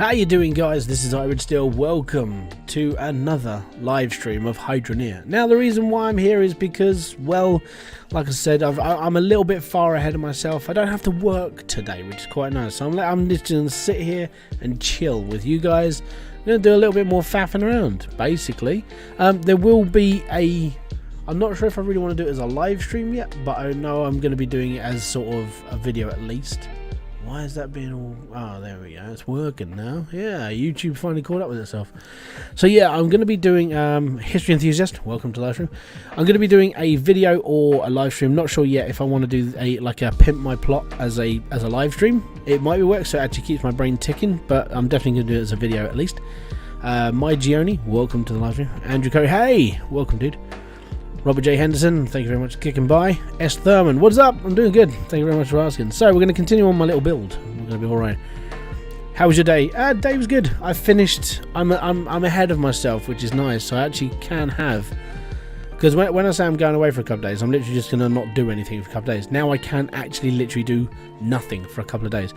How you doing, guys? This is Hybridsteel. Welcome to another live stream of Hydroneer. Now, the reason why I'm here is because, well, like I said, I'm a little bit far ahead of myself. I don't have to work today, which is quite nice. So I'm just going to sit here and chill with you guys. I'm going to do a little bit more faffing around, basically. There will be a... I'm not sure if I really want to do it as a live stream yet, but I know I'm going to be doing it as sort of a video at least. Why is that being all... Oh, there we go. It's working now. Yeah, YouTube finally caught up with itself. So yeah, I'm going to be doing... History Enthusiast, welcome to live stream. I'm going to be doing a video or a live stream. Not sure yet if I want to do a pimp my plot as a live stream. It might be work, so it actually keeps my brain ticking, but I'm definitely going to do it as a video at least. My Gioni, welcome to the live stream. Andrew Coe, hey, welcome, dude. Robert J. Henderson, thank you very much for kicking by. S. Thurman, what's up? I'm doing good. Thank you very much for asking. So, we're going to continue on my little build. We're going to be alright. How was your day? Day was good. I finished. I'm ahead of myself, which is nice. So, I actually can have... Because when I say I'm going away for a couple of days, I'm literally just going to not do anything for a couple of days. Now, I can actually literally do nothing for a couple of days.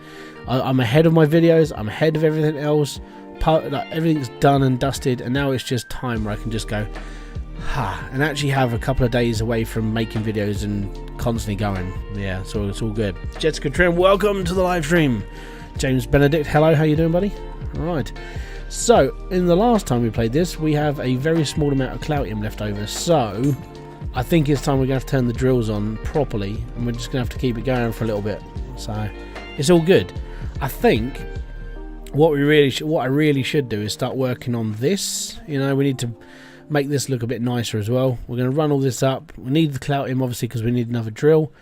I'm ahead of my videos. I'm ahead of everything else. Everything's done and dusted. And now it's just time where I can just go... and actually have a couple of days away from making videos and constantly going. Yeah, so it's all good. Jessica Trim, welcome to the live stream. James Benedict, hello, how you doing, buddy? Alright, so in the last time we played this, we have a very small amount of Cloutium left over, so I think it's time we're going to have to turn the drills on properly, and we're just going to have to keep it going for a little bit. So it's all good. I think what I really should do is start working on this. You know, we need to make this look a bit nicer as well. We're going to run all this up. We need the Cloutium obviously because we need another drill.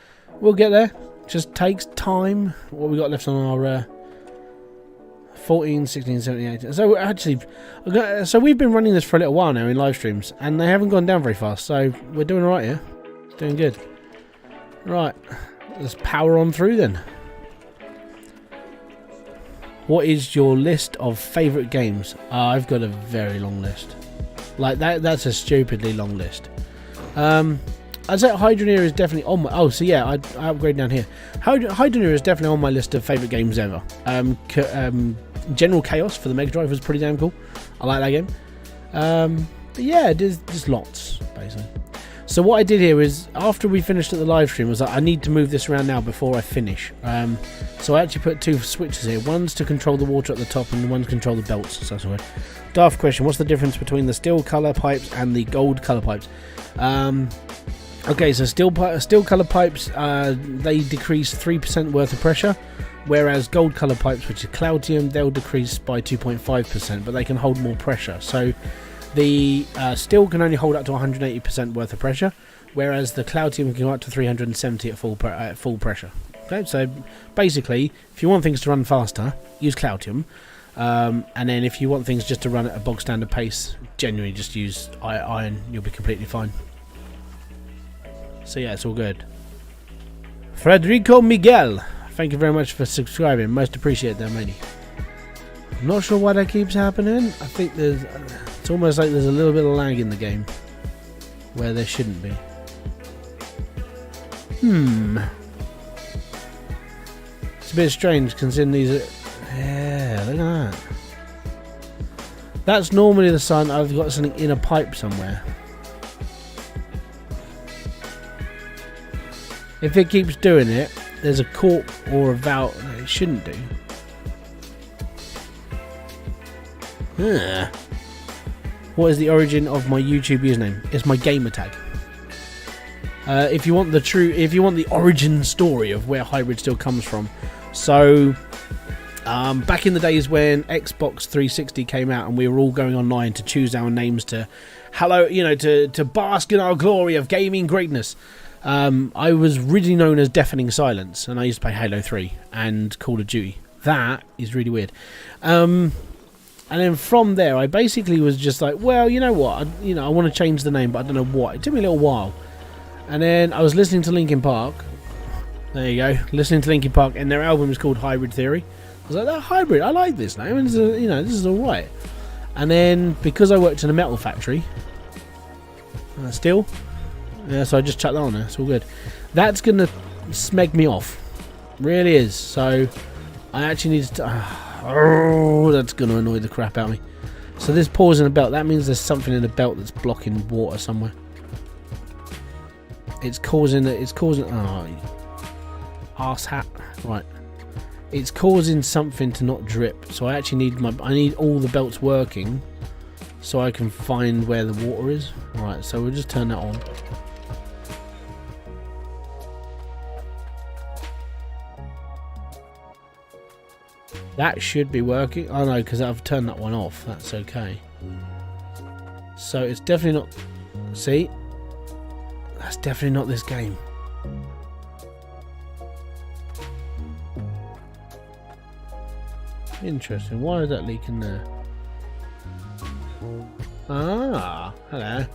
We'll get there. Just takes time. What we got left on our 14, 16, 17, 18. So actually, we've been running this for a little while now in live streams, and they haven't gone down very fast. So we're doing alright here. Doing good. Right, let's power on through then. What is your list of favourite games? I've got a very long list. Like that's a stupidly long list. I'd say Hydroneer is definitely on my... Oh, so yeah, I upgrade down here. Hydroneer is definitely on my list of favourite games ever. General Chaos for the Mega Drive was pretty damn cool. I like that game. But yeah, there's lots, basically. So what I did here is, after we finished at the live stream, was that I need to move this around now before I finish. So I actually put two switches here. One's to control the water at the top, and one's to control the belts. So that's weird. Daft question, what's the difference between the steel colour pipes and the gold colour pipes? Okay, so steel colour pipes, they decrease 3% worth of pressure, whereas gold colour pipes, which is Cloutium, they'll decrease by 2.5%, but they can hold more pressure. So the steel can only hold up to 180% worth of pressure, whereas the Cloutium can go up to 370 at full pressure. Okay, so basically, if you want things to run faster, use Cloutium. And then if you want things just to run at a bog standard pace, genuinely just use iron, you'll be completely fine. So yeah, it's all good. Frederico Miguel, thank you very much for subscribing, most appreciate that, matey. I'm not sure why that keeps happening. I think it's almost like there's a little bit of lag in the game where there shouldn't be. It's a bit strange considering these are... Yeah, look at that. That's normally the sign I've got something in a pipe somewhere. If it keeps doing it, there's a cork or a valve that it shouldn't do. What is the origin of my YouTube username? It's my gamer tag. If you want the origin story of where Hybridsteel comes from, so back in the days when Xbox 360 came out and we were all going online to choose our names to to bask in our glory of gaming greatness, I was really known as Deafening Silence, and I used to play Halo 3 and Call of Duty. That is really weird. And then from there, I basically was just like, well, you know what? I want to change the name, but I don't know what. It took me a little while. And then I was listening to Linkin Park. There you go. Listening to Linkin Park, and their album is called Hybrid Theory. I was like, that hybrid, I like this name. And this is alright. And then, because I worked in a metal factory, steel, yeah, so I just chucked that on there. It's all good. That's going to smeg me off. Really is. So, I actually need to... Oh, that's going to annoy the crap out of me. So there's pores in the belt. That means there's something in the belt that's blocking water somewhere. It's causing. Oh, arse hat. Right. It's causing something to not drip. So I actually need all the belts working, so I can find where the water is. Right. So we'll just turn that on. That should be working. Oh no, because I've turned that one off. That's okay. So it's definitely not. See? That's definitely not this game. Interesting. Why is that leaking there? Ah, hello.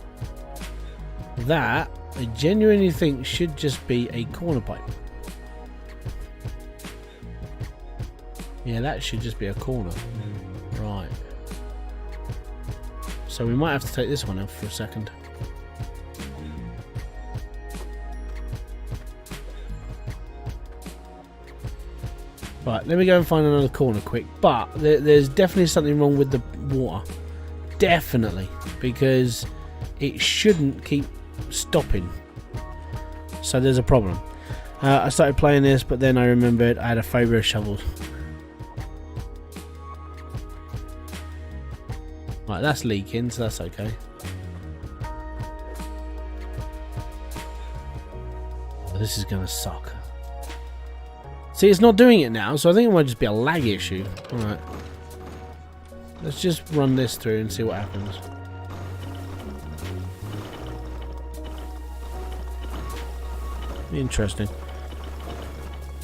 That, I genuinely think, should just be a corner pipe. Yeah, that should just be a corner. Right. So we might have to take this one off for a second. Right, let me go and find another corner quick. But there's definitely something wrong with the water. Definitely. Because it shouldn't keep stopping. So there's a problem. I started playing this, but then I remembered I had a phobia of shovels. Right, that's leaking, so that's okay. This is going to suck. See, it's not doing it now, so I think it might just be a lag issue. Alright. Let's just run this through and see what happens. Interesting.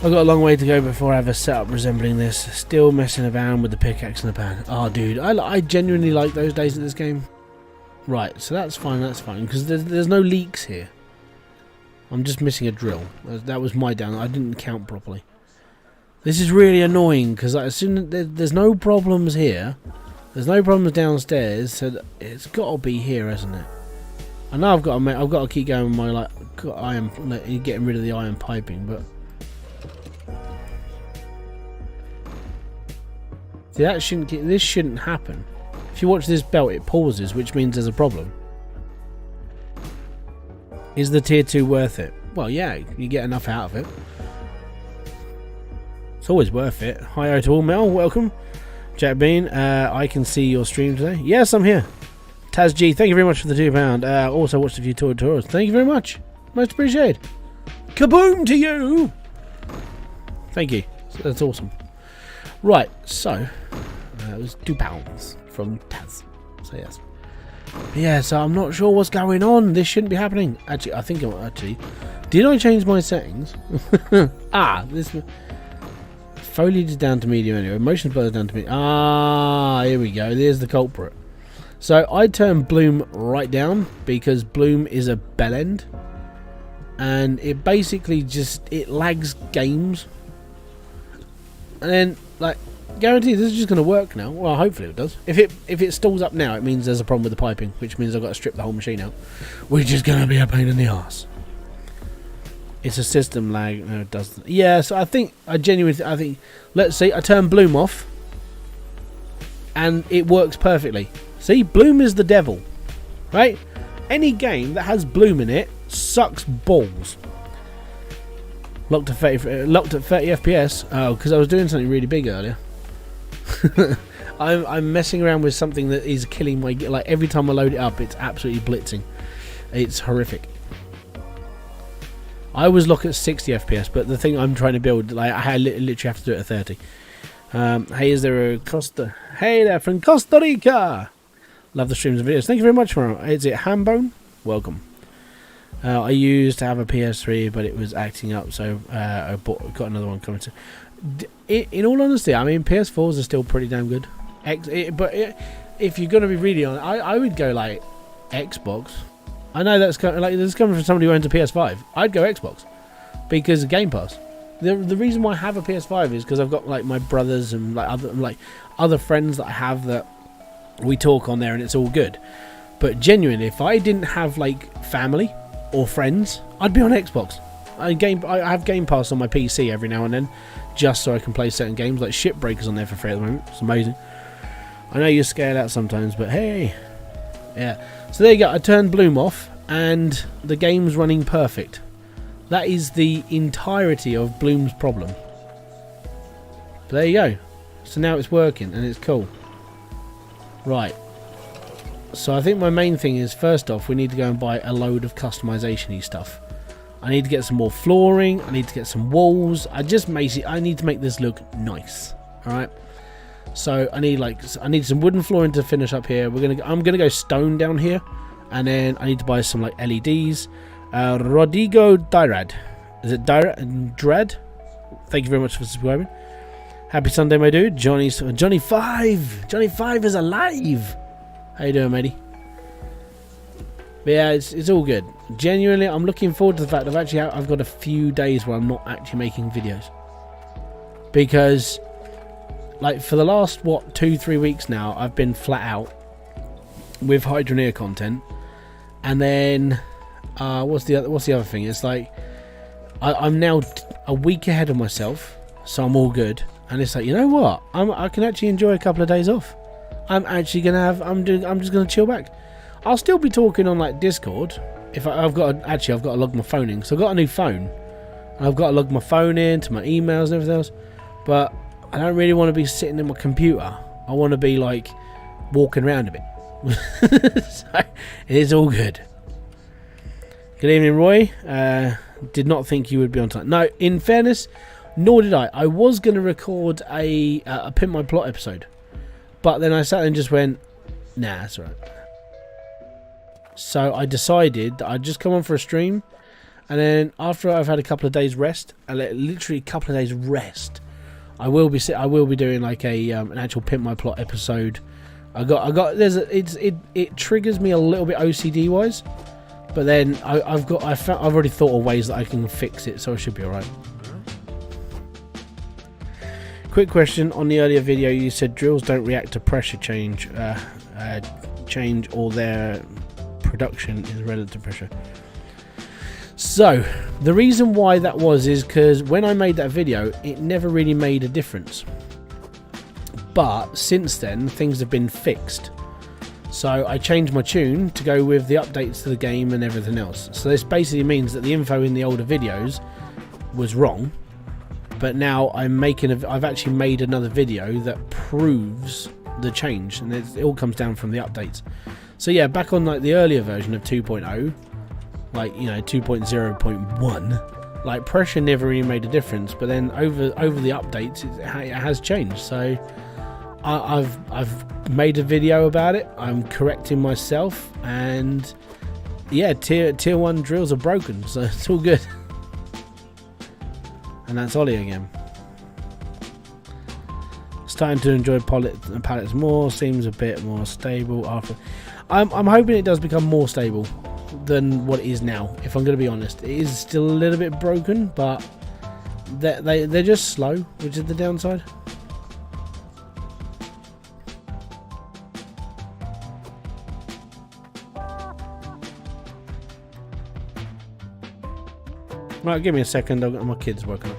I've got a long way to go before I have a setup resembling this. Still messing around with the pickaxe and the pan. Oh, dude, I genuinely like those days in this game. Right, so that's fine, because there's no leaks here. I'm just missing a drill. That was my down. I didn't count properly. This is really annoying, because as soon as there's no problems here, there's no problems downstairs, so it's got to be here, hasn't it? I know I've got to keep going with my iron, getting rid of the iron piping, but. See, this shouldn't happen. If you watch this belt, it pauses, which means there's a problem. Is the tier 2 worth it? Well, yeah, you get enough out of it. It's always worth it. Hi to all, Mel, welcome. Jack Bean, I can see your stream today. Yes, I'm here. Taz G, thank you very much for the £2. Also watched a few tutorials. Thank you very much. Most appreciated. Kaboom to you! Thank you. That's awesome. Right, so it was £2 from Taz. So yes. Yeah, so I'm not sure what's going on. This shouldn't be happening. Actually, I think did I change my settings? This foliage is down to medium anyway. Motion blur is down to medium. Here we go. There's the culprit. So I turned bloom right down because bloom is a bell end, and it basically it lags games. And then, guarantee this is just going to work now. Well, hopefully it does. If it stalls up now, it means there's a problem with the piping, which means I've got to strip the whole machine out, which is going to be a pain in the arse. It's a system lag. No, it doesn't. Yeah, so I think, let's see, I turn bloom off, and it works perfectly. See, bloom is the devil, right? Any game that has bloom in it sucks balls. Locked at 30 FPS. Oh, because I was doing something really big earlier. I'm messing around with something that is killing my... every time I load it up, it's absolutely blitzing. It's horrific. I always lock at 60 FPS, but the thing I'm trying to build, I literally have to do it at 30. Hey, is there a Costa... Hey there, from Costa Rica! Love the streams and videos. Thank you very much for... Is it Hambone? Welcome. I used to have a PS3, but it was acting up, so I got another one coming. In all honesty, I mean, PS4s are still pretty damn good. But if you're going to be really honest, I would go Xbox. I know that's this is coming from somebody who owns a PS5. I'd go Xbox because of Game Pass. The reason why I have a PS5 is because I've got my brothers and other friends that I have that we talk on there, and it's all good. But genuinely, if I didn't have family or friends, I'd be on Xbox. I have Game Pass on my PC every now and then, just so I can play certain games. Like Shipbreaker's on there for free at the moment. It's amazing. I know you're scared out sometimes, but hey. Yeah. So there you go. I turned Bloom off and the game's running perfect. That is the entirety of Bloom's problem. But there you go. So now it's working and it's cool. Right. So I think my main thing is, first off, we need to go and buy a load of customization-y stuff. I need to get some more flooring. I need to get some walls. I need to make this look nice. All right. So I need some wooden flooring to finish up here. I'm gonna go stone down here, and then I need to buy some like LEDs. Rodrigo Dyrad, is it Drad? Thank you very much for subscribing. Happy Sunday, my dude. Johnny 5. Johnny 5 is alive. How you doing, matey? But yeah, it's all good. Genuinely, I'm looking forward to the fact I've got a few days where I'm not actually making videos, because like for the last 2-3 weeks now, I've been flat out with Hydroneer content, and then what's the other thing? It's like I'm now a week ahead of myself, so I'm all good. And it's like, you know what? I can actually enjoy a couple of days off. I'm just gonna chill back. I'll still be talking on like Discord. If I've got to log my phone in, so I've got a new phone, and I've got to log my phone in to my emails and everything else. But I don't really want to be sitting in my computer. I want to be like walking around a bit. So it is all good. Good evening, Roy. Did not think you would be on time. No, in fairness, nor did I. I was going to record a Pimp My Plot episode, but then I sat and just went, nah, that's all right. So I decided that I'd just come on for a stream, and then after I've had a couple of days rest, literally a couple of days rest, I will be doing like an actual Pimp My Plot episode. It triggers me a little bit OCD wise, but then I've already thought of ways that I can fix it, so it should be all right. Quick question: on the earlier video, you said drills don't react to pressure change, or their production is relative to pressure. So the reason why that is because when I made that video, it never really made a difference. But since then, things have been fixed. So I changed my tune to go with the updates to the game and everything else. So this basically means that the info in the older videos was wrong. But now I've actually made another video that proves the change, and it all comes down from the updates. So yeah, back on like the earlier version of 2.0, like 2.0.1, like pressure never really made a difference. But then over the updates, it has changed. So I've made a video about it. I'm correcting myself, and yeah, tier 1 drills are broken, so it's all good. And that's Ollie again. Starting to enjoy pallets more. Seems a bit more stable after. I'm hoping it does become more stable than what it is now. If I'm going to be honest, it is still a little bit broken, but they're just slow, which is the downside. Right, give me a second. I've got my kids working up.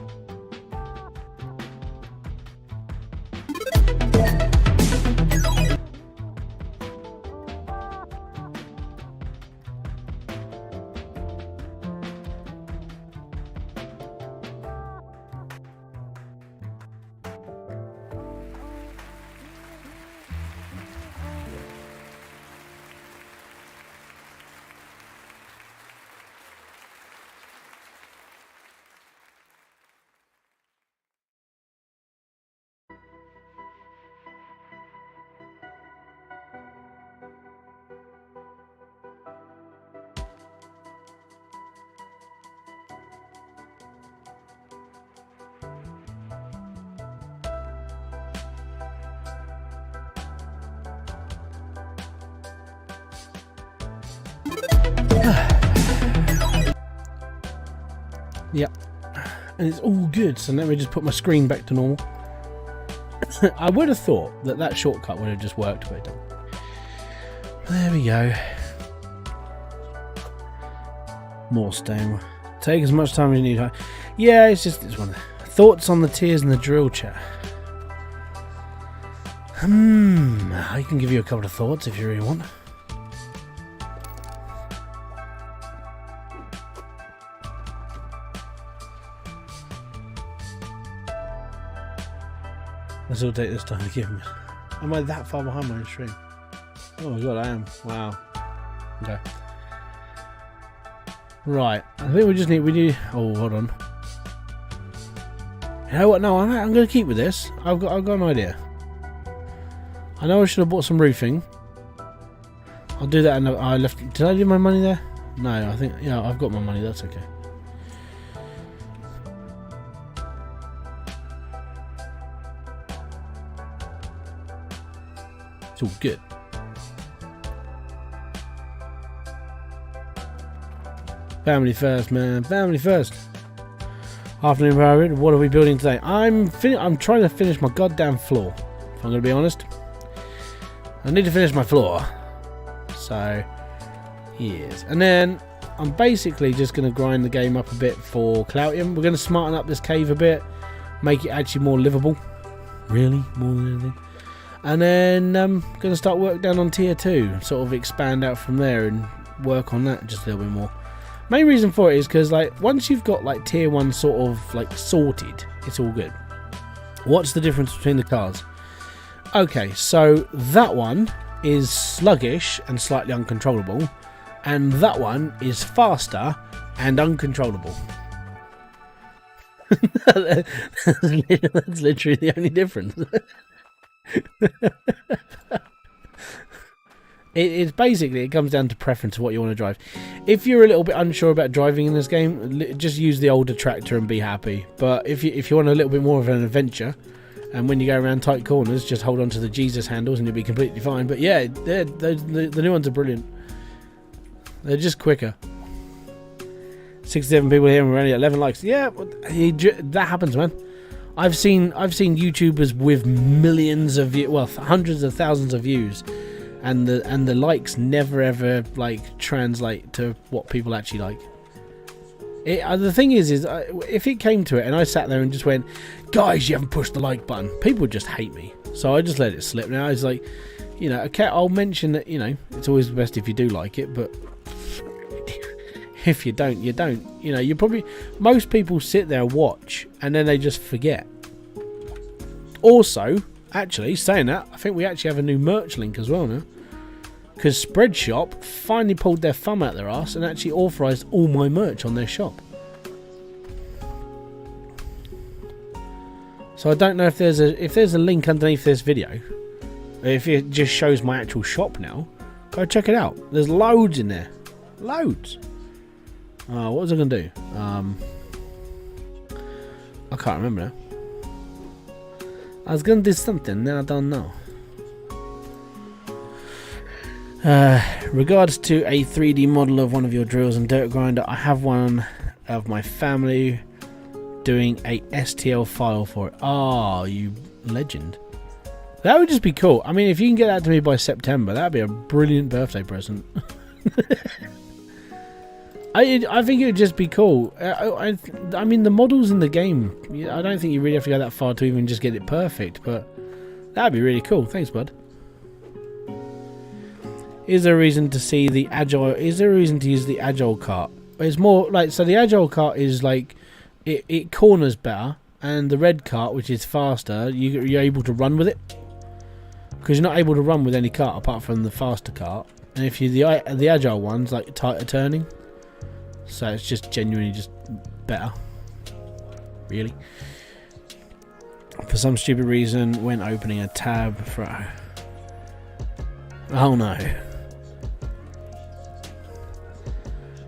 Yep, and it's all good. So let me just put my screen back to normal. I would have thought that shortcut would have just worked, but it don't. There we go. More stone. Take as much time as you need. Yeah, it's one of the Thoughts on the tiers and the drill chat? I can give you a couple of thoughts if you really want. Let's all take this time to give me. Am I that far behind my stream? Oh my god, I am. Wow. Okay. Right. I think we need. Oh, hold on. You know what? No, I'm going to keep with this. I've got an idea. I know I should have bought some roofing. I'll do that. I left. Did I leave my money there? No, I think. Yeah, I've got my money. That's okay. It's all good. Family first, man. Family first. Afternoon, Hybrid. What are we building today? I'm trying to finish my goddamn floor. If I'm going to be honest, I need to finish my floor. So, yes. And then I'm basically just going to grind the game up a bit for Cloutium. We're going to smarten up this cave a bit, make it actually more livable. Really, more than anything. And then I'm going to start work down on tier 2, sort of expand out from there and work on that just a little bit more. Main reason for it is because like once you've got like tier 1 sort of like sorted, it's all good. What's the difference between the cars? Okay, so that one is sluggish and slightly uncontrollable, and that one is faster and uncontrollable. That's literally the only difference. It's basically, it comes down to preference of what you want to drive. If you're a little bit unsure about driving in this game, just use the older tractor and be happy. But if you want a little bit more of an adventure, and when you go around tight corners, just hold on to the Jesus handles and you'll be completely fine. But yeah, the new ones are brilliant. They're just quicker. 67 people here and we're only at 11 likes. Yeah, that happens, man. I've seen YouTubers with millions of views, well, hundreds of thousands of views, and the likes never ever like translate to what people actually like. The thing is if it came to it and I sat there and just went, guys, you haven't pushed the like button, people would just hate me. So I just let it slip. Now it's like, you know, okay, I'll mention that, you know, it's always best if you do like it, but if you don't, you don't. You know, you probably, most people sit there and watch and then they just forget. Also, actually, saying that, I think we actually have a new merch link as well now. Because Spreadshop finally pulled their thumb out their ass and actually authorised all my merch on their shop. So I don't know if there's a link underneath this video. If it just shows my actual shop now, go check it out. There's loads in there. Loads. What was I going to do? I can't remember now. I was going to do something, then I don't know. Regards to a 3D model of one of your drills and dirt grinder, I have one of my family doing a STL file for it. Oh, you legend. That would just be cool. I mean, if you can get that to me by September, that'd be a brilliant birthday present. I think it would just be cool. I mean, the models in the game, I don't think you really have to go that far to even just get it perfect, but that'd be really cool. Thanks, bud. Is there a reason to see the agile? Is there a reason to use the agile cart? It's more like, so the agile cart is like it corners better, and the red cart, which is faster, you're able to run with it, because you're not able to run with any cart apart from the faster cart. And if you the agile one's like tighter turning, so it's just genuinely just better. Really, for some stupid reason, when opening a tab for, oh no.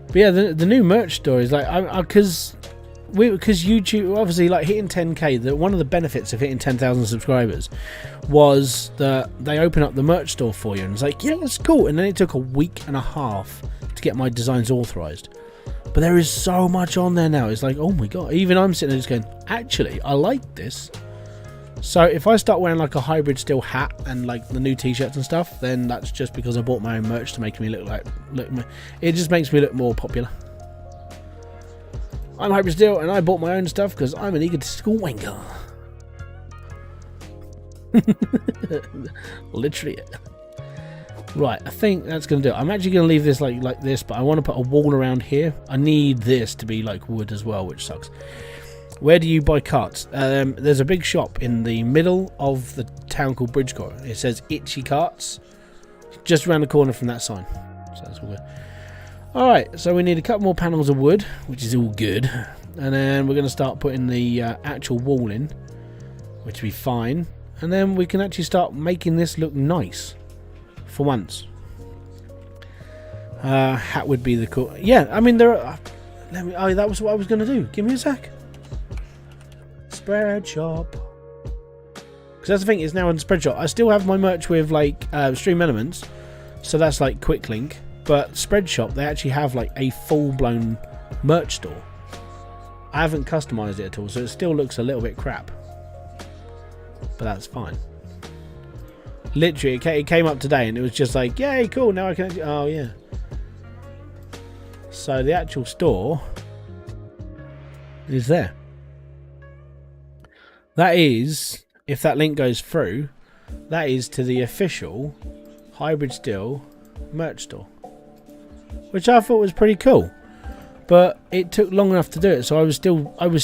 But yeah, the new merch store is like, because YouTube, obviously, like hitting 10k, one of the benefits of hitting 10,000 subscribers was that they open up the merch store for you, and it's like, yeah, it's cool. And then it took a week and a half to get my designs authorized. But there is so much on there now. It's like, oh my god, even I'm sitting there just going, actually, I like this. So if I start wearing like a Hybridsteel hat and like the new t-shirts and stuff, then that's just because I bought my own merch to make me look. It just makes me look more popular. I'm Hybridsteel, and I bought my own stuff because I'm an egotistical wanker. Literally it. Right, I think that's going to do it. I'm actually going to leave this like this, but I want to put a wall around here. I need this to be like wood as well, which sucks. Where do you buy carts? There's a big shop in the middle of the town called Bridgecore. It says Itchy Carts, just around the corner from that sign. So that's all good. Alright, so we need a couple more panels of wood, which is all good. And then we're going to start putting the actual wall in, which will be fine. And then we can actually start making this look nice. For once. Hat would be the cool... Yeah, I mean, there are... Oh, that was what I was going to do. Give me a sec. Spread shop. Because that's the thing, it's now in spread shop. I still have my merch with, like, Stream Elements. So that's, like, quick link. But spread shop, they actually have, like, a full-blown merch store. I haven't customized it at all, so it still looks a little bit crap. But that's fine. Literally, it came up today and it was just like, yay, cool, now I can... Oh, yeah. So the actual store is there. That is, if that link goes through, that is to the official Hybridsteel merch store. Which I thought was pretty cool. But it took long enough to do it, so I was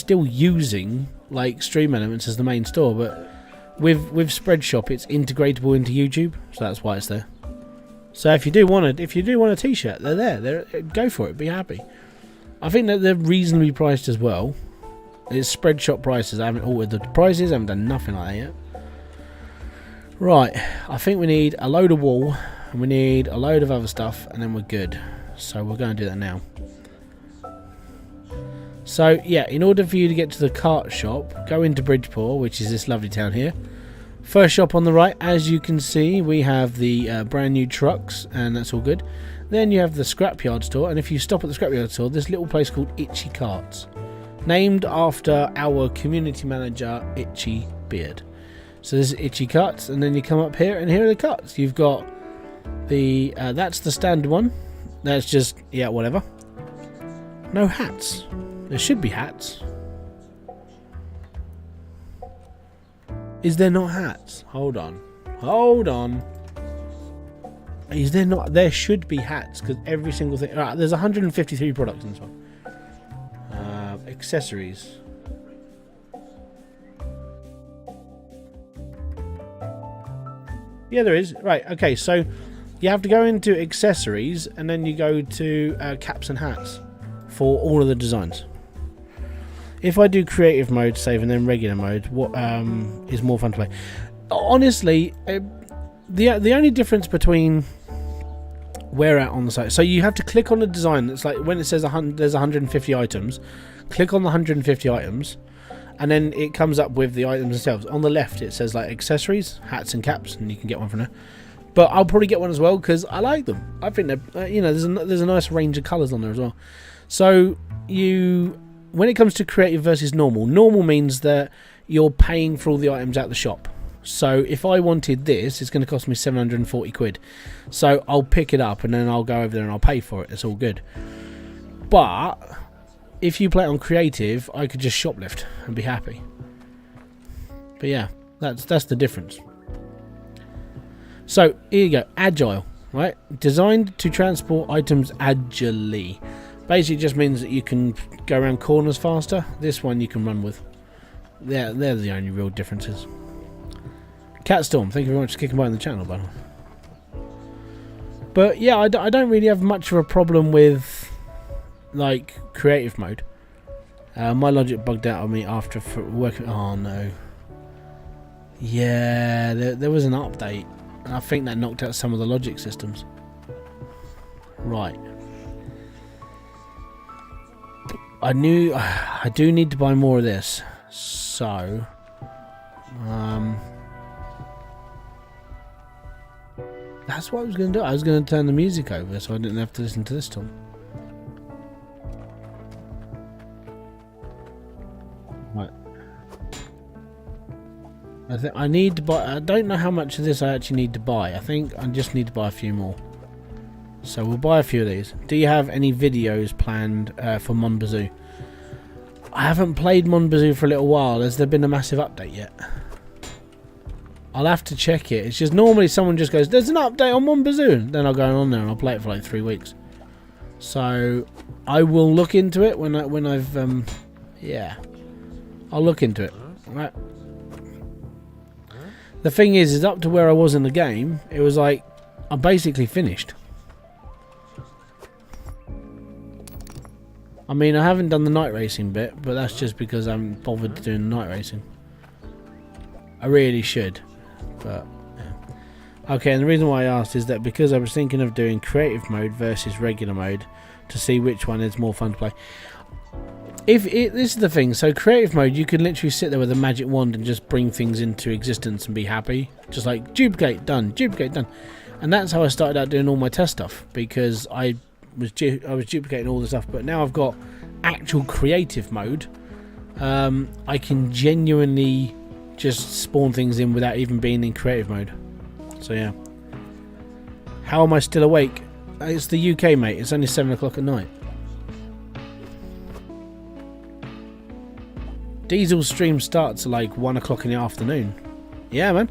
still using like Stream Elements as the main store, but with Spreadshop it's integratable into YouTube, so that's why it's there. So if you do want a t-shirt, they're there. Go for it, be happy. I think that they're reasonably priced as well. It's Spreadshop prices. I haven't altered the prices, I haven't done nothing like that yet. Right, I think we need a load of wool and we need a load of other stuff and then we're good. So we're going to do that now. So yeah, in order for you to get to the cart shop, go into Bridgeport, which is this lovely town here. First shop on the right, as you can see, we have the brand new trucks, and that's all good. Then you have the scrapyard store, and if you stop at the scrapyard store, this little place called Itchy Carts, named after our community manager, Itchy Beard. So this is Itchy Carts, and then you come up here, and here are the carts. You've got the that's the standard one. That's just, yeah, whatever. No hats. There should be hats. Is there not hats? Hold on. Hold on. Is there not? There should be hats, because every single thing... Alright, there's 153 products in this one. Accessories. Yeah, there is. Right, okay, so you have to go into accessories, and then you go to caps and hats for all of the designs. If I do creative mode, save, and then regular mode, what is more fun to play? Honestly, the only difference between where at on the site, so you have to click on the design that's like when it says there's 150 items, click on the 150 items, and then it comes up with the items themselves. On the left, it says like accessories, hats, and caps, and you can get one from there. But I'll probably get one as well because I like them. I think they're, you know, there's a nice range of colours on there as well. So when it comes to creative versus normal, normal means that you're paying for all the items at the shop. So if I wanted this, it's going to cost me 740 quid. So I'll pick it up and then I'll go over there and I'll pay for it. It's all good. But if you play it on creative, I could just shoplift and be happy. But yeah, that's the difference. So here you go, agile, right? Designed to transport items agilely. Basically, it just means that you can go around corners faster. This one you can run with. They're the only real differences. Catstorm, thank you very much for kicking by on the channel, by the way. But yeah, I don't really have much of a problem with like creative mode. My logic bugged out on me after working. Oh no. Yeah, there was an update, and I think that knocked out some of the logic systems. Right. I do need to buy more of this, so that's what I was going to do. I was going to turn the music over so I didn't have to listen to this time. Right. I need to buy... I don't know how much of this I actually need to buy. I think I just need to buy a few more. So we'll buy a few of these. Do you have any videos planned for Monbazoo? I haven't played Monbazoo for a little while. Has there been a massive update yet? I'll have to check it. It's just normally someone just goes, there's an update on Monbazoo. Then I'll go on there and I'll play it for like 3 weeks. So I will look into it when I've yeah, I'll look into it. Right. The thing is up to where I was in the game, it was like I'm basically finished. I mean, I haven't done the night racing bit, but that's just because I haven't bothered doing the night racing. I really should, but yeah. Okay, and the reason why I asked is that because I was thinking of doing creative mode versus regular mode to see which one is more fun to play. This is the thing, so creative mode, you can literally sit there with a magic wand and just bring things into existence and be happy. Just like, duplicate, done, duplicate, done. And that's how I started out doing all my test stuff, because I was duplicating all the stuff, but now I've got actual creative mode. I can genuinely just spawn things in without even being in creative mode. So yeah. How am I still awake? It's the UK, mate. It's only 7 o'clock at night. Diesel's stream starts at like 1 o'clock in the afternoon. Yeah, man.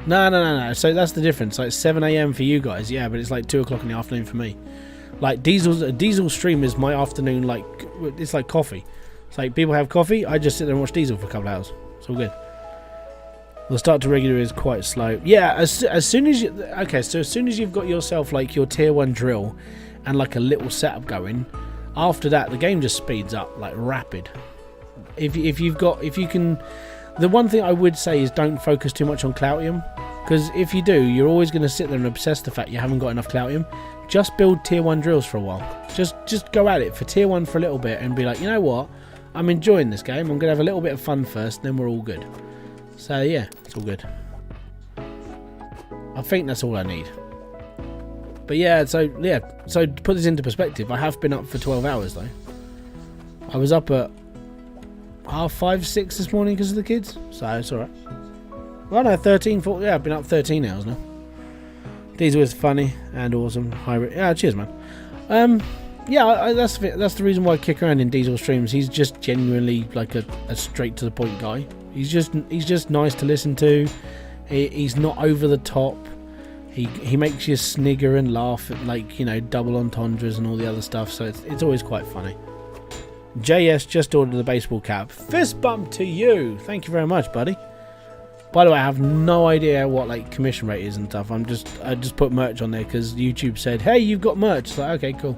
No. So that's the difference. Like 7 AM for you guys, yeah, but it's like 2 o'clock in the afternoon for me. Like Diesel's stream is my afternoon. Like it's like coffee. It's like people have coffee. I just sit there and watch Diesel for a couple of hours. It's all good. The start to regular is quite slow. Yeah, as soon as you so as soon as you've got yourself like your tier 1 drill and like a little setup going, after that the game just speeds up like rapid. If you can, the one thing I would say is don't focus too much on Cloutium, because if you do, you're always going to sit there and obsess the fact you haven't got enough Cloutium. Just build tier 1 drills for a while. Just go at it for tier 1 for a little bit and be like, you know what, I'm enjoying this game. I'm going to have a little bit of fun first, then we're all good. So yeah, it's all good. I think that's all I need. But yeah, so to put this into perspective, I have been up for 12 hours though. I was up at 5:30, 6 this morning because of the kids, so it's alright. Well, no, 13, 14, yeah, I've been up 13 hours now. These were funny and awesome. Hybrid, yeah, cheers, man. Yeah, that's the reason why I kick around in Diesel streams. He's just genuinely like a straight to the point guy. He's just nice to listen to. He's not over the top. He makes you snigger and laugh at, like, you know, double entendres and all the other stuff. So it's always quite funny. JS just ordered the baseball cap. Fist bump to you. Thank you very much, buddy. By the way, I have no idea what like commission rate is and stuff. I just put merch on there because YouTube said, "Hey, you've got merch." It's like, okay, cool.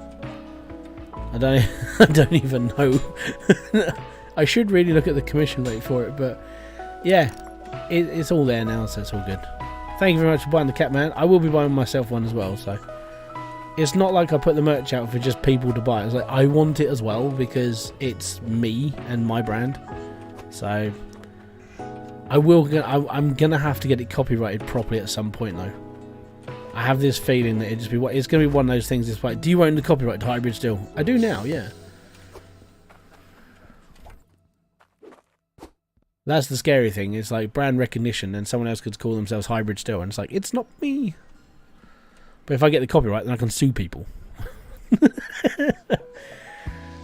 I don't even know. I should really look at the commission rate for it, but yeah, it's all there now, so it's all good. Thank you very much for buying the cap, man. I will be buying myself one as well, so it's not like I put the merch out for just people to buy. It's like I want it as well because it's me and my brand. So I'm gonna have to get it copyrighted properly at some point though. I have this feeling that it's going to be one of those things. It's like, do you own the copyright to Hybridsteel? I do now, yeah. That's the scary thing. It's like brand recognition, and someone else could call themselves Hybridsteel, and it's like, it's not me. But if I get the copyright, then I can sue people.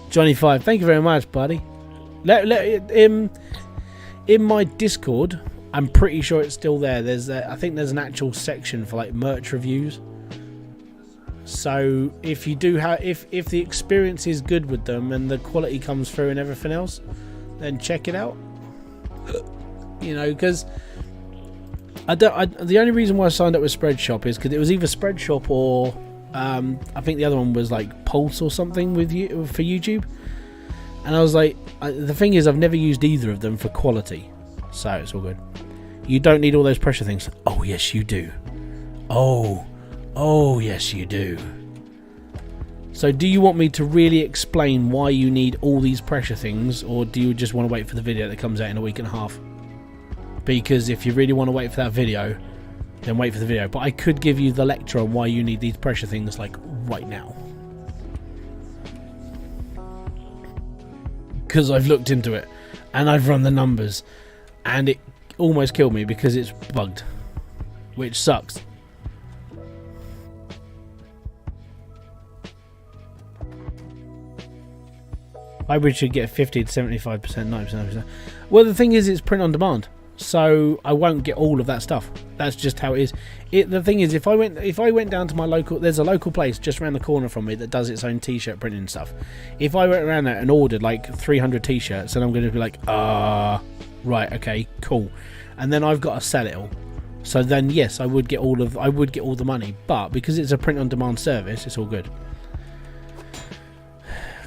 Johnny5, thank you very much, buddy. In my Discord, I'm pretty sure it's still there. I think there's an actual section for like merch reviews. So if you do if the experience is good with them and the quality comes through and everything else, then check it out. You know, because the only reason why I signed up with Spreadshop is because it was either Spreadshop or I think the other one was like Pulse or something with you for YouTube. And I was like, the thing is, I've never used either of them for quality, so it's all good. You don't need all those pressure things. Oh yes, you do. Oh yes, you do. So do you want me to really explain why you need all these pressure things, or do you just want to wait for the video that comes out in a week and a half? Because if you really want to wait for that video, then wait for the video. But I could give you the lecture on why you need these pressure things like right now. Because I've looked into it and I've run the numbers and it almost killed me because it's bugged, which sucks. Hybrid should get 50 to 75%, 90%. Well, the thing is, it's print on demand, so I won't get all of that stuff. That's just how it is. The thing is, if I went down to my local, there's a local place just around the corner from me that does its own t-shirt printing and stuff. If I went around there and ordered like 300 t-shirts, and I'm going to be like, right, okay, cool, and then I've got to sell it all. So then, yes, I would get all the money, but because it's a print on demand service, it's all good.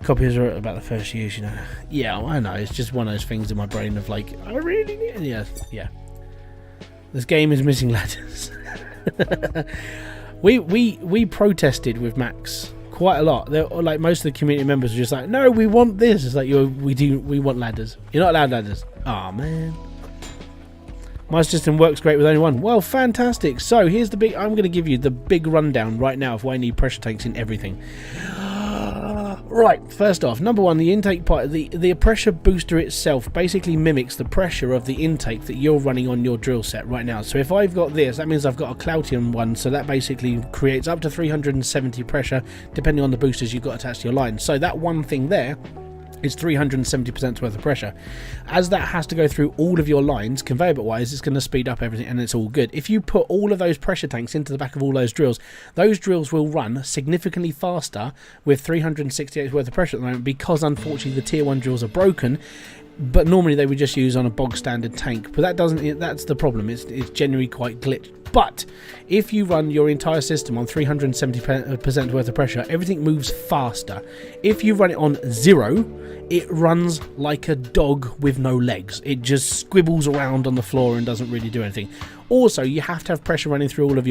Copies are about the first use, you know. Yeah, I know. It's just one of those things in my brain of like, I really need it. Yeah. This game is missing ladders. we protested with Max quite a lot. Like most of the community members were just like, no, we want this. It's like, we want ladders. You're not allowed ladders. Oh man. My system works great with only one. Well, fantastic. So here's I'm going to give you the big rundown right now of why I need pressure tanks in everything. Right, first off, number one, the intake part, the pressure booster itself basically mimics the pressure of the intake that you're running on your drill set right now. So if I've got this, that means I've got a Cloutium one, so that basically creates up to 370 pressure, depending on the boosters you've got attached to your line. So that one thing there is 370% worth of pressure. As that has to go through all of your lines, conveyor belt wise, it's going to speed up everything and it's all good. If you put all of those pressure tanks into the back of all those drills will run significantly faster with 368 worth of pressure at the moment, because unfortunately the tier 1 drills are broken. But normally they would just use on a bog standard tank, but that's the problem. It's generally quite glitched. But if you run your entire system on 370% worth of pressure, everything moves faster. If you run it on 0, it runs like a dog with no legs. It just squibbles around on the floor and doesn't really do anything. Also, you have to have pressure running through all of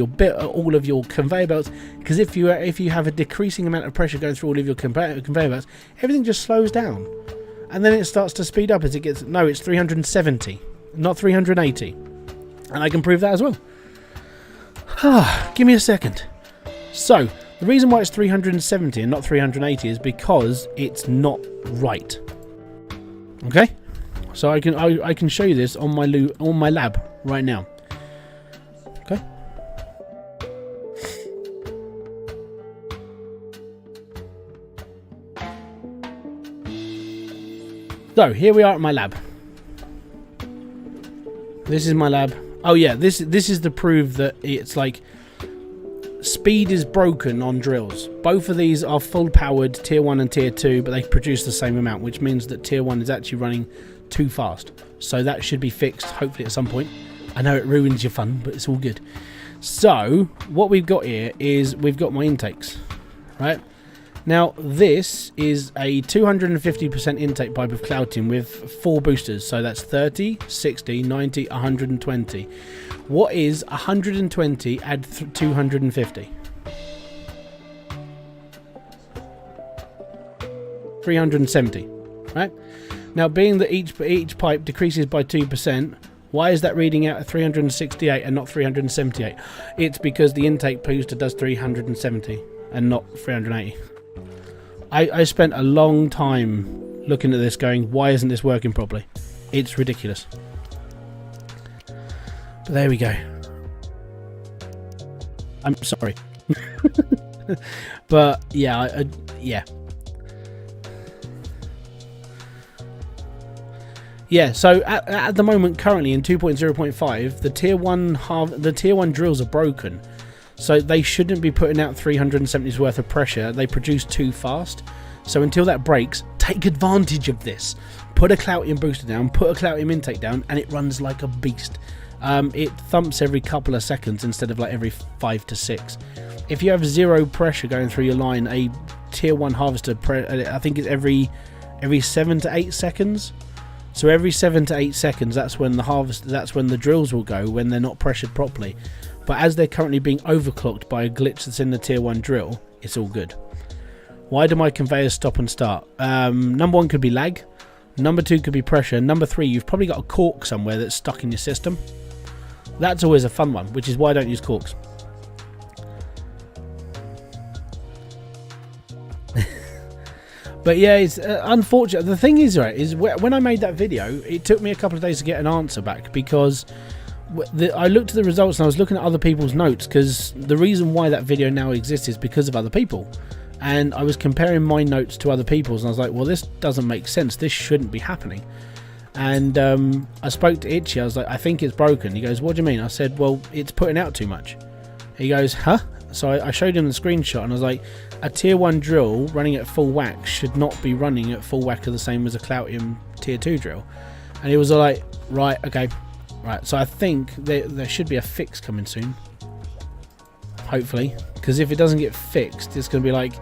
your conveyor belts, because if you have a decreasing amount of pressure going through all of your conveyor belts, everything just slows down. And then it starts to speed up as it gets... No, it's 370, not 380. And I can prove that as well. Give me a second. So, the reason why it's 370 and not 380 is because it's not right. Okay? So I can show you this on my lab right now. Okay? So, here we are at my lab. This is my lab. Oh yeah, this is to prove that it's like speed is broken on drills. Both of these are full powered tier 1 and tier 2, but they produce the same amount, which means that tier 1 is actually running too fast. So that should be fixed, hopefully at some point. I know it ruins your fun, but it's all good. So what we've got here is we've got my intakes, right? Now, this is a 250% intake pipe of Cloutium with 4 boosters. So that's 30, 60, 90, 120. What is 120 add 250? 370, right? Now, being that each pipe decreases by 2%, why is that reading out at 368 and not 378? It's because the intake booster does 370 and not 380. I spent a long time looking at this going, why isn't this working properly? It's ridiculous. But there we go. I'm sorry. But yeah, yeah. Yeah, so at the moment, currently in 2.0.5, the tier 1 drills are broken. So they shouldn't be putting out 370's worth of pressure. They produce too fast. So until that breaks, take advantage of this. Put a Cloutium booster down, put a Cloutium intake down, and it runs like a beast. It thumps every couple of seconds instead of like every 5 to 6. If you have 0 pressure going through your line, a tier 1 harvester, I think it's every 7 to 8 seconds. So every 7 to 8 seconds, that's when the drills will go, when they're not pressured properly. But as they're currently being overclocked by a glitch that's in the tier 1 drill, it's all good. Why do my conveyors stop and start? Number 1 could be lag. Number 2 could be pressure. Number 3, you've probably got a cork somewhere that's stuck in your system. That's always a fun one, which is why I don't use corks. But yeah, it's unfortunate. The thing is, right, is when I made that video, it took me a couple of days to get an answer back, because I looked at the results and I was looking at other people's notes, because the reason why that video now exists is because of other people. And I was comparing my notes to other people's, and I was like, well, this doesn't make sense. This shouldn't be happening. And I spoke to Itchy. I was like, I think it's broken. He goes, what do you mean? I said, well, it's putting out too much. He goes, huh? So I showed him the screenshot, and I was like, a tier 1 drill running at full whack should not be running at full whack of the same as a Cloutium tier 2 drill. And he was like, right, okay. Right, so I think there should be a fix coming soon. Hopefully. Because if it doesn't get fixed, it's going to be like...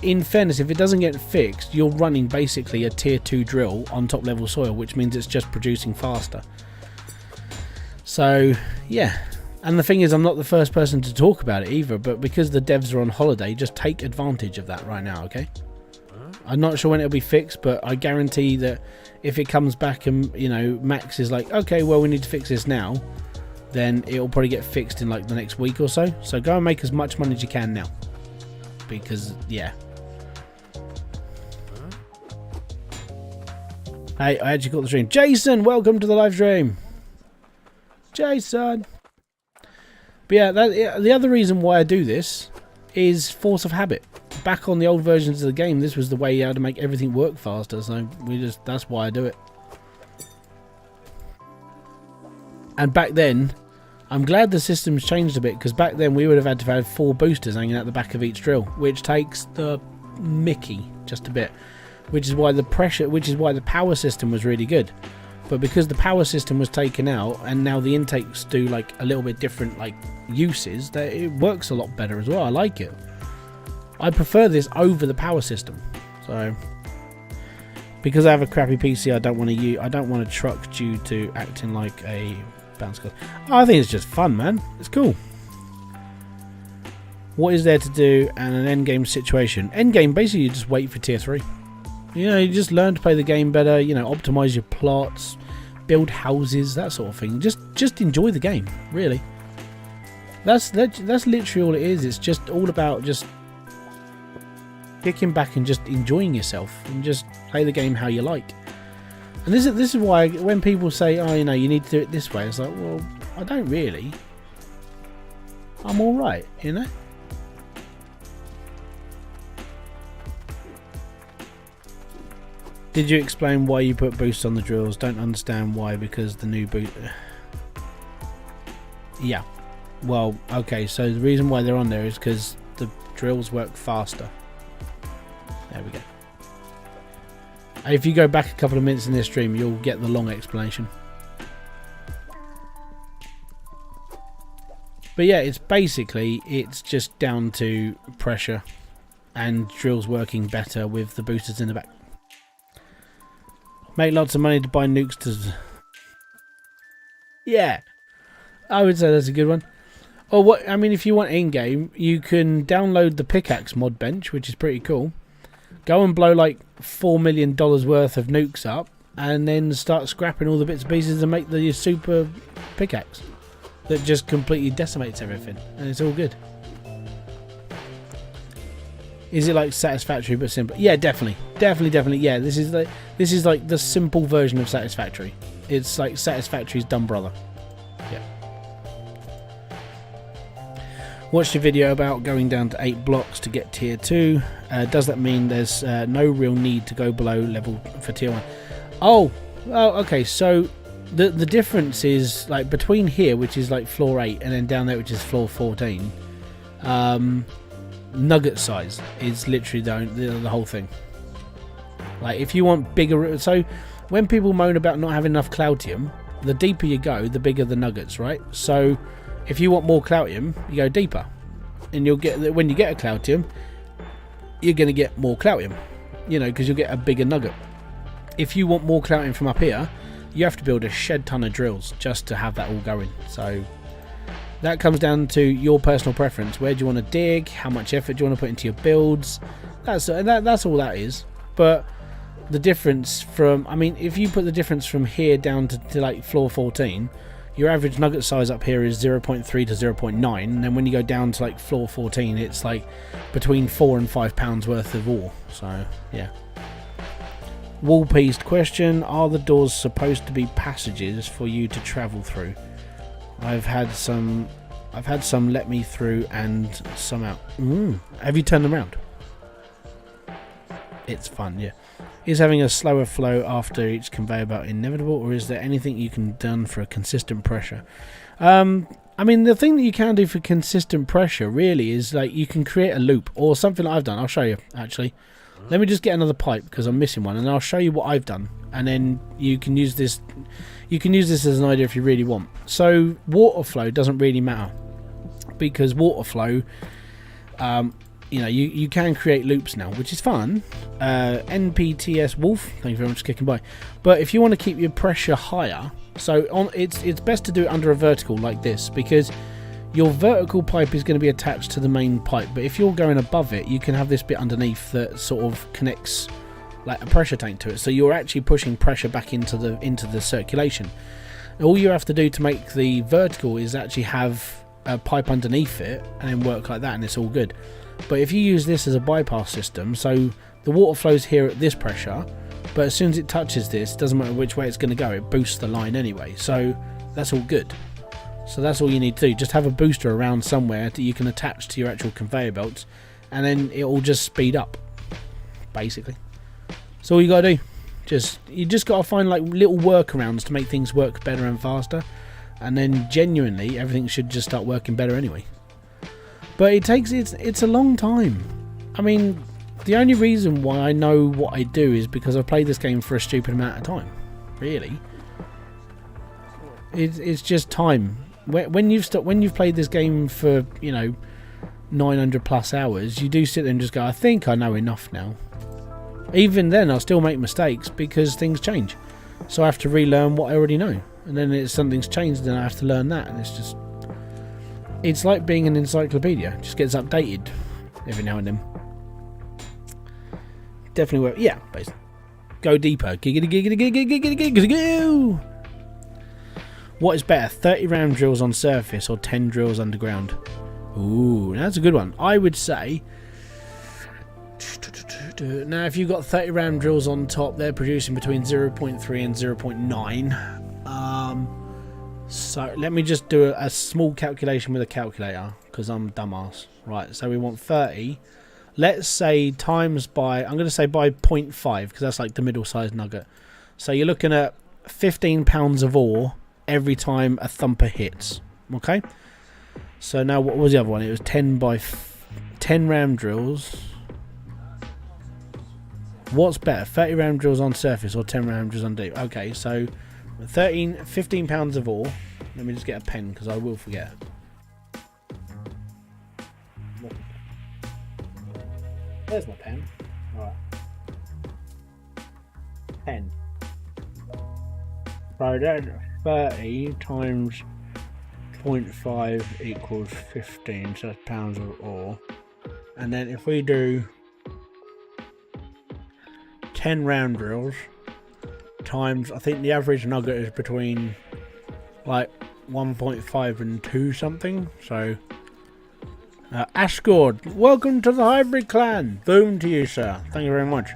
in fairness, if it doesn't get fixed, you're running basically a tier 2 drill on top level soil, which means it's just producing faster. So, yeah. And the thing is, I'm not the first person to talk about it either, but because the devs are on holiday, just take advantage of that right now, okay? I'm not sure when it'll be fixed, but I guarantee that if it comes back and, you know, Max is like, okay, well, we need to fix this now, then it'll probably get fixed in like the next week or so. So go and make as much money as you can now. Because, yeah. Hey, I actually got the stream. Jason, welcome to the live stream. Jason. But yeah, the other reason why I do this is force of habit. Back on the old versions of the game, this was the way you had to make everything work faster. So that's why I do it. And back then, I'm glad the system's changed a bit, because back then we would have had to have 4 boosters hanging out the back of each drill, which takes the mickey just a bit. Which is why the power system was really good. But because the power system was taken out and now the intakes do like a little bit different like uses, that it works a lot better as well. I like it. I prefer this over the power system. So because I have a crappy PC, I don't want to truck due to acting like a bounce card. I think it's just fun, man. It's cool. What is there to do and an endgame situation? Endgame, basically you just wait for tier 3. You know, you just learn to play the game better, you know, optimize your plots, build houses, that sort of thing. Just enjoy the game, really. That's literally all it is. It's just all about just kicking back and just enjoying yourself and just play the game how you like. And this is why when people say, oh, you know, you need to do it this way, it's like, well, I don't really. I'm all right, you know. Did you explain why you put boosts on the drills? Don't understand why, because the new boot... Yeah. Well, okay, so the reason why they're on there is because the drills work faster. There we go. And if you go back a couple of minutes in this stream, you'll get the long explanation. But yeah, it's just down to pressure and drills working better with the boosters in the back. Make lots of money to buy nukes to... Yeah, I would say that's a good one. Or what? I mean, if you want in-game, you can download the pickaxe mod bench, which is pretty cool. Go and blow like $4 million worth of nukes up, and then start scrapping all the bits and pieces and make the super pickaxe that just completely decimates everything, and it's all good. Is it like Satisfactory but simple? Yeah, definitely. Yeah, this is like the simple version of Satisfactory. It's like Satisfactory's dumb brother. Yeah. Watched your video about going down to 8 blocks to get tier 2. Does that mean there's no real need to go below level for tier 1? Oh, okay. So the difference is like between here, which is like floor 8, and then down there, which is floor 14. Nugget size is literally the whole thing. Like if you want bigger, so when people moan about not having enough Cloutium, the deeper you go, the bigger the nuggets, right? So if you want more Cloutium, you go deeper, and you'll get, when you get a Cloutium, you're going to get more Cloutium, you know, because you'll get a bigger nugget. If you want more Cloutium from up here, you have to build a shed ton of drills just to have that all going. So that comes down to your personal preference. Where do you want to dig? How much effort do you want to put into your builds? That's all that is. But the difference from, I mean, if you put the difference from here down to like floor 14, your average nugget size up here is 0.3 to 0.9, and then when you go down to like floor 14, it's like between 4 and 5 pounds worth of ore. So yeah. Wall-pieced question: are the doors supposed to be passages for you to travel through? I've had some I've had some let me through and some out. Have you turned them around? It's fun, yeah. Is having a slower flow after each conveyor belt inevitable, or is there anything you can done for a consistent pressure? I mean, the thing that you can do for consistent pressure really is like you can create a loop, or something that I've done. I'll show you actually. Let me just get another pipe because I'm missing one, and I'll show you what I've done, and then you can use this. You can use this as an idea if you really want. So water flow doesn't really matter because water flow. You know, you can create loops now, which is fun. NPTS Wolf, thank you very much for kicking by. But if you want to keep your pressure higher, so it's best to do it under a vertical like this, because your vertical pipe is going to be attached to the main pipe. But if you're going above it, you can have this bit underneath that sort of connects like a pressure tank to it. So you're actually pushing pressure back into the circulation. All you have to do to make the vertical is actually have a pipe underneath it and then work like that, and it's all good. But if you use this as a bypass system, so the water flows here at this pressure, but as soon as it touches this, it doesn't matter which way it's going to go, it boosts the line anyway. So that's all good. So that's all you need to do. Just have a booster around somewhere that you can attach to your actual conveyor belts, and then it will just speed up, basically. So all you got to do. You just got to find like little workarounds to make things work better and faster, and then genuinely everything should just start working better anyway. But it's a long time. I mean, the only reason why I know what I do is because I've played this game for a stupid amount of time. Really, it's just time. When you've played this game for 900 plus hours, you do sit there and just go, I think I know enough now. Even then, I'll still make mistakes because things change. So I have to relearn what I already know, and then something's changed, then I have to learn that, and it's like being an encyclopedia. It just gets updated every now and then. Definitely work. Yeah, basically. Go deeper. Go. What is better, 30 round drills on surface or 10 drills underground? Ooh, that's a good one. I would say, now if you've got 30 round drills on top, they're producing between 0.3 and 0.9. So let me just do a small calculation with a calculator because I'm a dumbass. Right, so we want 30. Let's say times by, I'm going to say by 0.5 because that's like the middle sized nugget. So you're looking at 15 pounds of ore every time a thumper hits. Okay. So now what was the other one? It was 10 round drills. What's better, 30 round drills on surface or 10 round drills on deep? Okay, so 15 pounds of ore. Let me just get a pen because I will forget. There's my pen. Alright. 10. So then 30 times 0.5 equals 15, so that's pounds of ore. And then if we do 10 round drills times, I think the average nugget is between like 1.5 and 2 something. So Ashgord, welcome to the Hybrid clan. Boom to you, sir. Thank you very much.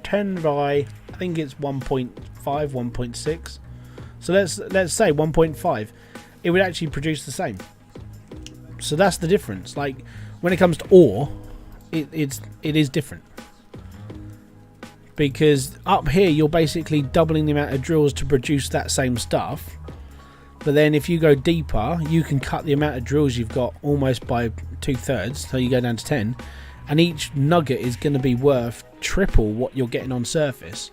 10 by, I think it's 1.5, 1.6. So let's say 1.5. It would actually produce the same. So that's the difference. Like when it comes to ore, it is different. Because up here you're basically doubling the amount of drills to produce that same stuff. But then if you go deeper, you can cut the amount of drills you've got almost by 2/3. So you go down to 10. And each nugget is going to be worth triple what you're getting on surface.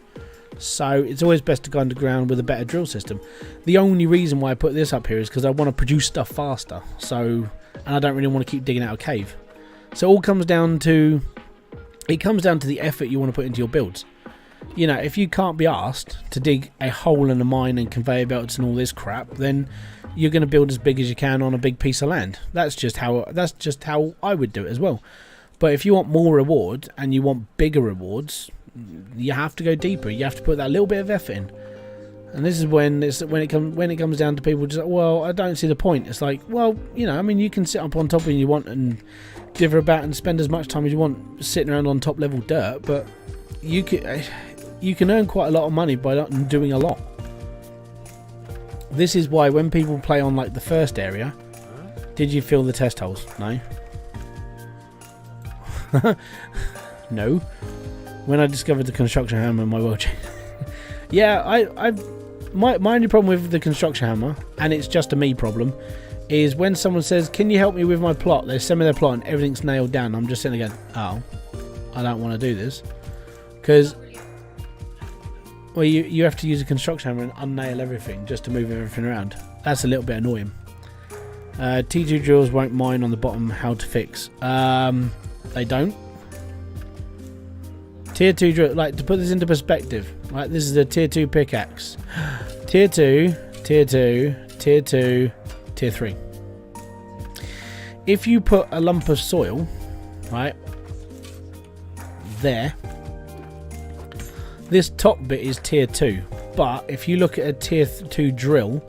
So it's always best to go underground with a better drill system. The only reason why I put this up here is because I want to produce stuff faster. And I don't really want to keep digging out a cave. So it all comes down to, the effort you want to put into your builds. You know, if you can't be asked to dig a hole in a mine and conveyor belts and all this crap, then you're going to build as big as you can on a big piece of land. That's just how I would do it as well. But if you want more reward and you want bigger rewards, you have to go deeper. You have to put that little bit of effort in. And this is when it comes down to people just like, well, I don't see the point. It's like, well, you know, I mean, you can sit up on top when you want and dither about and spend as much time as you want sitting around on top level dirt, but you can earn quite a lot of money by not doing a lot. This is why when people play on like the first area, did you fill the test holes? No. No. When I discovered the construction hammer, my world changed. Yeah, my only problem with the construction hammer, and it's just a me problem, is when someone says, "Can you help me with my plot?" They send me their plot and everything's nailed down. I'm just sitting there going, "Oh, I don't want to do this," because well, you have to use a construction hammer and unnail everything just to move everything around. That's a little bit annoying. T2 drills won't mine on the bottom. How to fix? They don't. Tier 2 drill, like, to put this into perspective, right, this is a tier 2 pickaxe. Tier 2, tier 2, tier 2, tier 3. If you put a lump of soil, right, there, this top bit is tier 2. But if you look at a tier 2 drill,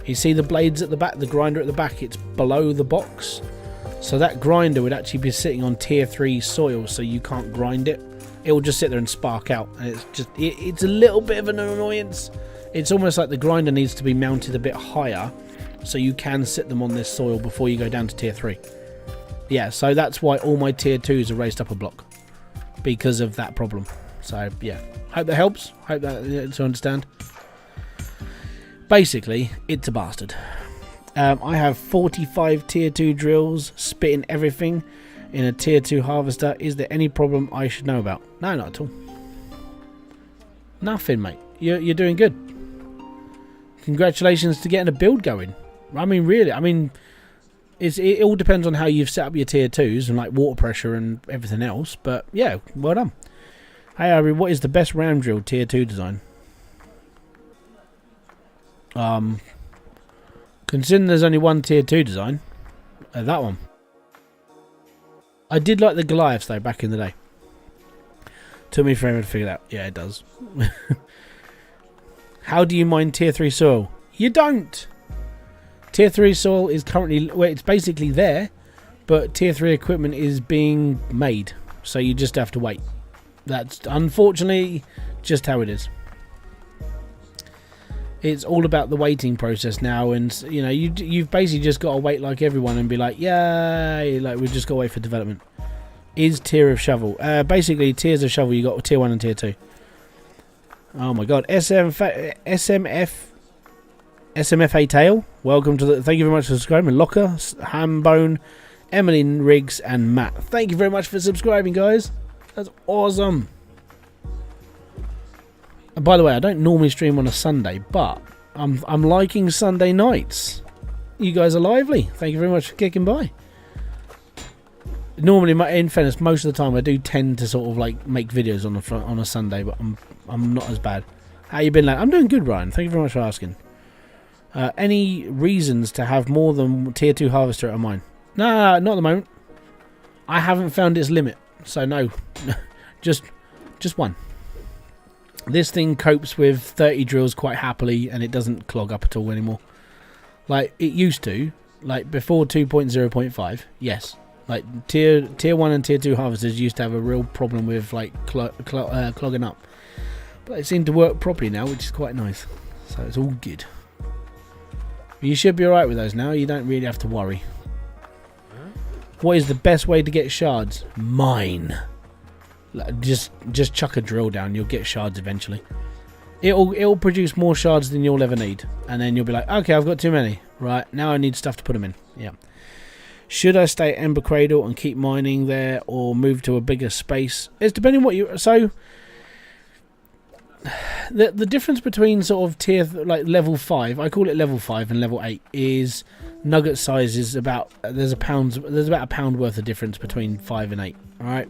you see the blades at the back, the grinder at the back, it's below the box. So that grinder would actually be sitting on tier 3 soil, so you can't grind it. It will just sit there and spark out, and it's just it's a little bit of an annoyance. It's almost like the grinder needs to be mounted a bit higher so you can sit them on this soil before you go down to tier 3. Yeah, so that's why all my tier 2s are raised up a block, because of that problem. So yeah, hope that helps. Hope that to understand. Basically, it's a bastard. I have 45 tier 2 drills spitting everything in a tier 2 harvester. Is there any problem I should know about? No, not at all. Nothing, mate. You're doing good. Congratulations to getting a build going. I mean, really, I mean, it all depends on how you've set up your tier 2s and like water pressure and everything else. But yeah, well done. Hey, Ari, what is the best round drill tier 2 design? Considering there's only one tier 2 design, that one. I did like the Goliaths though back in the day. Took me forever to figure it out. Yeah, it does. How do you mine tier 3 soil? You don't. Tier 3 soil is currently, well, it's basically there, but tier 3 equipment is being made, so you just have to wait. That's unfortunately just how it is. It's all about the waiting process now, and you know, you've basically just got to wait like everyone and be like, yay, like we've just got to wait for development. Is tier of shovel? Basically, tiers of shovel, you got tier 1 and tier 2. Oh my god, SMFA Tail, welcome to the, thank you very much for subscribing. Locker, Hambone, Emily Riggs, and Matt. Thank you very much for subscribing, guys. That's awesome. And by the way, I don't normally stream on a Sunday, but I'm liking Sunday nights. You guys are lively. Thank you very much for kicking by. Normally, in fairness, most of the time I do tend to sort of like make videos on a Sunday, but I'm not as bad. How you been, lad? I'm doing good, Ryan. Thank you very much for asking. Any reasons to have more than tier 2 harvester at mine? No, not at the moment. I haven't found its limit, so no. just one. This thing copes with 30 drills quite happily, and it doesn't clog up at all anymore. Like it used to, like before 2.0.5. Yes, like tier 1 and tier 2 harvesters used to have a real problem with like clogging up, but it seemed to work properly now, which is quite nice. So it's all good. You should be alright with those now. You don't really have to worry. What is the best way to get shards? Mine. Just chuck a drill down, you'll get shards eventually. It'll produce more shards than you'll ever need, and then you'll be like, okay, I've got too many. Right, now I need stuff to put them in. Yeah. Should I stay at Ember Cradle and keep mining there, or move to a bigger space? It's depending what you. So the difference between sort of tier like level 5, I call it level 5, and level 8 is nugget size is about there's about a pound worth of difference between 5 and 8. All right.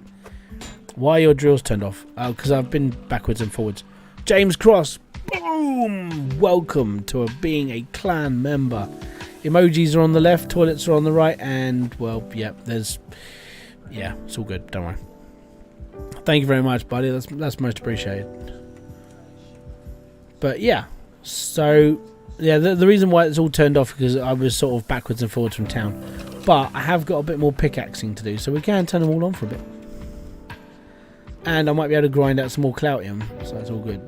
Why are your drills turned off? Because I've been backwards and forwards. James Cross, boom! Welcome to being a clan member. Emojis are on the left, toilets are on the right, and well, yeah, it's all good. Don't worry. Thank you very much, buddy. That's most appreciated. But yeah, so yeah, the reason why it's all turned off is because I was sort of backwards and forwards from town. But I have got a bit more pickaxing to do, so we can turn them all on for a bit. And I might be able to grind out some more Cloutium, so that's all good.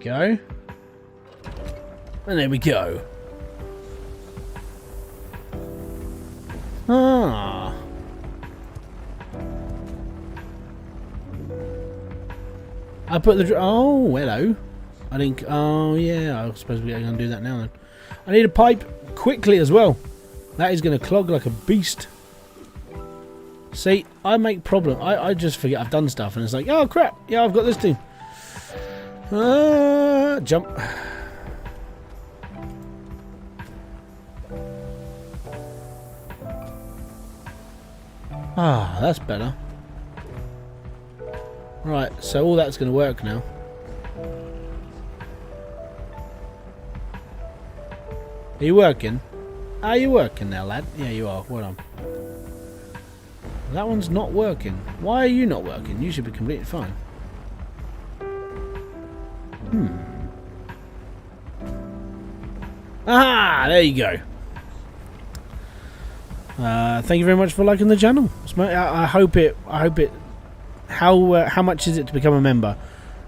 go. And there we go. Ah. I put the... Oh, hello. I think... Oh, yeah. I suppose we're going to do that now then. I need a pipe quickly as well. That is going to clog like a beast. See, I make problem. I just forget I've done stuff and it's like, oh crap, yeah, I've got this too. Jump. Ah, that's better. Right, so all that's going to work now. Are you working? Are you working now, lad? Yeah, you are. Well done. That one's not working. Why are you not working? You should be completely fine. Ah, there you go. Thank you very much for liking the channel. I hope it. How much is it to become a member?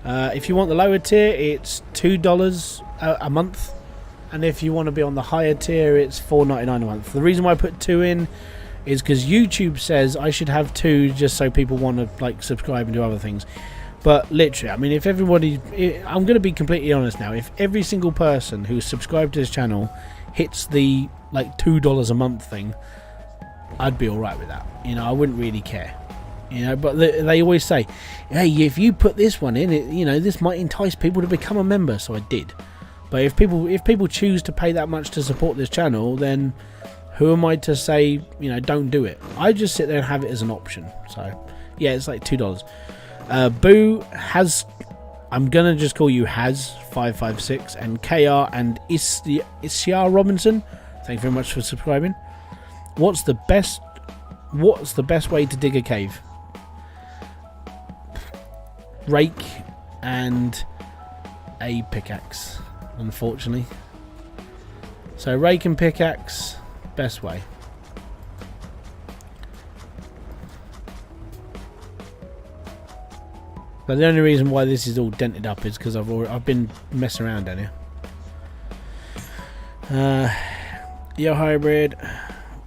If you want the lower tier, it's $2 a month, and if you want to be on the higher tier, it's $4.99 a month. The reason why I put 2 in is because YouTube says I should have 2 just so people want to like subscribe and do other things. But literally, I mean, if everybody, I'm going to be completely honest now, if every single person who's subscribed to this channel hits the like $2 a month thing, I'd be alright with that. You know, I wouldn't really care. You know, but they always say, hey, if you put this one in, you know, this might entice people to become a member. So I did. But if people choose to pay that much to support this channel, then who am I to say, you know, don't do it? I just sit there and have it as an option. So, yeah, it's like $2. Boo has, I'm going to just call you Has556, and KR and Isya Robinson, thank you very much for subscribing. What's the best way to dig a cave? Rake and a pickaxe, unfortunately. So rake and pickaxe, best way. But the only reason why this is all dented up is because I've been messing around down here. Yo Hybrid.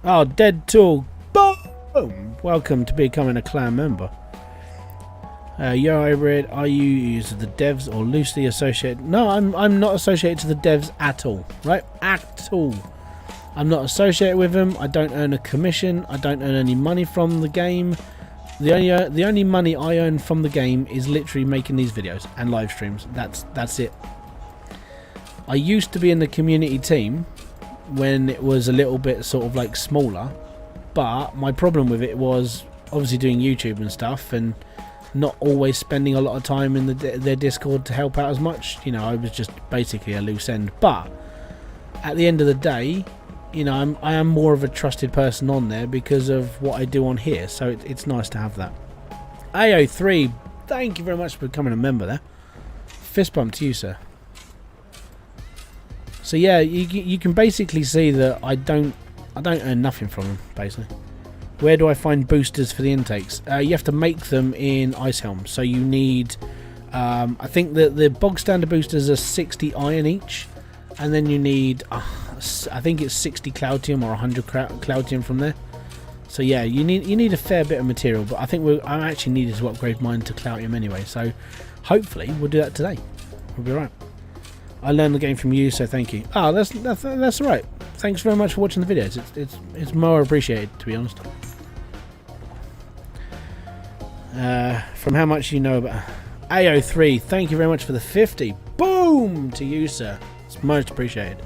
Oh, Dead Tool. Boom! Welcome to becoming a clan member. Yo Hybrid, are you to the devs or loosely associated? No, I'm not associated to the devs at all. Right? At all. I'm not associated with them. I don't earn a commission. I don't earn any money from the game. The only money I earn from the game is literally making these videos and live streams. That's it. I used to be in the community team when it was a little bit sort of like smaller, but my problem with it was obviously doing YouTube and stuff and not always spending a lot of time in their Discord to help out as much. You know, I was just basically a loose end. But at the end of the day, you know, I am more of a trusted person on there because of what I do on here, so it's nice to have that. AO3, thank you very much for becoming a member there. Fist bump to you, sir. So yeah, you can basically see that I don't earn nothing from them, basically. Where do I find boosters for the intakes? You have to make them in Ice Helm. So you need, I think that the bog standard boosters are 60 iron each, and then you need, I think it's 60 Cloutium or 100 Cloutium from there. So yeah, you need a fair bit of material, but I think I actually needed to upgrade mine to Cloutium anyway. So hopefully we'll do that today. We'll be alright. I learned the game from you, so thank you. Oh, that's all right. Thanks very much for watching the videos. It's more appreciated, to be honest. From how much you know about AO3, thank you very much for the 50. Boom to you, sir. It's most appreciated.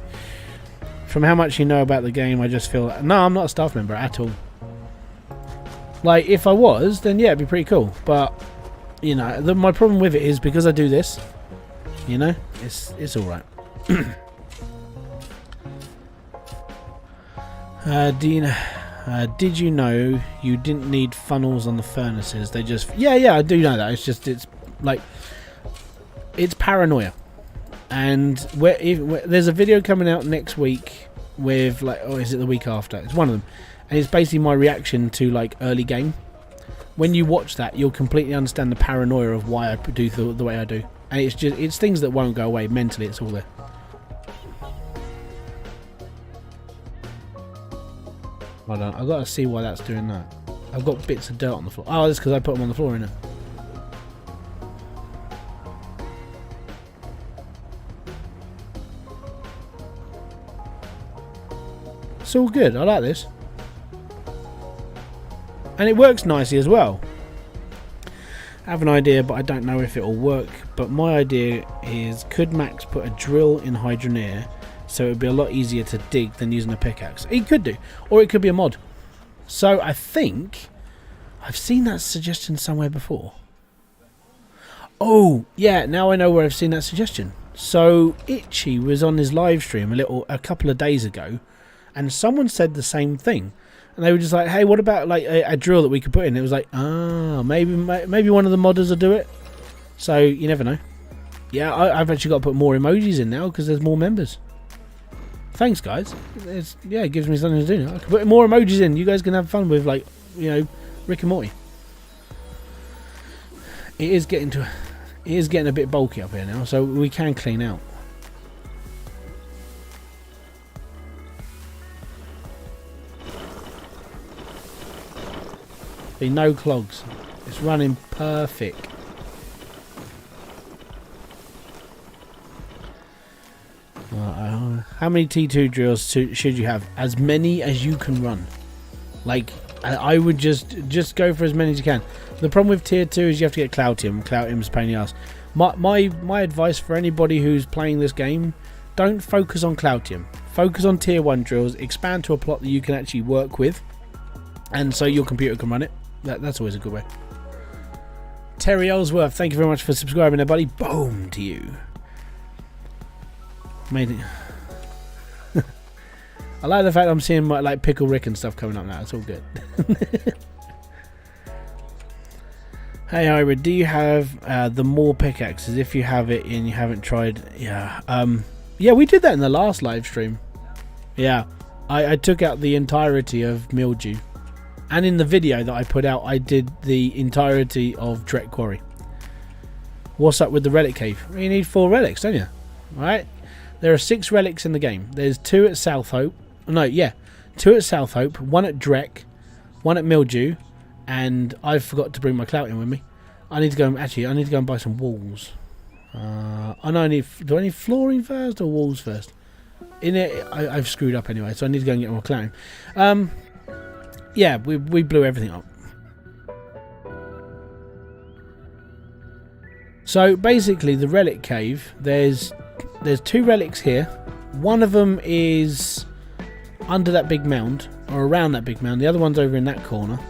From how much you know about the game, I just feel no, I'm not a staff member at all. Like, if I was, then yeah, it'd be pretty cool. But you know, my problem with it is because I do this. You know, it's all right. Did you know you didn't need funnels on the furnaces? They just yeah, I do know that. It's like it's paranoia. And there's a video coming out next week with like, or is it the week after? It's one of them, and it's basically my reaction to like early game. When you watch that, you'll completely understand the paranoia of why I do the way I do. And it's things that won't go away mentally. It's all there. Hold on, I've got to see why that's doing that. I've got bits of dirt on the floor. Oh, that's because I put them on the floor, innit? It's all good. I like this. And it works nicely as well. I have an idea, but I don't know if it will work. But my idea is, could Max put a drill in Hydroneer so it would be a lot easier to dig than using a pickaxe? He could do. Or it could be a mod. So I think I've seen that suggestion somewhere before. Oh, yeah, now I know where I've seen that suggestion. So Itchy was on his live stream a couple of days ago, and someone said the same thing. And they were just like, hey, what about like a drill that we could put in? It was like, maybe one of the modders will do it. So you never know. Yeah, I've actually got to put more emojis in now because there's more members. Thanks, guys. It gives me something to do now. I can put more emojis in. You guys can have fun with, like, you know, Rick and Morty. It is getting a bit bulky up here now, so we can clean out. Be no clogs. It's running perfect. How many T2 drills should you have? As many as you can run. Like, I would just go for as many as you can. The problem with tier 2 is you have to get Cloutium. Cloutium's a pain in the ass. My advice for anybody who's playing this game, don't focus on Cloutium. Focus on tier 1 drills. Expand to a plot that you can actually work with, and so your computer can run it. That's always a good way. Terry Ellsworth, thank you very much for subscribing there, buddy. Boom to you. Made it. I like the fact I'm seeing my, like, Pickle Rick and stuff coming up now. It's all good. Hey Hybrid, do you have the more pickaxes? If you have it and you haven't tried, yeah. Yeah, we did that in the last live stream. Yeah, I took out the entirety of Mildew. And in the video that I put out, I did the entirety of Dreck Quarry. What's up with the Relic Cave? You need 4 relics, don't you? Alright. There are 6 relics in the game. There's 2 at South Hope. No, yeah. 2 at South Hope, 1 at Dreck, 1 at Mildew, and I forgot to bring my Cloutium with me. I need to go and buy some walls. Do I need flooring first or walls first? In it, I've screwed up anyway, so I need to go and get more Cloutium. Yeah, we blew everything up. So basically, the Relic Cave, there's 2 relics here. One of them is under that big mound, or around that big mound. The other one's over in that corner.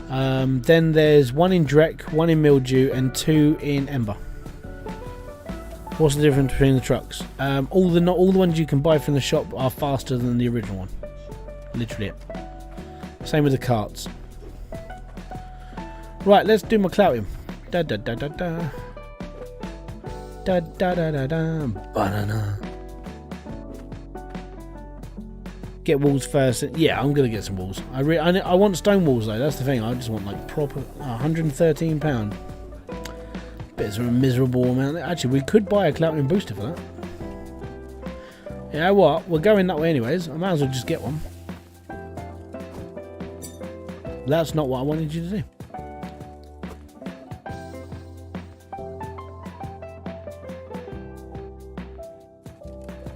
Then there's 1 in Dreck, 1 in Mildew, and 2 in Ember. What's the difference between the trucks? All the ones you can buy from the shop are faster than the original one. Literally it. Same with the carts. Right, let's do my Cloutium. Da da da da da. Da da da da da. Banana. Get walls first. Yeah, I'm gonna get some walls. I want stone walls though. That's the thing. I just want like proper £113. Bit of a miserable amount. Actually, we could buy a Cloutium booster for that. You know what? We're going that way anyways. I might as well just get one. That's not what I wanted you to do.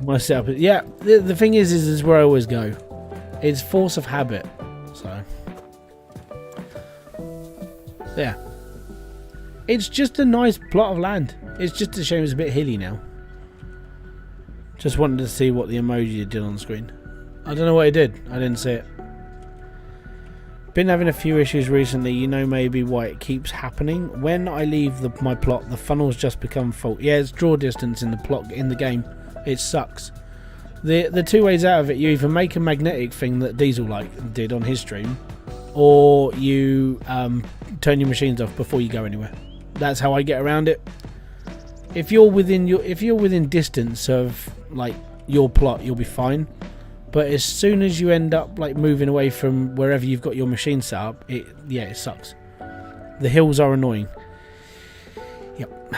My setup, yeah. The thing is where I always go. It's force of habit. So, yeah. It's just a nice plot of land. It's just a shame it's a bit hilly now. Just wanted to see what the emoji did on the screen. I don't know what it did. I didn't see it. Been having a few issues recently. You know maybe why it keeps happening. When I leave my plot, the funnels just become full. Yeah, it's draw distance in the plot in the game. It sucks. The 2 ways out of it, you either make a magnetic thing that Diesel did on his stream, or you turn your machines off before you go anywhere. That's how I get around it. If you're within distance of like your plot, you'll be fine. But as soon as you end up like moving away from wherever you've got your machine set up, it sucks. The hills are annoying. Yep.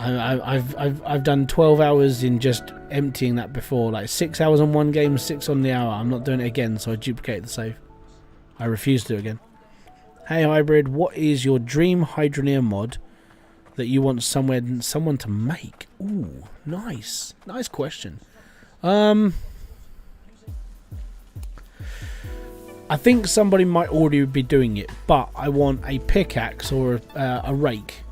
I've done 12 hours in just emptying that before, like 6 hours on one game, 6 on the hour. I'm not doing it again, so I duplicate the save. I refuse to do it again. Hey Hybrid, what is your dream Hydroneer mod that you want someone to make? Ooh, nice question. I think somebody might already be doing it, but I want a pickaxe or a rake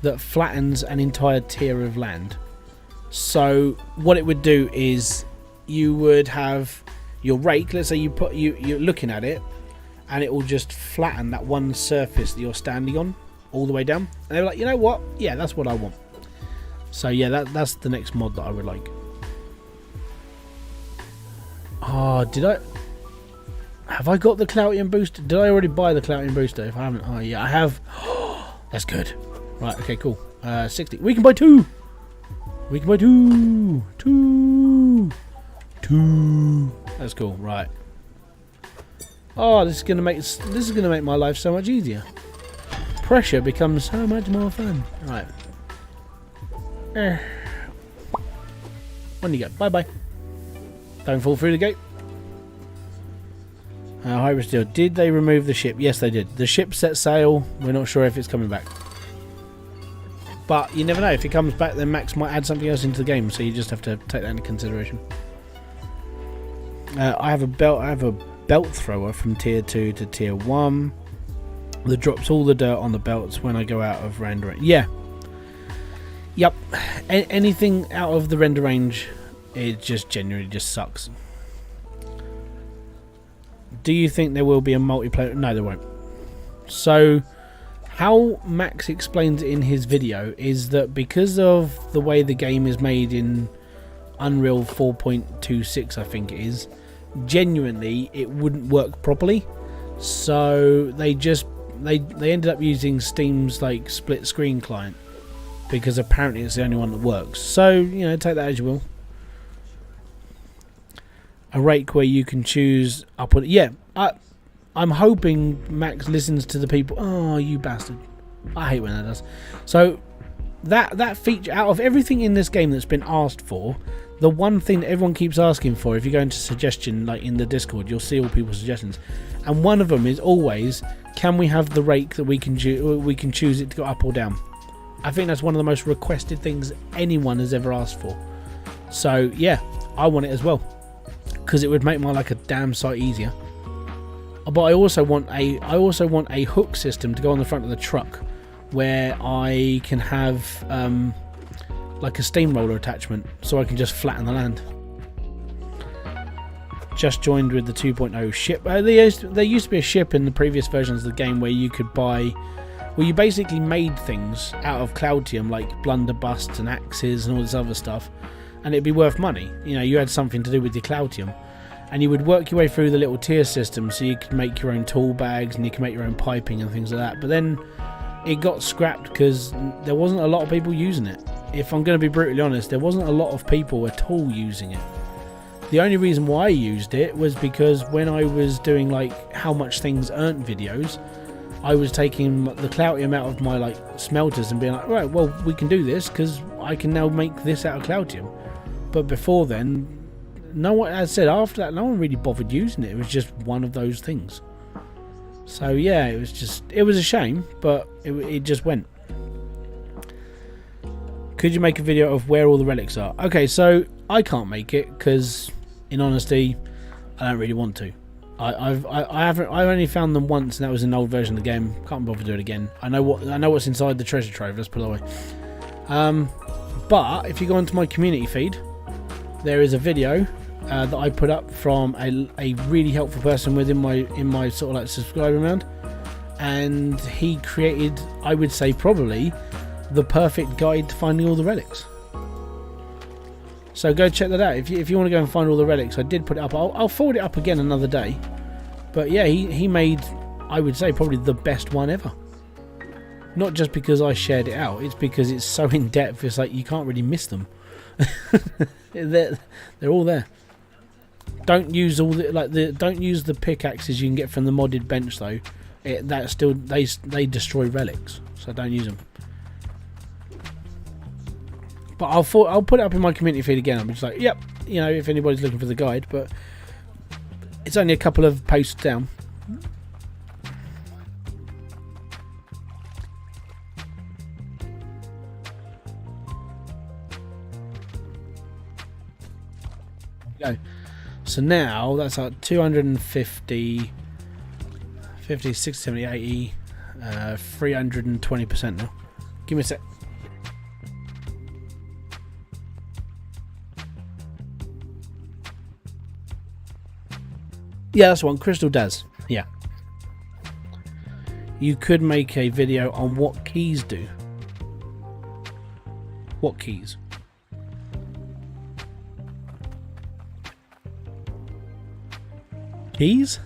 that flattens an entire tier of land. So what it would do is you would have your rake. Let's say you're looking at it, and it will just flatten that one surface that you're standing on all the way down. And they're like, you know what? Yeah, that's what I want. So yeah, that's the next mod that I would like. Oh, have I got the Cloutium booster? Did I already buy the Cloutium booster? If I haven't, oh yeah, I have. That's good. Right, okay, cool. 60. We can buy 2. We can buy 2. 2. That's cool. Right. Oh, this is gonna make my life so much easier. Pressure becomes so much more fun. Right. On you go. Bye bye. Don't fall through the gate. Hybridsteel, did they remove the ship? Yes, they did. The ship set sail. We're not sure if it's coming back. But you never know. If it comes back, then Max might add something else into the game. So you just have to take that into consideration. I have a belt thrower from tier 2 to tier 1 that drops all the dirt on the belts when I go out of render range. Yeah. Yep. Anything out of the render range, it just genuinely just sucks. Do you think there will be a multiplayer? No, there won't. So, how Max explains it in his video is that because of the way the game is made in Unreal 4.26, I think it is, genuinely it wouldn't work properly. So they ended up using Steam's like split screen client because apparently it's the only one that works. So, you know, take that as you will. A rake where you can choose up or yeah. I'm hoping Max listens to the people. Oh, you bastard! I hate when that does. So that feature, out of everything in this game that's been asked for, the one thing that everyone keeps asking for, if you go into suggestion like in the Discord, you'll see all people's suggestions, and one of them is always, can we have the rake that we can choose it to go up or down? I think that's one of the most requested things anyone has ever asked for. So yeah, I want it as well, because it would make my life a damn sight easier. But I also want a hook system to go on the front of the truck, where I can have like a steamroller attachment, so I can just flatten the land. Just joined with the 2.0 ship. There used to be a ship in the previous versions of the game where you could buy, where you basically made things out of Cloutium, like blunderbusses and axes and all this other stuff, and it'd be worth money. You know, you had something to do with your Cloutium. And you would work your way through the little tier system, so you could make your own tool bags and you can make your own piping and things like that. But then it got scrapped because there wasn't a lot of people using it. If I'm going to be brutally honest, there wasn't a lot of people at all using it. The only reason why I used it was because when I was doing like how much things earned videos, I was taking the Cloutium out of my like smelters and being like, right, well, we can do this because I can now make this out of Cloutium. But before then, no one, as I said, after that, no one really bothered using it. It was just one of those things. So yeah, it was a shame, but it just went. Could you make a video of where all the relics are? Okay, so I can't make it because, in honesty, I don't really want to. I've only found them once, and that was an old version of the game. Can't bother to do it again. I know what's inside the treasure trove. Let's put it that way. But if you go onto my community feed, there is a video that I put up from a really helpful person within my sort of like subscriber round, and he created, I would say, probably the perfect guide to finding all the relics. So go check that out if you want to go and find all the relics. I did put it up. I'll forward it up again another day. But yeah, he made, I would say, probably the best one ever. Not just because I shared it out, it's because it's so in depth. It's like you can't really miss them. they're all there. Don't use don't use the pickaxes you can get from the modded bench though. They destroy relics, so don't use them. But I'll put it up in my community feed again. I'm just like, yep, you know, if anybody's looking for the guide, but it's only a couple of posts down. Go. So now that's like 250, 50, 60, 70, 80, 320% now. Give me a sec. Yeah, that's one. Crystal does. Yeah. You could make a video on what keys do. What keys? Keys?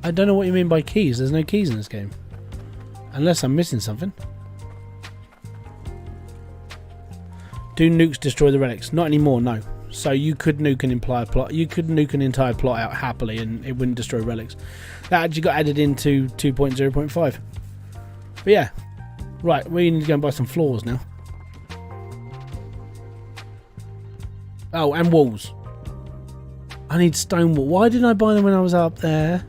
I don't know what you mean by keys. There's no keys in this game. Unless I'm missing something. Do nukes destroy the relics? Not anymore, no. So you could nuke an entire plot. You could nuke an entire plot out happily, and it wouldn't destroy relics. That actually got added into 2.0.5. But yeah, right. We need to go and buy some floors now. Oh, and walls. I need stone wall. Why didn't I buy them when I was up there?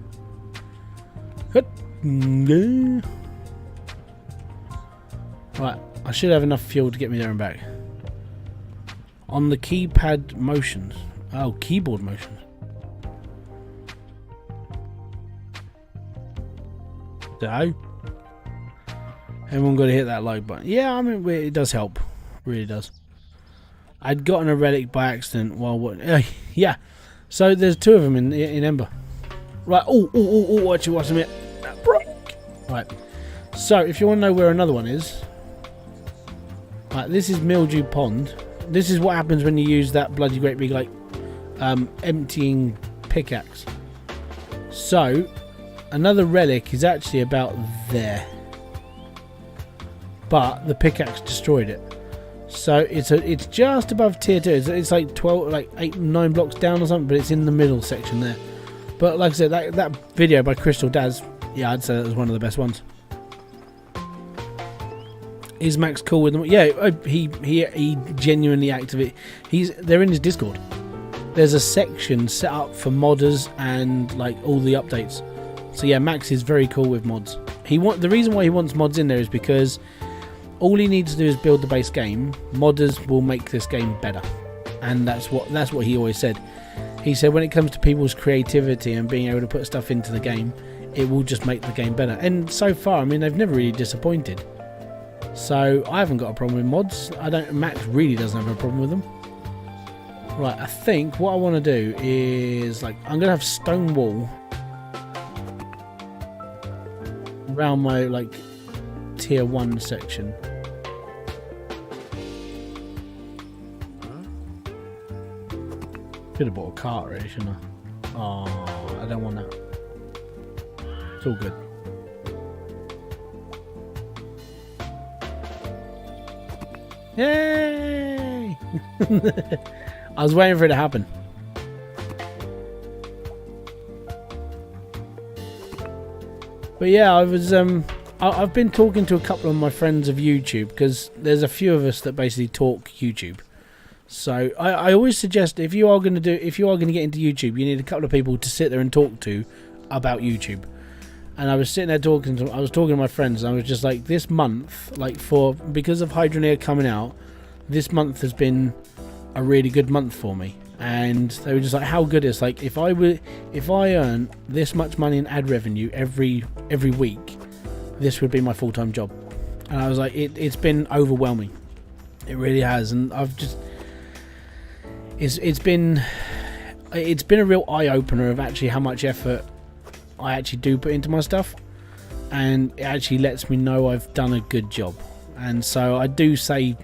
Right, I should have enough fuel to get me there and back. On the keypad motions. Oh, keyboard motions. So, everyone got to hit that like button. Yeah, I mean, it does help. Really does. I'd gotten a relic by accident while what? Yeah. So there's two of them in Ember. Right. Oh, actually, watch a minute. Right. So if you want to know where another one is, right, this is Mildew Pond. This is what happens when you use that bloody great big like emptying pickaxe. So another relic is actually about there, but the pickaxe destroyed it. So it's just above tier 2. It's like 12, like 8, 9 blocks down or something, but it's in the middle section there. But like I said, that video by Crystal Daz, yeah, I'd say that was one of the best ones. Is Max cool with them? Yeah, he genuinely active. They're in his Discord. There's a section set up for modders and like all the updates. So yeah, Max is very cool with mods. The reason why he wants mods in there is because all he needs to do is build the base game. Modders will make this game better, and that's what he always said. He said when it comes to people's creativity and being able to put stuff into the game, it will just make the game better. And so far, I mean, they've never really disappointed. So I haven't got a problem with mods. Max really doesn't have a problem with them. Right, I think what I want to do is like I'm gonna have stone wall around my like tier 1 section. Could have bought a cart really, shouldn't I? Oh, I don't want that. It's all good. Yay! I was waiting for it to happen. But yeah, I've been talking to a couple of my friends of YouTube, because there's a few of us that basically talk YouTube. So I always suggest if you are going to get into YouTube, you need a couple of people to sit there and talk to about YouTube. And I was sitting there talking I was talking to my friends, and I was just like, this month, because of Hydroneer coming out, this month has been a really good month for me. And they were just like, how good is, like, if I earn this much money in ad revenue every week, this would be my full-time job. And I was like, it's been overwhelming. It really has. And I've just it's been a real eye-opener of actually how much effort I actually do put into my stuff, and it actually lets me know I've done a good job. And so I do say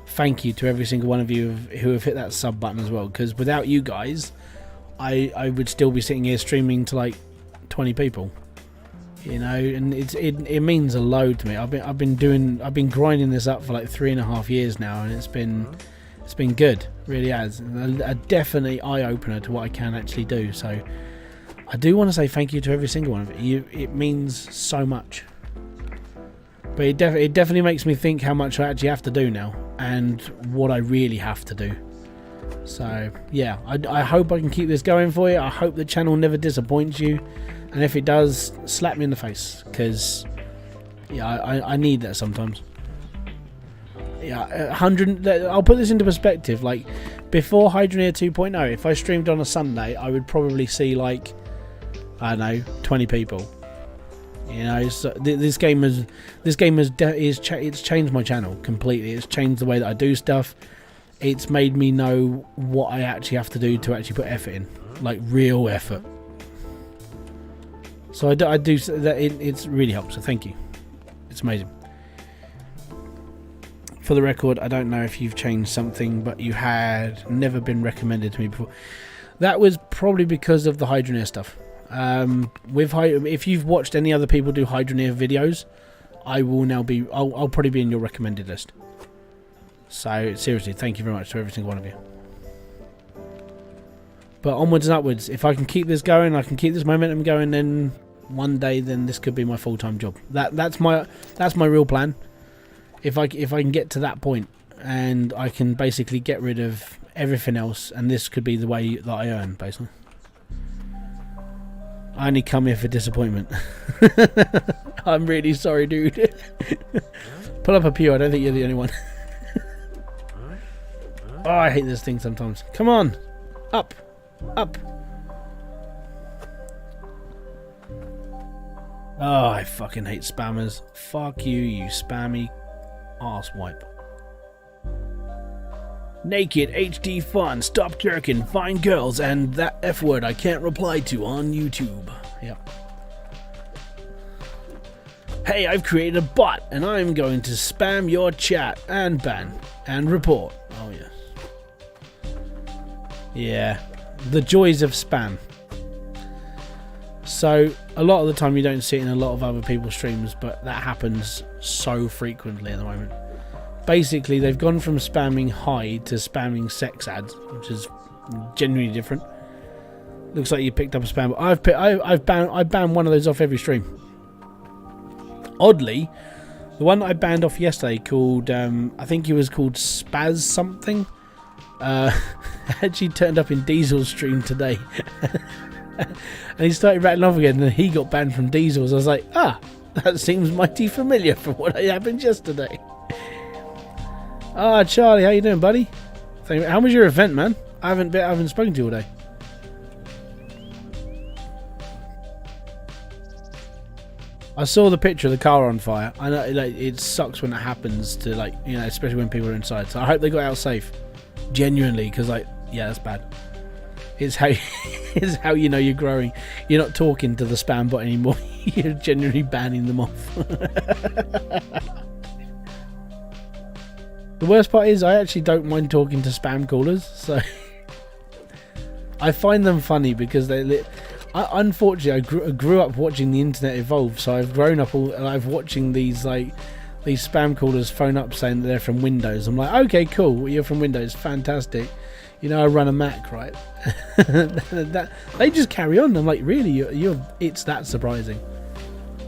thank you to every single one of you who have hit that sub button as well, because without you guys I would still be sitting here streaming to like 20 people, you know. And it means a load to me. I've been grinding this up for like 3.5 years now, and it's been good, really has. A definitely eye-opener to what I can actually do. So I do want to say thank you to every single one of you. It means so much. But it definitely makes me think how much I actually have to do now and what I really have to do. So yeah, I hope I can keep this going for you. I hope the channel never disappoints you, and if it does, slap me in the face, because yeah, I need that sometimes. Yeah, 100. I'll put this into perspective. Like before Hydroneer 2.0, if I streamed on a Sunday, I would probably see like, I don't know, 20 people. You know, so this game has it's changed my channel completely. It's changed the way that I do stuff. It's made me know what I actually have to do to actually put effort in, like real effort. So I do that. It's really helped. So thank you. It's amazing. For the record, I don't know if you've changed something, but you had never been recommended to me before. That was probably because of the Hydroneer stuff. If you've watched any other people do Hydroneer videos, I'll probably be in your recommended list. So seriously, thank you very much to every single one of you. But onwards and upwards. If I can keep this going, I can keep this momentum going, then one day, then this could be my full-time job. That's my real plan. If I can get to that point, and I can basically get rid of everything else, and this could be the way that I earn, basically. I only come here for disappointment. I'm really sorry, dude. Pull up a pew. I don't think you're the only one. Oh, I hate this thing sometimes. Come on. Up. Up. Oh, I fucking hate spammers. Fuck you, you spammy arsewipe. Naked HD fun, stop jerking, fine girls, and that F word I can't reply to on YouTube. Yep. Hey, I've created a bot and I'm going to spam your chat and ban and report. Oh yes. Yeah, the joys of spam. So a lot of the time you don't see it in a lot of other people's streams, but that happens so frequently at the moment. Basically, they've gone from spamming hi to spamming sex ads, which is genuinely different. Looks like you picked up a spam. I banned one of those off every stream. Oddly, the one that I banned off yesterday, called I think he was called Spaz something, actually turned up in Diesel's stream today. And he started rattling off again, and he got banned from Diesel's. I was like, that seems mighty familiar from what happened yesterday. Charlie, how you doing, buddy? How was your event, man? I haven't spoken to you all day. I saw the picture of the car on fire. I know, like, it sucks when it happens to, like, you know, especially when people are inside. So I hope they got out safe, genuinely, because, like, yeah, that's bad. It's how you know you're growing. You're not talking to the spam bot anymore. You're genuinely banning them off. The worst part is I actually don't mind talking to spam callers, so I find them funny because unfortunately I grew up watching the internet evolve, so I've grown up I've watching these spam callers phone up saying that they're from Windows. I'm like, okay, cool, you're from Windows, fantastic. You know, I run a Mac, right? They just carry on. I'm like, really? It's that surprising.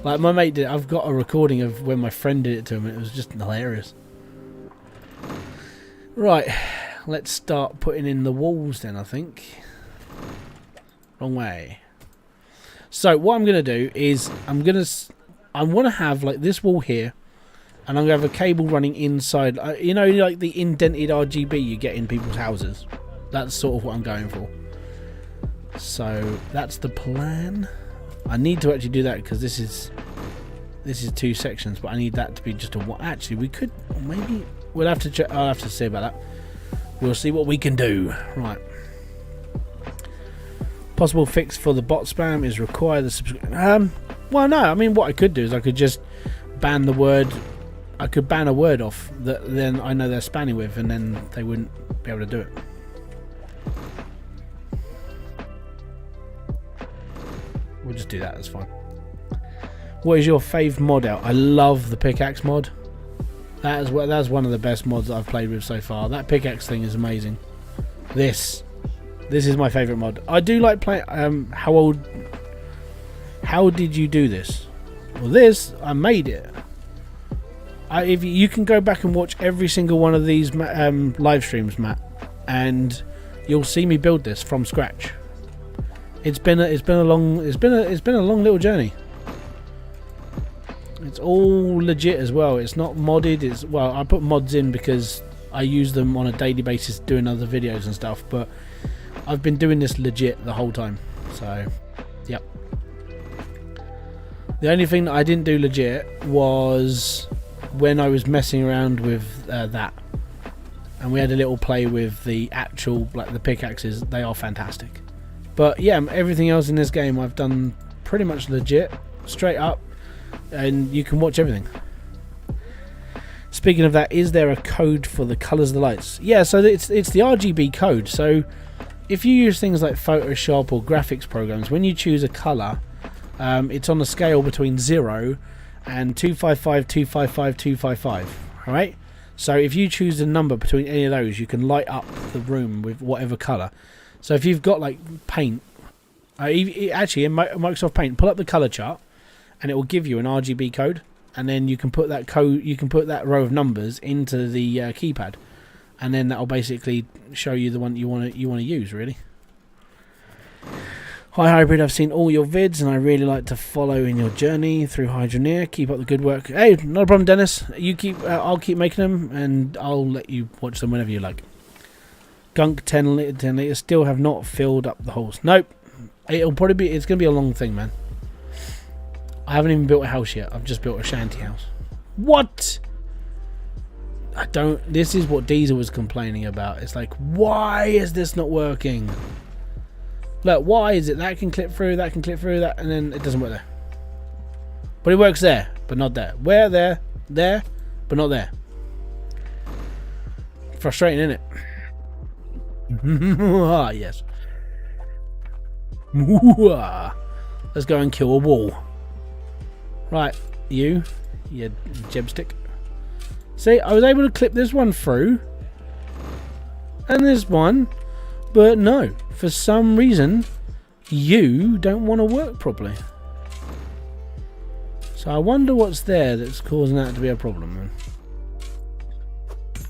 Like my mate did. I've got a recording of when my friend did it to him. It was just hilarious. Right, let's start putting in the walls then, I think. Wrong way. So what I'm going to do is I want to have like this wall here, and I'm going to have a cable running inside. You know, like the indented RGB you get in people's houses. That's sort of what I'm going for. So that's the plan. I need to actually do that because this is two sections, but I need that to be just a one. Actually, we could maybe. We'll have to check. I'll have to see about that. We'll see what we can do. Right. Possible fix for the bot spam is require the subscription. Well, no. I mean, what I could do is I could just ban the word. I could ban a word off that then I know they're spamming with, and then they wouldn't be able to do it. We'll just do that. That's fine. What is your fave mod out? I love the pickaxe mod. That's one of the best mods that I've played with so far. That pickaxe thing is amazing. This is my favourite mod. I do like playing. How old how did you do this? Well, this, I made it. If you can go back and watch every single one of these live streams, Matt, and you'll see me build this from scratch. It's been a long little journey. It's all legit as well. It's not modded. Well, I put mods in because I use them on a daily basis doing other videos and stuff, but I've been doing this legit the whole time. So, yep. The only thing that I didn't do legit was when I was messing around with that, and we had a little play with the actual, like, the pickaxes. They are fantastic. But yeah, everything else in this game I've done pretty much legit, straight up, and you can watch everything. Speaking of that, is there a code for the colours of the lights? Yeah, so it's the RGB code. So if you use things like Photoshop or graphics programs, when you choose a colour, it's on a scale between 0 and 255, 255, 255. Alright? So if you choose a number between any of those, you can light up the room with whatever colour. So if you've got like paint, actually in Microsoft Paint, pull up the colour chart, and it will give you an RGB code, and then you can put that code, you can put that row of numbers into the keypad, and then that will basically show you the one you want to use, really. Hi Hybrid, I've seen all your vids and I really like to follow in your journey through Hydroneer. Keep up the good work. Hey, not a problem, Dennis. You keep, I'll keep making them and I'll let you watch them whenever you like. Gunk 10 liters still have not filled up the holes. Nope. It's going to be a long thing, man. I haven't even built a house yet. I've just built a shanty house. What? This is what Diesel was complaining about. It's like, why is this not working? Look, why is it that can clip through, that can clip through, that, and then it doesn't work there. But it works there, but not there. Where? There, but not there. Frustrating, isn't it? Ah, yes. Let's go and kill a wall. Right, you jebstick. See, I was able to clip this one through, and this one, but no, for some reason, you don't want to work properly. So I wonder what's there that's causing that to be a problem, man.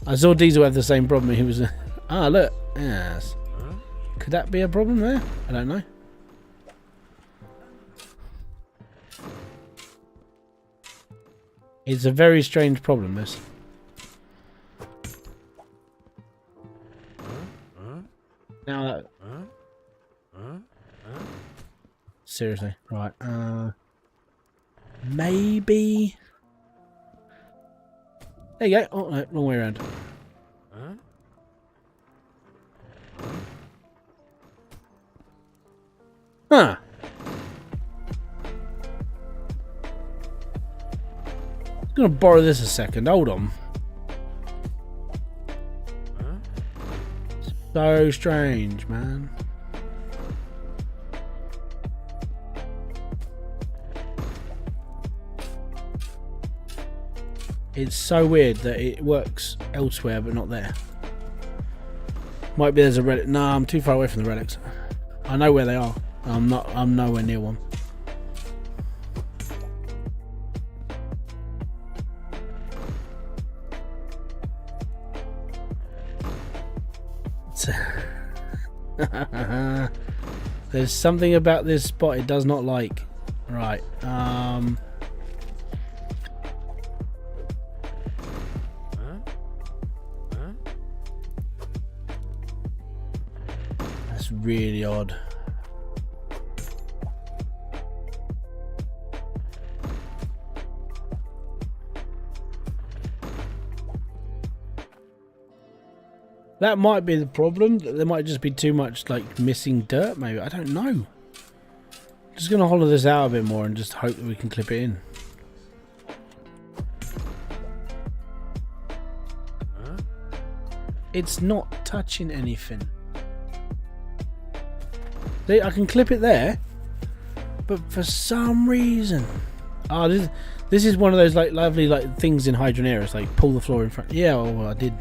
I saw Diesel have the same problem. He was, ah, look, yes. Could that be a problem there? I don't know. It's a very strange problem, this. Now that... Seriously. Right. Maybe... There you go. Oh, no, wrong way around. Huh. I'm gonna borrow this a second. Hold on. So strange, man. It's so weird that it works elsewhere but not there. Might be there's a relic. No, I'm too far away from the relics. I know where they are. I'm nowhere near one. There's something about this spot it does not like. Right. That's really odd. That might be the problem. There might just be too much like missing dirt, maybe. I don't know. Just gonna hollow this out a bit more and just hope that we can clip it in. It's not touching anything. See, I can clip it there, but for some reason, this is one of those like lovely like things in Hydroneer. It's like pull the floor in front. Yeah, well, I did.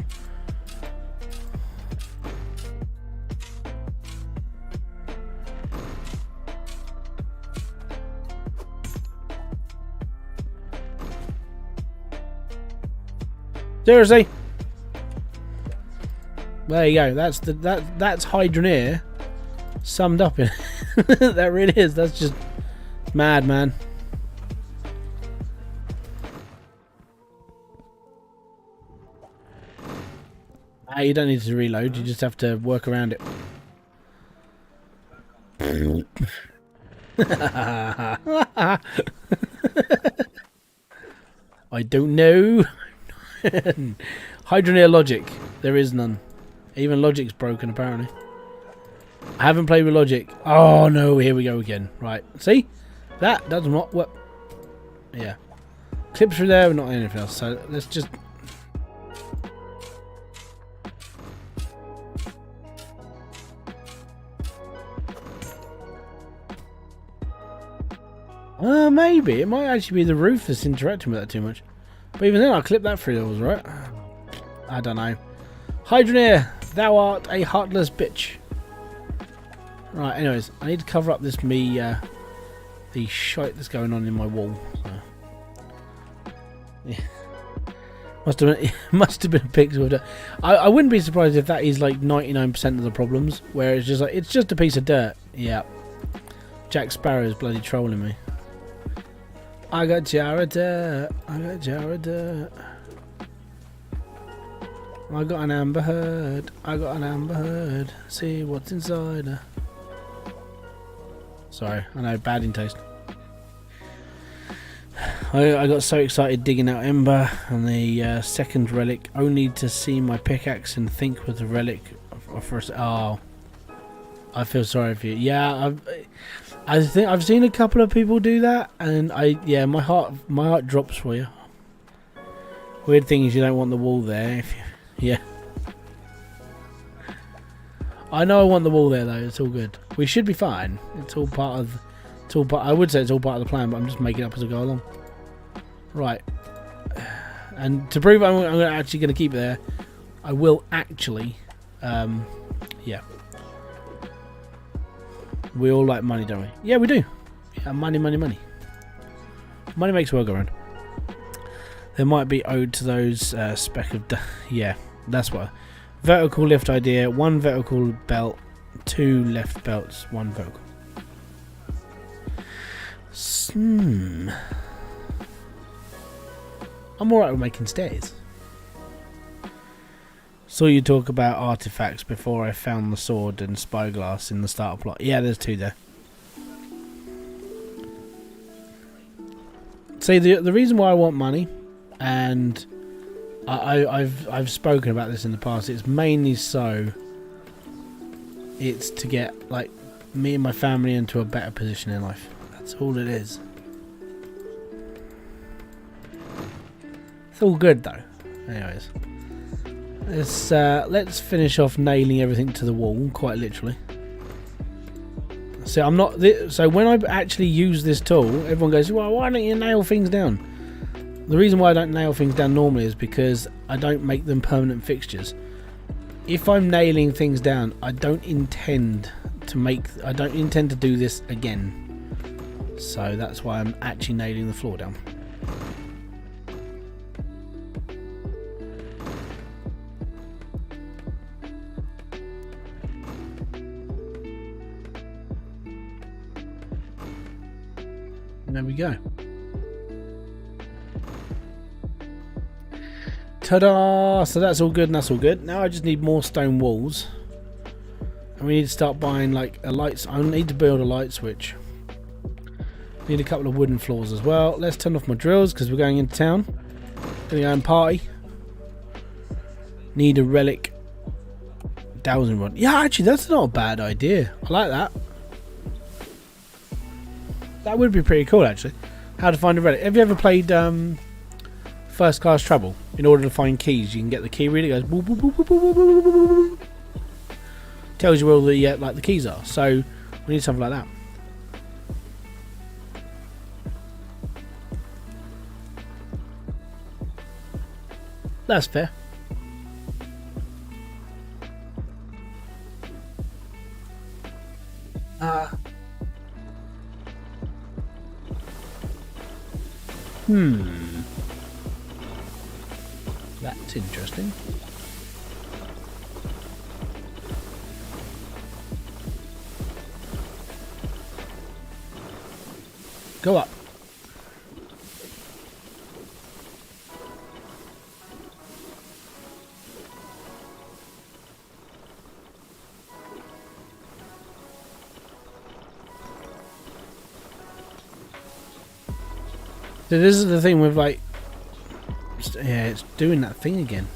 Seriously. There you go. That's Hydroneer summed up in that really is. That's just mad, man. You don't need to reload. You just have to work around it. I don't know. Hydroneer logic. There is none. Even logic's broken, apparently. I haven't played with logic. Oh, no. Here we go again. Right. See? That does not work. Yeah. Clips through there, but not anything else. So let's just... maybe. It might actually be the roof that's interacting with that too much. But even then, I'll clip that through those, right? I don't know. Hydroneer, thou art a heartless bitch. Right, anyways, I need to cover up this the shite that's going on in my wall. So. Yeah. Must have been a pixel of dirt. I wouldn't be surprised if that is like 99% of the problems, where it's just like, it's just a piece of dirt. Yeah. Jack Sparrow is bloody trolling me. I got jar of dirt. I got jar of dirt. I got an amber heard. I got an amber heard. See what's inside her. Sorry, I know, bad in taste. I got so excited digging out Ember and the second relic, only to see my pickaxe and think with the relic. Oh, I feel sorry for you. Yeah, I think I've seen a couple of people do that, and my heart drops for you. Weird thing is you don't want the wall there. If you, yeah. I know I want the wall there though. It's all good. We should be fine. It's all part of. I would say it's all part of the plan, but I'm just making it up as I go along. Right. And to prove I'm actually going to keep it there, I will actually. Yeah. We all like money, don't we? Yeah, we do. Yeah, money, money, money. Money makes the world go round. There might be ode to those speck of... yeah, that's what... Vertical lift idea, 1 vertical belt, 2 left belts, 1 vertical. I'm alright with making stairs. Saw you talk about artifacts before I found the sword and spyglass in the starter plot. Yeah, there's 2 there. See, the reason why I want money, and I've spoken about this in the past, it's mainly so it's to get like me and my family into a better position in life. That's all it is. It's all good though. Anyways, let's finish off nailing everything to the wall, quite literally. So I'm not. So when I actually use this tool, everyone goes, "Well, why don't you nail things down?" The reason why I don't nail things down normally is because I don't make them permanent fixtures. If I'm nailing things down, I don't intend to do this again. So that's why I'm actually nailing the floor down. There we go. Ta-da! So that's all good and that's all good. Now I just need more stone walls. And we need to start buying like a light... I need to build a light switch. Need a couple of wooden floors as well. Let's turn off my drills because we're going into town. Gonna go and party. Need a relic dowsing rod. Yeah, actually that's not a bad idea. I like that. That would be pretty cool actually. How to find a relic. Have you ever played First Class Trouble? In order to find keys, you can get the key reader. It goes boop, boop, boop, boop, boop, boop, boop, boop. Tells you where all the like the keys are. So we need something like that. That's fair. That's interesting. Go up. So this is the thing with like, yeah, it's doing that thing again.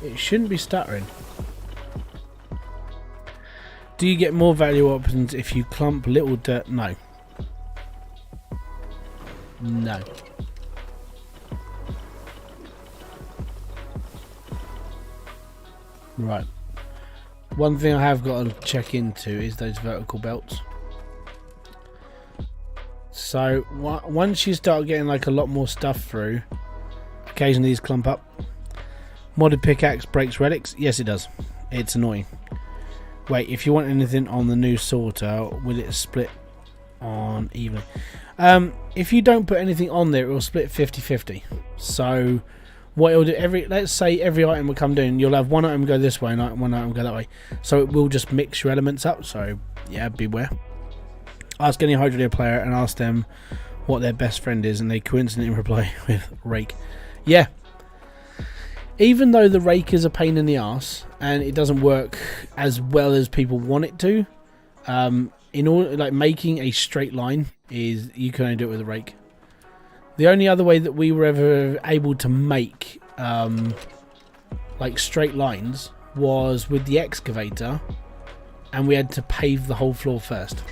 It shouldn't be stuttering. Do you get more value options if you clump little dirt? No. No. Right. One thing I have got to check into is those vertical belts. So once you start getting like a lot more stuff through, occasionally these clump up. Modded pickaxe breaks relics? Yes, it does. It's annoying. Wait, if you want anything on the new sorter, will it split on evenly? If you don't put anything on there, it will split 50-50. So what it'll do, let's say every item will come down, you'll have one item go this way and one item go that way. So it will just mix your elements up. So yeah, beware. Ask any Hydroneer player and ask them what their best friend is, and they coincidentally reply with rake. Yeah. Even though the rake is a pain in the ass and it doesn't work as well as people want it to, in order like making a straight line is you can only do it with a rake. The only other way that we were ever able to make like straight lines was with the excavator, and we had to pave the whole floor first.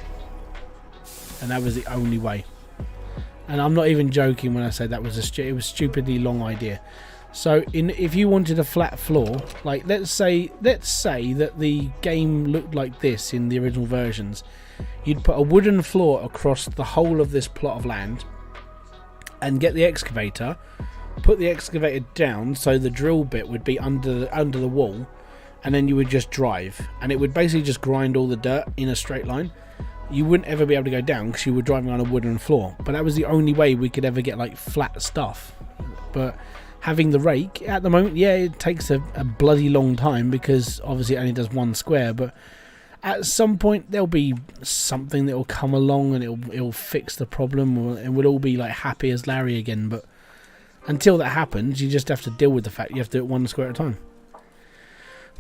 And that was the only way. And I'm not even joking when I say that was it was a stupidly long idea. So if you wanted a flat floor, like let's say that the game looked like this in the original versions, you'd put a wooden floor across the whole of this plot of land and get the excavator, put the excavator down so the drill bit would be under the wall, and then you would just drive, and it would basically just grind all the dirt in a straight line. You wouldn't ever be able to go down because you were driving on a wooden floor. But that was the only way we could ever get like flat stuff. But having the rake at the moment, yeah, it takes a bloody long time because obviously it only does one square. But at some point there'll be something that will come along and it'll fix the problem, and we'll all be like happy as Larry again. But until that happens, you just have to deal with the fact you have to do it one square at a time.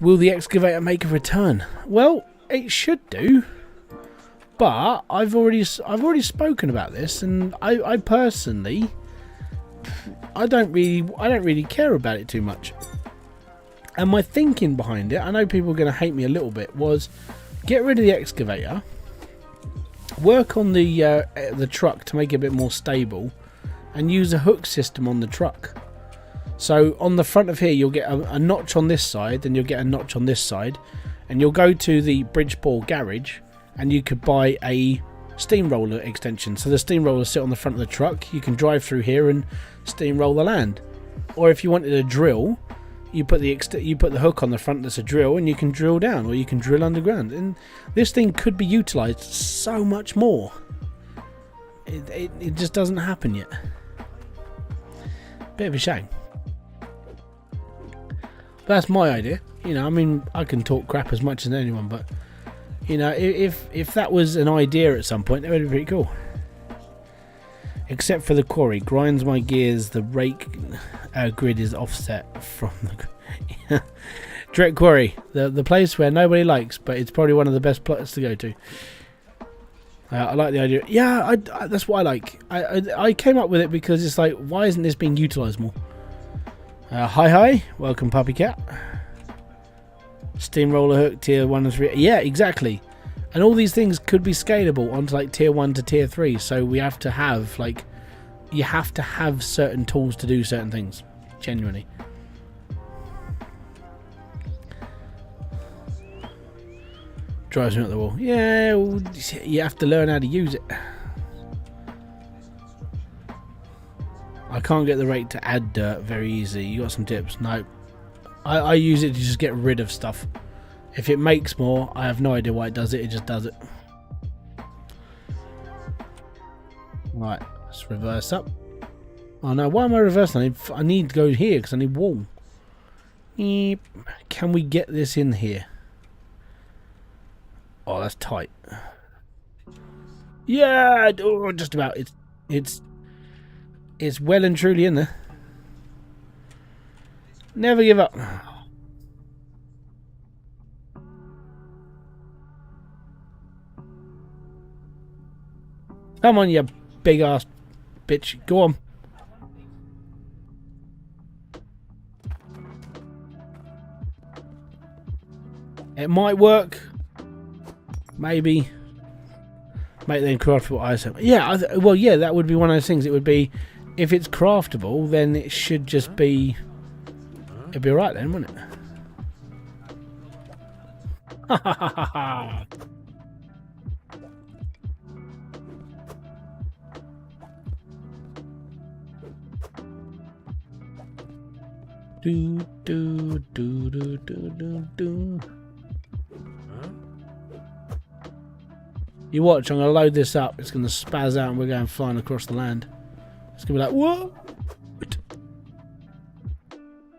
Will the excavator make a return? Well, it should do. But I've already spoken about this, and I personally I don't really care about it too much. And my thinking behind it, I know people are going to hate me a little bit, was get rid of the excavator, work on the truck to make it a bit more stable, and use a hook system on the truck. So on the front of here you'll get a notch on this side, then you'll get a notch on this side, and you'll go to the Bridgeport garage and you could buy a steamroller extension. So the steamroller sit on the front of the truck, you can drive through here and steamroll the land. Or if you wanted a drill, you put the hook on the front that's a drill, and you can drill down, or you can drill underground. And this thing could be utilised so much more. It just doesn't happen yet. Bit of a shame. But that's my idea. You know, I mean, I can talk crap as much as anyone, but you know, if that was an idea at some point, that would be pretty cool. Except for the quarry, grinds my gears. The rake grid is offset from the Direct Quarry, the place where nobody likes, but it's probably one of the best plots to go to. I like the idea. Yeah, that's what I like. I came up with it because it's like, why isn't this being utilised more? Hi, welcome Puppy Cat. Steamroller hook, tier 1 and 3. Yeah, exactly. And all these things could be scalable onto like tier 1 to tier 3. So we have to have like, you have to have certain tools to do certain things. Genuinely. Drives me up the wall. Yeah, well, you have to learn how to use it. I can't get the rake to add dirt very easy. You got some tips? No. I use it to just get rid of stuff. If it makes more, I have no idea why it does it. It just does it. Right, let's reverse up. Oh no, why am I reversing? I need to go here because I need wall. Eep. Can we get this in here? Oh, that's tight. Yeah, oh, just about. It's well and truly in there. Never give up. Come on, you big ass bitch. Go on. It might work. Maybe. Make them craftable item. Yeah, well, yeah, that would be one of those things. It would be, if it's craftable, then it should just be. It'd be alright then, wouldn't it? Ha ha ha ha ha. Do do do do do do do. You watch, I'm going to load this up. It's going to spaz out and we're going flying across the land. It's going to be like, whoa!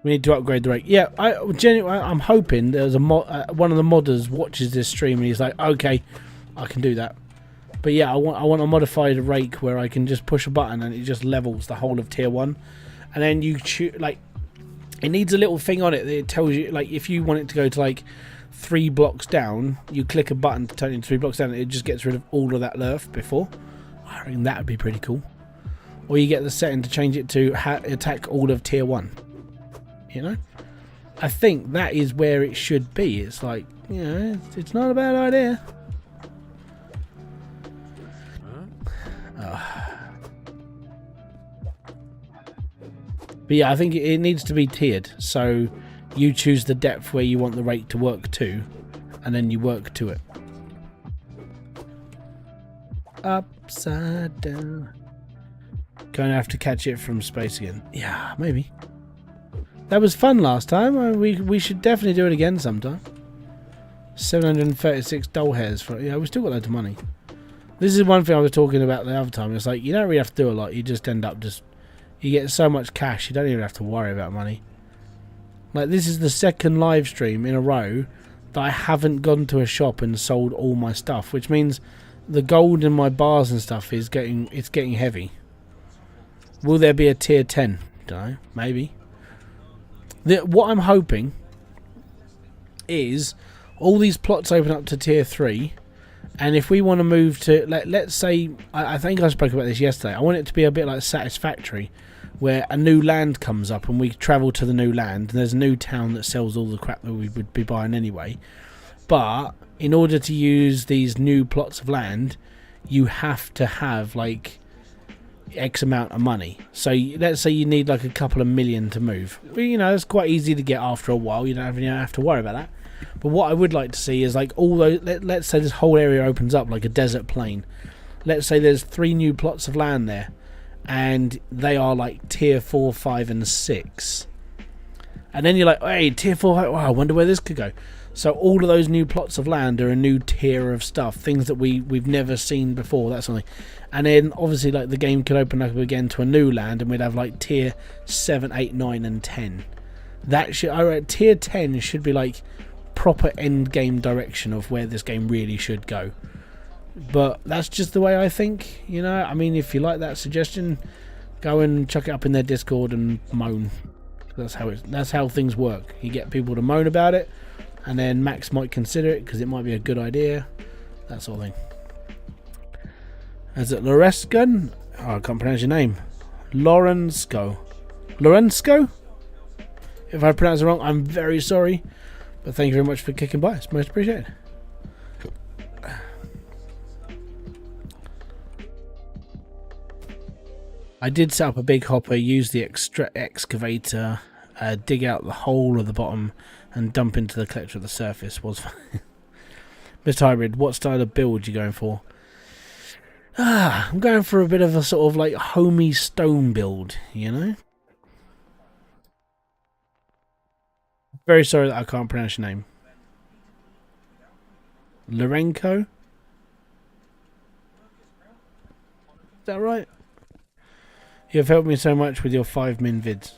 We need to upgrade the rate. Yeah, I'm hoping there's a one of the modders watches this stream and he's like, okay, I can do that. But yeah, I want a modified rake where I can just push a button and it just levels the whole of tier 1. And then you choose, like, it needs a little thing on it that it tells you, like, if you want it to go to, like, 3 blocks down, you click a button to turn it into 3 blocks down and it just gets rid of all of that earth before. I reckon that would be pretty cool. Or you get the setting to change it to attack all of tier 1. You know? I think that is where it should be. It's like, you know, it's not a bad idea. But yeah, I think it needs to be tiered. So you choose the depth where you want the rate to work to, and then you work to it. Upside down. Gonna have to catch it from space again. Yeah, maybe. That was fun last time. We should definitely do it again sometime. 736 doll hairs for it. Yeah, we still got loads of money. This is one thing I was talking about the other time. It's like you don't really have to do a lot. You just end up you get so much cash. You don't even have to worry about money. Like, this is the second live stream in a row that I haven't gone to a shop and sold all my stuff, which means the gold in my bars and stuff is getting heavy. Will there be a tier 10? Don't know. Maybe. What I'm hoping is all these plots open up to tier 3, and if we want to move to, let's say, I think I spoke about this yesterday, I want it to be a bit like Satisfactory, where a new land comes up and we travel to the new land and there's a new town that sells all the crap that we would be buying anyway. But in order to use these new plots of land, you have to have like X amount of money. So let's say you need like a couple of million to move. Well, you know, it's quite easy to get after a while. You don't have to worry about that. But what I would like to see is like all those, let's say this whole area opens up like a desert plain. Let's say there's 3 new plots of land there, and they are like tier 4, 5 and 6. And then you're like, hey, tier 4, wow, I wonder where this could go. So all of those new plots of land are a new tier of stuff, things that we've never seen before, that sort of thing. And then obviously like the game could open up again to a new land and we'd have like tier 7, 8, 9 and 10. That should, tier 10 should be like proper end game direction of where this game really should go. But that's just the way I think, you know. I mean, if you like that suggestion, go and chuck it up in their Discord and moan. That's how things work. You get people to moan about it, and then Max might consider it because it might be a good idea. That sort of thing. Is it Loresco? Oh, I can't pronounce your name. Lorensko. If I pronounce it wrong, I'm very sorry. But thank you very much for kicking by. It's most appreciated. I did set up a big hopper, use the excavator, dig out the hole at the bottom, and dump into the collector at the surface. Was fine. Mr. Hybrid, what style of build are you going for? I'm going for a bit of a sort of like homey stone build, you know? Very sorry that I can't pronounce your name. Lorenko? Is that right? You've helped me so much with your 5-min vids.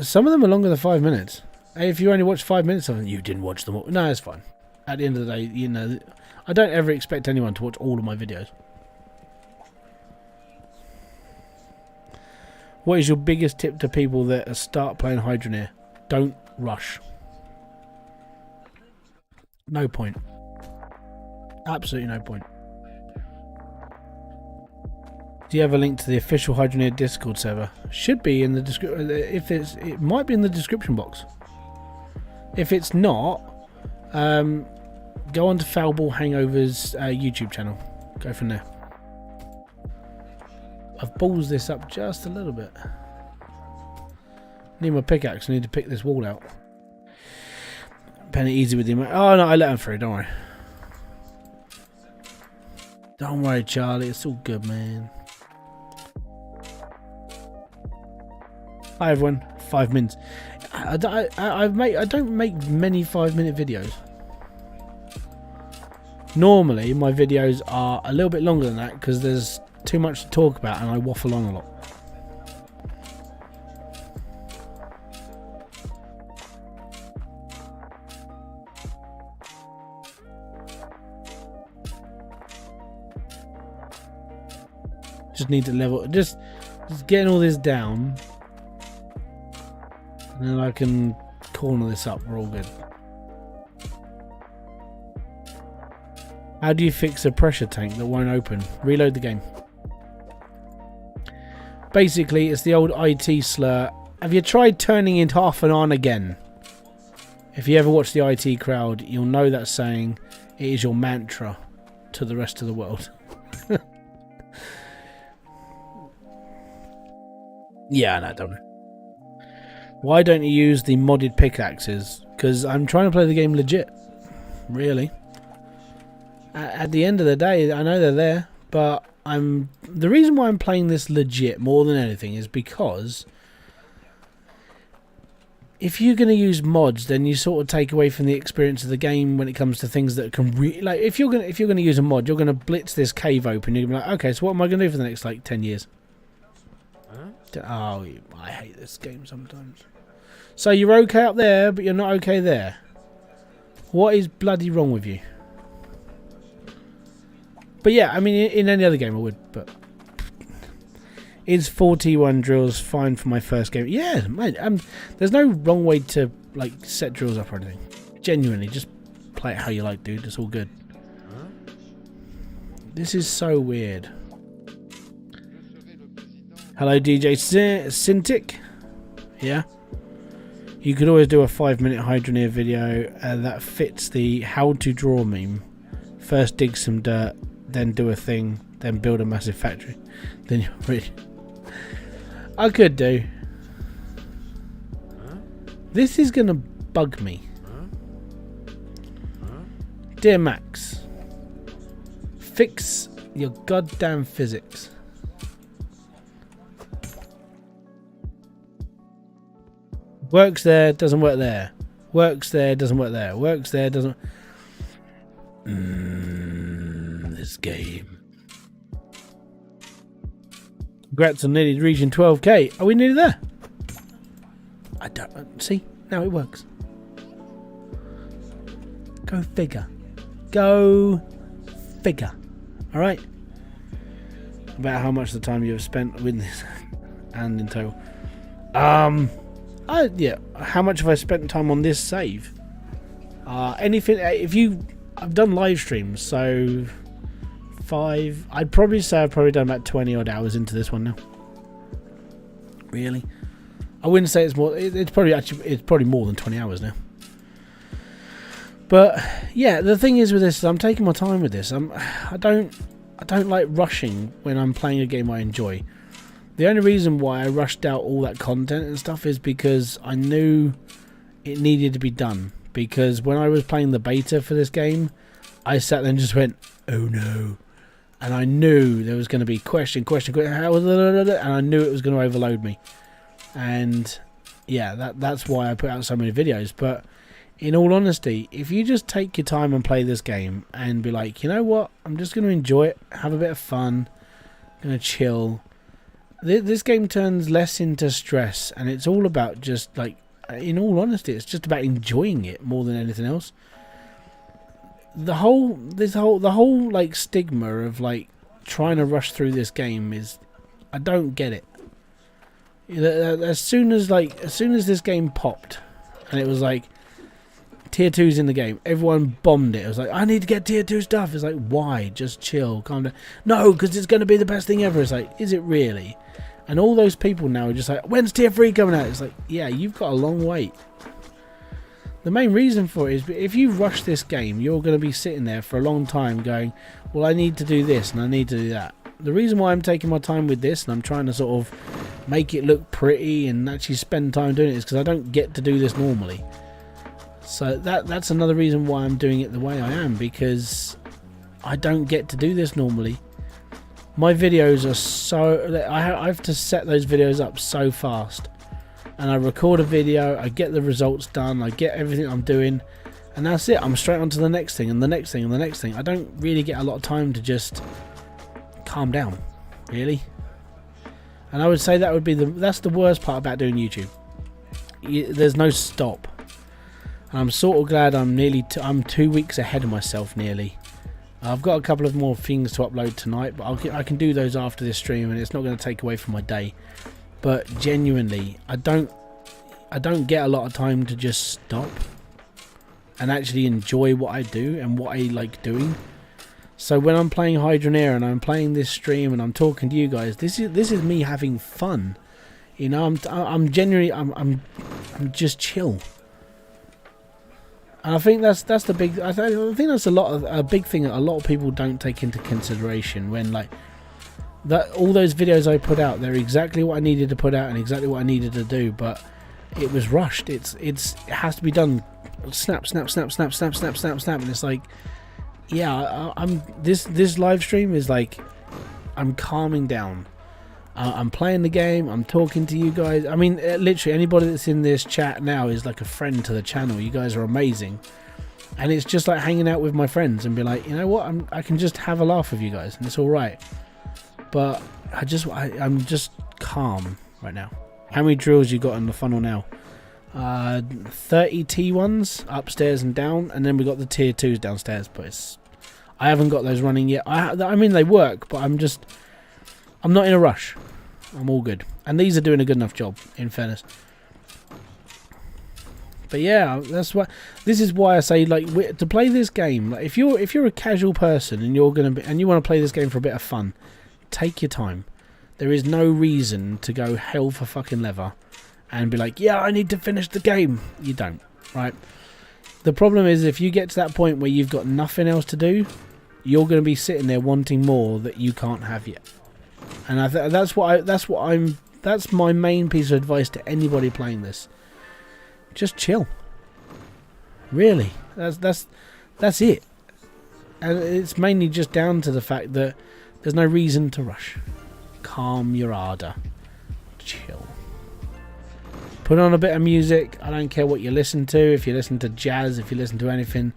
Some of them are longer than 5 minutes. Hey, if you only watch 5 minutes of them, you didn't watch them all. No, it's fine. At the end of the day, you know, I don't ever expect anyone to watch all of my videos. What is your biggest tip to people that start playing Hydroneer? Don't rush. No point. Absolutely no point. Do you have a link to the official Hydroneer Discord server? Should be in the description. It might be in the description box. If it's not, go on to Foulball Hangover's YouTube channel. Go from there. I've ballsed this up just a little bit. Need my pickaxe. I need to pick this wall out. Penny easy with him. Oh no, I let him through. Don't worry. Don't worry, Charlie. It's all good, man. Hi everyone. 5 minutes. I don't make many 5-minute videos. Normally, my videos are a little bit longer than that because there's too much to talk about and I waffle on a lot. Just need to level, just getting all this down, and then I can corner this up. We're all good. How do you fix a pressure tank that won't open? Reload the game. Basically, it's the old IT slur. Have you tried turning it off and on again? If you ever watch the IT crowd, you'll know that saying. It is your mantra to the rest of the world. Yeah, no, don't. Why don't you use the modded pickaxes? Because I'm trying to play the game legit. Really. At the end of the day, I know they're there, but the reason why I'm playing this legit more than anything is because if you're going to use mods, then you sort of take away from the experience of the game when it comes to things that can like if you're going to use a mod, you're going to blitz this cave open. You're going to be like, okay, so what am I going to do for the next like 10 years? Oh, I hate this game sometimes. So you're okay up there, but you're not okay there. What is bloody wrong with you? But yeah, I mean, in any other game I would, but... Is 41 drills fine for my first game? Yeah, man, there's no wrong way to, like, set drills up or anything. Genuinely, just play it how you like, dude. It's all good. This is so weird. Hello, DJ Cintiq. Yeah. You could always do a 5-minute Hydroneer video that fits the how to draw meme. First dig some dirt, then do a thing, then build a massive factory. Then you're rich. I could do. This is gonna bug me. Dear Max, fix your goddamn physics. Works there, doesn't work there. Works there, doesn't work there. Works there, doesn't... this game. Congrats on nearly reaching 12k. Are we nearly there? I don't... See? Now it works. Go figure. Go figure. Alright? About how much of the time you have spent with this and in total. Yeah, how much have I spent time on this save? Anything, I've done live streams, so 5, I'd probably say I've probably done about 20 odd hours into this one now. Really? I wouldn't say it's more, it's probably more than 20 hours now. But yeah, the thing is with this, I'm taking my time with this. I don't like rushing when I'm playing a game I enjoy. The only reason why I rushed out all that content and stuff is because I knew it needed to be done. Because when I was playing the beta for this game, I sat there and just went, oh no. And I knew there was going to be question, and I knew it was going to overload me. And yeah, that's why I put out so many videos. But in all honesty, if you just take your time and play this game and be like, you know what, I'm just going to enjoy it, have a bit of fun, going to chill. This game turns less into stress, and it's all about just like, in all honesty, it's just about enjoying it more than anything else. The whole like stigma of like trying to rush through this game is, I don't get it. As soon as this game popped, and it was like tier 2's in the game, everyone bombed it. It was like, I need to get tier 2 stuff. It's like, why? Just chill, calm down. No, because it's going to be the best thing ever. It's like, is it really? And all those people now are just like, when's tier 3 coming out? It's like, yeah, you've got a long wait. The main reason for it is, if you rush this game, you're going to be sitting there for a long time going, well, I need to do this and I need to do that. The reason why I'm taking my time with this and I'm trying to sort of make it look pretty and actually spend time doing it is because I don't get to do this normally. So that's another reason why I'm doing it the way I am, because I don't get to do this normally. My videos are so... I have to set those videos up so fast. And I record a video, I get the results done, I get everything I'm doing, and that's it. I'm straight on to the next thing and the next thing and the next thing. I don't really get a lot of time to just calm down, really. And I would say that would be that's the worst part about doing YouTube. There's no stop. And I'm sort of glad I'm 2 weeks ahead of myself nearly. I've got a couple of more things to upload tonight, but I can do those after this stream, and it's not going to take away from my day. But genuinely, I don't get a lot of time to just stop and actually enjoy what I do and what I like doing. So when I'm playing Hydroneer and I'm playing this stream and I'm talking to you guys, this is me having fun. You know, I'm genuinely I'm just chill. And I think that's the big. I think that's a big thing that a lot of people don't take into consideration when like. That all those videos I put out, they're exactly what I needed to put out and exactly what I needed to do, but it was rushed. It has to be done. Snap, snap, snap, snap, snap, snap, snap, snap, and it's like, yeah, this live stream is like, I'm calming down. I'm playing the game. I'm talking to you guys. I mean, literally anybody that's in this chat now is like a friend to the channel. You guys are amazing, and it's just like hanging out with my friends and be like, you know what, I can just have a laugh with you guys, and it's all right. But I'm just calm right now. How many drills you got in the funnel now? 30 T1s upstairs and down, and then we got the tier 2s downstairs. But I haven't got those running yet. I mean they work, but I'm not in a rush. I'm all good, and these are doing a good enough job, in fairness. But yeah, this is why I say, like, to play this game. Like, if you're a casual person and you want to play this game for a bit of fun. Take your time. There is no reason to go hell for fucking leather and be like, yeah, I need to finish the game. You don't, right? The problem is, if you get to that point where you've got nothing else to do, you're going to be sitting there wanting more that you can't have yet. And that's my main piece of advice to anybody playing this. Just chill. Really, that's it. And it's mainly just down to the fact that there's no reason to rush. Calm your ardour. Chill. Put on a bit of music. I don't care what you listen to. If you listen to jazz, if you listen to anything,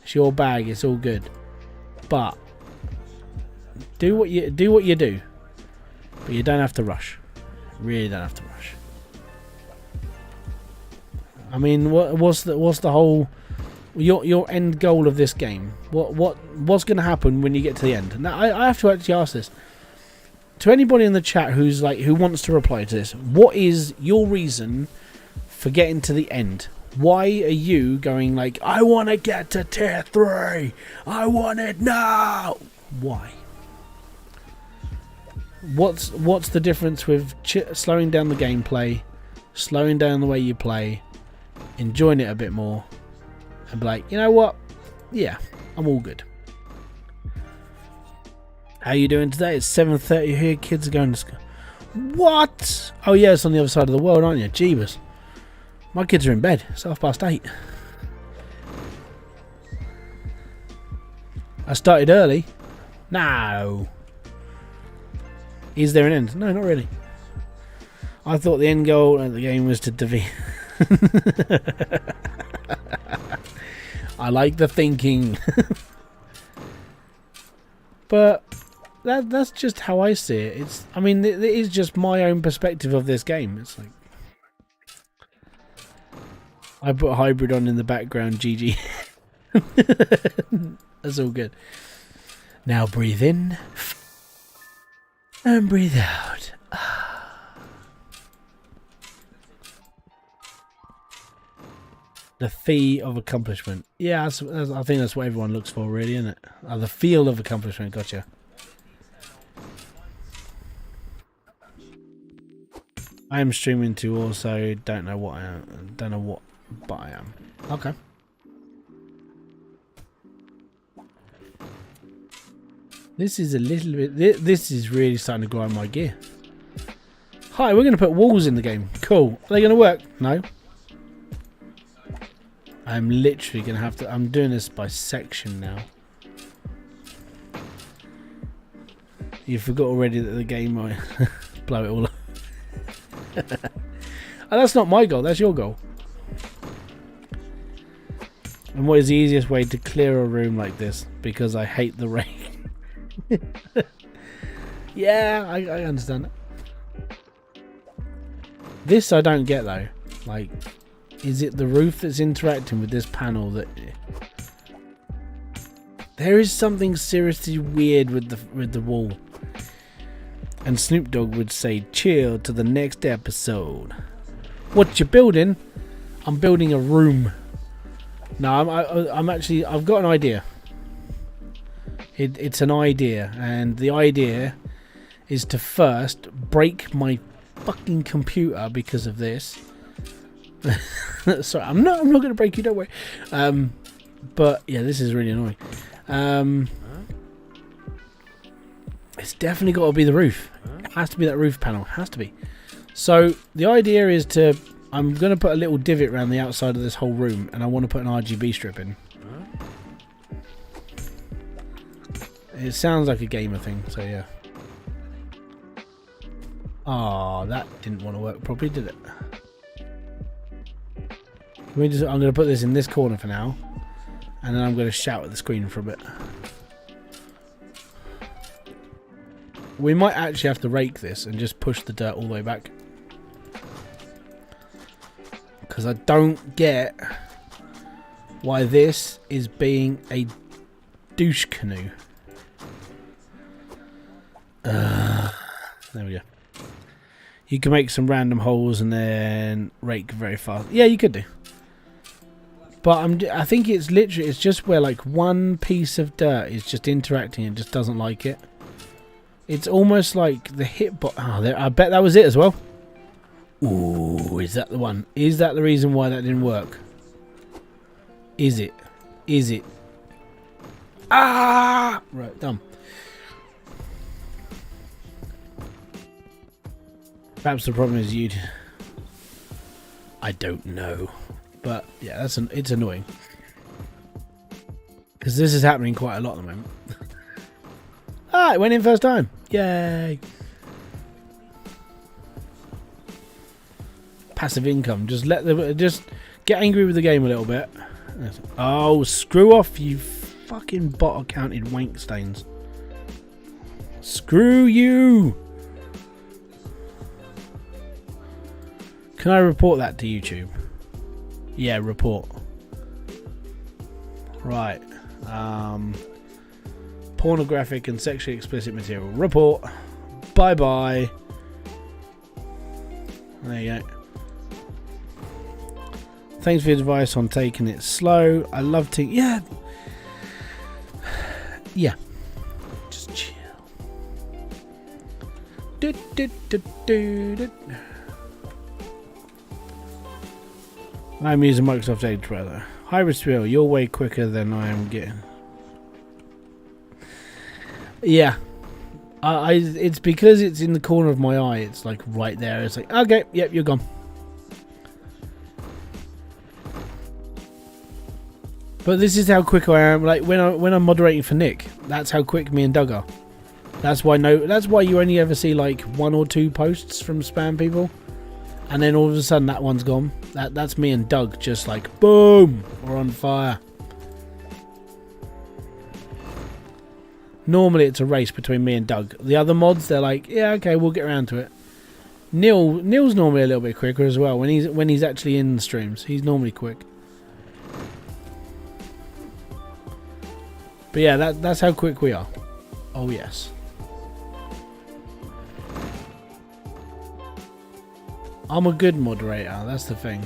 it's your bag. It's all good. But do what you do. But you don't have to rush. Really don't have to rush. I mean, what's the whole your end goal of this game? What's going to happen when you get to the end? Now I have to actually ask this to anybody in the chat who wants to reply to this. What is your reason for getting to the end? Why are you going like, I want to get to tier 3? I want it now. Why? What's the difference with slowing down the gameplay, slowing down the way you play, enjoying it a bit more, and be like, you know what? Yeah, I'm all good. How you doing today? It's 7:30 here. Kids are going to school. What? Oh yeah, it's on the other side of the world, aren't you? Jeebus. My kids are in bed. It's 8:30. I started early. No. Is there an end? No, not really. I thought the end goal of the game was to defeat. I like the thinking. But that's just how I see it. I mean, it is just my own perspective of this game. It's like I put hybrid on in the background. GG. That's all good. Now breathe in and breathe out. The fee of accomplishment. Yeah, I think that's what everyone looks for, really, isn't it? Oh, the feel of accomplishment. Gotcha. I am streaming to also don't know what I am. Don't know what, but I am. Okay. This is a little bit. This is really starting to grind my gear. Hi, we're going to put walls in the game. Cool. Are they going to work? No. I'm literally going to have to... I'm doing this by section now. You forgot already that the game might blow it all up. Oh, that's not my goal. That's your goal. And what is the easiest way to clear a room like this? Because I hate the rain. Yeah, I understand that. This I don't get though. Like... Is it the roof that's interacting with this panel that... There is something seriously weird with the wall. And Snoop Dogg would say, chill to the next episode. What you building? I'm building a room. No, I'm actually... I've got an idea. It's an idea. And the idea is to first break my fucking computer because of this. Sorry, I'm not going to break you, don't worry. But yeah, this is really annoying. It's definitely got to be the roof. It has to be that roof panel. It has to be. So the idea is to... I'm going to put a little divot around the outside of this whole room, and I want to put an RGB strip in. It sounds like a gamer thing, so yeah. Oh, that didn't want to work properly, did it? I'm going to put this in this corner for now, and then I'm going to shout at the screen for a bit. We might actually have to rake this and just push the dirt all the way back, because I don't get why this is being a douche canoe. There we go. You can make some random holes and then rake very fast. Yeah, you could do. But I think it's literally, it's just where like one piece of dirt is just interacting and just doesn't like it. It's almost like the hitbox. Oh, I bet that was it as well. Ooh, is that the one? Is that the reason why that didn't work? Is it? Is it? Ah! Right, done. Perhaps the problem is you'd... I don't know. But yeah, it's annoying. Because this is happening quite a lot at the moment. Ah, it went in first time. Yay. Passive income. Just get angry with the game a little bit. Oh, screw off, you fucking bot-accounted wank stains. Screw you. Can I report that to YouTube? Yeah, report. Right. Pornographic and sexually explicit material. Report. Bye-bye. There you go. Thanks for your advice on taking it slow. I love to... Yeah. Yeah. Just chill. I'm using Microsoft Edge rather. Hybridsteel, you're way quicker than I am getting. Yeah. It's because it's in the corner of my eye. It's like right there. It's like, okay, yep, you're gone. But this is how quick I am. Like when I'm moderating for Nick, that's how quick me and Doug are. That's why you only ever see like 1 or 2 posts from spam people. And then all of a sudden that one's gone. That's me and Doug just like boom, we're on fire. Normally it's a race between me and Doug. The other mods, they're like, yeah, okay, we'll get around to it. Neil's normally a little bit quicker as well when he's actually in the streams. He's normally quick. But yeah, that's how quick we are. Oh yes. I'm a good moderator, that's the thing.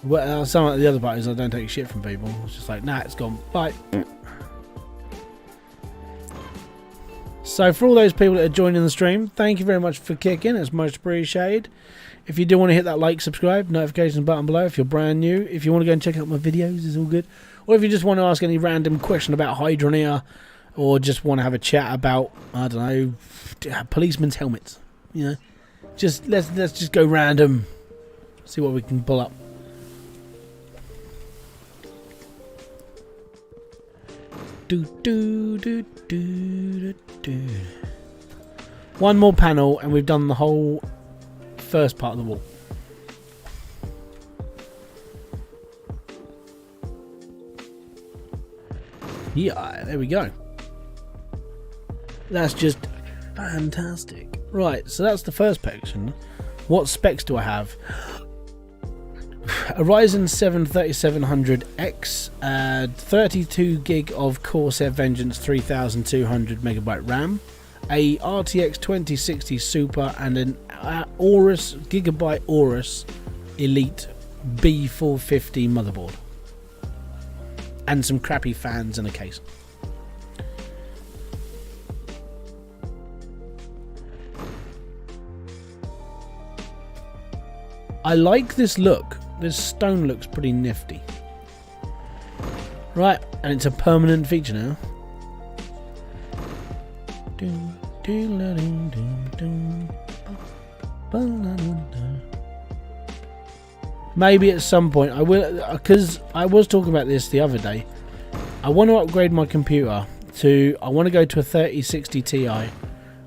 Well, some of the other parties, I don't take shit from people. It's just like, nah, it's gone. Bye. So for all those people that are joining the stream, thank you very much for kicking. It's most appreciated. If you do want to hit that like, subscribe, notifications button below if you're brand new. If you want to go and check out my videos, it's all good. Or if you just want to ask any random question about Hydroneer, or just want to have a chat about, I don't know, policemen's helmets. You know, just let's just go random, see what we can pull up. One more panel and we've done the whole first part of the wall. Yeah, there we go. That's just fantastic. Right, so that's the first section. What specs do I have? A Ryzen 7 3700X, 32 gig of Corsair Vengeance 3200 megabyte RAM, a RTX 2060 Super, and an Aorus Gigabyte Aorus Elite B450 motherboard, and some crappy fans and a case. I like this look. This stone looks pretty nifty. Right, and it's a permanent feature now. Maybe at some point I will, because I was talking about this the other day. I want to upgrade my computer to, I want to go to a 3060 Ti, and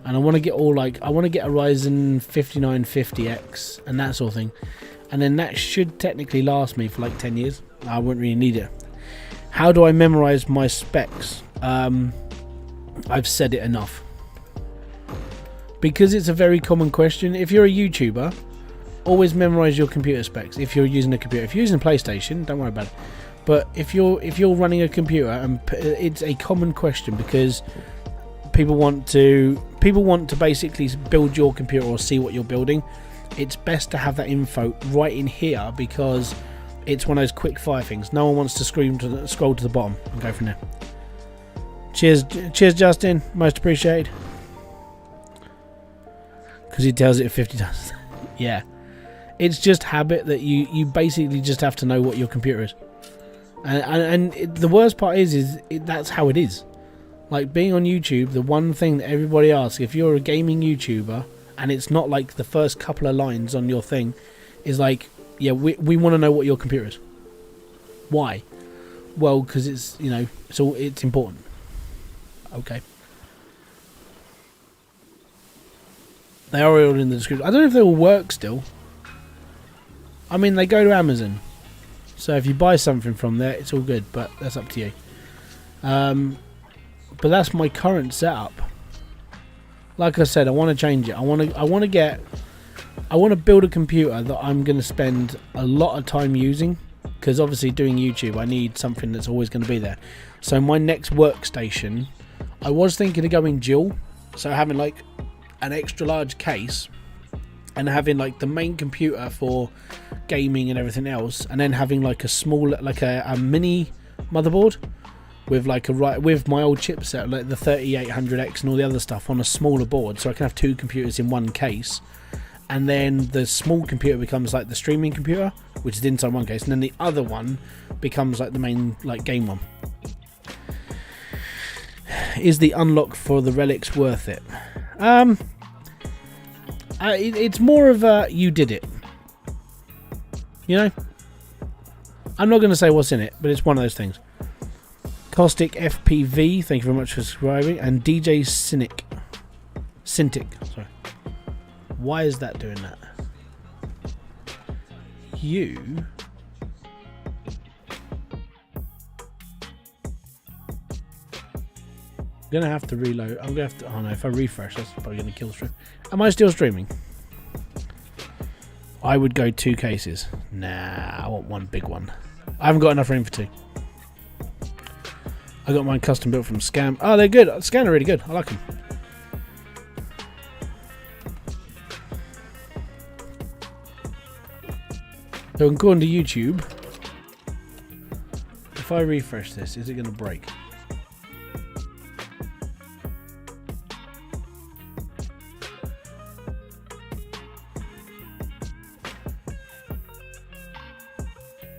I want to get all like, I want to get a Ryzen 5950X and that sort of thing. And then that should technically last me for like 10 years. I wouldn't really need it. How do I memorize my specs? I've said it enough. Because it's a very common question. If you're a YouTuber, always memorize your computer specs. If you're using a computer, if you're using a PlayStation, don't worry about it. But if you're running a computer, and it's a common question because people want to basically build your computer or see what you're building. It's best to have that info right in here because it's one of those quick fire things. No one wants to scroll to the bottom and go from there. Cheers Justin, most appreciated. Because he tells it 50 times. Yeah, it's just habit that you basically just have to know what your computer is. And the worst part is that's how it is. Like being on YouTube, the one thing that everybody asks, if you're a gaming YouTuber, and it's not like the first couple of lines on your thing, is like, yeah, we want to know what your computer is. Why? Well, because it's, you know, so it's important. Okay. They are all in the description. I don't know if they all work still. I mean, they go to Amazon. So if you buy something from there, it's all good, but that's up to you. But that's my current setup. Like I said, I want to change it. I want to build a computer that I'm going to spend a lot of time using, because obviously doing YouTube, I need something that's always going to be there. So my next workstation, I was thinking of going dual, so having like an extra large case and having like the main computer for gaming and everything else, and then having like a small, like a mini motherboard with like with my old chipset, like the 3800X and all the other stuff on a smaller board, so I can have two computers in one case. And then the small computer becomes like the streaming computer, which is inside one case, and then the other one becomes like the main like game one. Is the unlock for the Relics worth it? It's more of a you did it. You know? I'm not going to say what's in it, but it's one of those things. Caustic FPV, thank you very much for subscribing. And DJ Cintiq, sorry. Why is that doing that? You... gonna have to reload. I'm gonna have to. Oh no! If I refresh, that's probably gonna kill stream. Am I still streaming? I would go 2 cases. Nah, I want one big one. I haven't got enough room for 2. I got mine custom built from Scam. Oh, they're good. Scam are really good. I like them. So according to YouTube, if I refresh this, is it going to break?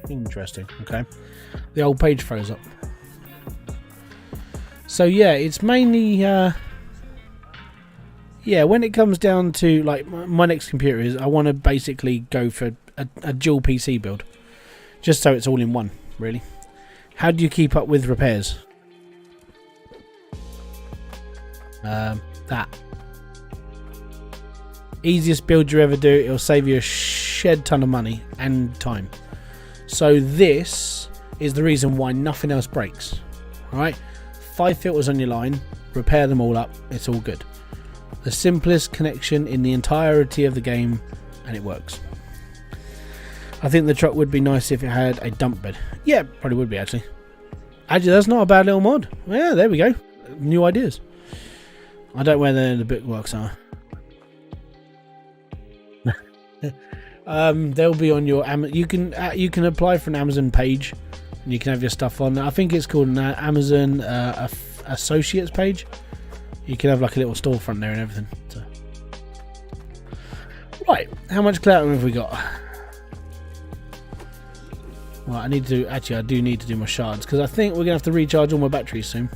Interesting. Okay. The old page froze up. So yeah, it's mainly yeah, when it comes down to like my next computer is I want to basically go for a dual PC build, just so it's all in one. Really, how do you keep up with repairs? That easiest build you ever do. It'll save you a shed ton of money and time. So this is the reason why nothing else breaks. All right, 5 filters on your line, repair them all up. It's all good. The simplest connection in the entirety of the game, and it works. I think the truck would be nice if it had a dump bed. Yeah, probably would be actually. Actually, that's not a bad little mod. Yeah, there we go. New ideas. I don't know where the bookmarks are. They'll be on your you can apply for an Amazon page, and you can have your stuff on. I think it's called an Amazon Associates page. You can have like a little storefront there and everything. So. Right, how much clout have we got? Well, I need to I do need to do my shards because I think we're gonna have to recharge all my batteries soon.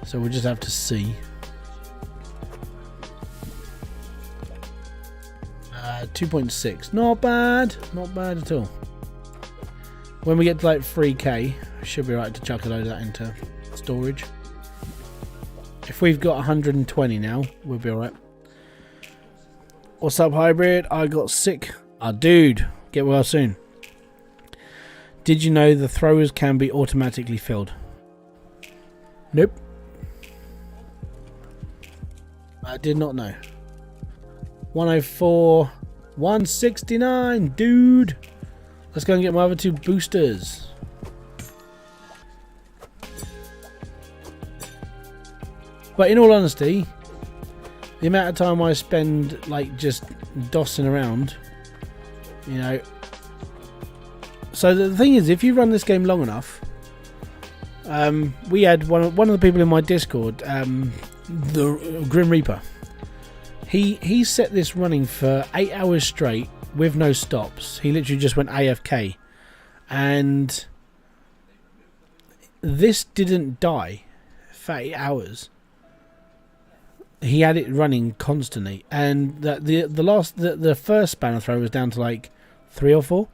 So we'll just have to see. 2.6, not bad at all. When we get to like 3k, should be right to chuck a load of that into storage. If we've got 120 now, we'll be alright. What's up, Hybrid? I got sick. Ah, dude, get well soon. Did you know the throwers can be automatically filled? Nope. I did not know. 104, 169, dude. Let's go and get my other 2 boosters. But in all honesty, the amount of time I spend like just dossing around, you know. So the thing is, if you run this game long enough, we had one of the people in my Discord, the Grim Reaper. He set this running for 8 hours straight with no stops. He literally just went AFK, and this didn't die for 8 hours. He had it running constantly, and the first spanner throw was down to like 3 or 4.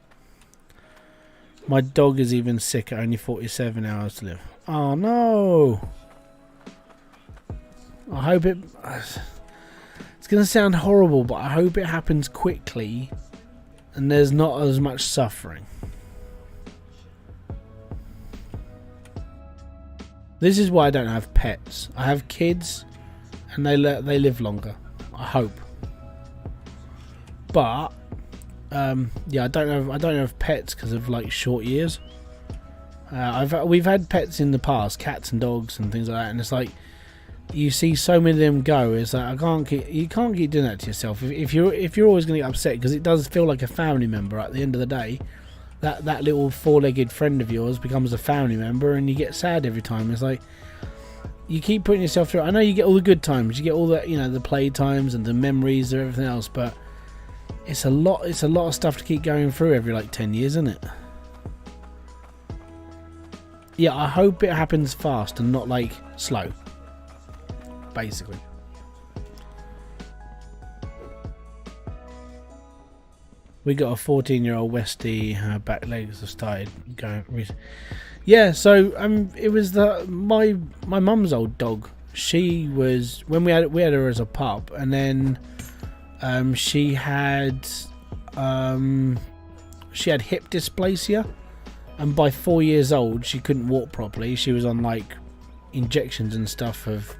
My dog is even sicker. Only 47 hours to live. Oh no! I hope it. It's gonna sound horrible, but I hope it happens quickly, and there's not as much suffering. This is why I don't have pets. I have kids, and they live longer. I hope. But yeah, I don't have pets because of like short years. We've had pets in the past, cats and dogs and things like that, and it's like you see so many of them go. It's like you can't keep doing that to yourself. If you're always going to get upset, because it does feel like a family member at the end of the day. That little 4-legged friend of yours becomes a family member, and you get sad every time. It's like you keep putting yourself through. I know you get all the good times, you get all the the play times and the memories and everything else, but it's a lot of stuff to keep going through every like 10 years, isn't it? Yeah, I hope it happens fast and not like slow, basically. We got a 14-year-old Westie. Her back legs have started going. Yeah, so it was my mum's old dog. She was, when we had her as a pup, and then she had hip dysplasia, and by 4 years old she couldn't walk properly. She was on like injections and stuff have.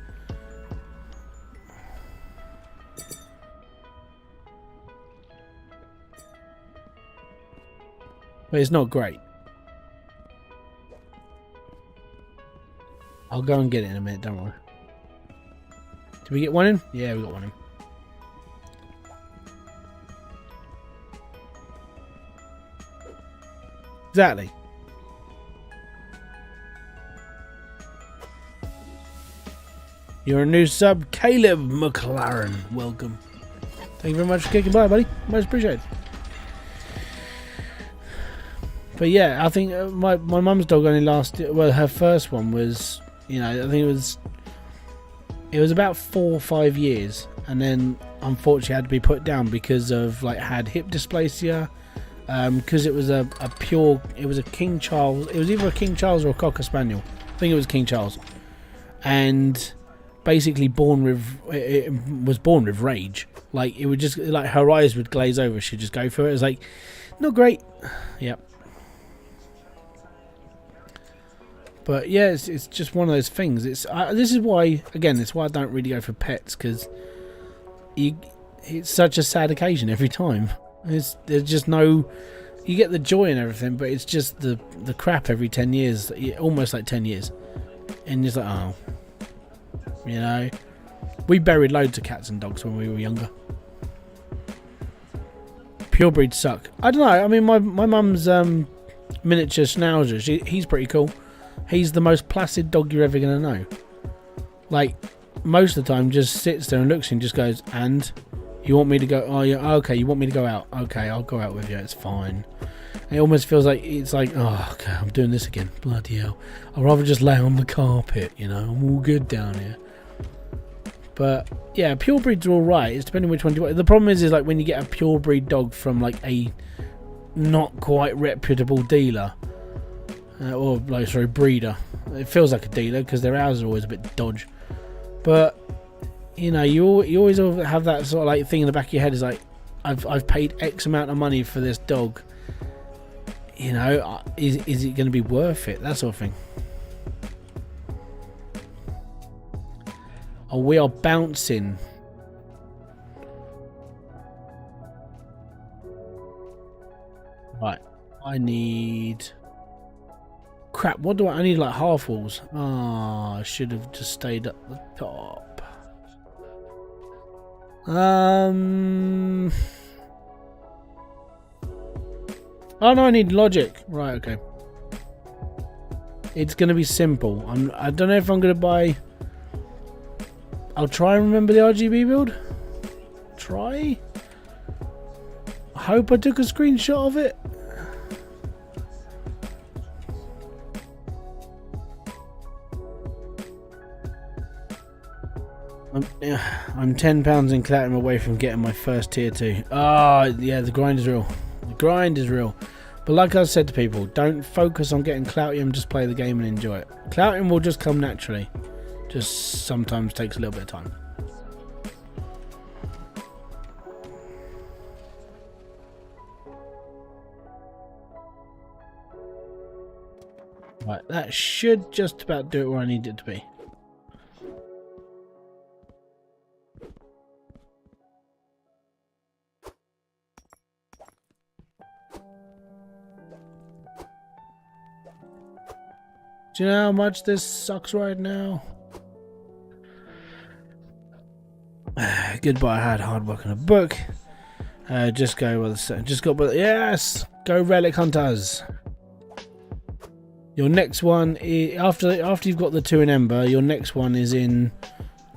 But it's not great. I'll go and get it in a minute, don't worry. Did we get one in? Yeah, we got one in. Exactly. You're a new sub, Caleb McLaren. Welcome. Thank you very much for kicking by, buddy. Much appreciated. But yeah, I think my mum's dog only lasted. Well, her first one was, you know, I think it was about 4 or 5 years, and then unfortunately had to be put down because of like had hip dysplasia. Because it was a King Charles. It was either a King Charles or a Cocker Spaniel. I think it was King Charles, and basically it was born with rage. Like it would just like her eyes would glaze over. She'd just go for it. It was like not great. Yep. But yeah, it's just one of those things. This is why, again, it's why I don't really go for pets, because it's such a sad occasion every time. There's just no, you get the joy and everything, but it's just the crap every 10 years, almost like 10 years, and it's like, oh, you know, we buried loads of cats and dogs when we were younger. Pure breeds suck. I don't know. I mean, my mum's miniature schnauzer, he's pretty cool. He's the most placid dog you're ever going to know. Like, most of the time just sits there and looks and just goes, and you want me to go, oh yeah, okay, you want me to go out, okay, I'll go out with you, it's fine. And it almost feels like, it's like, oh, okay, I'm doing this again, bloody hell. I'd rather just lay on the carpet, you know, I'm all good down here. But, yeah, pure breeds are alright, it's depending which one you want. The problem is like, when you get a pure breed dog from, like, a not quite reputable dealer, or like sorry, breeder. It feels like a dealer because their hours are always a bit dodge. But you know, you always have that sort of like thing in the back of your head is like, I've paid X amount of money for this dog. You know, is it going to be worth it? That sort of thing. Oh, we are bouncing. Right, I need. Crap, what do I need? Like half walls. Ah, I should have just stayed at the top. Oh no, I need logic. Right, okay. It's gonna be simple. I don't know if I'm gonna buy. I'll try and remember the RGB build. Try. I hope I took a screenshot of it. I'm £10 in Clatinum away from getting my first tier 2. Ah, yeah, the grind is real. The grind is real. But like I said to people, don't focus on getting Cloutium, just play the game and enjoy it. Cloutium will just come naturally. Just sometimes takes a little bit of time. Right, that should just about do it where I need it to be. Do you know how much this sucks right now? Goodbye, hard work on a book. Just go with the just got with yes. Go Relic Hunters. Your next one is after you've got the 2 in Ember. Your next one is in.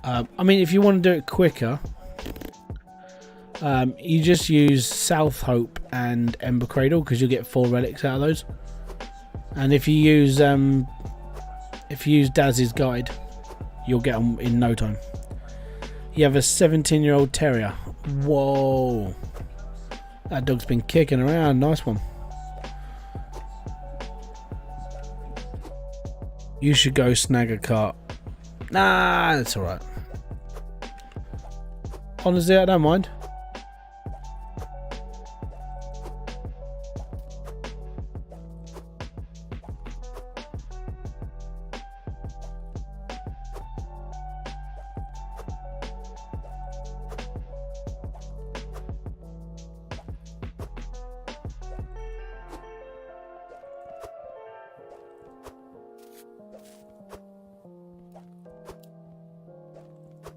I mean, if you want to do it quicker, you just use South Hope and Ember Cradle because you'll get 4 relics out of those. And if you use Daz's guide, you'll get them in no time. You have a 17-year-old terrier. Whoa, that dog's been kicking around. Nice one. You should go snag a cart. Nah, that's alright. Honestly, I don't mind.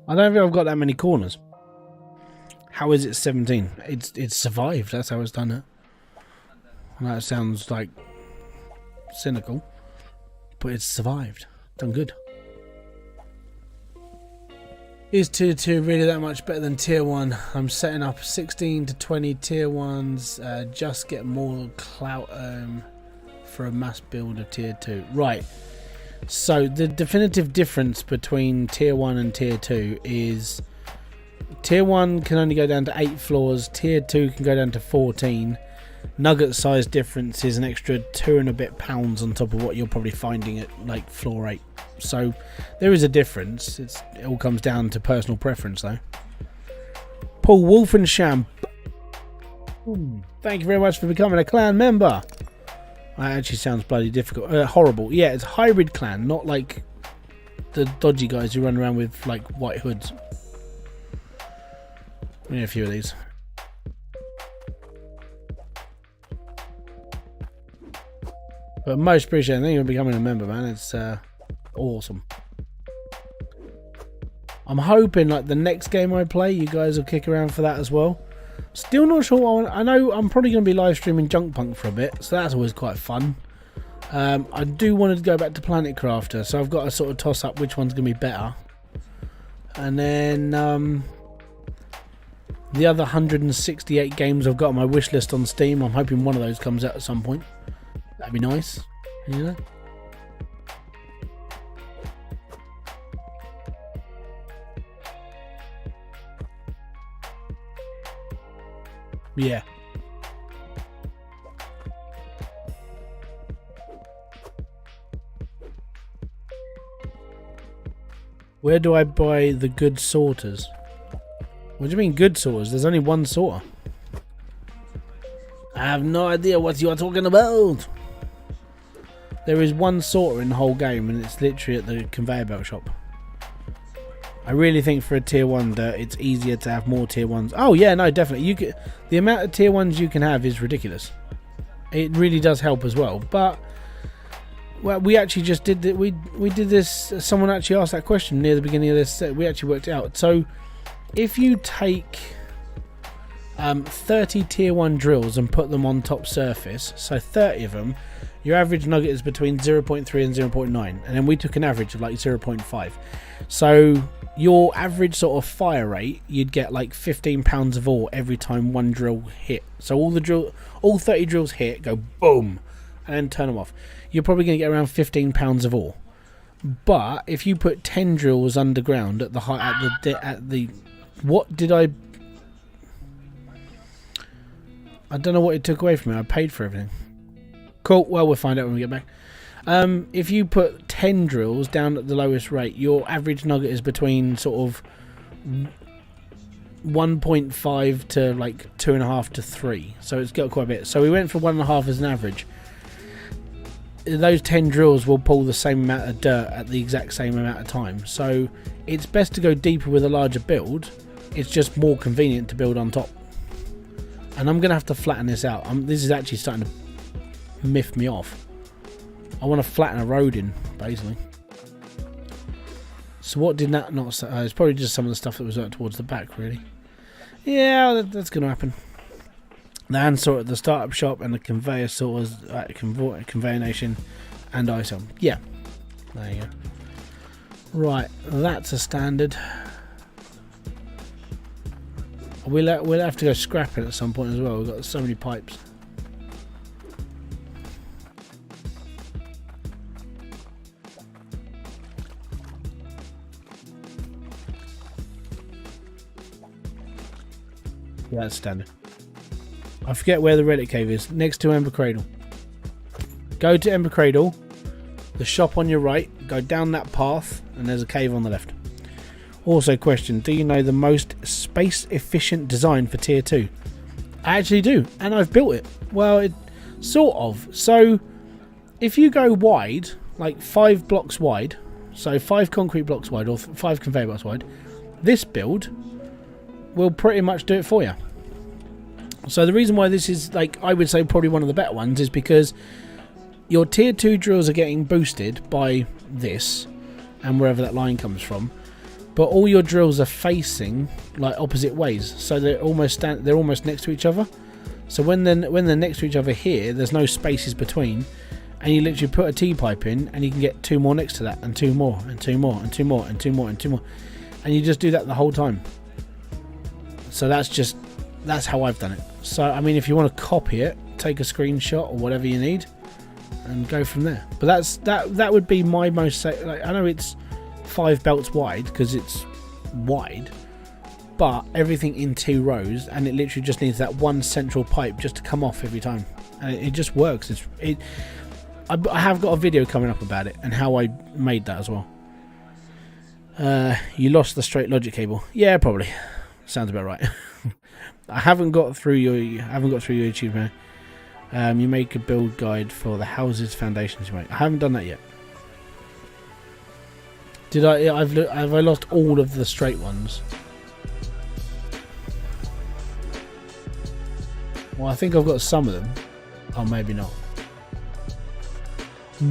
I don't think I've got that many corners. How is it 17? It's survived. That's how it's done it. That sounds like cynical, but it's survived. Done good. Is tier 2 really that much better than tier 1? I'm setting up 16 to 20 tier 1s. Just get more clout for a mass build of tier 2. Right. So the definitive difference between tier 1 and tier 2 is tier 1 can only go down to 8 floors, tier 2 can go down to 14. Nugget size difference is an extra 2 and a bit pounds on top of what you're probably finding at like floor 8. So there is a difference. It all comes down to personal preference though. Paul Wolfensham, thank you very much for becoming a clan member. That actually sounds bloody difficult. Horrible. Yeah, it's hybrid clan, not like the dodgy guys who run around with like white hoods. We need a few of these. But most appreciated. Thank you for becoming a member, man. It's awesome. I'm hoping like the next game I play, you guys will kick around for that as well. Still not sure what I want. I know I'm probably going to be live streaming Junk Punk for a bit, so that's always quite fun. I do want to go back to Planet Crafter, so I've got to sort of toss up which one's going to be better. And then the other 168 games I've got on my wish list on Steam, I'm hoping one of those comes out at some point. That'd be nice, you know. Yeah. Where do I buy the good sorters? What do you mean good sorters? There's only one sorter. I have no idea what you are talking about. There is one sorter in the whole game and it's literally at the conveyor belt shop. I really think for a tier 1 it's easier to have more tier 1s. Oh yeah, no, definitely. The amount of tier 1s you can have is ridiculous. It really does help as well. But well, we actually just did that. We did this. Someone actually asked that question near the beginning of this set. We actually worked it out. So if you take 30 tier 1 drills and put them on top surface, so 30 of them, your average nugget is between 0.3 and 0.9, and then we took an average of like 0.5. So your average sort of fire rate, you'd get like 15 pounds of ore every time one drill hit. So all 30 drills hit, go boom, and then turn them off. You're probably going to get around 15 pounds of ore. But if you put 10 drills underground at the height, at the what did I don't know what it took away from me. I paid for everything. Cool. Well, we'll find out when we get back. If you put 10 drills down at the lowest rate, your average nugget is between sort of 1.5 to like 2.5 to 3. So it's got quite a bit. So we went for 1.5 as an average. Those 10 drills will pull the same amount of dirt at the exact same amount of time. So it's best to go deeper with a larger build. It's just more convenient to build on top. And I'm going to have to flatten this out. This is actually starting to miff me off. I want to flatten a road in, basically. So what did that not say? It's probably just some of the stuff that was out towards the back, really. Yeah, that's going to happen. The hand sorter at the startup shop and the conveyor sorters at Conveyor Nation and ISO. Yeah, there you go. Right, that's a standard. We'll have to go scrapping at some point as well. We've got so many pipes. Yeah, that's standard. I forget where the Relic Cave is. Next to Ember Cradle. Go to Ember Cradle. The shop on your right. Go down that path. And there's a cave on the left. Also question. Do you know the most space efficient design for tier 2? I actually do. And I've built it. Well, sort of. So if you go wide, like 5 blocks wide. So 5 concrete blocks wide or 5 conveyor belts wide. This build will pretty much do it for you. So the reason why this is, like, I would say probably one of the better ones is because your tier 2 drills are getting boosted by this and wherever that line comes from. but all your drills are facing like opposite ways, so they're almost next to each other. So when they're next to each other here, there's no spaces between, and you literally put a T-pipe in, and you can get 2 more next to that, and 2 more, and 2 more, and 2 more, and 2 more, and 2 more, and you just do that the whole time. So that's how I've done it. So I mean, if you want to copy it, take a screenshot or whatever you need, and go from there. But that would be my most like, I know it's 5 belts wide because it's wide, but everything in 2 rows, and it literally just needs that one central pipe just to come off every time, and it just works. I have got a video coming up about it and how I made that as well. You lost the straight logic cable. Yeah, probably. Sounds about right. I haven't got through your YouTube, man. You make a build guide for the houses foundations you make. I haven't done that yet. Did I? Have I lost all of the straight ones? Well, I think I've got some of them. Oh, maybe not.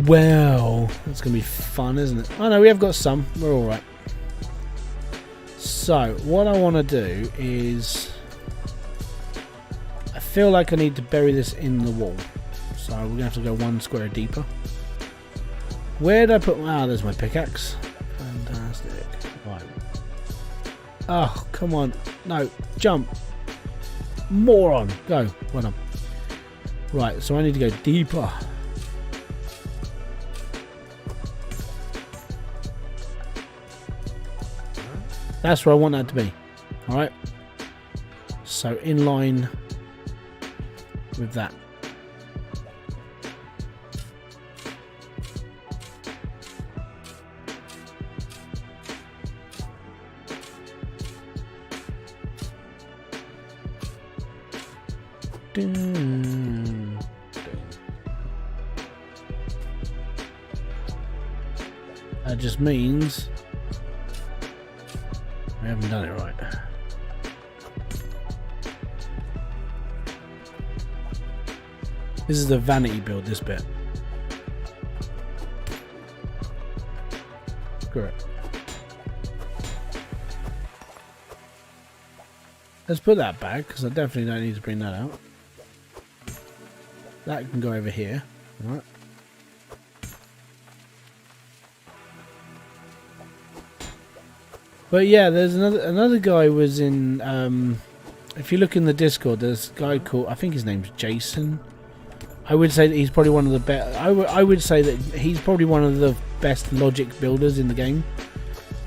Well, that's gonna be fun, isn't it? Oh no, we have got some. We're all right. So what I want to do is, I feel like I need to bury this in the wall. So we're gonna have to go 1 square deeper. Where did I put? Ah, there's my pickaxe. Fantastic. Right. Oh, come on. No, jump. Moron. Go. Well done. Right, so I need to go deeper. That's where I want that to be. Alright. So in line with that. That just means we haven't done it right. This is the vanity build, this bit. Correct. Let's put that back, because I definitely don't need to bring that out. That can go over here. Right. But yeah, there's another guy was in. If you look in the Discord, there's a guy called, I think his name's Jason. I would say that he's probably one of the best. I would say that he's probably one of the best logic builders in the game.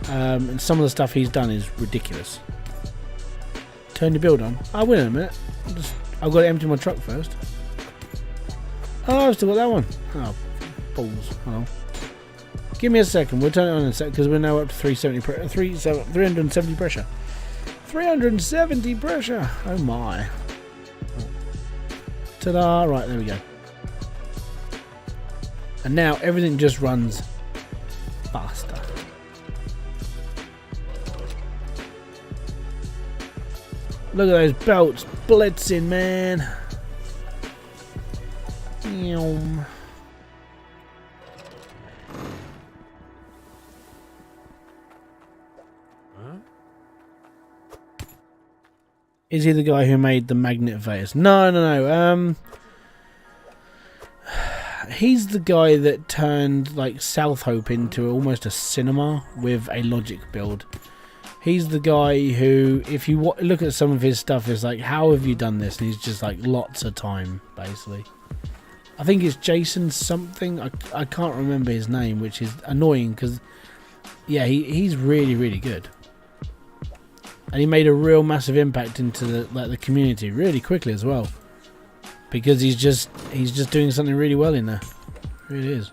And some of the stuff he's done is ridiculous. Turn your build on. I'll win in a minute. I've got to empty my truck first. Oh, I've still got that one. Oh, balls. Hold on. Give me a second. We'll turn it on in a sec because we're now up to 370 pressure. 370 pressure. Oh my. Ta-da. Right, there we go. And now everything just runs faster. Look at those belts blitzing, man. Is he the guy who made the magnet vase? No. He's the guy that turned like South Hope into almost a cinema with a logic build. He's the guy who, if you look at some of his stuff, is like, how have you done this? And he's just like lots of time, basically. I think it's Jason something. I can't remember his name, which is annoying because, yeah, he's really, really good. And he made a real massive impact into the community really quickly as well. Because he's just doing something really well in there. It really is.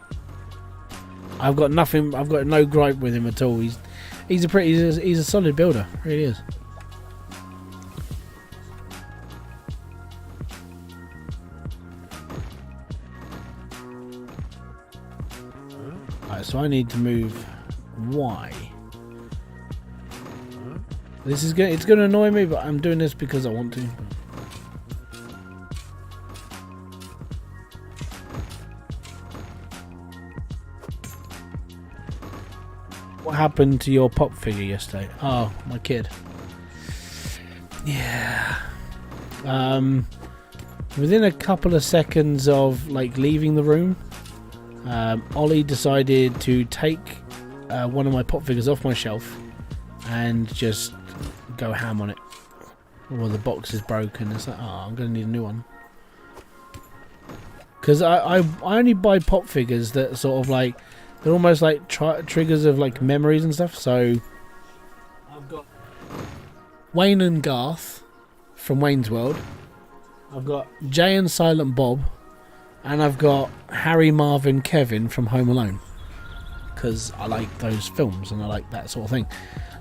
I've got no gripe with him at all. He's a solid builder, really is. Alright, so I need to move Y. It's gonna annoy me, but I'm doing this because I want to. happened to your pop figure yesterday? Oh, my kid. Yeah. Within a couple of seconds of like leaving the room, Ollie decided to take one of my pop figures off my shelf and just go ham on it. Well, the box is broken. It's like, oh, I'm going to need a new one. Because I only buy pop figures that sort of like, they're almost like triggers of like memories and stuff. So I've got Wayne and Garth from Wayne's World. I've got Jay and Silent Bob. And I've got Harry, Marvin, Kevin from Home Alone. Because I like those films and I like that sort of thing.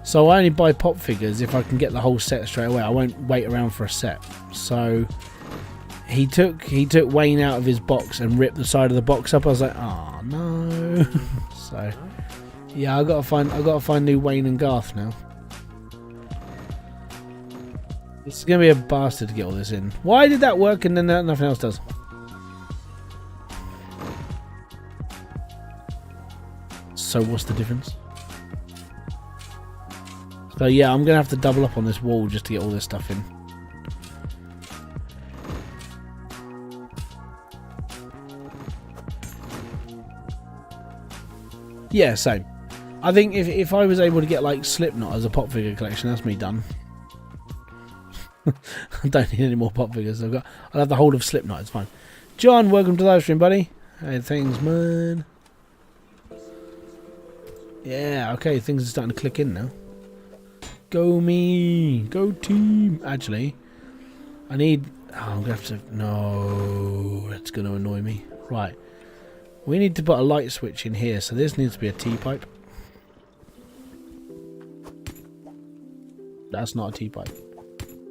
So I only buy pop figures if I can get the whole set straight away. I won't wait around for a set. So he took Wayne out of his box and ripped the side of the box up. I was like, oh no. So yeah, I gotta find new Wayne and Garth now. It's gonna be a bastard to get all this in. Why did that work and then nothing else does? So what's the difference? So yeah, I'm gonna have to double up on this wall just to get all this stuff in. Yeah, same. I think if I was able to get like Slipknot as a pop figure collection, that's me done. I don't need any more pop figures. I'll have the whole of Slipknot. It's fine. John, welcome to the live stream, buddy. Hey, thanks, man. Yeah, okay, things are starting to click in now. Go me, go team. Actually, I need. Oh, I'm gonna have to. No, that's gonna annoy me. Right, we need to put a light switch in here, so this needs to be a T-pipe. That's not a T-pipe.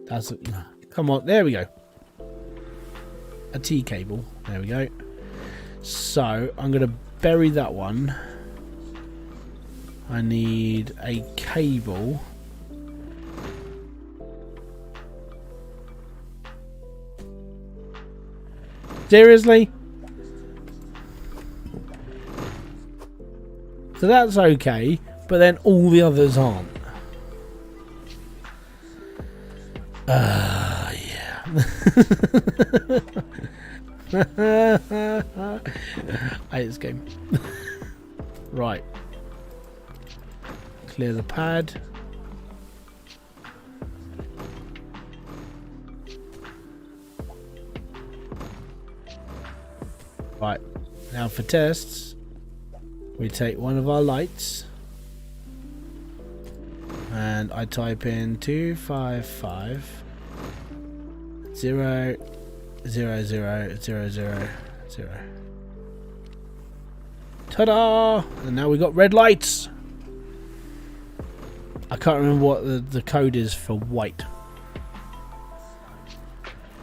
That's a, come on, there we go. A T-cable. There we go. So I'm gonna bury that one. I need a cable. Seriously? So that's okay, but then all the others aren't. Yeah. I hate this game. Right. Clear the pad. Right, now for tests, we take one of our lights and I type in 255 0 0 0 0 0 0. Ta-da! And now we got red lights. I can't remember what the code is for white.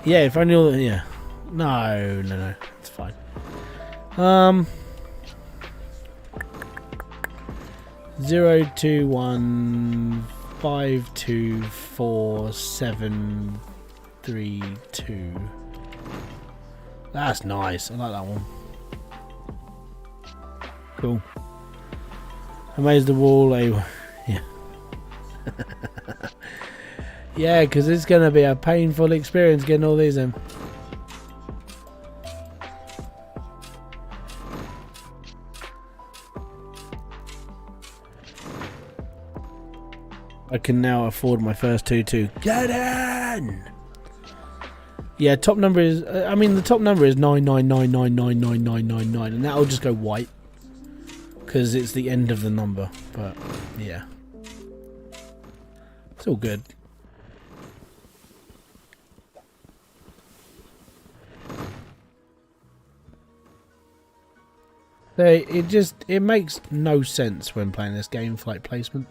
Yeah, if I knew. Yeah. No. It's fine. 021524732. That's nice. I like that one. Cool. Amaze the wall. Yeah. Yeah, because it's going to be a painful experience getting all these in. I can now afford my first two too. Get in! Yeah, top number is. I mean, the top number is 999999999, and that'll just go white because it's the end of the number. But yeah, it's all good. It makes no sense when playing this game for like placement.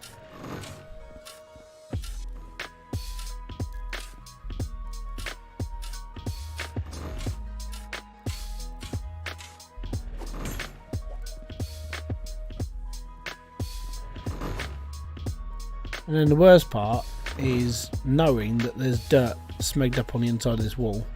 And then the worst part is knowing that there's dirt smegged up on the inside of this wall.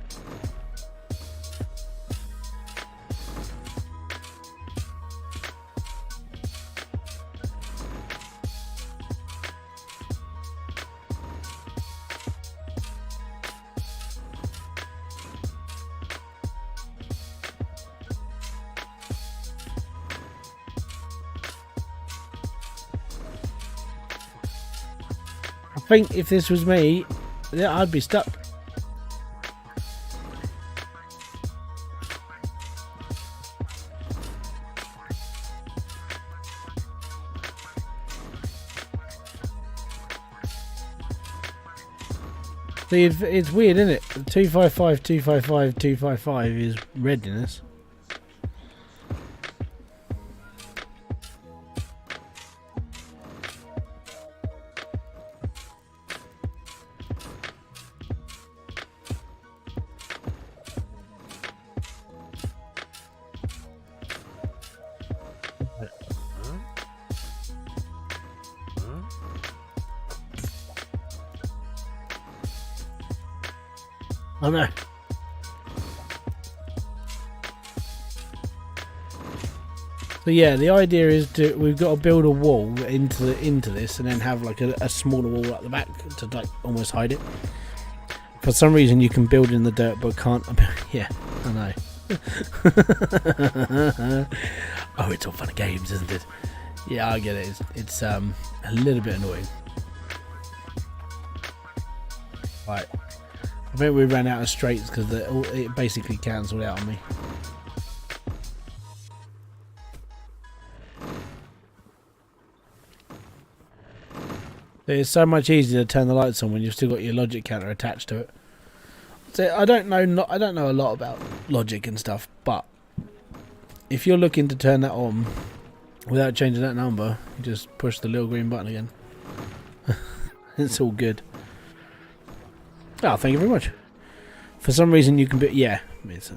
think if this was me, yeah, I'd be stuck. See, it's weird, isn't it? 255, 255, 255 is readiness. I know. So yeah, the idea is we've got to build a wall into this, and then have like a smaller wall at the back to like almost hide it. For some reason, you can build in the dirt, but can't. Yeah, I know. Oh, it's all fun and games, isn't it? Yeah, I get it. It's a little bit annoying. Right. I think we ran out of straights because it basically cancelled out on me. It's so much easier to turn the lights on when you've still got your logic counter attached to it. So I don't know a lot about logic and stuff, but if you're looking to turn that on without changing that number, you just push the little green button again. It's all good. Oh, thank you very much. For some reason you can be... Yeah. It's,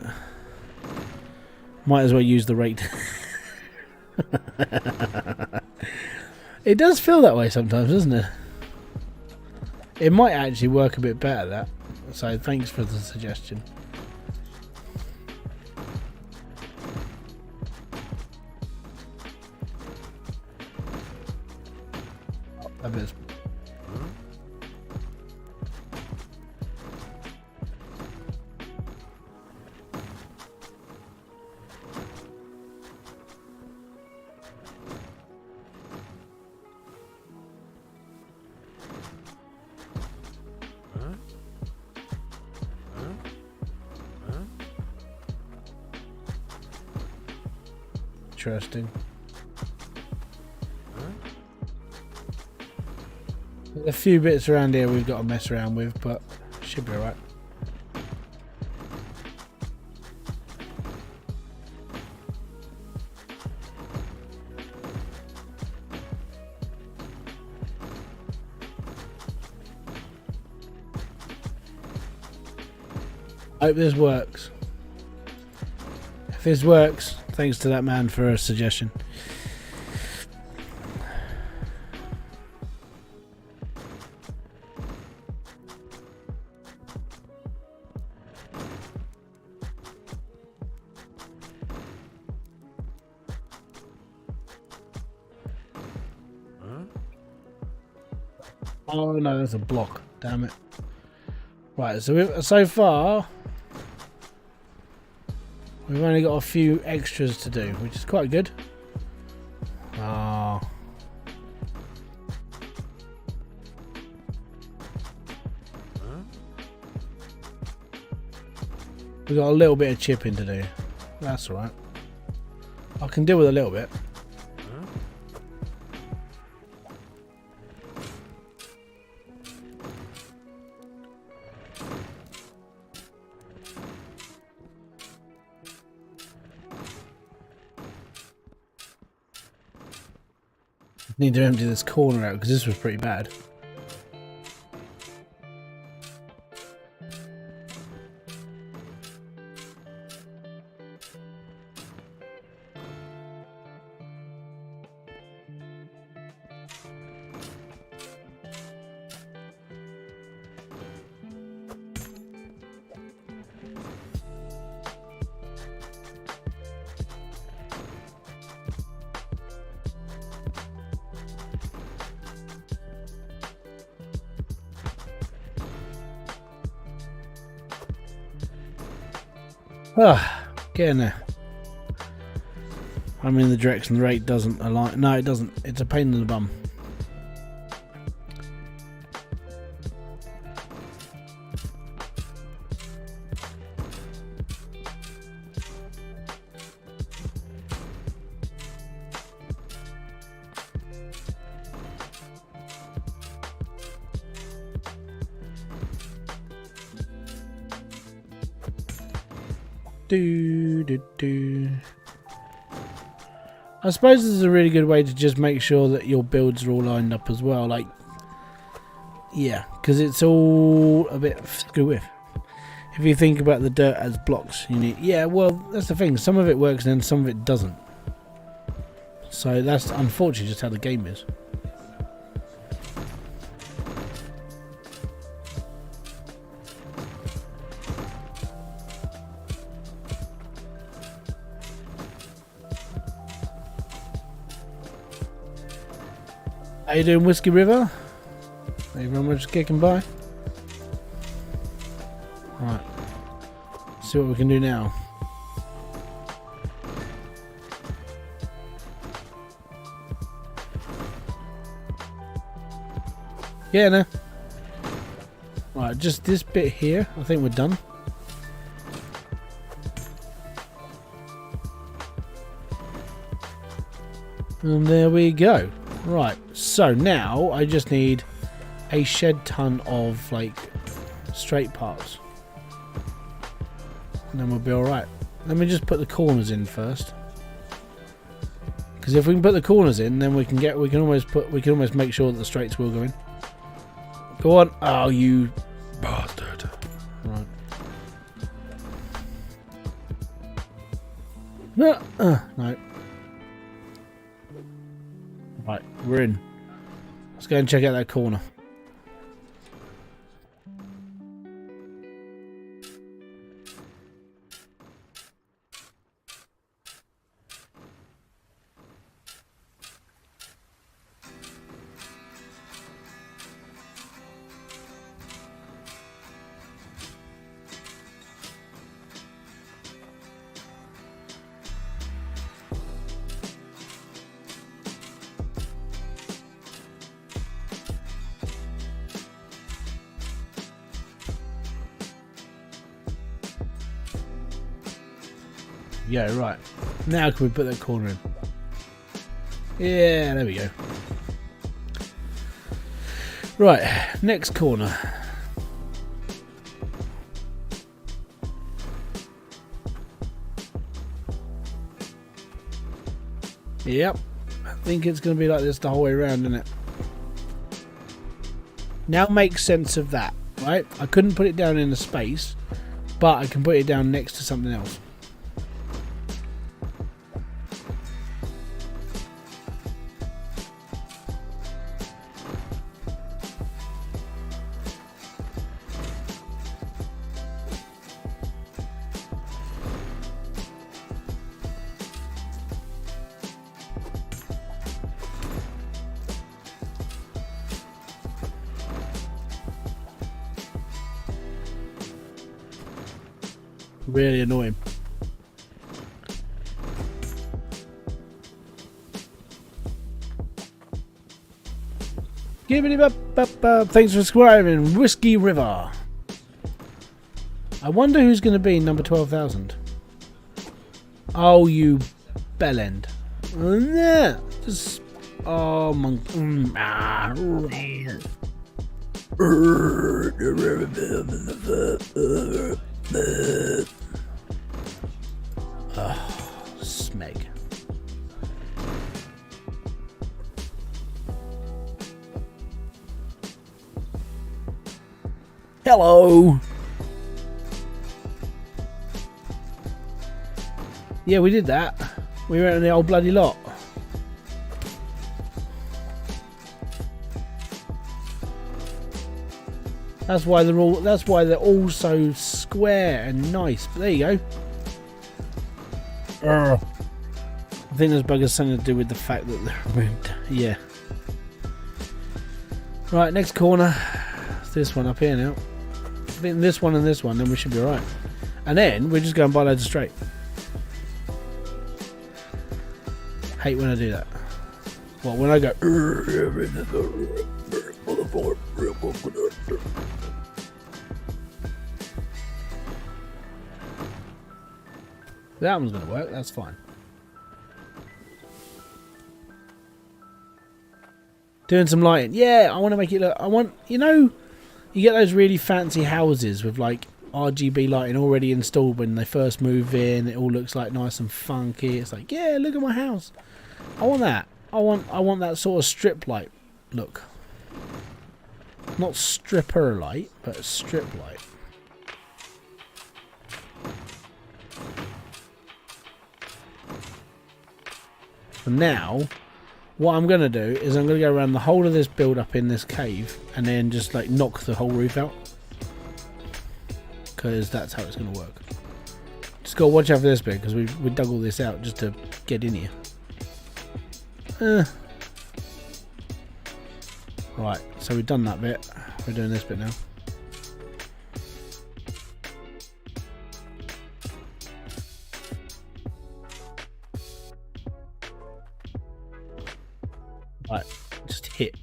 might as well use the rate. It does feel that way sometimes, doesn't it? It might actually work a bit better, that. So thanks for the suggestion. Oh, that bit's... Interesting. There's a few bits around here we've got to mess around with, but should be alright. I hope this works. If this works, thanks to that man for a suggestion. Oh no, there's a block. Damn it. Right, so far we've only got a few extras to do, which is quite good. Ah. We've got a little bit of chipping to do. That's alright. I can deal with a little bit. Need to empty this corner out because this was pretty bad. Ah, getting there. I'm in the direction the rate doesn't align. No, it doesn't. It's a pain in the bum. Do, do, do. I suppose this is a really good way to just make sure that your builds are all lined up as well. Like, yeah, because it's all a bit screw with. If you think about the dirt as blocks, you need... Yeah, well, that's the thing. Some of it works and then some of it doesn't. So that's unfortunately just how the game is. How you doing, Whiskey River? Everyone just kicking by. Right. See what we can do now. Yeah, no. Right, just this bit here. I think we're done. And there we go. Right, so now I just need a shed ton of like straight parts. And then we'll be alright. Let me just put the corners in first. Because if we can put the corners in, then we can almost make sure that the straights will go in. Go on. Oh, you bastard. Right. No. No. Right, we're in. Let's go and check out that corner. Yeah, right. Now can we put that corner in? Yeah, there we go. Right, next corner. Yep, I think it's going to be like this the whole way around, isn't it? Now make sense of that, right? I couldn't put it down in a space, but I can put it down next to something else. Really annoying. Give it up. Thanks for subscribing, Whiskey River. I wonder who's going to be number 12,000. Oh, you bellend. Just oh, monk. Smeg. Hello. Yeah, we did that. We went on the old bloody lot. That's why they're all. That's why they're all so square and nice. But there you go. I think this bug has something to do with the fact that they're moved. Yeah. Right, next corner. It's this one up here now. I think this one and this one, then we should be alright. And then we're just going to buy loads of straight. Hate when I do that. Well, when I go. That one's going to work, that's fine. Doing some lighting. Yeah, I want to make it look... I want... You know, you get those really fancy houses with, like, RGB lighting already installed when they first move in. It all looks like nice and funky. It's like, yeah, look at my house. I want that. I want that sort of strip light look. Not stripper light, but strip light. So now, what I'm going to do is I'm going to go around the whole of this build up in this cave and then just like knock the whole roof out. Because that's how it's going to work. Just got to watch out for this bit because we dug all this out just to get in here. Right, so we've done that bit. We're doing this bit now. Right, just hit.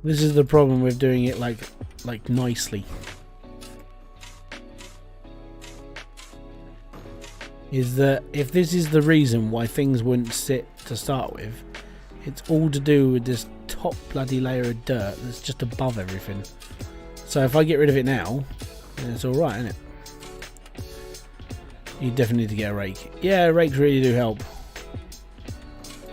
This is the problem with doing it like nicely. Is that if this is the reason why things wouldn't sit to start with, it's all to do with this top bloody layer of dirt that's just above everything. So if I get rid of it now, then it's alright, isn't it? You definitely need to get a rake. Yeah, rakes really do help.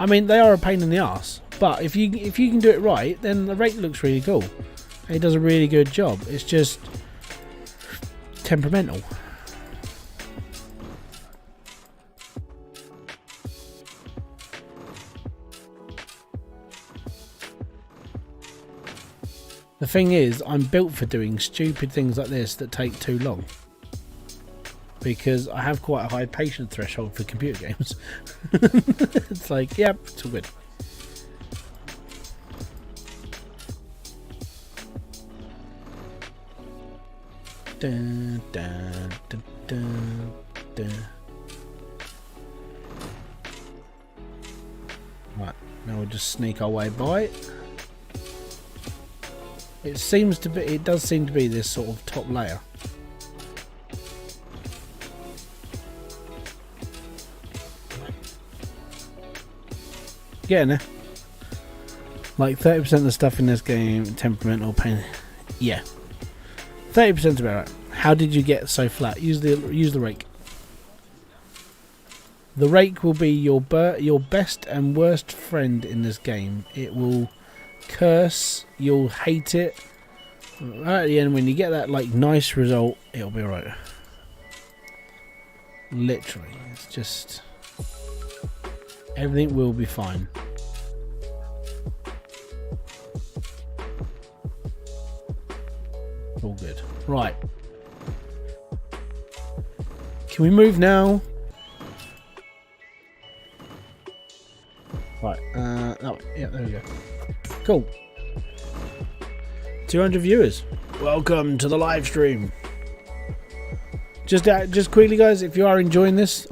I mean, they are a pain in the arse. But if you can do it right, then the rake looks really cool. And it does a really good job. It's just temperamental. The thing is, I'm built for doing stupid things like this that take too long. Because I have quite a high patience threshold for computer games. It's like, yep, it's all good. Dun, dun, dun, dun, dun. Right, now we'll just sneak our way by it. It seems to be, it does seem to be this sort of top layer. Getting there. Like 30% of the stuff in this game, temperamental pain. Yeah. 30% is about right. How did you get so flat? Use the rake. The rake will be your best and worst friend in this game. It will curse. You'll hate it. Right at the end, when you get that like nice result, it'll be alright. Literally, it's just everything will be fine. All good. Right. Can we move now? Right. Oh, yeah, there we go. Cool. 200 viewers. Welcome to the live stream. Just quickly, guys, if you are enjoying this,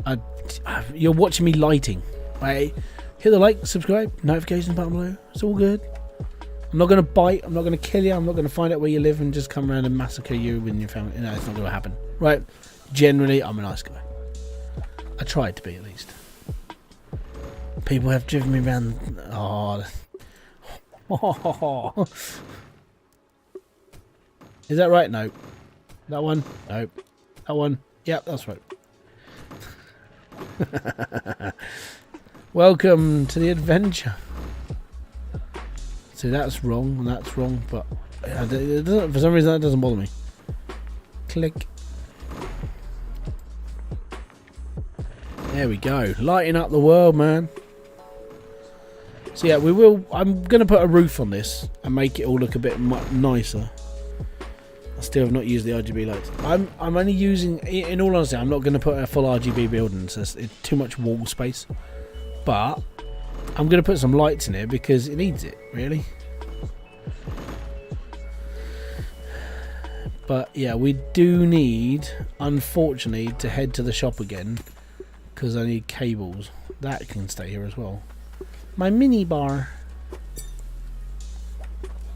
you're watching me lighting. Right? Hit the like, subscribe, notifications button below. It's all good. I'm not going to bite. I'm not going to kill you. I'm not going to find out where you live and just come around and massacre you and your family. No, it's not going to happen. Right? Generally, I'm a nice guy. I tried to be, at least. People have driven me around. Oh. Is that right? No. That one? No. That one? Yep, that's right. Welcome to the adventure. See, that's wrong and that's wrong, but it doesn't, for some reason that doesn't bother me. Click. There we go. Lighting up the world, man. So yeah, we will. I'm going to put a roof on this and make it all look a bit nicer. I still have not used the RGB lights. I'm only using, in all honesty, I'm not going to put a full RGB building, so it's too much wall space. But I'm going to put some lights in here because it needs it, really. But yeah, we do need, unfortunately, to head to the shop again because I need cables. That can stay here as well. My mini bar.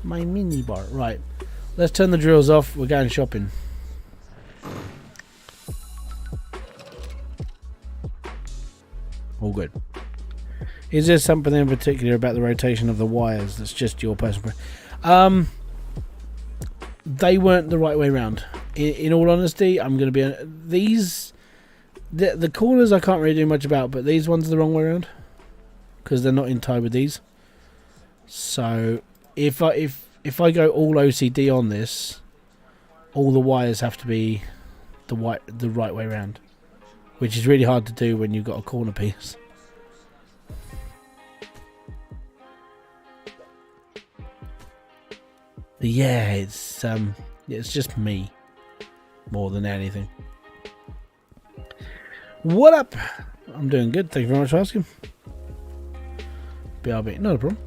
My mini bar. Right. Let's turn the drills off. We're going shopping. All good. Is there something in particular about the rotation of the wires that's just your personal... They weren't the right way round. In all honesty, I'm going to be... The corners I can't really do much about, but these ones are the wrong way around. Because they're not in tie with these. So, if I go all OCD on this, all the wires have to be the right way round. Which is really hard to do when you've got a corner piece. But yeah, it's just me more than anything. What up? I'm doing good. Thank you very much for asking. BRB, not a problem.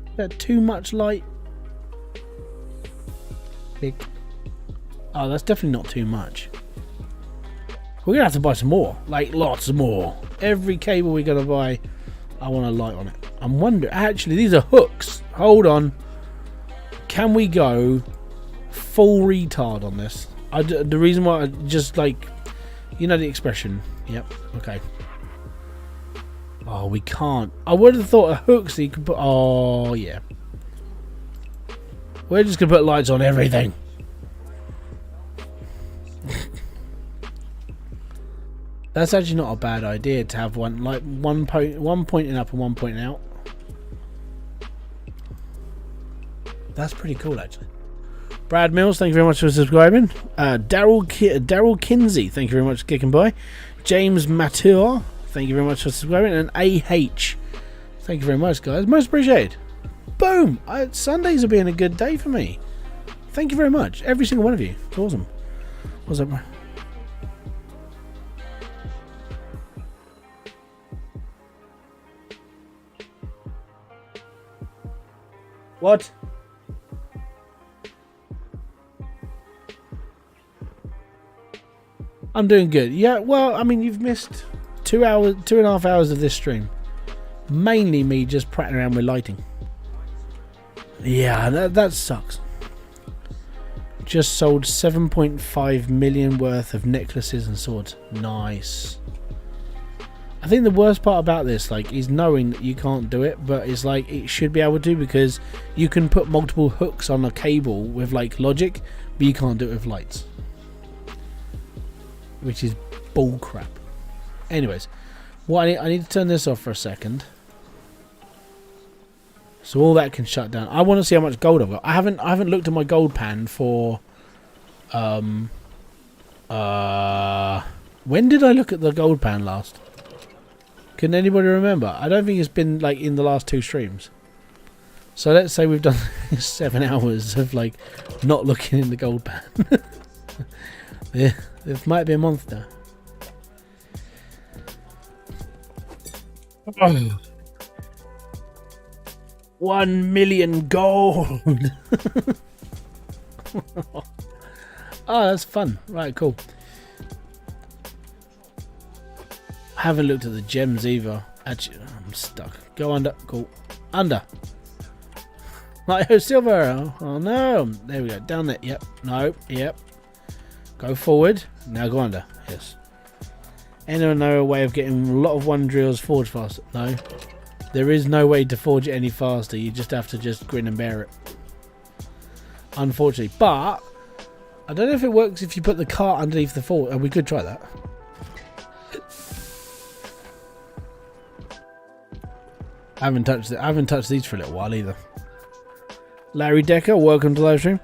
Is that too much light? Big. Oh, that's definitely not too much. We're going to have to buy some more. Like, lots more. Every cable we're going to buy, I want a light on it. I'm wondering... Actually, these are hooks. Hold on. Can we go full retard on this? The reason why I just, like... You know the expression. Yep. Okay. Oh, we can't. I would have thought a hook so you could put... Oh, yeah. We're just going to put lights on everything. That's actually not a bad idea to have one pointing up and one pointing out. That's pretty cool, actually. Brad Mills, thank you very much for subscribing. Daryl Kinsey, thank you very much for kicking by. James Mature, thank you very much for subscribing. And AH, thank you very much, guys. Most appreciated. Boom! Sundays are being a good day for me. Thank you very much, every single one of you. It's awesome. What's up? What? I'm doing good. Yeah, well, I mean, you've missed 2.5 hours of this stream. Mainly me just prattling around with lighting. Yeah, that sucks. Just sold 7.5 million worth of necklaces and swords. Nice. I think the worst part about this, like, is knowing that you can't do it, but it's like it should be able to, because you can put multiple hooks on a cable with like logic, but you can't do it with lights, which is bull crap. Anyways, what I need to turn this off for a second, so all that can shut down. I want to see how much gold I've got. I haven't looked at my gold pan for when did I look at the gold pan last? Can anybody remember? I don't think it's been like in the last 2 streams. So let's say we've done 7 hours of like not looking in the gold pan. Yeah, it might be a monster. Oh. 1 million gold. Oh, that's fun. Right, cool. I haven't looked at the gems either. Actually, I'm stuck. Go under. Cool. Under. Like, oh, silver. Oh, no. There we go. Down there. Yep. No. Yep. Go forward. Now go under. Yes. Anyone know a way of getting a lot of one drills forged faster? No. There is no way to forge it any faster. You just have to just grin and bear it. Unfortunately. But I don't know if it works if you put the cart underneath the forge. We could try that. I haven't touched these for a little while either. Larry Decker, welcome to the live stream.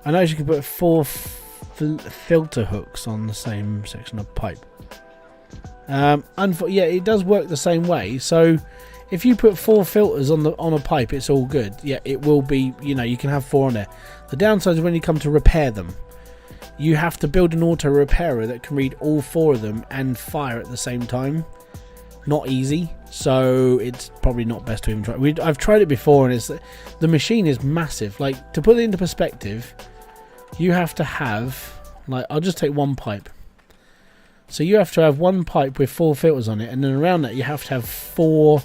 I know you can put 4 filter hooks on the same section of pipe. Yeah, it does work the same way. So if you put 4 filters on a pipe, it's all good. Yeah, it will be. You know, you can have 4 on there. The downside is when you come to repair them, you have to build an auto repairer that can read all 4 of them and fire at the same time. Not easy, so it's probably not best to even try. I've tried it before, and the machine is massive. Like, to put it into perspective, you have to have, like, I'll just take 1 pipe. So you have to have 1 pipe with 4 filters on it, and then around that you have to have 4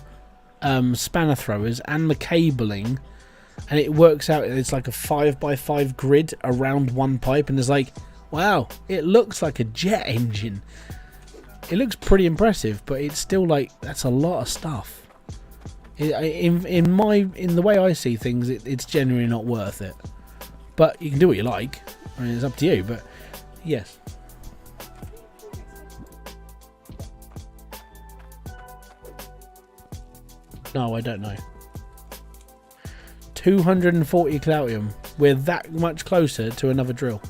spanner throwers and the cabling, and it works out. It's like a 5x5 grid around one pipe, and it's like, wow, it looks like a jet engine. It looks pretty impressive, but it's still like, that's a lot of stuff. In the way I see things, it's generally not worth it. But you can do what you like. I mean, it's up to you. But yes. No, I don't know. 240 Cloutium. We're that much closer to another drill.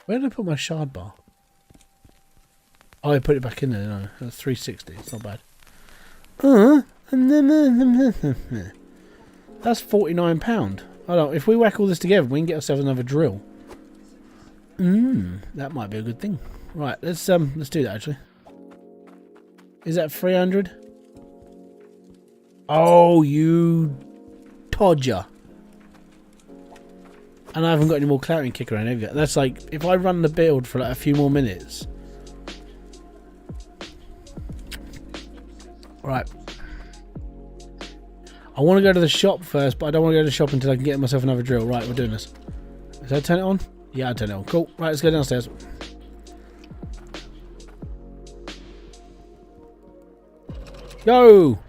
Where did I put my shard bar? Oh, I put it back in there. No, that's 360. It's not bad. That's £49. Hold on, if we whack all this together, we can get ourselves another drill. That might be a good thing. Right, let's do that actually. Is that 300? Oh, you todger. And I haven't got any more clouting kicker around, have you? That's like, if I run the build for like a few more minutes. Right. I want to go to the shop first, but I don't want to go to the shop until I can get myself another drill. Right, we're doing this. Did I turn it on? Yeah, I turned it on. Cool. Right, let's go downstairs. Go!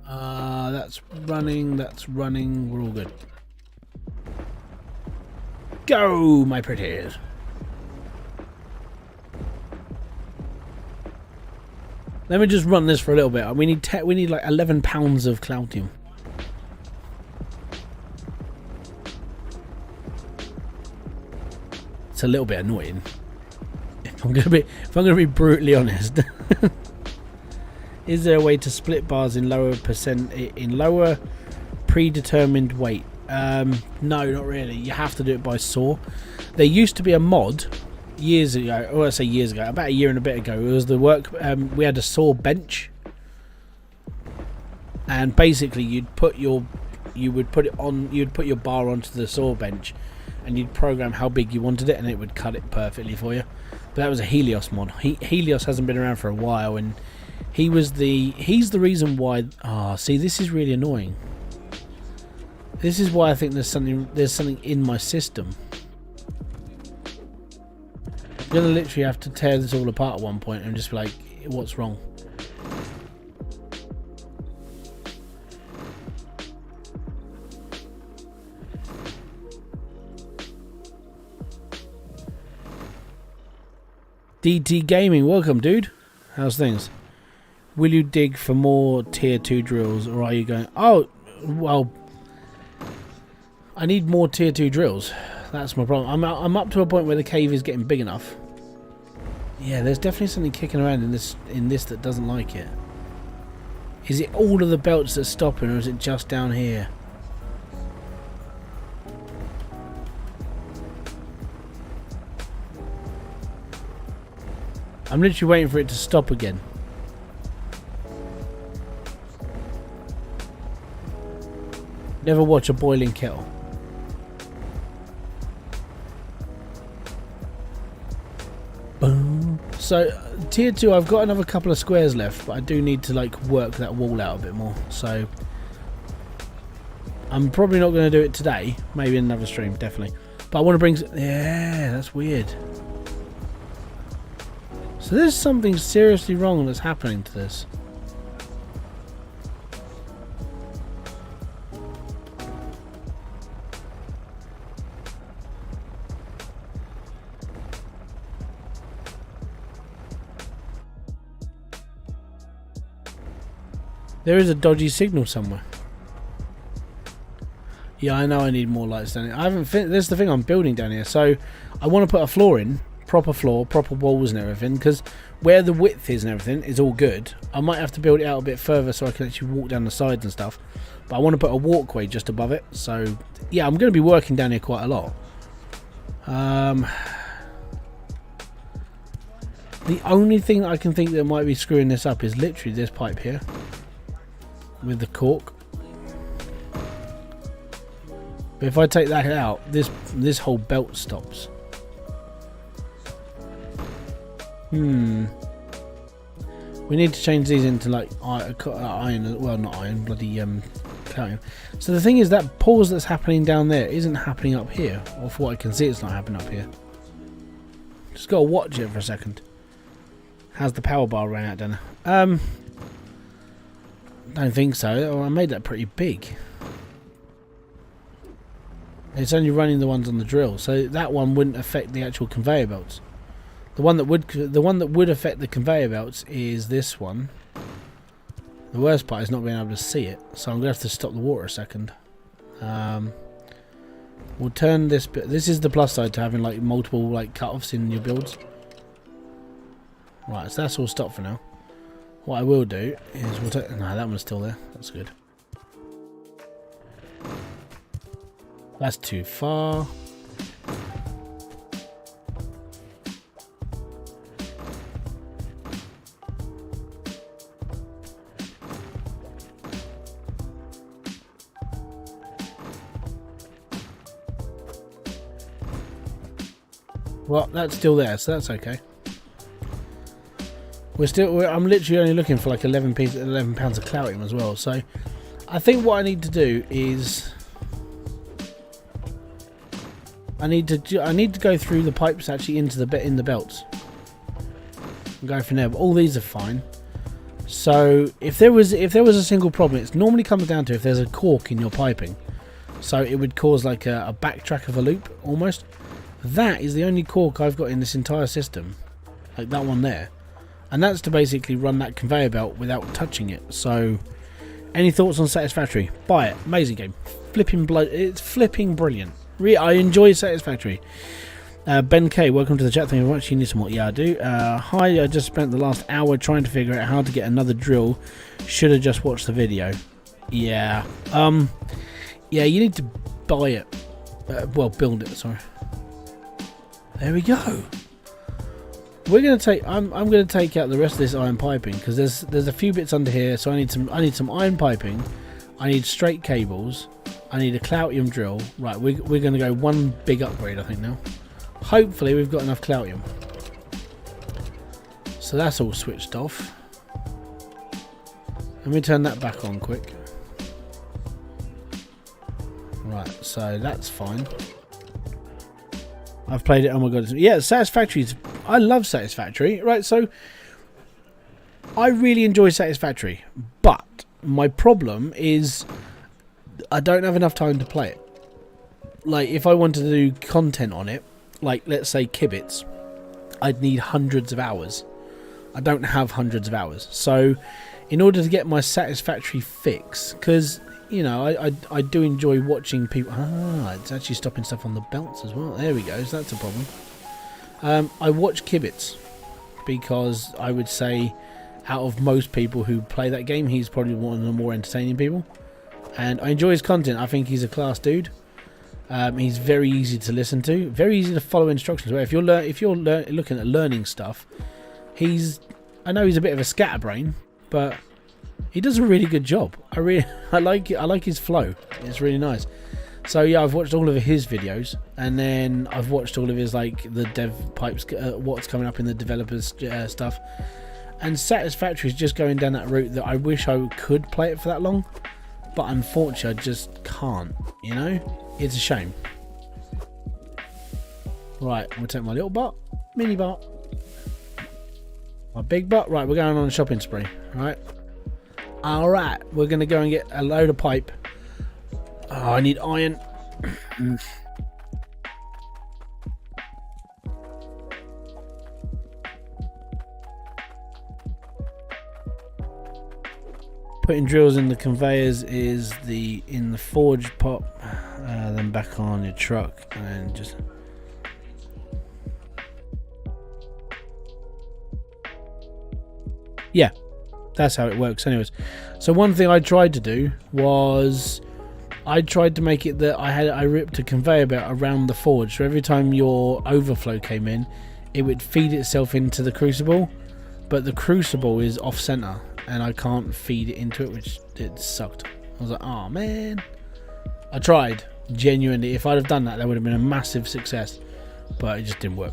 That's running. That's running. We're all good. Go, my pretties. Let me just run this for a little bit. We need like 11 pounds of Cloutium. It's a little bit annoying. If I'm gonna be brutally honest. Is there a way to split bars in lower predetermined weight? No, not really. You have to do it by saw. There used to be a mod years ago, or I say years ago, about a year and a bit ago. It was the work. We had a saw bench, and basically you'd put your bar onto the saw bench, and you'd program how big you wanted it, and it would cut it perfectly for you. But that was a Helios mod. Helios hasn't been around for a while, and he's the reason why. See, this is really annoying. This is why I think there's something in my system. I'm gonna literally have to tear this all apart at one point and just be like, what's wrong? DT Gaming, welcome dude. How's things? Will you dig for more tier 2 drills, or are you going, oh well, I need more tier 2 drills. That's my problem. I'm up to a point where the cave is getting big enough. Yeah, there's definitely something kicking around in this that doesn't like it. Is it all of the belts that's stopping, or is it just down here? I'm literally waiting for it to stop again. Never watch a boiling kettle. Boom. So tier 2, I've got another couple of squares left, but I do need to like work that wall out a bit more. So I'm probably not going to do it today. Maybe in another stream, definitely. But I want to bring. Yeah, that's weird. So there's something seriously wrong that's happening to this. There is a dodgy signal somewhere. Yeah, I know I need more lights down here. I haven't finished. This is the thing, I'm building down here. So I want to put a floor in. Proper floor, proper walls and everything. Because where the width is and everything is all good. I might have to build it out a bit further so I can actually walk down the sides and stuff. But I want to put a walkway just above it. So yeah, I'm going to be working down here quite a lot. The only thing I can think that might be screwing this up is literally this pipe here. With the cork. But if I take that out, this whole belt stops. We need to change these into like iron, well not iron, bloody calcium. So the thing is that pause that's happening down there isn't happening up here, or for what I can see it's not happening up here. Just gotta watch it for a second. How's the power bar run out down there? Don't think so. Oh, I made that pretty big. It's only running the ones on the drill, so that one wouldn't affect the actual conveyor belts. The one that would affect the conveyor belts is this one. The worst part is not being able to see it, so I'm gonna have to stop the water a second. We'll turn this bit. This is the plus side to having like multiple like cut-offs in your builds. Right, so that's all stopped for now. What I will do is we'll take. No, that one's still there. That's good. That's too far. Well, that's still there, so that's okay. I'm literally only looking for like 11 pounds of cloutium as well. So, I think what I need to do is I need to go through the pipes actually into the bit in the belts. And go from there. But all these are fine. So if there was a single problem, it normally comes down to if there's a cork in your piping. So it would cause like a backtrack of a loop almost. That is the only cork I've got in this entire system, like that one there, and that's to basically run that conveyor belt without touching it. So, any thoughts on Satisfactory? Buy it. Amazing game. It's flipping brilliant. I enjoy Satisfactory. Ben K, welcome to the chat. Thank you very much. You need some more? Yeah, I do. Hi, I just spent the last hour trying to figure out how to get another drill. Should have just watched the video. Yeah. Yeah, you need to buy it. Well, build it. Sorry. There we go. We're gonna take. I'm gonna take out the rest of this iron piping because there's a few bits under here. So I need some iron piping. I need straight cables. I need a cloutium drill. Right, we're gonna go one big upgrade I think now. Hopefully we've got enough cloutium. So that's all switched off. Let me turn that back on quick. Right, so that's fine. I've played it. Oh my god! Yeah, Satisfactory. I love Satisfactory. Right, so I really enjoy Satisfactory, but my problem is I don't have enough time to play it. Like, if I wanted to do content on it, like let's say Kibitz, I'd need hundreds of hours. I don't have hundreds of hours, so in order to get my Satisfactory fix, because you know, I do enjoy watching people. Ah, it's actually stopping stuff on the belts as well. There we go. So that's a problem. I watch Kibitz because I would say out of most people who play that game, he's probably one of the more entertaining people. And I enjoy his content. I think he's a class dude. He's very easy to listen to. Very easy to follow instructions. Where if you're looking at learning stuff, I know he's a bit of a scatterbrain, but he does a really good job. I like it. I like his flow. It's really nice. So yeah, I've watched all of his videos, and then I've watched all of his like the dev pipes, what's coming up in the developers stuff. And Satisfactory is just going down that route that I wish I could play it for that long, but unfortunately I just can't. You know, it's a shame. Right, I'm gonna take my little bot, mini bot, my big bot. Right, we're going on a shopping spree. Right. Alright, we're going to go and get a load of pipe. Oh, I need iron. Putting drills in the conveyors is in the forge pot, then back on your truck, and then just... Yeah. That's how it works anyways. So one thing I tried to do was I tried to make it that I ripped a conveyor belt around the forge, so every time your overflow came in it would feed itself into the crucible, but the crucible is off center and I can't feed it into it, which it sucked. I was like, oh man. I tried genuinely. If I'd have done that, that would have been a massive success, but it just didn't work.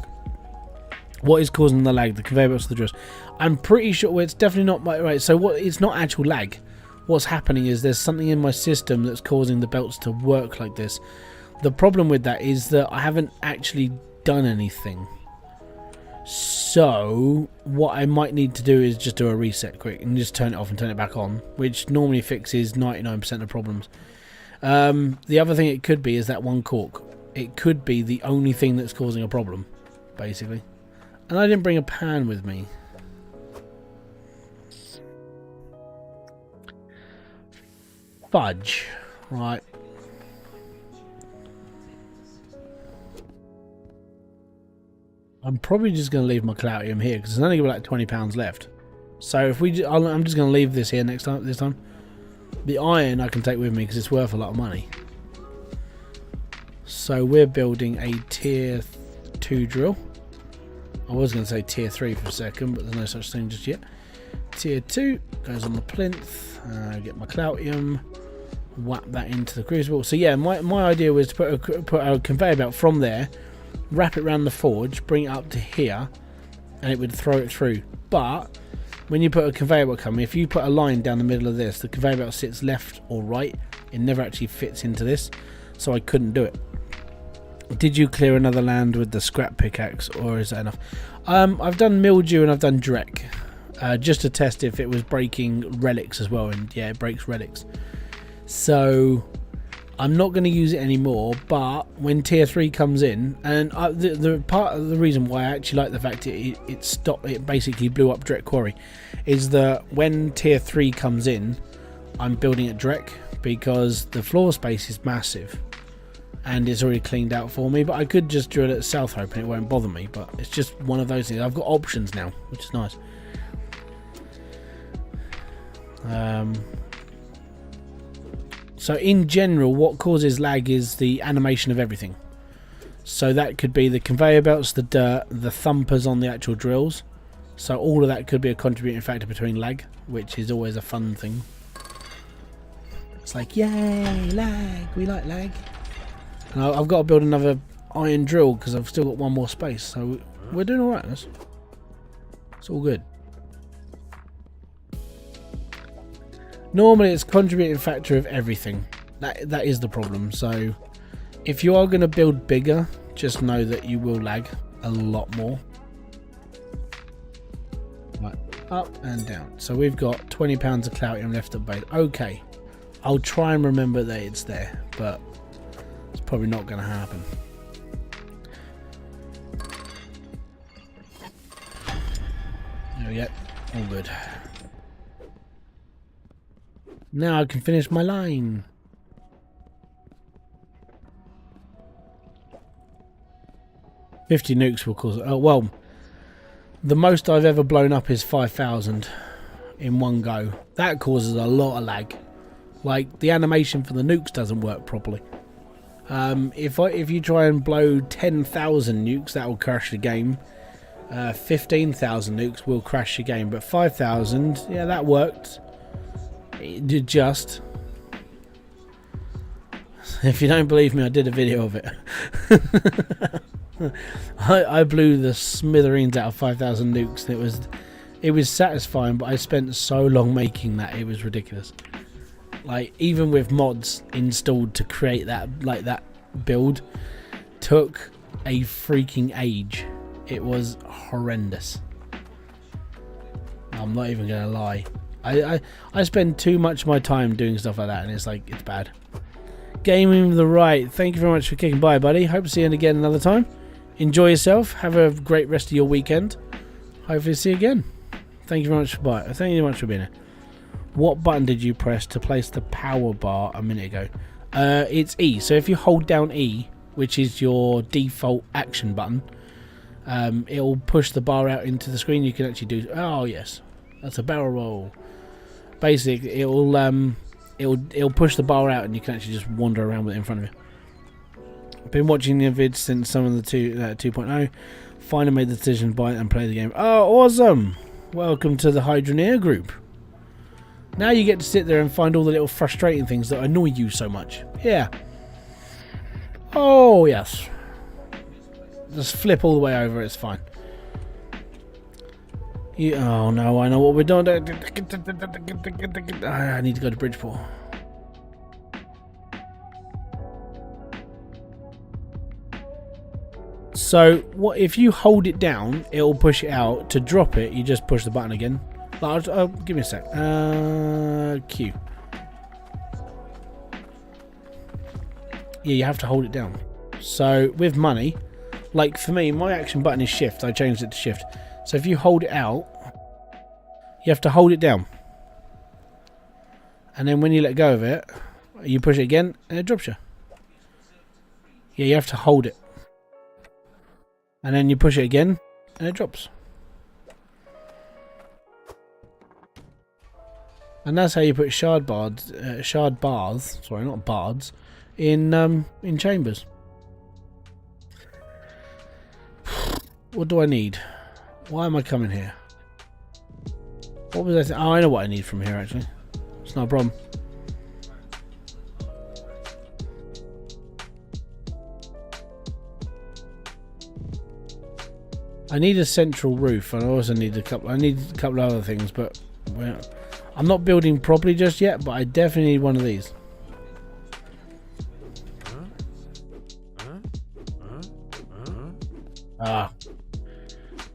What is causing the lag? The conveyor belts, the drills. I'm pretty sure, well, it's definitely not my, right, so what, it's not actual lag. What's happening is there's something in my system that's causing the belts to work like this. The problem with that is that I haven't actually done anything. So what I might need to do is just do a reset quick and just turn it off and turn it back on, which normally fixes 99% of problems. The other thing it could be is that one cork. It could be the only thing that's causing a problem, basically. And I didn't bring a pan with me. Fudge. Right. I'm probably just going to leave my Cloutium here because there's only got like £20 left. So if we, I'm just going to leave this here this time. The iron I can take with me because it's worth a lot of money. So we're building a tier 2 drill. I was going to say tier 3 for a second, but there's no such thing just yet. Tier 2 goes on the plinth. Get my Cloutium. Whap that into the crucible. So yeah, my idea was to put a conveyor belt from there, wrap it around the forge, bring it up to here, and it would throw it through. But when you put a conveyor belt coming, if you put a line down the middle of this, the conveyor belt sits left or right. It never actually fits into this, so I couldn't do it. Did you clear another land with the scrap pickaxe, or is that enough? I've done mildew and I've done dreck, just to test if it was breaking relics as well, and yeah, it breaks relics. So I'm not going to use it anymore, but when tier 3 comes in, and the part of the reason why I actually like the fact it stopped, it basically blew up Dreck Quarry, is that when tier 3 comes in, I'm building at Dreck because the floor space is massive and it's already cleaned out for me. But I could just drill at South Hope and it won't bother me, but it's just one of those things. I've got options now, which is nice. So in general, what causes lag is the animation of everything. So that could be the conveyor belts, the dirt, the thumpers on the actual drills. So all of that could be a contributing factor between lag, which is always a fun thing. It's like, yay, lag, we like lag. And I've got to build another iron drill because I've still got one more space. So we're doing alright. It's all good. Normally it's contributing factor of everything. That is the problem. So if you are going to build bigger, just know that you will lag a lot more. Right, up and down. So we've got £20 of Cloutium left at base. Okay, I'll try and remember that it's there, but it's probably not going to happen. There we go. All good. Now I can finish my line. $50 nukes will cause it. Oh, well, the most I've ever blown up is 5,000 in one go. That causes a lot of lag. Like, the animation for the nukes doesn't work properly. If you try and blow 10,000 nukes, that will crash the game. 15,000 nukes will crash the game, but 5,000, yeah, that worked. It did just. If you don't believe me, I did a video of it. I blew the smithereens out of 5,000 nukes. It was satisfying, but I spent so long making that it was ridiculous. Like, even with mods installed to create that build, took a freaking age. It was horrendous. I'm not even gonna lie. I spend too much of my time doing stuff like that, and it's like, it's bad. Gaming with the Right, thank you very much for kicking by, buddy. Hope to see you again another time. Enjoy yourself. Have a great rest of your weekend. Hopefully see you again. Thank you very much for Thank you very much for being here. What button did you press to place the power bar a minute ago? It's E. So if you hold down E, which is your default action button, it'll push the bar out into the screen. You can actually do. Oh yes, that's a barrel roll. Basically, it'll push the bar out, and you can actually just wander around with it in front of you. I've been watching the vids since some of the 2.0. Finally made the decision to buy it and play the game. Oh, awesome! Welcome to the Hydroneer group. Now you get to sit there and find all the little frustrating things that annoy you so much. Yeah. Oh, yes. Just flip all the way over, it's fine. Oh no, I know what we're doing. I need to go to Bridgeport. So, what if you hold it down, it'll push it out. To drop it, you just push the button again. Give me a sec. Q. Yeah, you have to hold it down. So, with money, like for me, my action button is shift. I changed it to shift. So if you hold it out, you have to hold it down. And then when you let go of it, you push it again and it drops you. Yeah, you have to hold it. And then you push it again and it drops. And that's how you put shard bars, sorry, not bards, in chambers. What do I need? Why am I coming here? What was I oh, I know what I need from here actually. It's not a problem. I need a central roof, and I also need a couple. I need a couple of other things, but I'm not building properly just yet. But I definitely need one of these. Ah.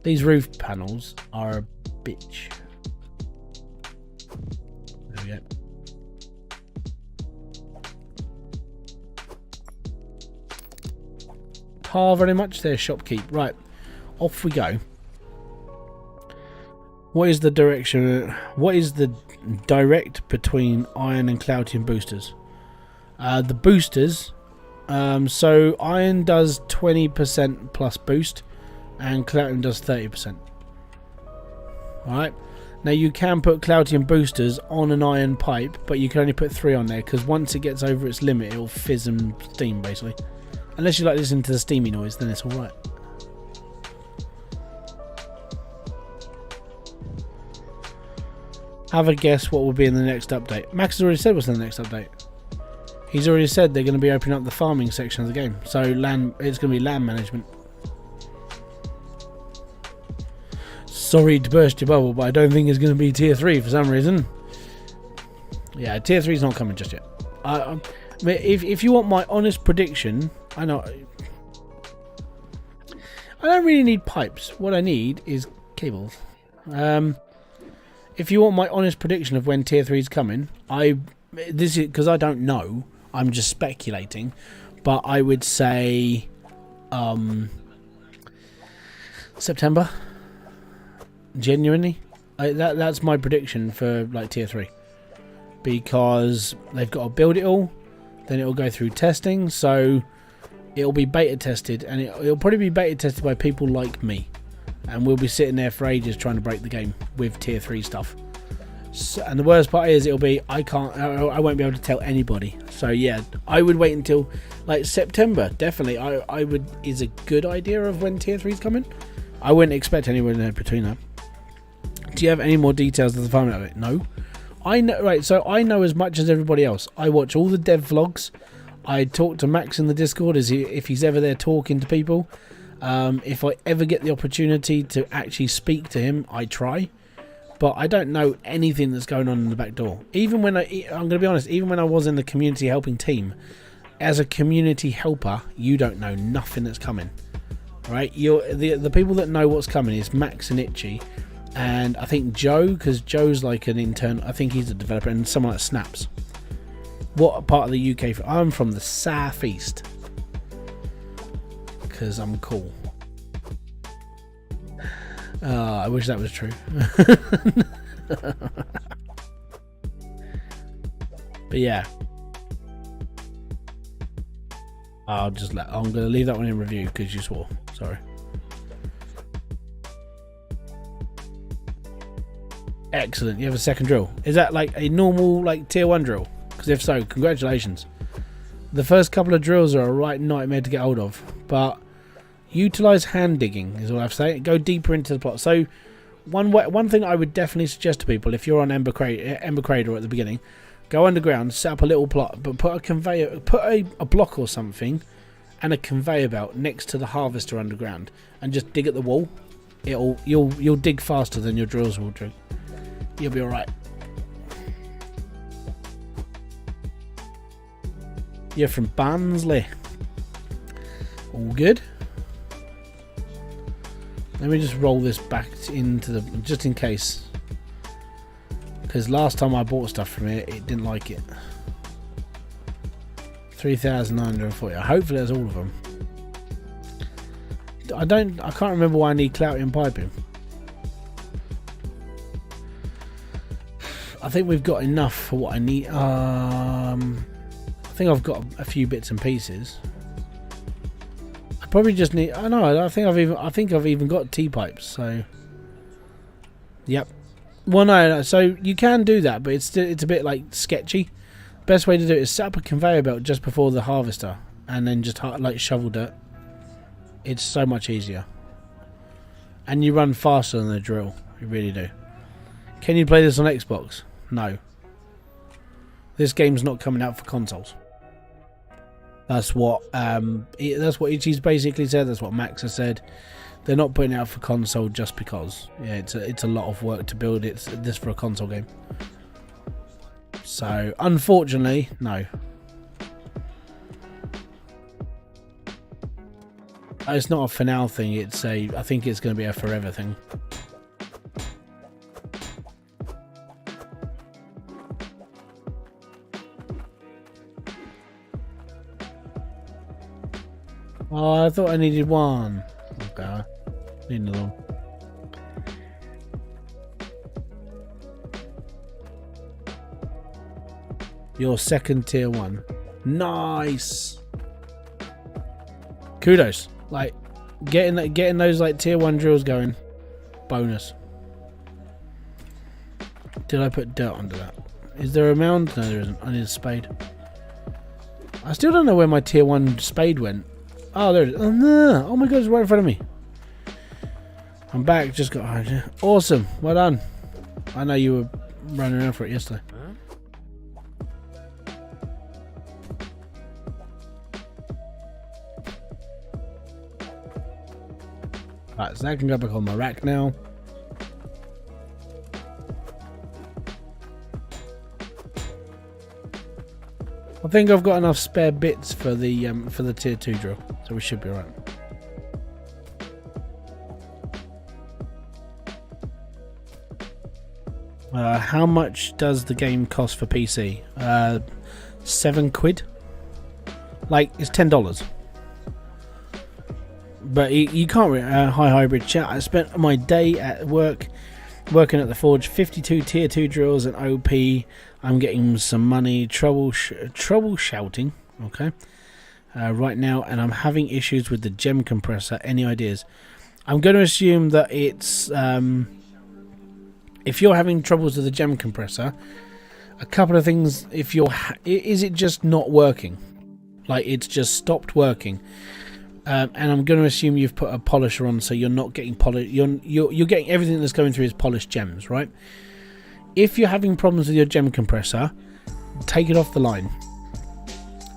These roof panels are a bitch. There we go. Tar very much there, shopkeep. Right, off we go. What is the direction? What is the direct between iron and Cloutium boosters? The boosters. So iron does 20% plus boost. And Cloutium does 30%. Alright. Now you can put Cloutium boosters on an iron pipe, but you can only put 3 on there because once it gets over its limit, it'll fizz and steam basically. Unless you like listening to the steamy noise, then it's alright. Have a guess what will be in the next update. Max has already said what's in the next update. He's already said they're going to be opening up the farming section of the game. So it's going to be land management. Sorry to burst your bubble, but I don't think it's going to be tier 3 for some reason. Yeah, tier 3 is not coming just yet. If you want my honest prediction, I know I don't really need pipes. What I need is cables. If you want my honest prediction of when tier 3 is coming, this is because I don't know. I'm just speculating, but I would say September. Genuinely, that's my prediction for like tier 3, because they've got to build it all, then it'll go through testing, so it'll be beta tested, and it'll probably be beta tested by people like me, and we'll be sitting there for ages trying to break the game with tier 3 stuff. So, and the worst part is I won't be able to tell anybody. So yeah, I would wait until like September. Definitely, I would is a good idea of when tier 3 is coming. I wouldn't expect anyone in there between that. Do you have any more details of the farming of it? No. I know, right, so I know as much as everybody else. I watch all the dev vlogs. I talk to Max in the Discord if he's ever there talking to people. If I ever get the opportunity to actually speak to him, I try. But I don't know anything that's going on in the back door. Even when I'm going to be honest, even when I was in the community helping team, as a community helper, you don't know nothing that's coming. Right? The people that know what's coming is Max and Itchy. And I think Joe, because Joe's like an intern, I think he's a developer, and someone like Snaps. What part of the UK? I'm from the southeast, because I'm cool. I wish that was true. But yeah, I'm going to leave that one in review because you swore. Sorry. Excellent. You have a second drill. Is that like a normal like tier 1 drill? Because if so, congratulations. The first couple of drills are a right nightmare to get hold of, but utilize hand digging is all I have to say. Go deeper into the plot. So one thing I would definitely suggest to people, if you're on Ember Cradle at the beginning, go underground, set up a little plot, but put a conveyor, put a block or something and a conveyor belt next to the harvester underground, and just dig at the wall. you'll dig faster than your drills will do. You'll be all right. You're from Barnsley. All good. Let me just roll this back into the, just in case, because last time I bought stuff from it, it didn't like it. 3,940. Hopefully that's all of them. I can't remember why I need clouting and piping. I think we've got enough for what I need. I think I've got a few bits and pieces. I probably just need. I know. I think I've even got T-pipes. So, yep. Well, no. So you can do that, but it's a bit like sketchy. Best way to do it is set up a conveyor belt just before the harvester, and then just like shovel dirt. It's so much easier, and you run faster than the drill. You really do. Can you play this on Xbox? No. This game's not coming out for consoles. That's what Ichi's basically said. That's what Max has said. They're not putting it out for console just because. Yeah, it's a lot of work to build this for a console game. So unfortunately, no. It's not a for now thing. I think it's going to be a forever thing. Oh, I thought I needed one. Okay, need another one. Your second tier 1. Nice. Kudos. Like getting those like tier 1 drills going. Bonus. Did I put dirt under that? Is there a mound? No, there isn't. I need a spade. I still don't know where my tier 1 spade went. Oh, there it is. Oh, no. Oh my god, it's right in front of me. I'm back. Just got awesome. Well done. I know you were running around for it yesterday. Right, so that can go back on my rack now. I think I've got enough spare bits for the tier 2 drill, so we should be alright. How much does the game cost for PC? £7. Like, it's $10. But you can't. Hi hybrid chat. I spent my day at work working at the forge. 52 tier 2 drills and OP. I'm getting some money. Troubleshooting. Okay. Right now, and I'm having issues with the gem compressor. Any ideas? I'm going to assume that it's if you're having troubles with the gem compressor. A couple of things. Is it just not working? Like it's just stopped working. And I'm going to assume you've put a polisher on, so you're not getting you're getting everything that's going through is polished gems, right? If you're having problems with your gem compressor, take it off the line.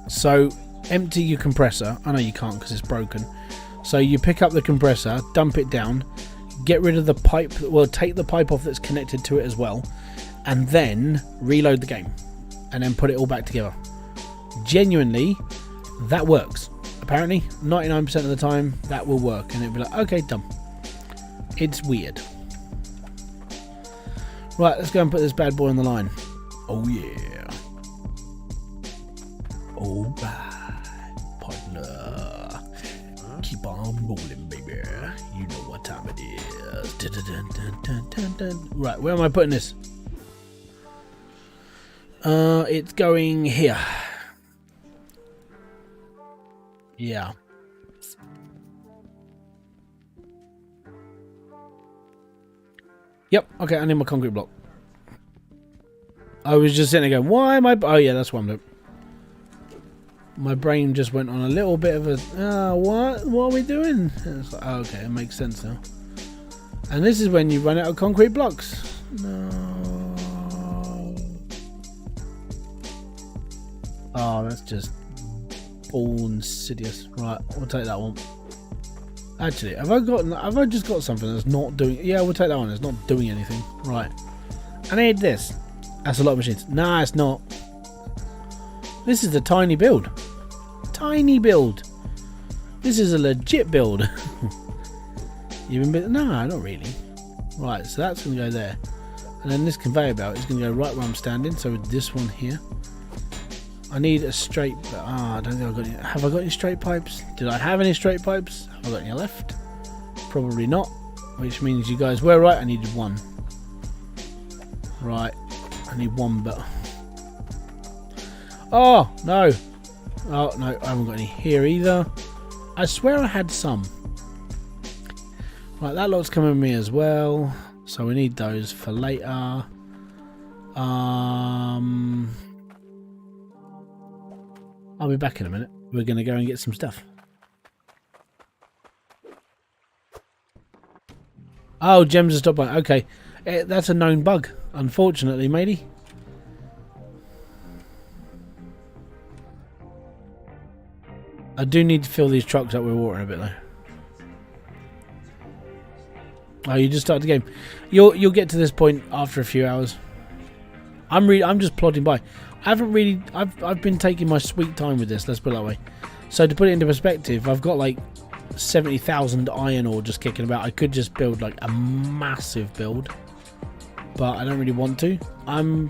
So empty your compressor. I know you can't because it's broken. So you pick up the compressor, dump it down, get rid of the pipe. Well, take the pipe off that's connected to it as well, and then reload the game, and then put it all back together. Genuinely, that works. Apparently 99% of the time that will work, and it'll be like, okay, done. It's weird. Right, let's go and put this bad boy on the line. Oh yeah. Alright, partner. Keep on rolling, baby. You know what time it is. Dun, dun, dun, dun, dun. Right, where am I putting this? It's going here. Yeah. Yep. Okay, I need my concrete block. I was just sitting there going, why am I... Oh, yeah, that's what I'm doing. My brain just went on a little bit of a... what? What are we doing? And it's like, oh, okay, it makes sense now. And this is when you run out of concrete blocks. No. Oh, that's just... all insidious. Right, we'll take that one. Actually, have I just got something that's not doing... Yeah, we'll take that one. It's not doing anything. Right. I need this. That's a lot of machines. Nah, it's not. This is a tiny build. Tiny build. This is a legit build. No, not really. Right, so that's going to go there. And then this conveyor belt is going to go right where I'm standing. So with this one here. I need a straight... I don't think I've got any... Have I got any straight pipes? Did I have any straight pipes? Have I got any left? Probably not. Which means you guys were right. I needed one. Right. I need one, but... Oh, no. Oh, no. I haven't got any here either. I swear I had some. Right, that lot's coming with me as well. So we need those for later. I'll be back in a minute. We're going to go and get some stuff. Oh, gems are stopped by. Okay. That's a known bug, unfortunately, matey. I do need to fill these trucks up with water in a bit, though. Oh, you just started the game. You'll get to this point after a few hours. I'm just plodding by. I haven't really... I've been taking my sweet time with this, let's put it that way. So to put it into perspective, I've got like 70,000 iron ore just kicking about. I could just build like a massive build, but I don't really want to. I'm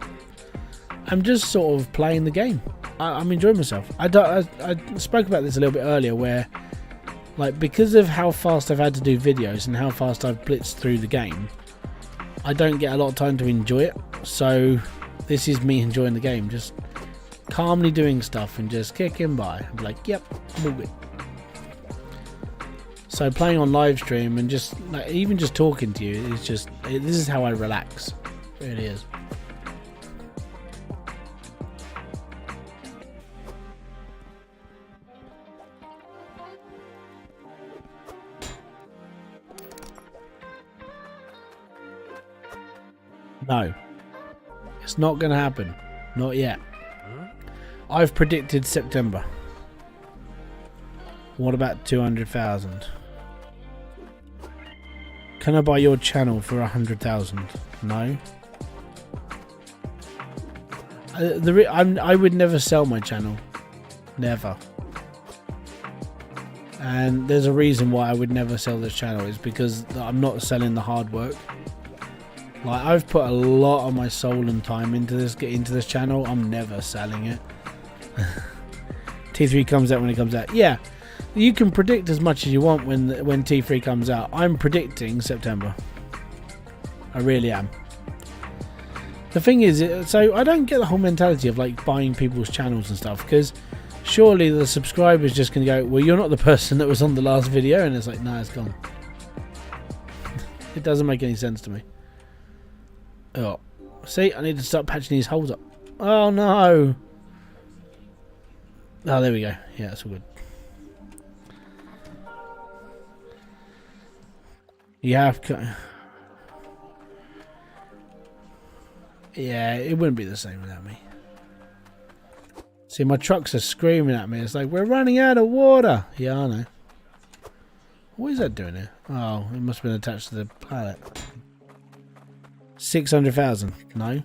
just sort of playing the game. I'm enjoying myself. I spoke about this a little bit earlier, where like because of how fast I've had to do videos and how fast I've blitzed through the game, I don't get a lot of time to enjoy it. So this is me enjoying the game, just calmly doing stuff and just kicking by. I'm like, yep, I'm all good. So playing on live stream and just like, even just talking to you is just this is how I relax. It really is. No, it's not going to happen. Not yet. I've predicted September. What about 200,000? Can I buy your channel for 100,000? No. I would never sell my channel. Never. And there's a reason why I would never sell this channel. Is because I'm not selling the hard work. Like, I've put a lot of my soul and time into this channel. I'm never selling it. T3 comes out when it comes out. Yeah, you can predict as much as you want when T3 comes out. I'm predicting September. I really am. The thing is, so I don't get the whole mentality of like buying people's channels and stuff, because surely the subscriber's just going to go, well, you're not the person that was on the last video, and it's like, nah, it's gone. It doesn't make any sense to me. Oh, see, I need to start patching these holes up. Oh no! Oh, there we go. Yeah, that's all good. You have... Yeah, it wouldn't be the same without me. See, my trucks are screaming at me. It's like, we're running out of water. Yeah, I know. What is that doing here? Oh, it must have been attached to the pallet. 600,000. No.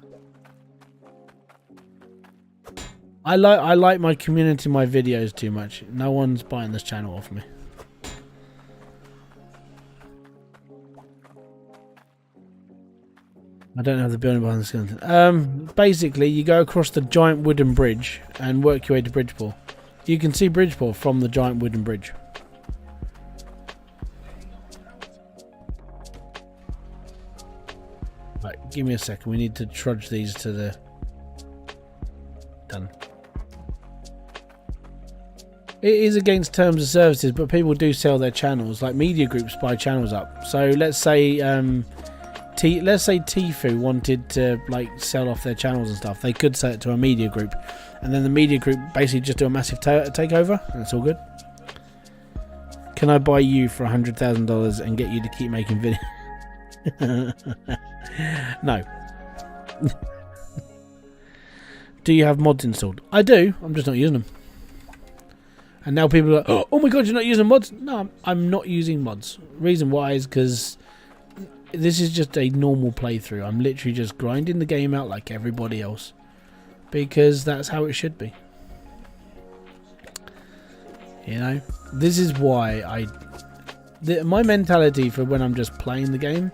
I like my community, my videos too much. No one's buying this channel off me. I don't have the building behind the skeleton. Basically, you go across the giant wooden bridge and work your way to Bridgeport. You can see Bridgeport from the giant wooden bridge. Right, give me a second. We need to trudge these to the... Done. It is against terms of services, but people do sell their channels. Like media groups buy channels up. So let's say let's say Tfue wanted to like sell off their channels and stuff. They could sell it to a media group, and then the media group basically just do a massive takeover, and it's all good. Can I buy you for $100,000 and get you to keep making videos? No. Do you have mods installed? I do. I'm just not using them. And now people are like, oh my god, you're not using mods? No, I'm not using mods. Reason why is because this is just a normal playthrough. I'm literally just grinding the game out like everybody else. Because that's how it should be. You know? This is why my mentality for when I'm just playing the game,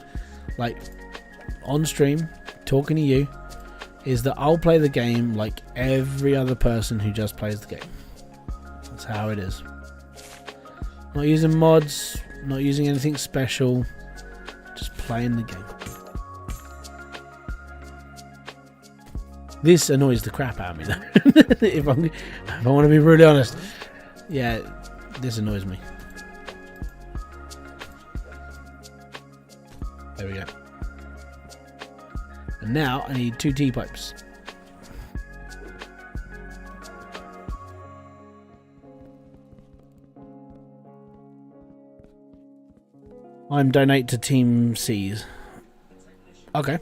like on stream, talking to you, is that I'll play the game like every other person who just plays the game. That's how it is. Not using mods, not using anything special, just playing the game. This annoys the crap out of me though. if I want to be really honest. Yeah, this annoys me. There we go. And now I need 2 T-pipes. I'm donate to Team C's. Okay.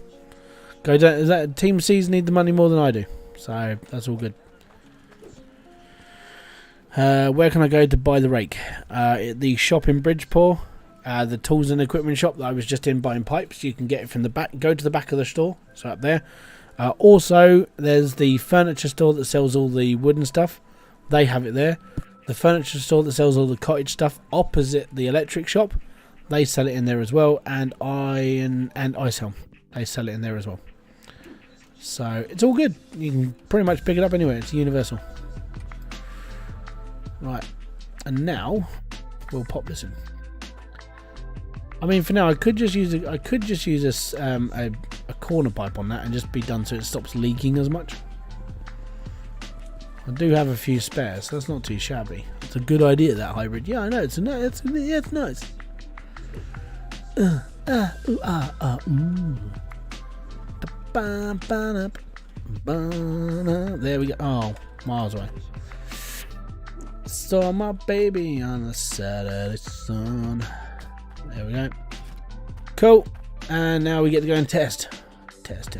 Is that Team C's need the money more than I do? So that's all good. Where can I go to buy the rake? The shop in Bridgeport. The tools and equipment shop that I was just in buying pipes. You can get it from the back. Go to the back of the store. So up there. Also, there's the furniture store that sells all the wooden stuff. They have it there. The furniture store that sells all the cottage stuff opposite the electric shop. They sell it in there as well. And iron and ice helm. They sell it in there as well. So it's all good. You can pretty much pick it up anywhere. It's universal. Right. And now we'll pop this in. I mean, for now, I could just use a corner pipe on that and just be done so it stops leaking as much. I do have a few spares, so that's not too shabby. It's a good idea, that hybrid. Yeah, I know. It's nice. There we go. Oh, miles away. Saw my baby on the Saturday sun. There we go. Cool. And now we get to go and test. Test.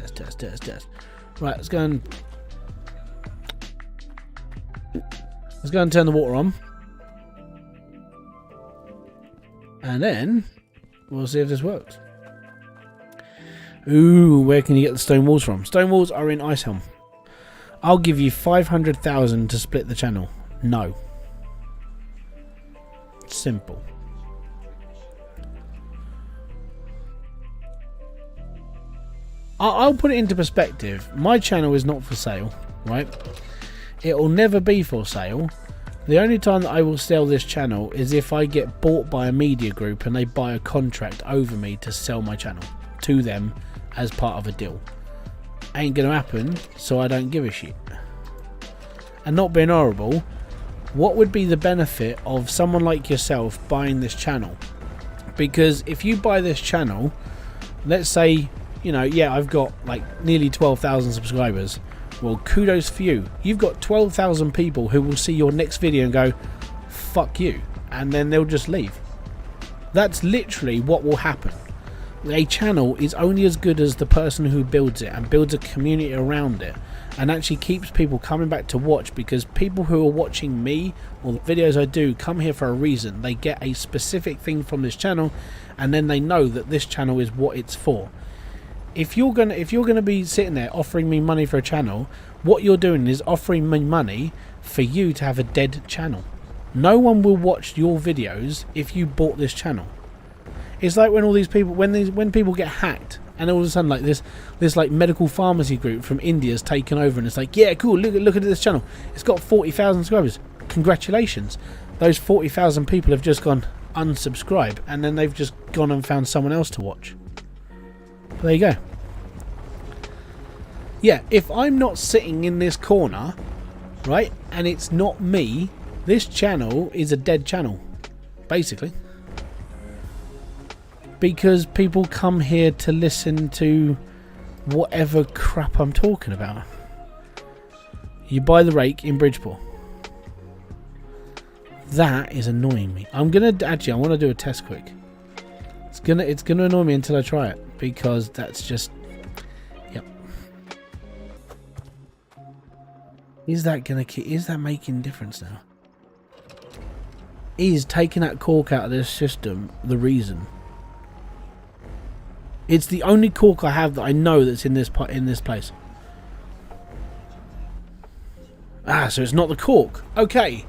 Right, let's go and turn the water on. And then we'll see if this works. Ooh, where can you get the stone walls from? Stone walls are in Icehelm. I'll give you 500,000 to split the channel. No. Simple. I'll put it into perspective. My channel is not for sale, right? It will never be for sale. The only time that I will sell this channel is if I get bought by a media group and they buy a contract over me to sell my channel to them as part of a deal. Ain't gonna happen, so I don't give a shit. And not being horrible, what would be the benefit of someone like yourself buying this channel? Because if you buy this channel, let's say, you know, yeah, I've got like nearly 12,000 subscribers. Well, kudos for you. You've got 12,000 people who will see your next video and go, fuck you. And then they'll just leave. That's literally what will happen. A channel is only as good as the person who builds it and builds a community around it and actually keeps people coming back to watch, because people who are watching me or the videos I do come here for a reason. They get a specific thing from this channel and then they know that this channel is what it's for. If you're gonna be sitting there offering me money for a channel, what you're doing is offering me money for you to have a dead channel. No one will watch your videos if you bought this channel. It's like when all these people, when people get hacked, and all of a sudden like this like medical pharmacy group from India's taken over, and it's like, yeah, cool, look at this channel. It's got 40,000 subscribers. Congratulations. Those 40,000 people have just gone unsubscribe, and then they've just gone and found someone else to watch. There you go. Yeah, if I'm not sitting in this corner, right, and it's not me, this channel is a dead channel, basically. Because people come here to listen to whatever crap I'm talking about. You buy the rake in Bridgeport. That is annoying me. I want to do a test quick. It's gonna annoy me until I try it, because that's just, yep. Is that making difference now? is taking that cork out of this system the reason? It's the only cork I have that I know that's in this place. Ah, so it's not the cork. Okay,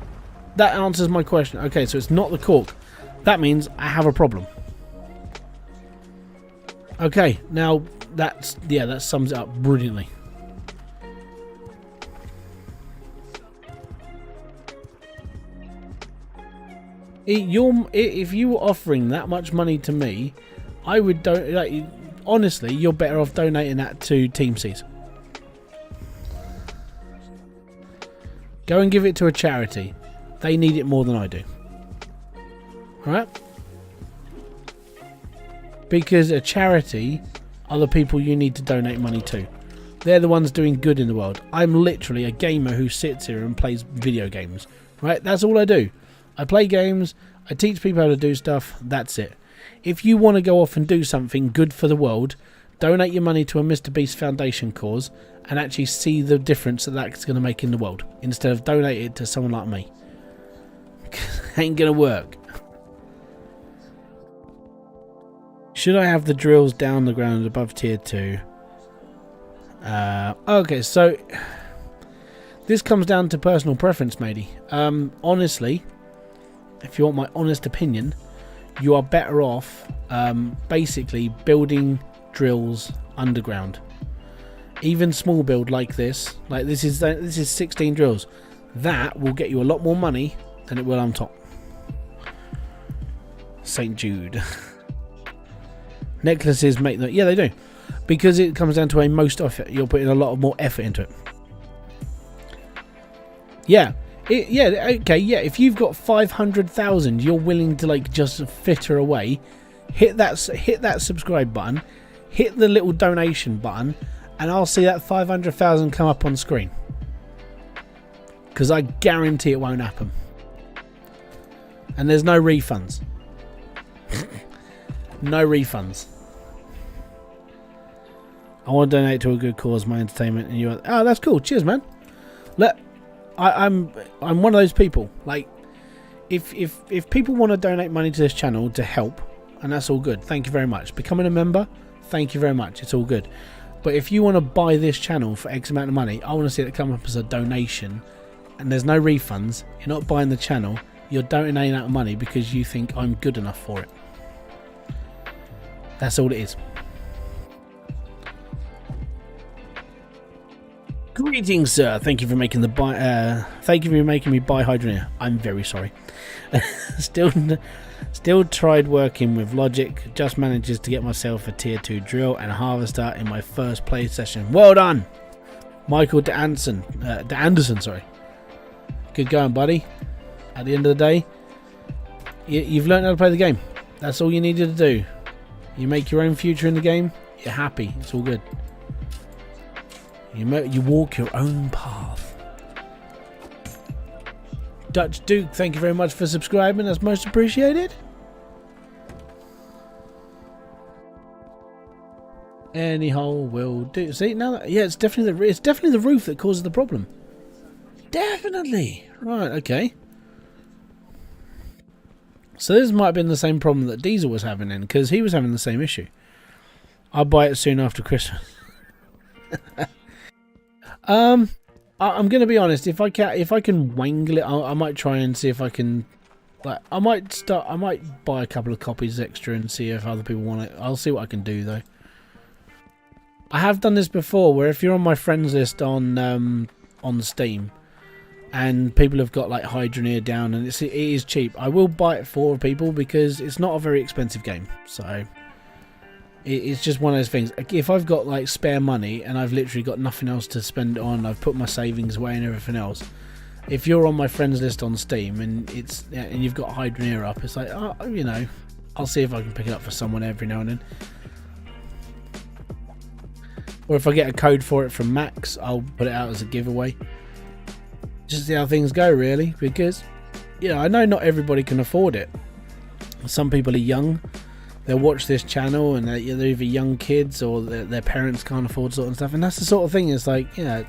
that answers my question. Okay, so it's not the cork. That means I have a problem. Okay, now that sums it up brilliantly. If you were offering that much money to me, I would honestly, you're better off donating that to Team C's. Go and give it to a charity. They need it more than I do. Alright? Because a charity are the people you need to donate money to. They're the ones doing good in the world. I'm literally a gamer who sits here and plays video games. Right? That's all I do. I play games. I teach people how to do stuff. That's it. If you want to go off and do something good for the world, donate your money to a Mr. Beast Foundation cause and actually see the difference that's going to make in the world, instead of donate it to someone like me. Ain't going to work. Should I have the drills down the ground above tier 2? Okay, so this comes down to personal preference, matey. Honestly, if you want my honest opinion, you are better off basically building drills underground. Even small build like this is 16 drills. That will get you a lot more money than it will on top. St. Jude. Necklaces make that, yeah, they do, because it comes down to a most effort. You're putting a lot more effort into it. Yeah. Okay, yeah, if you've got 500,000 you're willing to just fitter away, hit that subscribe button, hit the little donation button, and I'll see that 500,000 come up on screen, because I guarantee it won't happen. And there's no refunds. No refunds. I want to donate to a good cause, my entertainment, and you. Oh, that's cool. Cheers, man. I'm one of those people. Like, if people want to donate money to this channel to help, and that's all good. Thank you very much. Becoming a member, thank you very much. It's all good. But if you want to buy this channel for X amount of money, I want to see it come up as a donation, and there's no refunds. You're not buying the channel. You're donating out money because you think I'm good enough for it. That's all it is. Greetings, sir. Thank you for making the buy. Thank you for making me buy Hydroneer. I'm very sorry. Still tried working with Logic. Just manages to get myself a tier 2 drill and a harvester in my first play session. Well done, Michael De Anderson. Sorry. Good going, buddy. At the end of the day, you've learned how to play the game. That's all you needed to do. You make your own future in the game. You're happy. It's all good. You walk your own path. Dutch Duke, thank you very much for subscribing. That's most appreciated. Any hole will do. See now, yeah, it's definitely the roof that causes the problem. Definitely. Right. Okay. So this might have been the same problem that Diesel was having then, because he was having the same issue. I'll buy it soon after Christmas. I'm going to be honest. If I can wangle it, I might try and see if I can. I might buy a couple of copies extra and see if other people want it. I'll see what I can do though. I have done this before, where if you're on my friends list on Steam, and people have got like Hydroneer down, and it is cheap, I will buy it for people because it's not a very expensive game. So it's just one of those things. If I've got like spare money and I've literally got nothing else to spend it on, I've put my savings away and everything else. If you're on my friends list on Steam and you've got Hydroneer up, it's like, oh, you know, I'll see if I can pick it up for someone every now and then. Or if I get a code for it from Max, I'll put it out as a giveaway. Just see how things go, really, because, you know, I know not everybody can afford it. Some people are young. They'll watch this channel and they're either young kids or their parents can't afford sort of stuff. And that's the sort of thing. It's like, yeah,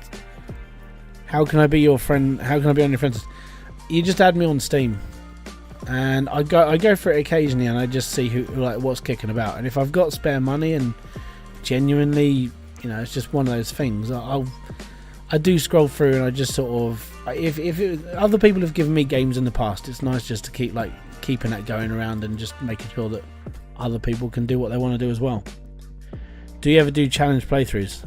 how can I be your friend? How can I be on your friends? You just add me on Steam. and I go for it occasionally, and I just see what's kicking about. And if I've got spare money and genuinely, it's just one of those things. I do scroll through, and I just sort of, other people have given me games in the past, it's nice just to keeping that going around and just making sure that other people can do what they want to do as well. Do you ever do challenge playthroughs?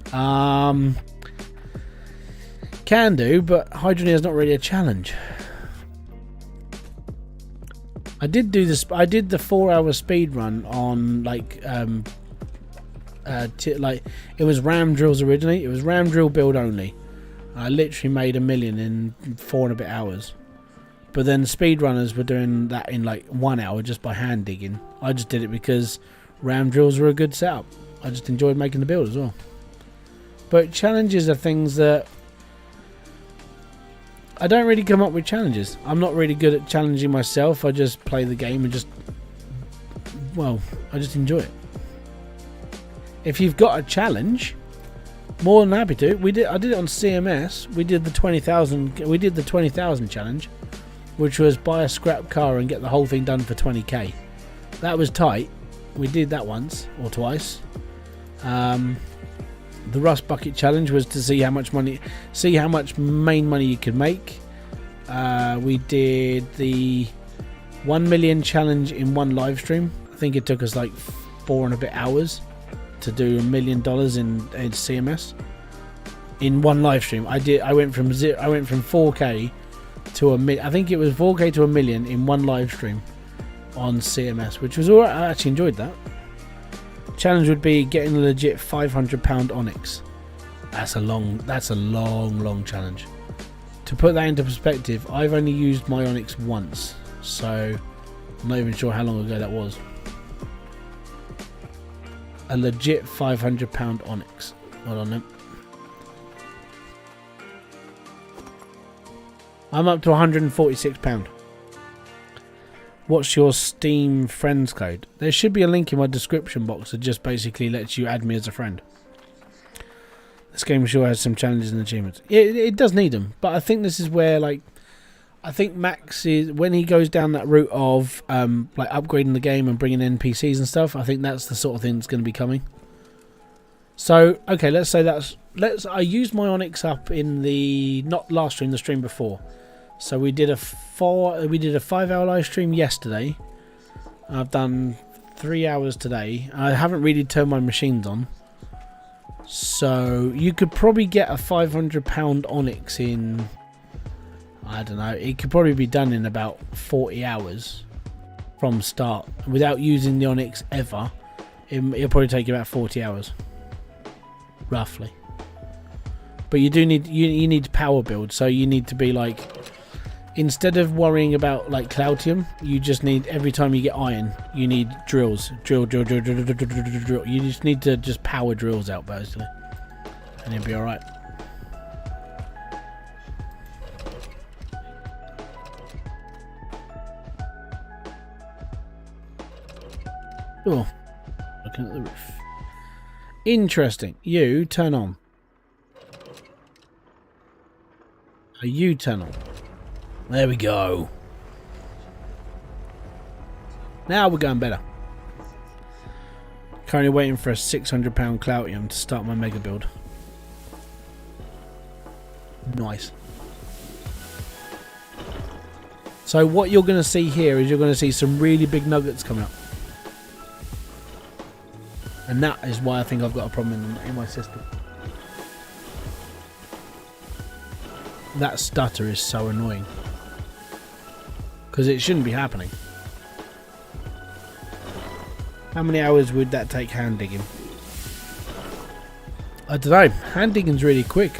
Can do, but Hydroneer is not really a challenge. I did do this. I did the 4-hour speed run on it was ram drills originally. It was ram drill build only. I literally made 1 million in 4 and a bit hours. But then speedrunners were doing that in like 1 hour just by hand digging. I just did it because ram drills were a good setup. I just enjoyed making the build as well. But challenges are things that I don't really come up with challenges. I'm not really good at challenging myself. I just play the game and I just enjoy it. If you've got a challenge, more than happy to. I did it on CMS. We did the 20,000. We did the 20,000 challenge, which was buy a scrap car and get the whole thing done for 20k. That was tight. We did that once or twice. The Rust Bucket Challenge was to see how much main money you could make. We did the 1 million challenge in one live stream. I think it took us like 4 and a bit hours to do $1 million in CMS in one live stream. I went from 4k to a million. I think it was 4k to 1 million in one live stream on CMS, which was alright. I actually enjoyed that. Challenge would be getting a legit £500 Onyx. That's a long challenge. To put that into perspective, I've only used my Onyx once, so I'm not even sure how long ago that was. A legit £500 Onyx. Hold on then. I'm up to £146. What's your Steam friends code? There should be a link in my description box that just basically lets you add me as a friend. This game sure has some challenges and achievements. It does need them, but I think this is where, I think Max is, when he goes down that route of upgrading the game and bringing in NPCs and stuff, I think that's the sort of thing that's going to be coming. So, okay, let's say I used my Onyx up in the, not last stream, the stream before. So we did a 5-hour live stream yesterday. I've done 3 hours today. I haven't really turned my machines on. So you could probably get a £500 Onyx in, I don't know, it could probably be done in about 40 hours from start without using the Onyx ever. It'll probably take you about 40 hours roughly. But you do need you need power build, so you need to be like, instead of worrying about like Cloutium, you just need, every time you get iron, you need drills. Drill. You just need to just power drills out basically, and you'll be alright. Oh, looking at the roof. Interesting. You turn on. A U-tunnel. There we go. Now we're going better. Currently waiting for a £600 Cloutium to start my mega build. Nice. So what you're going to see here is you're going to see some really big nuggets coming up. And that is why I think I've got a problem in my system. That stutter is so annoying. Because it shouldn't be happening. How many hours would that take hand digging? I don't know. Hand digging's really quick.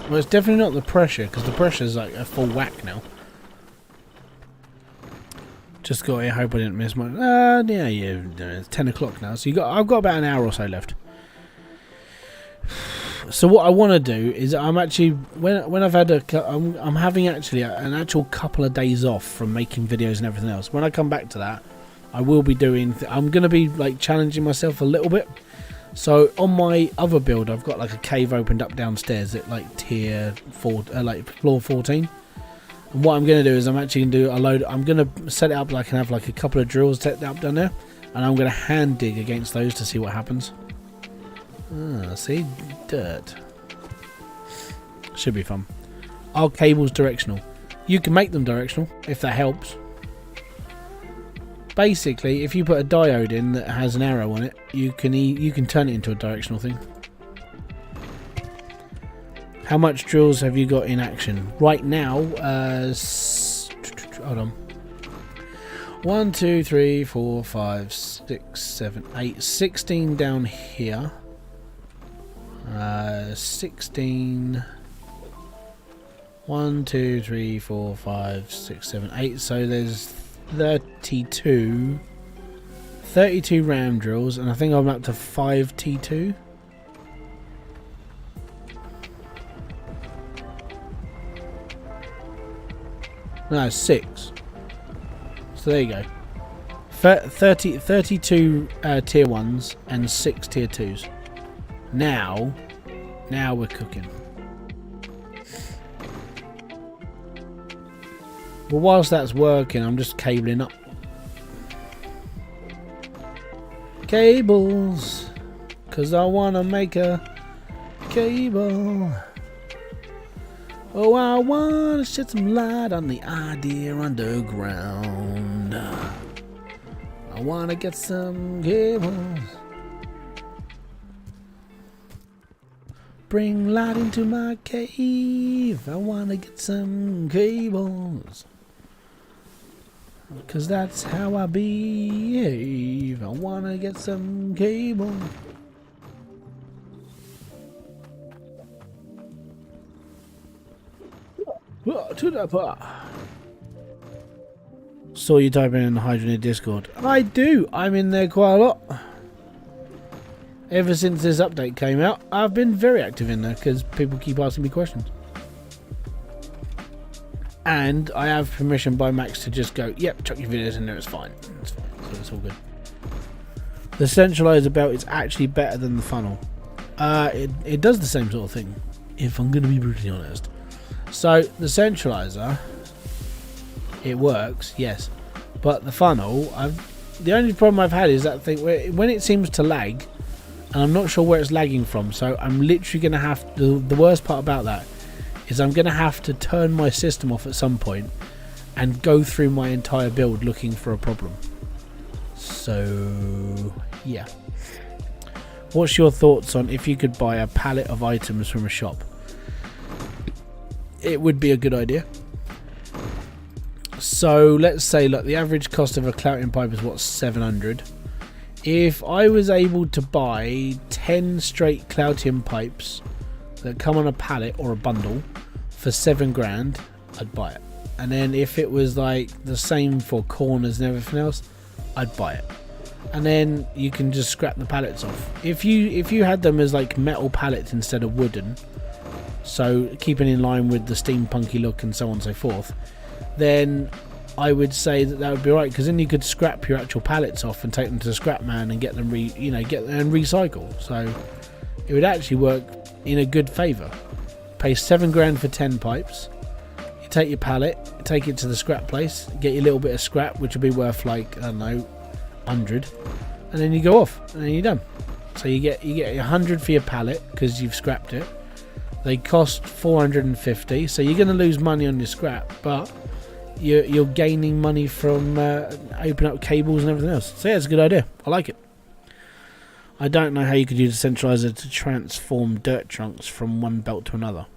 Well, it's definitely not the pressure, because the pressure is like a full whack now. Just got here, hope I didn't miss my... yeah, it's 10 o'clock now, so I've got about an hour or so left. So what I want to do is I'm actually... When I've had I'm having actually an actual couple of days off from making videos and everything else. When I come back to that, I will be doing... I'm going to be like challenging myself a little bit. So on my other build, I've got like a cave opened up downstairs at like tier 4, like floor 14. And what I'm going to do is I'm actually going to do a load... I'm going to set it up like I can have like a couple of drills set up down there. And I'm going to hand dig against those to see what happens. See? Dirt. Should be fun. Are cables directional? You can make them directional, if that helps. Basically, if you put a diode in that has an arrow on it, you can turn it into a directional thing. How much drills have you got in action? Right now, hold on. 1, 2, 3, 4, 5, 6, 7, 8, 16 down here. 16. 1, 2, 3, 4, 5, 6, 7, 8. So there's 32 ram drills, and I think I'm up to 5 T2. No, 6. So there you go. 32 tier 1s and 6 tier 2s. Now we're cooking. Well, whilst that's working, I'm just cabling up. Cables, 'cause I wanna make a cable. Oh, I wanna shed some light on the idea underground. I wanna get some cables. Bring light into my cave. I wanna get some cables. 'Cause that's how I behave. I wanna get some cable. To the part. Saw you typing in the Hydroneer Discord. I do. I'm in there quite a lot. Ever since this update came out, I've been very active in there because people keep asking me questions. And I have permission by Max to just go, yep, chuck your videos in there, it's fine. It's fine, so it's all good. The centralizer belt is actually better than the funnel. It does the same sort of thing, if I'm going to be brutally honest. So, the centralizer, it works, yes. But the funnel, the only problem I've had is that thing, when it seems to lag, and I'm not sure where it's lagging from, so I'm literally going to have to, the worst part about that is I'm going to have to turn my system off at some point and go through my entire build looking for a problem. So, yeah. What's your thoughts on if you could buy a pallet of items from a shop? It would be a good idea. So, let's say, look, the average cost of a clouting pipe is what, 700. If I was able to buy 10 straight cloutium pipes that come on a pallet or a bundle for 7 grand, I'd buy it. And then if it was like the same for corners and everything else, I'd buy it. And then you can just scrap the pallets off. If you had them as like metal pallets instead of wooden, so keeping in line with the steampunky look and so on and so forth, then I would say that would be right, because then you could scrap your actual pallets off and take them to the scrap man and get them recycle. So it would actually work in a good favour. Pay 7 grand for 10 pipes. You take your pallet, take it to the scrap place, get your little bit of scrap, which will be worth like, I don't know, 100, and then you go off and then you're done. So you get 100 for your pallet because you've scrapped it. They cost 450, so you're going to lose money on your scrap, but you're gaining money from opening up cables and everything else. So yeah, it's a good idea. I like it. I don't know how you could use a centralizer to transform dirt chunks from one belt to another.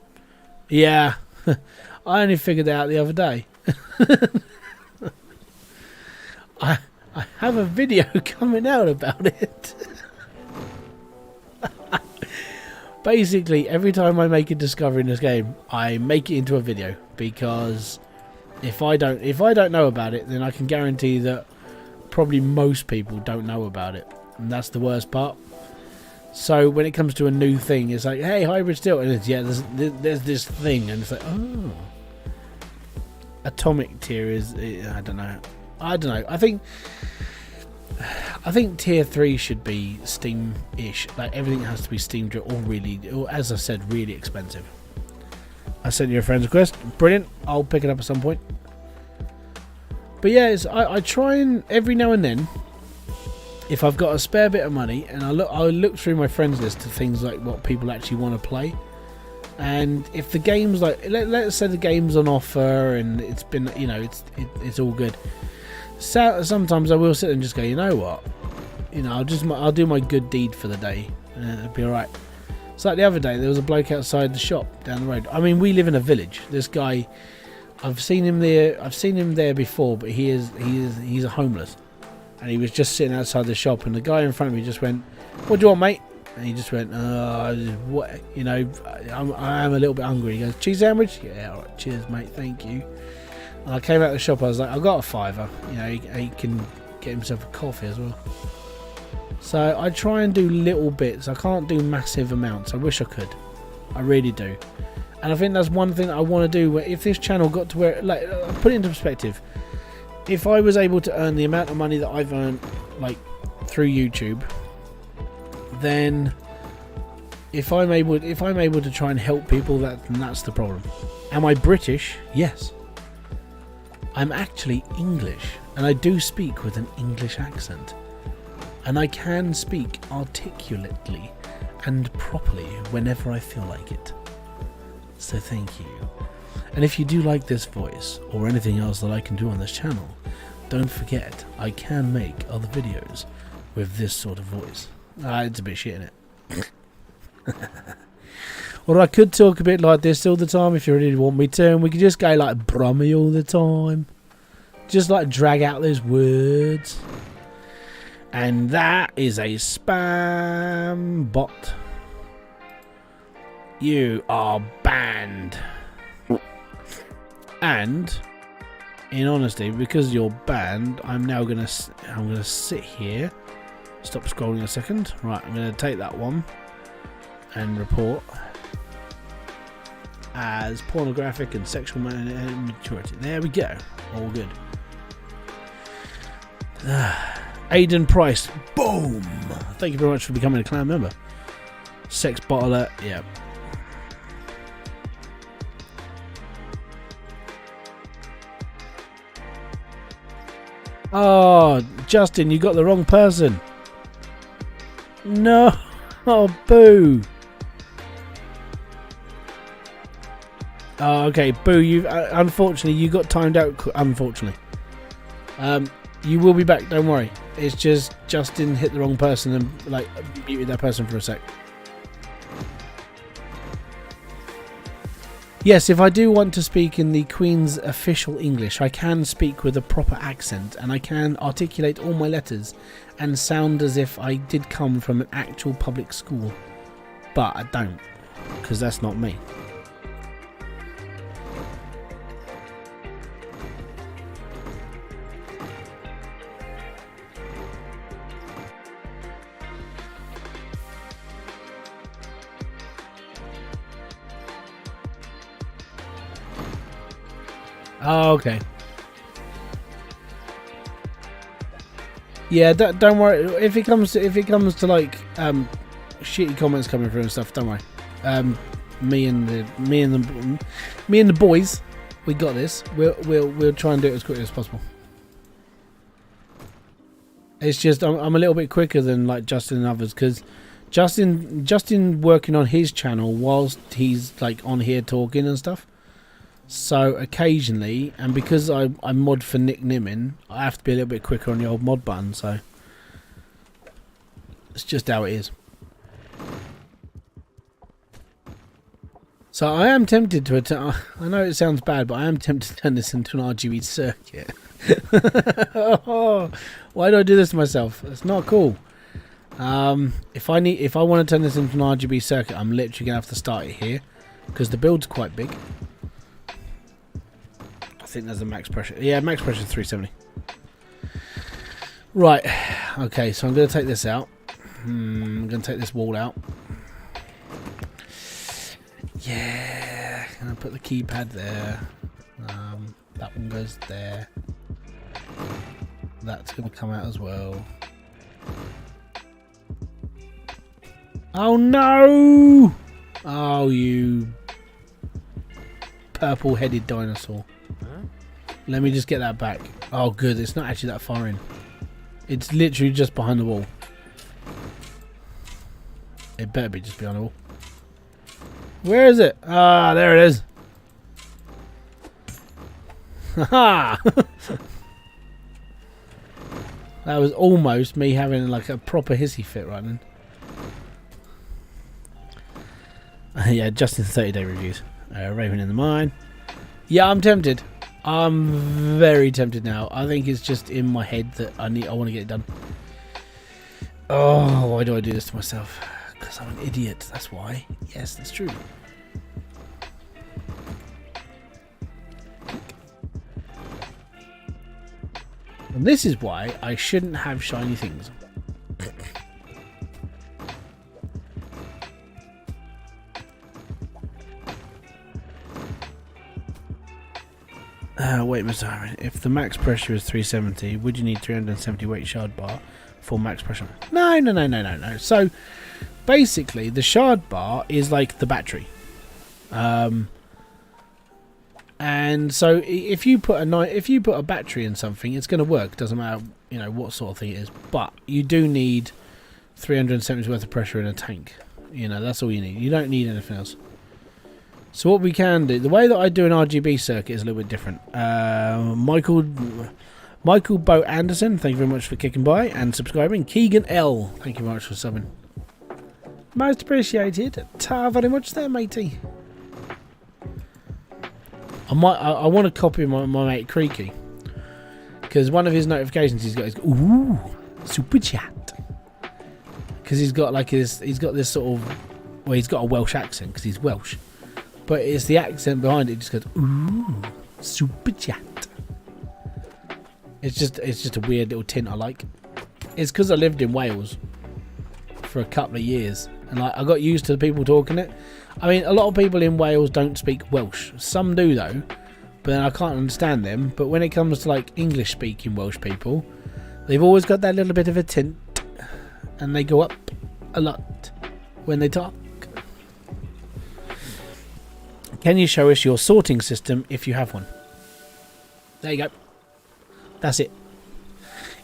Yeah, I only figured that out the other day. I have a video coming out about it. Basically, every time I make a discovery in this game, I make it into a video, because If I don't know about it, then I can guarantee that probably most people don't know about it, and that's the worst part. So when it comes to a new thing, it's like, hey, Hybridsteel, and it's, yeah, there's this thing, and it's like, oh, atomic tier is, I don't know. I think tier 3 should be Steam-ish. Like everything has to be Steam or really, or as I said, really expensive. I sent you a friend's request. Brilliant. I'll pick it up at some point. But yeah, I try and every now and then, if I've got a spare bit of money, and I look through my friends list to things like what people actually want to play. And if the game's like, let's say the game's on offer and it's been, you know, it's all good. So sometimes I will sit and just go, you know what, you know, I'll do my good deed for the day, and it'll be all right. It's like the other day, there was a bloke outside the shop down the road. I mean, we live in a village. This guy, I've seen him there before, but he's a homeless, and he was just sitting outside the shop, and the guy in front of me just went, "What do you want, mate?" And he just went, "What? You know, I am a little bit hungry." He goes, "Cheese sandwich?" Yeah, all right, cheers, mate, thank you. And I came out of the shop. I was like, "I got a £5. You know, he can get himself a coffee as well." So I try and do little bits. I can't do massive amounts. I wish I could. I really do. And I think that's one thing I want to do. Where if this channel got to where, like, put it into perspective, if I was able to earn the amount of money that I've earned, like, through YouTube, then if I'm able to try and help people, that's the problem. Am I British? Yes. I'm actually English, and I do speak with an English accent. And I can speak articulately and properly whenever I feel like it. So thank you. And if you do like this voice, or anything else that I can do on this channel, don't forget I can make other videos with this sort of voice. It's a bit shit, isn't it? Or I could talk a bit like this all the time if you really want me to, and we could just go like Brummy all the time. Just like drag out those words. And that is a spam bot. You are banned. And in honesty, because you're banned, I'm gonna sit here. Stop scrolling a second. Right, I'm gonna take that one and report as pornographic and sexual maturity. There we go. All good. Aiden Price, boom! Thank you very much for becoming a clan member. Sex bot alert, yeah. Oh, Justin, you got the wrong person. No, oh, boo. Oh, okay, boo. You unfortunately you got timed out. Unfortunately, you will be back. Don't worry. It's just Justin hit the wrong person and like muted that person for a sec. Yes, if I do want to speak in the Queen's official English, I can speak with a proper accent, and I can articulate all my letters and sound as if I did come from an actual public school. But I don't, because that's not me. Oh, okay. Yeah, don't worry. If it comes to like shitty comments coming through and stuff, don't worry. Me and the boys, we got this. We'll try and do it as quickly as possible. It's just I'm a little bit quicker than like Justin and others, because Justin working on his channel whilst he's like on here talking and stuff. So occasionally, and because I mod for Nick Nimmin, I have to be a little bit quicker on the old mod button, so it's just how it is. So I am tempted to I know it sounds bad, but I am tempted to turn this into an RGB circuit. Oh, why do I do this to myself? It's not cool. If I want to turn this into an RGB circuit, I'm literally gonna have to start it here, because the build's quite big. think there's a max pressure. Yeah, max pressure is 370. Right. Okay, so I'm going to take this out. I'm going to take this wall out. Yeah. I'm going to put the keypad there. That one goes there. That's going to come out as well. Oh no! Oh, you purple-headed dinosaur. Let me just get that back. Oh, good. It's not actually that far in. It's literally just behind the wall. It better be just behind the wall. Where is it? Ah, there it is. Ha! That was almost me having like a proper hissy fit right then. Yeah, Justin's 30-day reviews. Raven in the Mine. Yeah, I'm tempted. I'm very tempted now. I think it's just in my head that I want to get it done. Oh, why do I do this to myself? Because I'm an idiot. That's why. Yes, that's true. And this is why I shouldn't have shiny things. Wait, Mr. Hyman, if the max pressure is 370, would you need 370 weight shard bar for max pressure? No. So, basically, the shard bar is like the battery. And so, if you put a battery in something, it's going to work. Doesn't matter, you know, what sort of thing it is. But you do need 370 worth of pressure in a tank. You know, that's all you need. You don't need anything else. So what we can do, the way that I do an RGB circuit is a little bit different. Michael Boat Anderson, thank you very much for kicking by and subscribing. Keegan L, thank you very much for subbing. Most appreciated. Ta very much there, matey. I want to copy my mate Creaky, because one of his notifications he's got is ooh super chat, because he's got this sort of, well, he's got a Welsh accent because he's Welsh. But it's the accent behind it. Just goes, ooh, super chat. It's just a weird little tint I like. It's because I lived in Wales for a couple of years, and like I got used to the people talking it. I mean, a lot of people in Wales don't speak Welsh. Some do though, but then I can't understand them. But when it comes to like English-speaking Welsh people, they've always got that little bit of a tint, and they go up a lot when they talk. Can you show us your sorting system if you have one? There you go. That's it.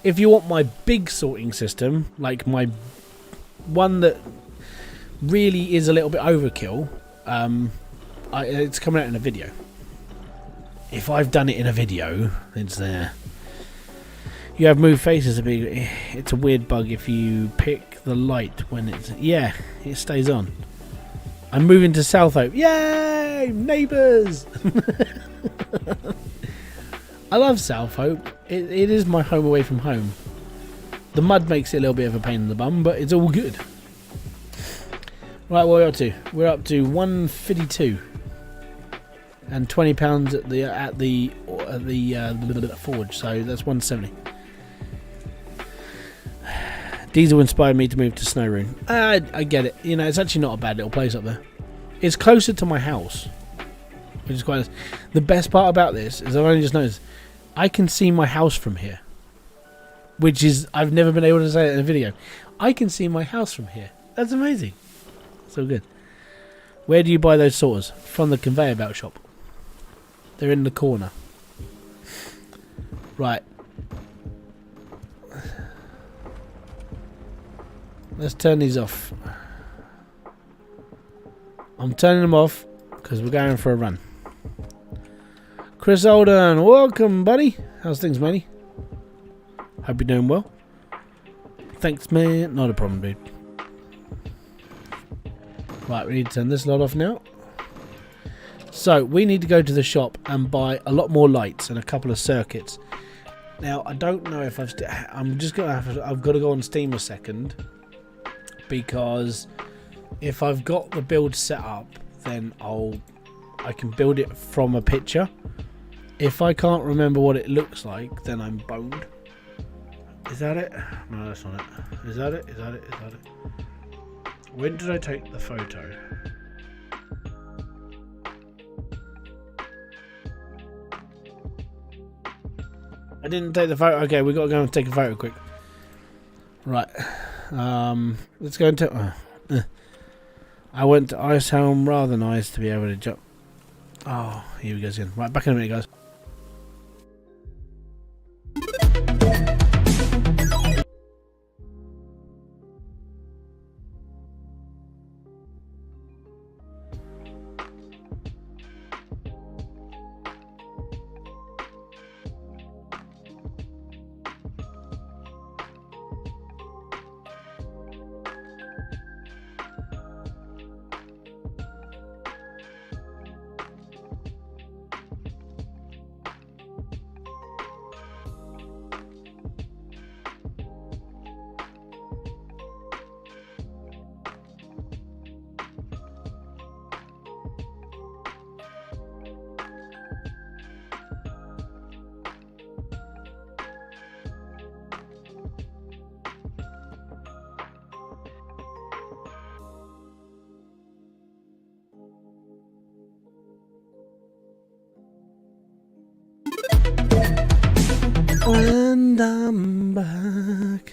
If you want my big sorting system, like my one that really is a little bit overkill, it's coming out in a video. If I've done it in a video, it's there. You have moved faces a big. It's a weird bug if you pick the light when it's. Yeah, it stays on. I'm moving to Southope. Yay! Neighbours! I love Southope. It is my home away from home. The mud makes it a little bit of a pain in the bum, but it's all good. Right, what are we up to? We're up to 152 and £20 at the forge, so that's 170. Diesel inspired me to move to Snow Rune. I get it. You know, it's actually not a bad little place up there. It's closer to my house, which is quite nice. The best part about this is I've only just noticed I can see my house from here, which is, I've never been able to say it in a video. I can see my house from here. That's amazing. So good. Where do you buy those sorters? From the conveyor belt shop. They're in the corner. Right. Let's turn these off. I'm turning them off because we're going for a run. Chris Alden, welcome, buddy. How's things, matey? Hope you're doing well. Thanks, man. Not a problem, dude. Right, we need to turn this lot off now. So, we need to go to the shop and buy a lot more lights and a couple of circuits. Now, I don't know if I've got to go on Steam a second, because if I've got the build set up, then I can build it from a picture, If I can't remember what it looks like, then I'm boned. Is that it? No, that's not it. Is that it? Is that it? Is that it? When did I take the photo? I didn't take the photo. Okay, we got to go and take a photo quick. Right. Let's go into. I went to Ice Helm. Rather nice to be able to jump. Oh, here we go again. Right, back in a minute, guys. And I'm back.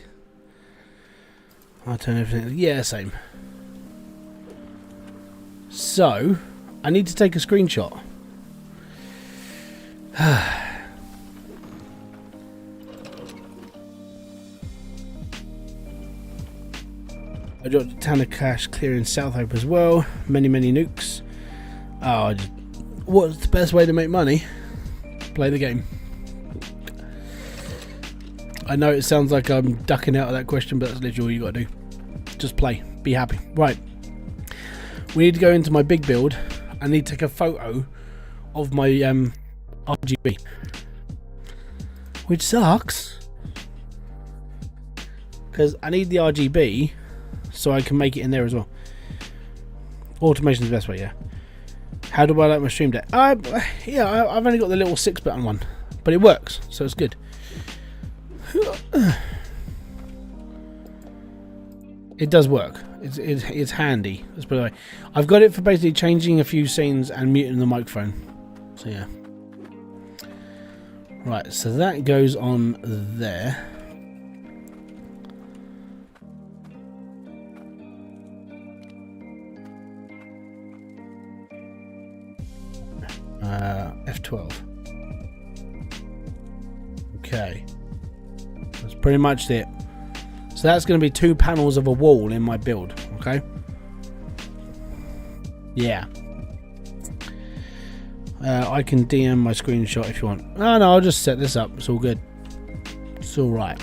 I'll turn everything. Yeah, same. So, I need to take a screenshot. I dropped a ton of cash clearing South Hope as well. Many nukes. Oh, what's the best way to make money? Play the game. I know it sounds like I'm ducking out of that question, but that's literally all you got to do. Just play. Be happy. Right. We need to go into my big build. I need to take a photo of my RGB. Which sucks. Because I need the RGB so I can make it in there as well. Automation is the best way, yeah. How do I like my stream deck? Yeah, I've only got the little 6-button one. But it works, so it's good. It does work. It's handy. Let's put it away. I've got it for basically changing a few scenes and muting the microphone. So yeah. Right, so that goes on there. F12. Okay. That's pretty much it. So that's going to be 2 panels of a wall in my build, okay? Yeah. I can DM my screenshot if you want. Oh no, I'll just set this up. It's all good. It's all right.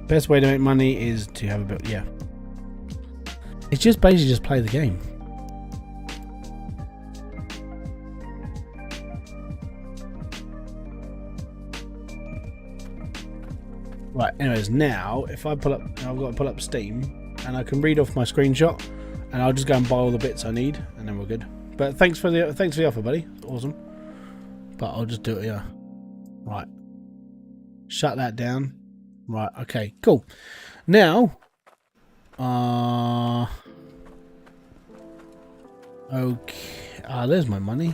Best way to make money is to have a build. Yeah. It's just basically just play the game. Right, anyways, now if I pull up, I've got to pull up Steam and I can read off my screenshot and I'll just go and buy all the bits I need and then we're good. But thanks for the offer, buddy. Awesome. But I'll just do it, yeah. Right. Shut that down. Right, okay, cool. Now okay. There's my money.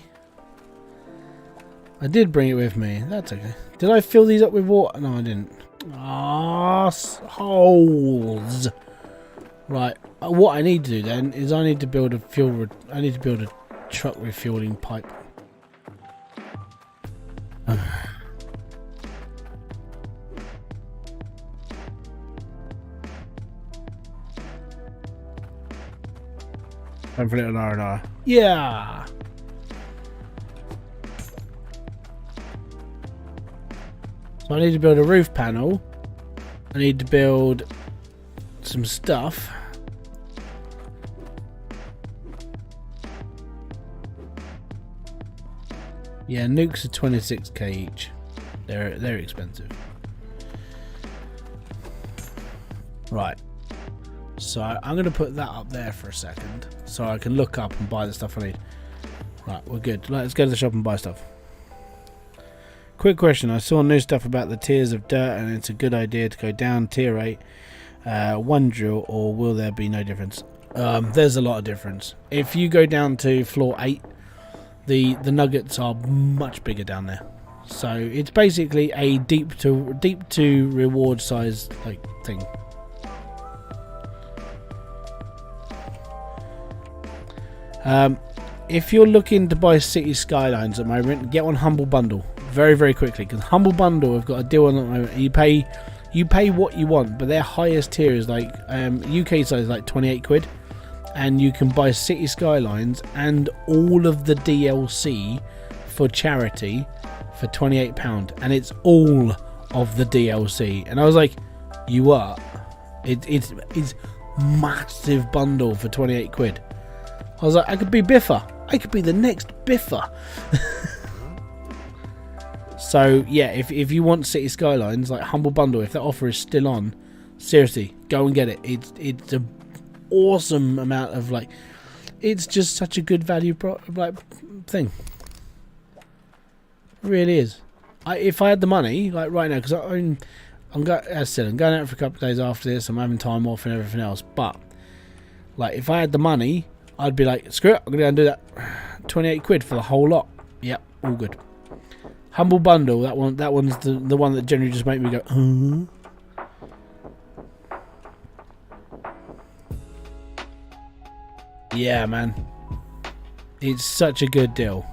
I did bring it with me. That's okay. Did I fill these up with water? No, I didn't. Holes. Right. What I need to do then is I need to build a truck refueling pipe. Time for a little R&R. Yeah. So I need to build a roof panel. I need to build some stuff. Yeah, nukes are 26k each. They're expensive. Right. So I'm going to put that up there for a second, so I can look up and buy the stuff I need. Right, we're good. Let's go to the shop and buy stuff. Quick question. I saw new stuff about the tiers of dirt, and it's a good idea to go down tier 8, one drill, or will there be no difference? There's a lot of difference. If you go down to floor 8, the nuggets are much bigger down there. So it's basically a deep to reward size like thing. If you're looking to buy City Skylines at the moment, get on Humble Bundle very, very quickly, because Humble Bundle have got a deal on at the moment. You pay what you want, but their highest tier is like UK size like 28 quid, and you can buy City Skylines and all of the DLC for charity for £28, and it's all of the DLC. And I was like, you are? It's massive bundle for 28 quid. I was like, I could be Biffa. I could be the next Biffa. So yeah, if you want City Skylines, like Humble Bundle, if that offer is still on, seriously, go and get it. It's an awesome amount of like, it's just such a good value thing. It really is. If I had the money, like right now, because I'm going out for a couple of days after this. I'm having time off and everything else. But like, if I had the money, I'd be like, screw it, I'm gonna go and do that. 28 quid for the whole lot. Yep, all good. Humble Bundle, that one's the one that generally just make me go, Yeah, man. It's such a good deal.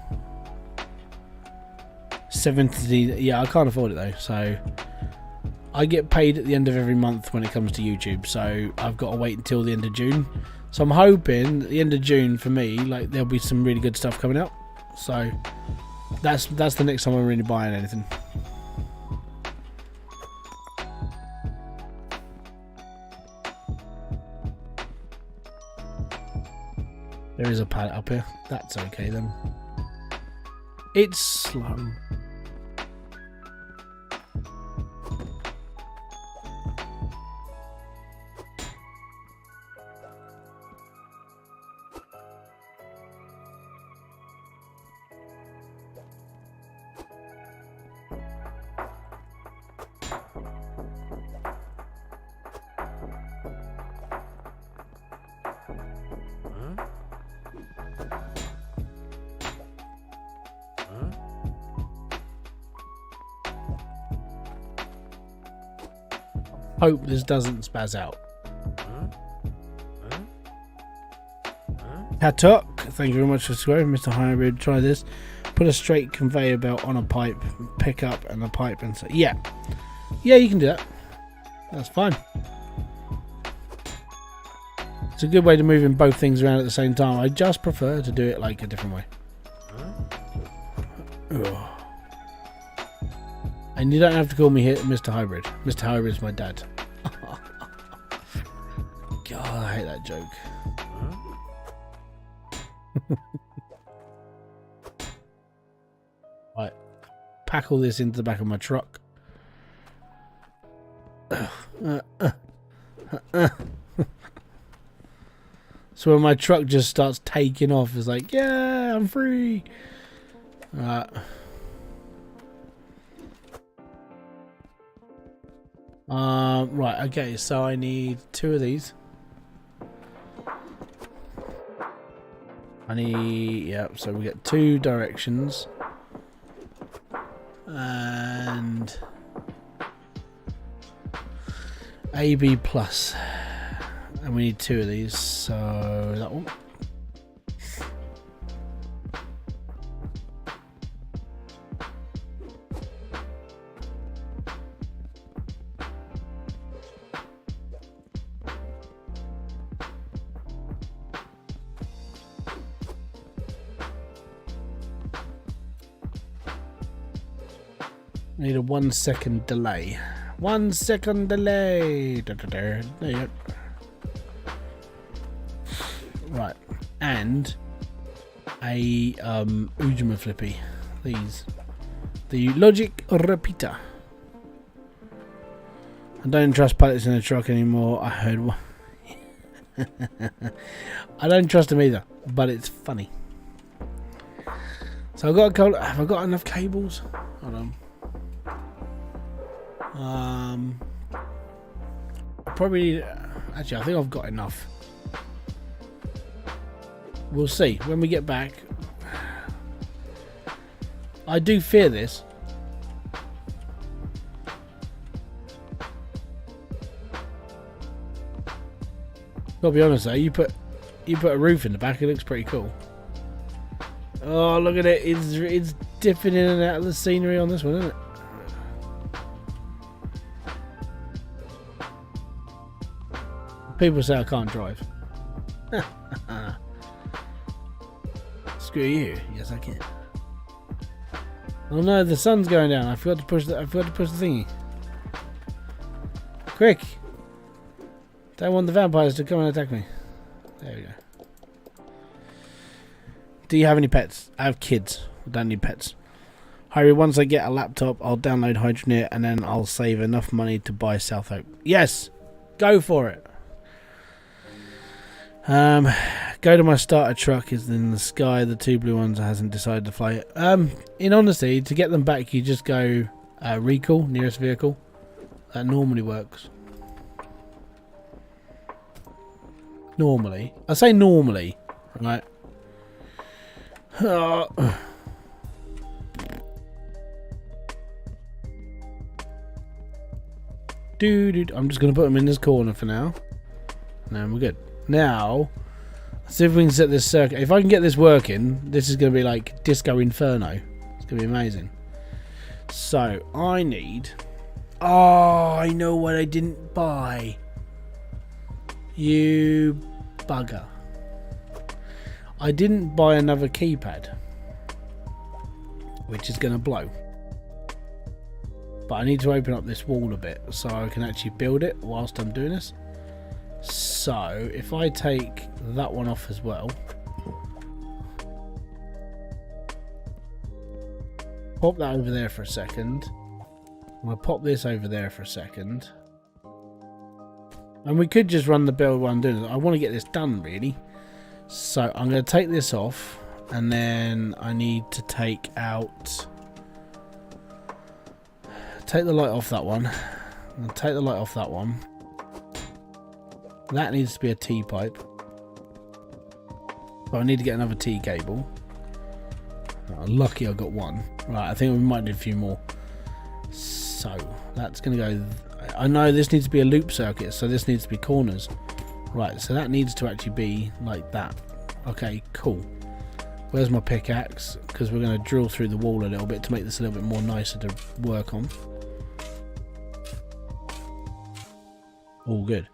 70, yeah, I can't afford it though, so I get paid at the end of every month when it comes to YouTube, so I've got to wait until the end of June. So I'm hoping at the end of June for me, like, there'll be some really good stuff coming out. So that's the next time I'm really buying anything. There is a pallet up here. That's okay then. It's slow. Hope this doesn't spaz out. Hatok, thank you very much for subscribing, Mr. Hybrid. Try this. Put a straight conveyor belt on a pipe, pick up and a pipe, and so yeah, you can do that. That's fine. It's a good way to move in both things around at the same time. I just prefer to do it like a different way. Ugh. And you don't have to call me here Mr. Hybrid. Mr. Hybrid's my dad. God, I hate that joke. Right, pack all this into the back of my truck. So when my truck just starts taking off, it's like, yeah, I'm free. Right, okay, so I need 2 of these. So we get 2 directions. And AB plus. And we need 2 of these, so that one. Need a 1 second delay. 1 second delay. There you go. Right, and a Ujima flippy. These, the Logic Repeater. I don't trust pallets in the truck anymore. I heard one. I don't trust them either, but it's funny. So I've got a couple. Have I got enough cables? Hold on. Probably. Actually, I think I've got enough. We'll see when we get back. I do fear this. Gotta be honest though, you put a roof in the back, it looks pretty cool. Oh, look at it! It's dipping in and out of the scenery on this one, isn't it? People say I can't drive. Screw you! Yes, I can. Oh no, the sun's going down. I forgot to push the thingy. Quick! Don't want the vampires to come and attack me. There we go. Do you have any pets? I have kids. I don't need pets. Harry, once I get a laptop, I'll download Hydroneer and then I'll save enough money to buy South Hope. Yes! Go for it! Go to my starter truck is in the sky. The two blue ones hasn't decided to fly it. In honesty, to get them back, you just go recall, nearest vehicle. That normally works. Normally. I say normally, right? Dude, I'm just going to put them in this corner for now. And we're good. Now, let's see if we can set this circuit. If I can get this working, this is going to be like Disco Inferno. It's going to be amazing. So, I need... Oh, I know what I didn't buy. You bugger. I didn't buy another keypad, which is going to blow. But I need to open up this wall a bit so I can actually build it whilst I'm doing this. So if I take that one off as well, pop that over there for a second. I'm going to pop this over there for a second. And we could just run the build while I'm doing it. I want to get this done really. So I'm going to take this off, and then I need to take the light off that one. I'm going to take the light off that one. That needs to be a T pipe. But I need to get another T cable. Oh, lucky I got one. Right, I think we might need a few more. So that's going to go... I know this needs to be a loop circuit, so this needs to be corners. Right, so that needs to actually be like that. Okay, cool. Where's my pickaxe? Because we're going to drill through the wall a little bit to make this a little bit more nicer to work on. All good.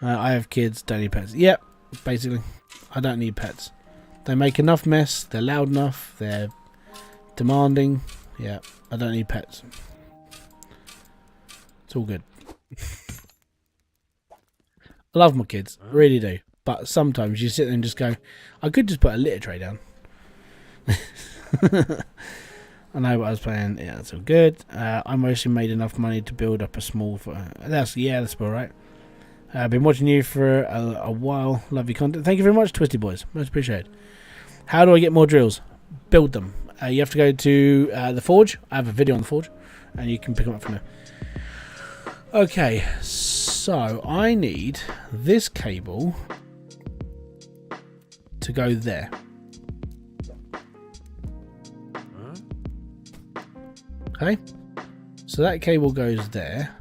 I have kids, don't need pets. Yep, basically. I don't need pets. They make enough mess, they're loud enough, they're demanding. Yeah, I don't need pets. It's all good. I love my kids, really do. But sometimes you sit there and just go, I could just put a litter tray down. I know what I was playing. Yeah, that's all good. I mostly made enough money to build up a small... that's all right. I've been watching you for a while. Love your content. Thank you very much, Twisty Boys. Most appreciated. How do I get more drills? Build them. You have to go to the Forge. I have a video on the Forge, and you can pick them up from there. Okay, so I need this cable to go there. Okay, so that cable goes there.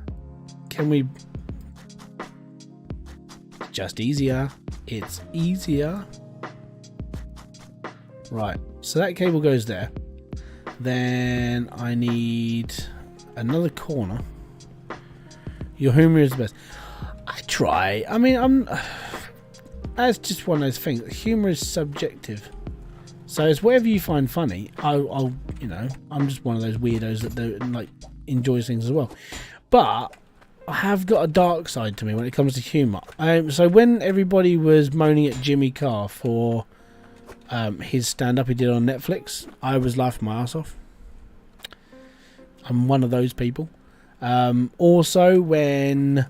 Can we... Just easier. It's easier. Right, so that cable goes there. Then I need another corner. Your humor is the best. I try. I mean, that's just one of those things. Humor is subjective. So it's whatever you find funny. I'll you know, I'm just one of those weirdos that like enjoys things as well. But I have got a dark side to me when it comes to humour. So when everybody was moaning at Jimmy Carr for his stand-up he did on Netflix, I was laughing my ass off. I'm one of those people. Also, when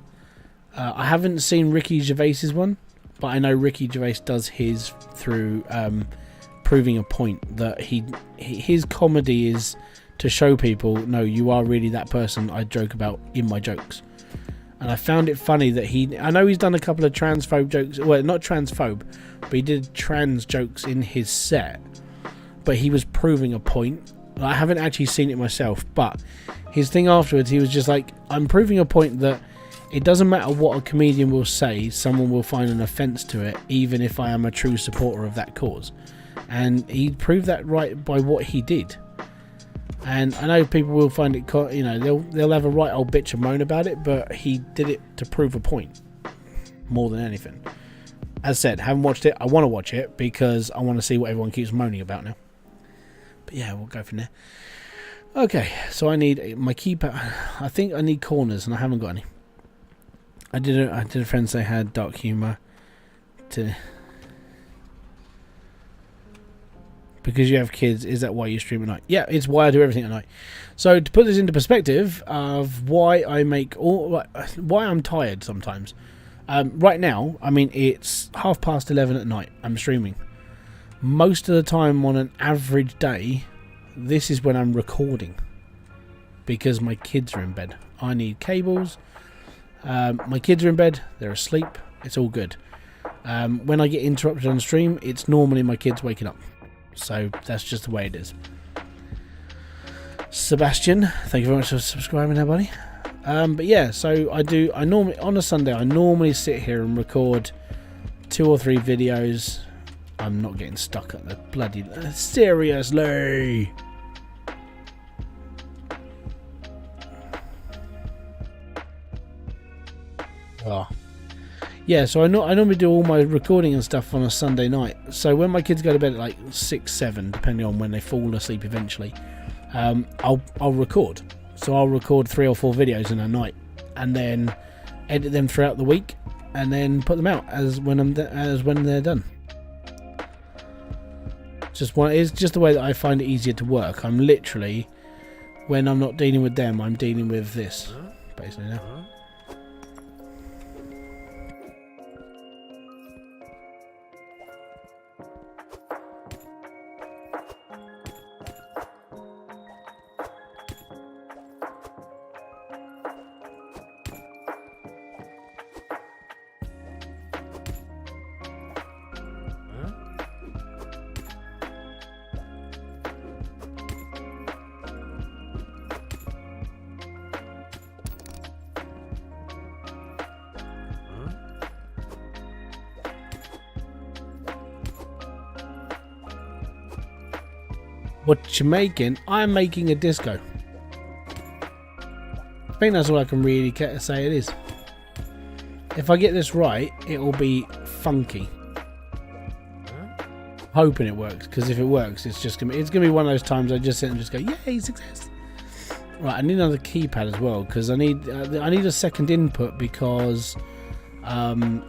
I haven't seen Ricky Gervais's one, but I know Ricky Gervais does his through proving a point that his comedy is to show people, no, you are really that person I joke about in my jokes. And I found it funny that I know he's done a couple of transphobe jokes, well, not transphobe, but he did trans jokes in his set, but he was proving a point. I haven't actually seen it myself, but his thing afterwards, he was just like, I'm proving a point that it doesn't matter what a comedian will say, someone will find an offence to it, even if I am a true supporter of that cause. And he proved that right by what he did. And I know people will find it, you know, they'll have a right old bitch and moan about it, but he did it to prove a point more than anything. As I said, haven't watched it. I want to watch it because I want to see what everyone keeps moaning about now. But yeah, we'll go from there. Okay, so I need my keypad. I think I need corners, and I haven't got any. I did a friend say had dark humour to. Because you have kids, is that why you stream at night? Yeah, it's why I do everything at night. So to put this into perspective of why I make why I'm tired sometimes. Right now, I mean, it's 11:30 at night. I'm streaming. Most of the time on an average day, this is when I'm recording. Because my kids are in bed. I need cables. My kids are in bed. They're asleep. It's all good. When I get interrupted on stream, it's normally my kids waking up. So that's just the way it is. Sebastian, thank you very much for subscribing there, buddy. But yeah, so I normally on a Sunday I normally sit here and record 2 or 3 videos. I'm not getting stuck at the bloody seriously. Oh. Yeah, so I normally do all my recording and stuff on a Sunday night. So when my kids go to bed at like 6, 7, depending on when they fall asleep eventually, I'll record. So I'll record 3 or 4 videos in a night, and then edit them throughout the week, and then put them out as when they're done. It's just the way that I find it easier to work. I'm literally, when I'm not dealing with them, I'm dealing with this basically now. What you making? I'm making a disco. I think that's all I can really say it is. If I get this right, it will be funky. Hoping it works, because if it works, it's gonna be one of those times I just sit and just go, yay, success. Right, I need another keypad as well, because I need a second input, because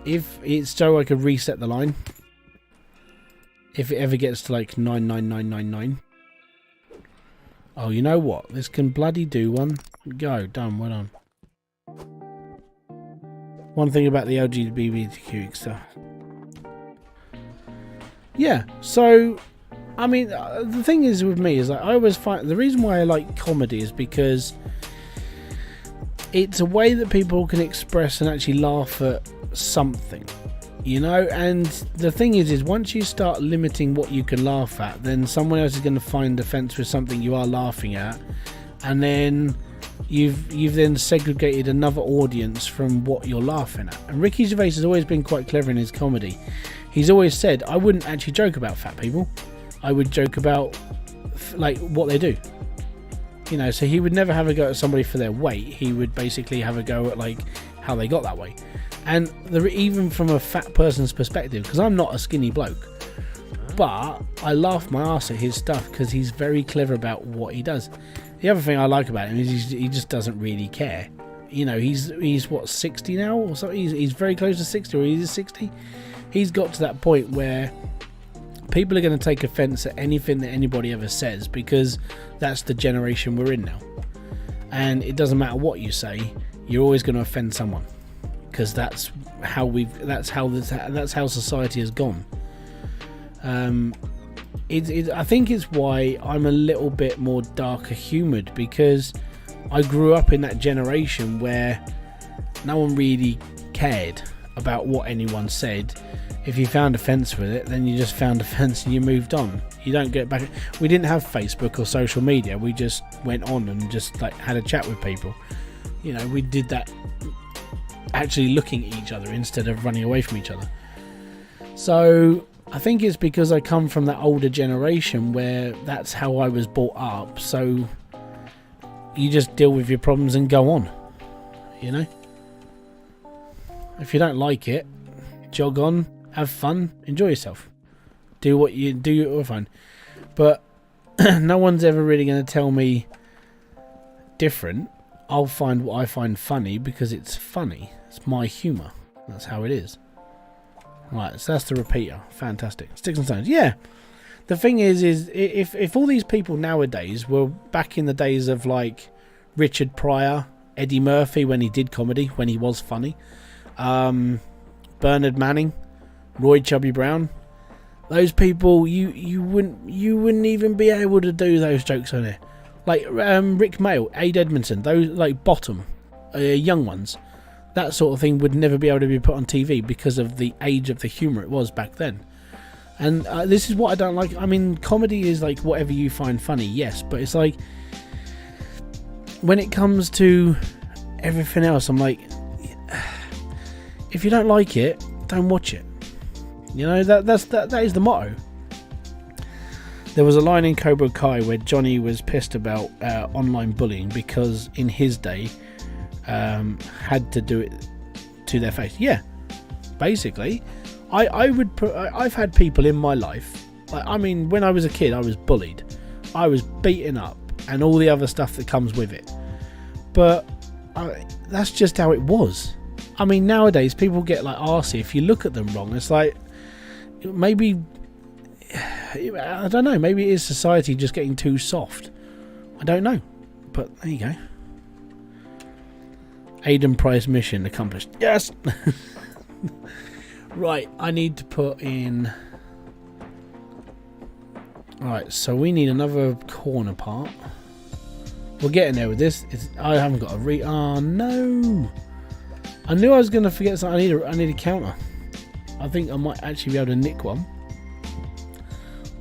if it's so I could reset the line. If it ever gets to like 99999. Oh, you know what? This can bloody do one. Go, done, well done. One thing about the LGBTQ stuff. Yeah, so, I mean, the thing is with me is like, I always find, the reason why I like comedy is because it's a way that people can express and actually laugh at something. You know, and the thing is once you start limiting what you can laugh at, then someone else is going to find offence with something you are laughing at, and then you've then segregated another audience from what you're laughing at. And Ricky Gervais has always been quite clever in his comedy. He's always said, I wouldn't actually joke about fat people. I would joke about like what they do. You know, so he would never have a go at somebody for their weight. He would basically have a go at like how they got that way. And even from a fat person's perspective, because I'm not a skinny bloke, but I laugh my ass at his stuff because he's very clever about what he does. The other thing I like about him is he just doesn't really care. You know, he's what, 60 now or something? He's very close to 60, or he's 60. He's got to that point where people are going to take offence at anything that anybody ever says, because that's the generation we're in now. And it doesn't matter what you say, you're always going to offend someone. Because that's how society has gone. I think it's why I'm a little bit more darker humoured, because I grew up in that generation where no one really cared about what anyone said. If you found offence with it, then you just found offence and you moved on. You don't get back. We didn't have Facebook or social media. We just went on and just like had a chat with people. You know, we did that actually looking at each other instead of running away from each other. So I think it's because I come from that older generation where that's how I was brought up. So you just deal with your problems and go on, you know. If you don't like it, jog on, have fun, enjoy yourself, do what you do, you're fine. But no one's ever really going to tell me different. I'll find what I find funny because it's funny. It's my humour. That's how it is. Right, so that's the repeater. Fantastic. Sticks and stones. Yeah. The thing is if all these people nowadays were back in the days of like Richard Pryor, Eddie Murphy when he did comedy, when he was funny, Bernard Manning, Roy Chubby Brown, those people, you wouldn't even be able to do those jokes on there. Like Rick Mail, Ade Edmondson, those like bottom young ones, that sort of thing would never be able to be put on TV because of the age of the humour it was back then. And this is what I don't like. I mean, comedy is like whatever you find funny, yes, but it's like when it comes to everything else, I'm like, if you don't like it, don't watch it. You know, that is the motto. There was a line in Cobra Kai where Johnny was pissed about online bullying because in his day had to do it to their face. Yeah, basically. I've had people in my life, I mean, when I was a kid I was bullied, I was beaten up and all the other stuff that comes with it, but that's just how it was. I mean, nowadays people get like arsey if you look at them wrong. It's like, maybe, I don't know, maybe it is society just getting too soft. I don't know, but there you go. Aiden Price mission accomplished. Yes. Right, I need to put in. Right, so we need another corner part. We're getting there with this. I haven't got a oh no! I knew I was going to forget something. I need a counter. I think I might actually be able to nick one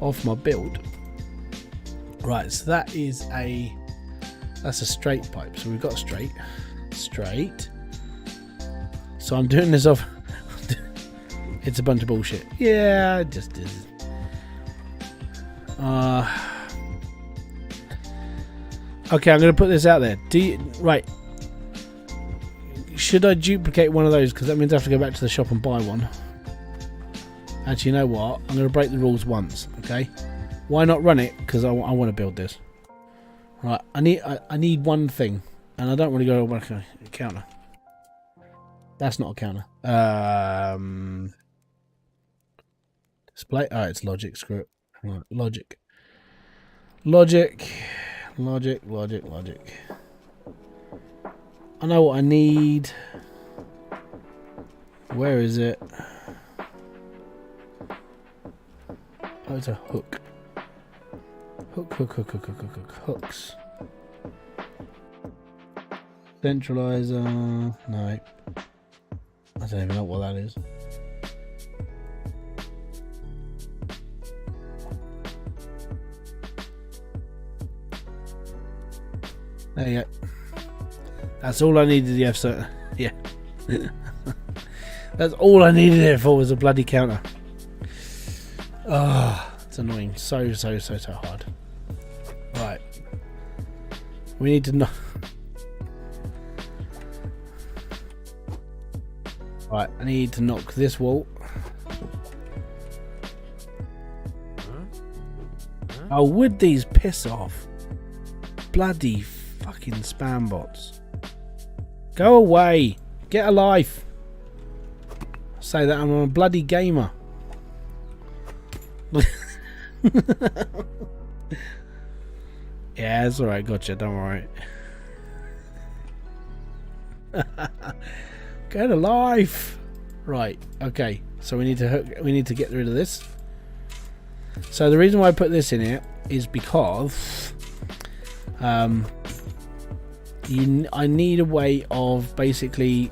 off my build. Right, so that's a straight pipe. So we've got straight. So I'm doing this off. It's a bunch of bullshit. Yeah, it just is. Okay, I'm going to put this out there. Right. Should I duplicate one of those? Because that means I have to go back to the shop and buy one. Actually, you know what? I'm going to break the rules once. Okay. Why not run it? Because I want to build this. Right. I need one thing, and I don't want to go back a counter. That's not a counter. Display. Oh, it's logic. Screw it. Right, logic. I know what I need. Where is it? Oh, it's a hook. Hooks. Centralizer. No. I don't even know what that is. There you go. That's all I needed the F-cert. Yeah. That's all I needed it for, was a bloody counter. Oh, it's annoying. So hard. Right. We need to know. Right, I need to knock this wall. Oh, would these piss off? Bloody fucking spam bots. Go away. Get a life. Say that I'm a bloody gamer. Yeah, it's alright, gotcha, don't worry. Get a life. Right, okay. So we need to get rid of this. So the reason why I put this in here is because I need a way of basically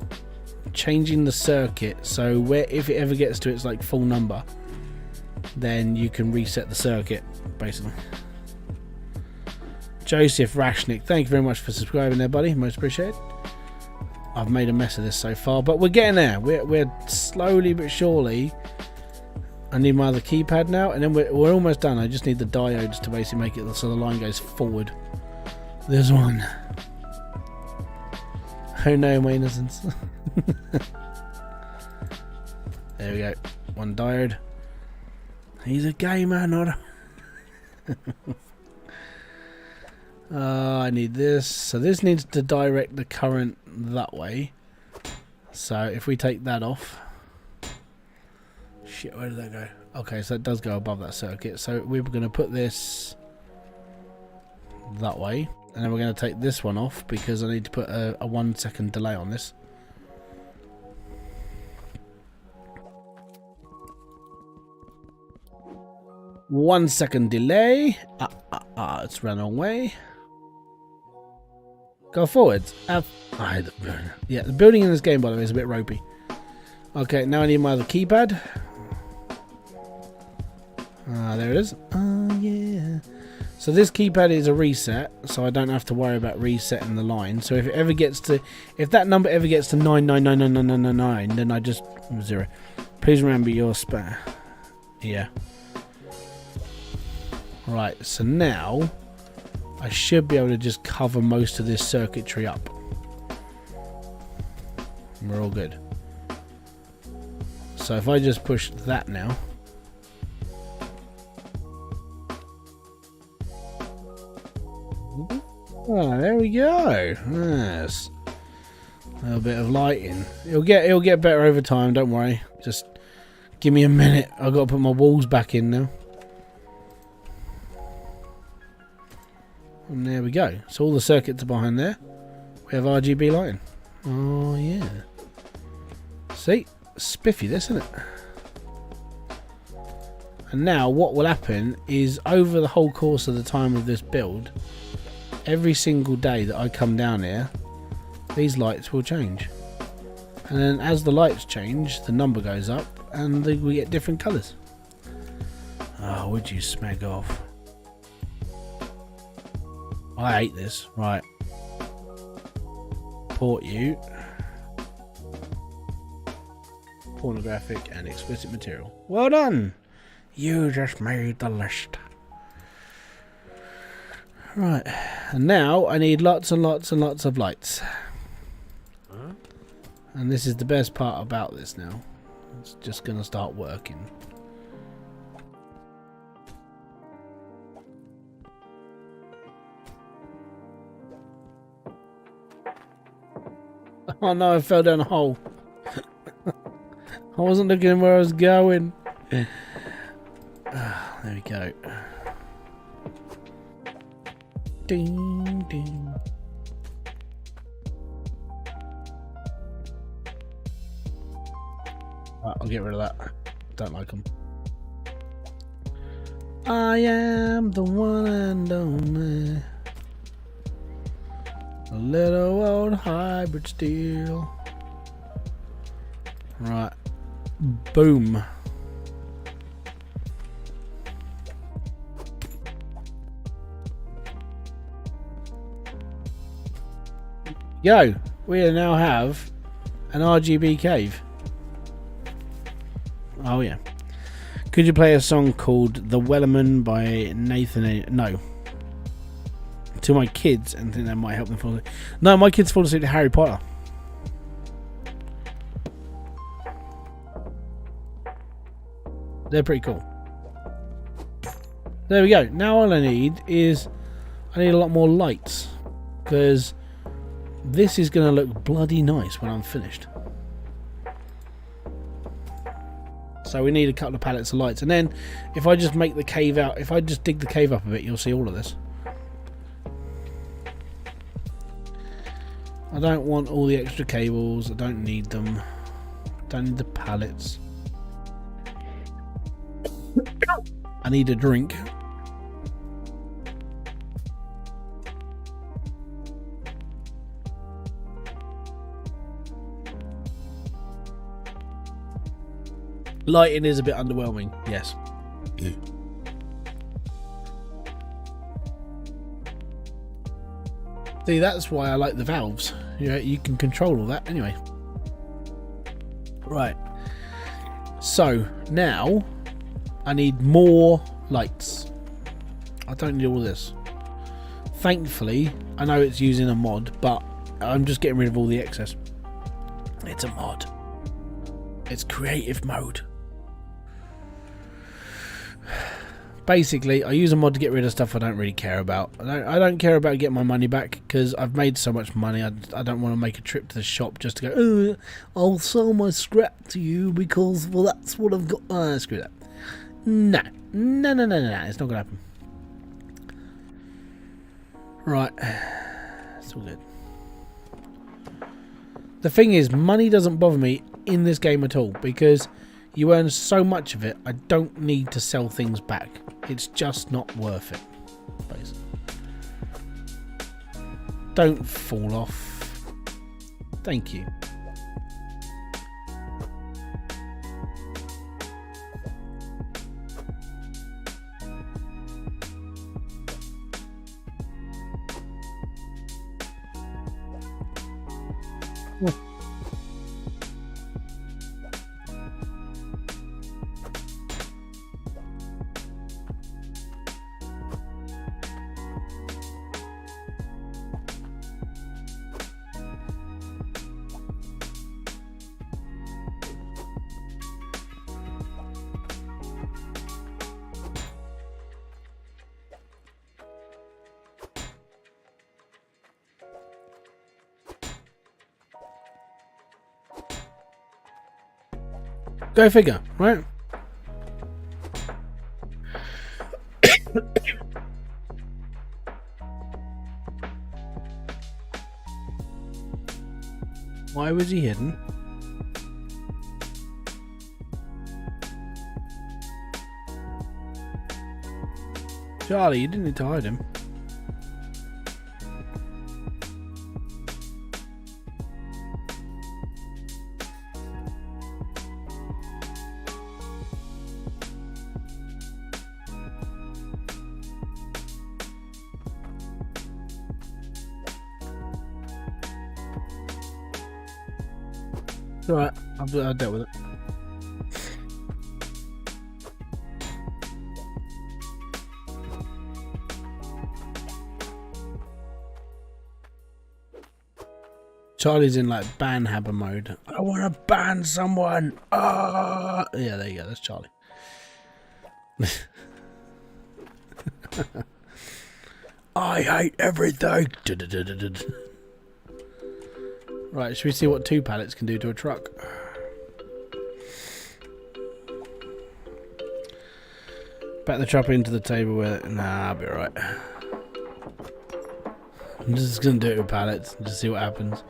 changing the circuit so where if it ever gets to its like full number, then you can reset the circuit basically. Joseph Rashnick, thank you very much for subscribing there, buddy. Most appreciated. I've made a mess of this so far, but we're getting there. We're slowly but surely. I need my other keypad now, and then we're almost done. I just need the diodes to basically make it so the line goes forward. There's one. Oh no, my innocence. There we go. One diode. He's a gamer, not a... I need this. So this needs to direct the current that way. So if we take that off... Shit, where did that go? Okay, so it does go above that circuit. So we're going to put this that way. And then we're going to take this one off because I need to put a 1 second delay on this. One second delay. It's run away. Go forwards. Yeah, the building in this game, by the way, is a bit ropey. Okay, now I need my other keypad. There it is. Yeah. So this keypad is a reset, so I don't have to worry about resetting the line. So if it ever gets to, if that number ever gets to 9999999, then I just 0. Please remember your spare. Yeah. Right. So now I should be able to just cover most of this circuitry up. We're all good. So if I just push that now. Oh, there we go. Yes. A little bit of lighting. It'll get better over time, don't worry. Just give me a minute. I've got to put my walls back in now. And there we go. So all the circuits are behind there. We have RGB lighting. Oh yeah. See? Spiffy this, isn't it? And now what will happen is over the whole course of the time of this build, every single day that I come down here, these lights will change. And then as the lights change, the number goes up and we get different colours. Oh, would you smeg off? I hate this. Right. Port you. Pornographic and explicit material. Well done! You just made the list. Right. And now I need lots and lots and lots of lights. And this is the best part about this now. It's just going to start working. Oh no, I fell down a hole. I wasn't looking where I was going. There we go. Ding, ding. Right, I'll get rid of that. Don't like them. I am the one and only. A little old Hybridsteel. Right. Boom. Go. We now have an RGB cave. Oh yeah. Could you play a song called The Wellerman by Nathan? No. To my kids and think that might help them fall asleep. No, my kids fall asleep to Harry Potter. They're pretty cool. There we go. Now all I need is I need a lot more lights because this is going to look bloody nice when I'm finished. So we need a couple of pallets of lights, and then if I just make the cave out, if I just dig the cave up a bit, you'll see all of this. I don't want all the extra cables. I don't need them. Don't need the pallets. I need a drink. Lighting is a bit underwhelming, yes. See, that's why I like the valves. You can control all that anyway. Right. So, now I need more lights. I don't need all this. Thankfully, I know it's using a mod, but I'm just getting rid of all the excess. It's a mod. It's creative mode. Basically, I use a mod to get rid of stuff I don't really care about. I don't care about getting my money back because I've made so much money. I don't want to make a trip to the shop just to go, oh, I'll sell my scrap to you because, well, that's what I've got. Screw that. No. It's not going to happen. Right. It's all good. The thing is, money doesn't bother me in this game at all because you earn so much of it. I don't need to sell things back. It's just not worth it, basically. Don't fall off. Thank you. Go figure, right? Why was he hidden? Charlie, you didn't need to hide him. Alright, I'll deal with it. Charlie's in like ban habber mode. I want to ban someone. Ah, yeah, there you go. That's Charlie. I hate everything. Right, should we see what 2 pallets can do to a truck? Back the chopper into the table with it. Nah, I'll be alright. I'm just gonna do it with pallets and just see what happens.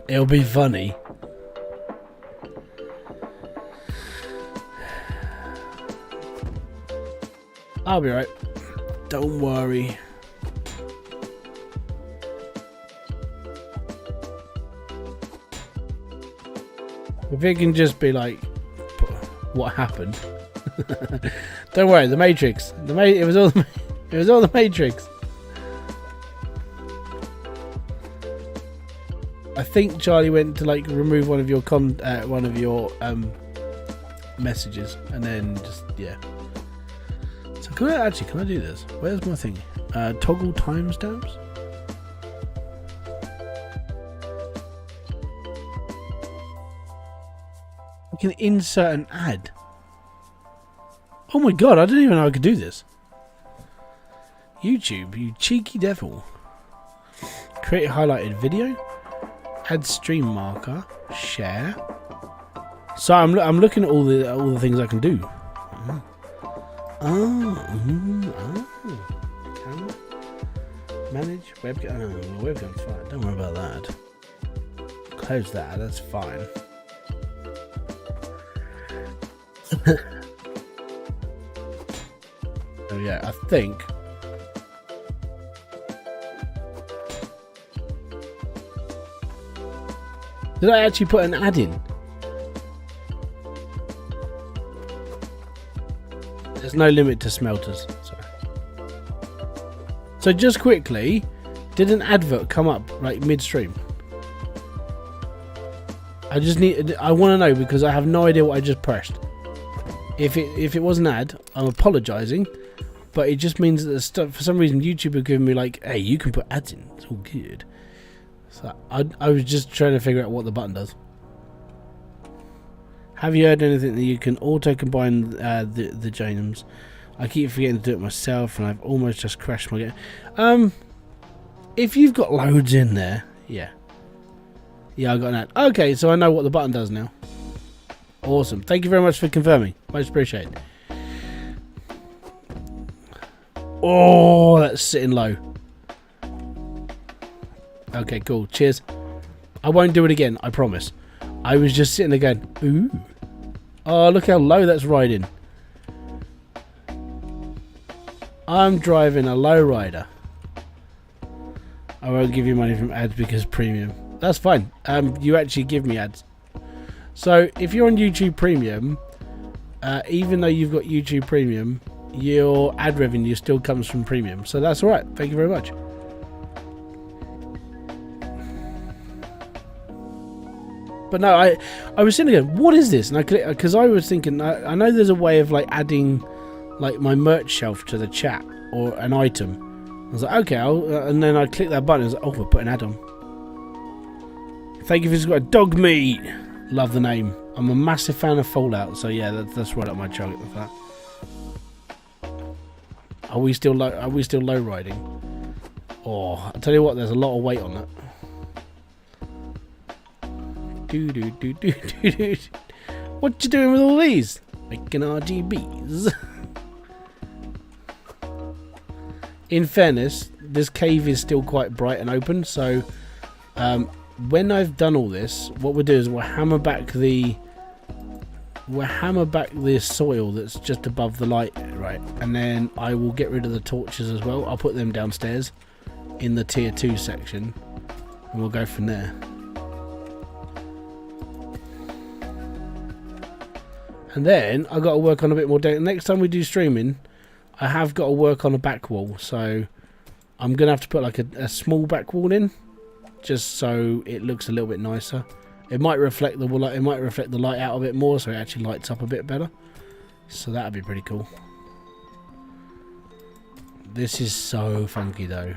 It'll be funny. I'll be alright. Don't worry. If it can just be like, what happened? Don't worry, the Matrix. It was all the Matrix. I think Charlie went to like remove one of your messages, and then just So can I do this? Where's my thing? Toggle timestamps. I can insert an ad. Oh my god, I didn't even know I could do this. YouTube, you cheeky devil. Create a highlighted video. Add stream marker. Share. So I'm looking at all the things I can do. Camera. Manage webcam. Oh, webcam's fine. Don't worry about that. Close that. That's fine. So yeah, I think. Did I actually put an ad in? There's no limit to smelters. Sorry. So just quickly, did an advert come up like midstream? I want to know because I have no idea what I just pressed. If it was an ad, I'm apologising, but it just means that the stuff, for some reason YouTube are giving me like, hey, you can put ads in. It's all good. So I was just trying to figure out what the button does. Have you heard anything that you can auto combine the genomes? I keep forgetting to do it myself, and I've almost just crashed my game. If you've got loads in there, yeah, I got an ad. Okay, so I know what the button does now. Awesome. Thank you very much for confirming. Much appreciated. Oh, that's sitting low. Okay, cool. Cheers. I won't do it again, I promise. I was just sitting there going, ooh. Oh, look how low that's riding. I'm driving a lowrider. I won't give you money from ads because premium. That's fine. You actually give me ads. So if you're on YouTube Premium, even though you've got YouTube Premium, your ad revenue still comes from Premium. So that's all right. Thank you very much. But no, I was sitting there going, what is this? And I clicked, because I was thinking, I know there's a way of like adding like my merch shelf to the chat or an item. I was like, okay, and then I clicked that button. I was like, oh, we'll put an ad on. Thank you for subscribing. Dog meat. Love the name. I'm a massive fan of Fallout, so yeah, that's right up my jug with that. Are we still low riding? Oh, I tell you what, there's a lot of weight on that. What you doing with all these? Making RGBs. In fairness, this cave is still quite bright and open, so when I've done all this, what we'll do is we'll hammer back the soil that's just above the light, right? And then I will get rid of the torches as well. I'll put them downstairs in the tier 2 section, and we'll go from there. And then I've got to work on a bit more data. Next time we do streaming, I have got to work on a back wall. So I'm going to have to put like a small back wall in, just so it looks a little bit nicer. It might reflect the light out a bit more, so it actually lights up a bit better. So that'd be pretty cool. This is so funky though.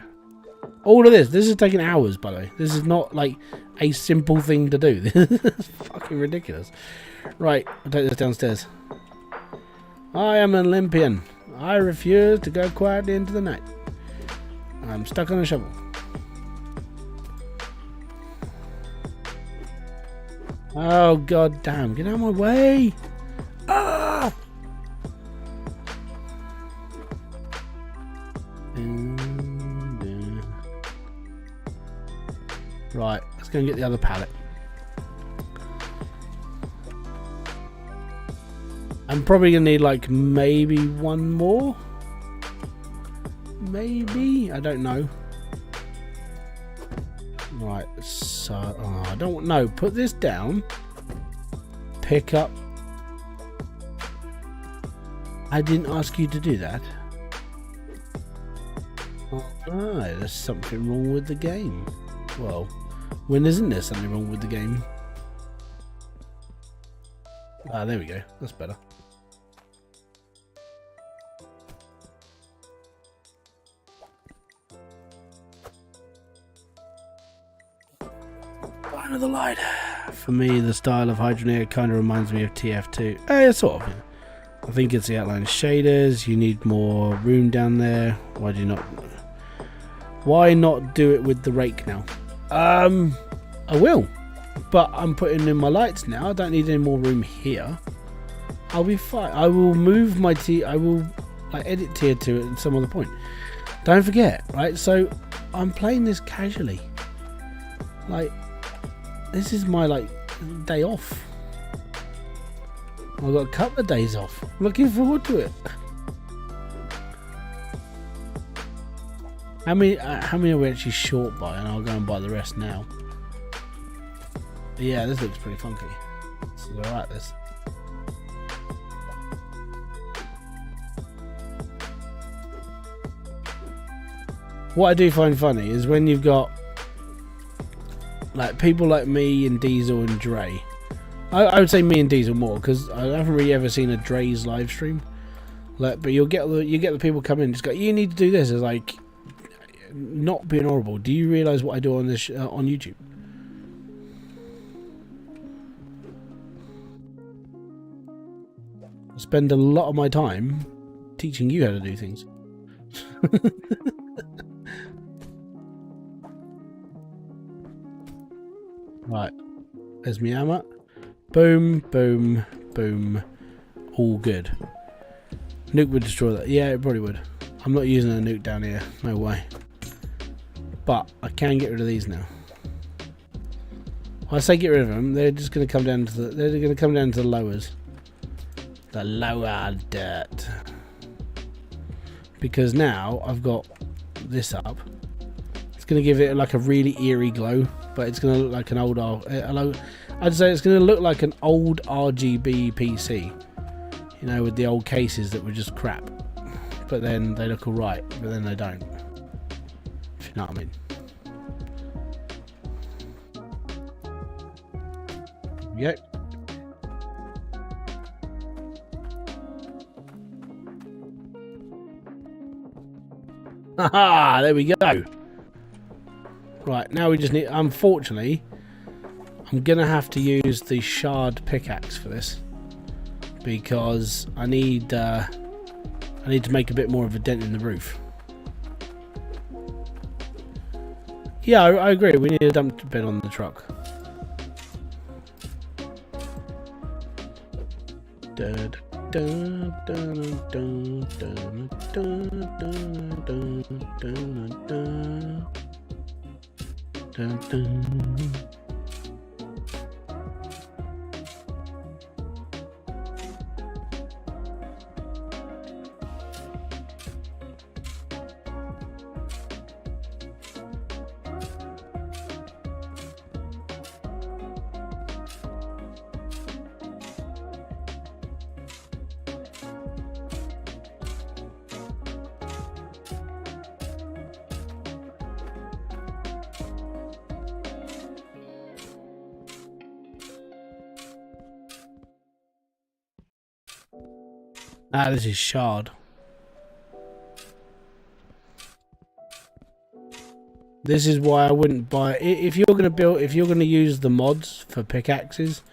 All of this is taking hours, by the way. This is not like a simple thing to do. This is fucking ridiculous. Right, I'll take this downstairs. I am an Olympian. I refuse to go quietly into the night. I'm stuck on a shovel. Oh god damn, get out of my way! Ah! Right, let's go and get the other pallet. I'm probably gonna need like maybe one more. Maybe, I don't know. Right, so I don't know. Put this down. Pick up. I didn't ask you to do that. Oh, there's something wrong with the game. Well, when isn't there something wrong with the game? Ah, there we go. That's better. Of the light. For me, the style of Hydroneer kind of reminds me of TF2. Yeah, sort of. Yeah. I think it's the outline shaders. You need more room down there. Why not do it with the rake now? I will, but I'm putting in my lights now. I don't need any more room here. I'll be fine. I will move my I will like edit tier 2 at some other point. Don't forget, right? So I'm playing this casually. Like, this is my like day off. I've got a couple of days off. Looking forward to it. How many are we actually short by? And I'll go and buy the rest now. Yeah, this looks pretty funky. This is alright, this. What I do find funny is when you've got like people like me and Diesel and Dre. I would say me and Diesel more because I haven't really ever seen a Dre's live stream. Like, but you get the people come in, just go, you need to do this. It's like, not being horrible. Do you realise what I do on this on YouTube? I spend a lot of my time teaching you how to do things. Right, there's my hammer. Boom, boom, boom. All good. Nuke would destroy that. Yeah, it probably would. I'm not using a nuke down here. No way. But I can get rid of these now. When I say get rid of them, they're just going to come down to the. They're going to come down to the lowers. The lower dirt. Because now I've got this up. It's going to give it like a really eerie glow, but it's going to look like an old. I'd say it's going to look like an old RGB PC. You know, with the old cases that were just crap. But then they look alright, but then they don't. If you know what I mean. Yep. Haha, there we go. Right, now we just need, unfortunately, I'm gonna have to use the shard pickaxe for this. Because I need to make a bit more of a dent in the roof. Yeah, I agree. We need a dump bed on the truck. Ah, this is shard. This is why I wouldn't buy it. If you're gonna use the mods for pickaxes,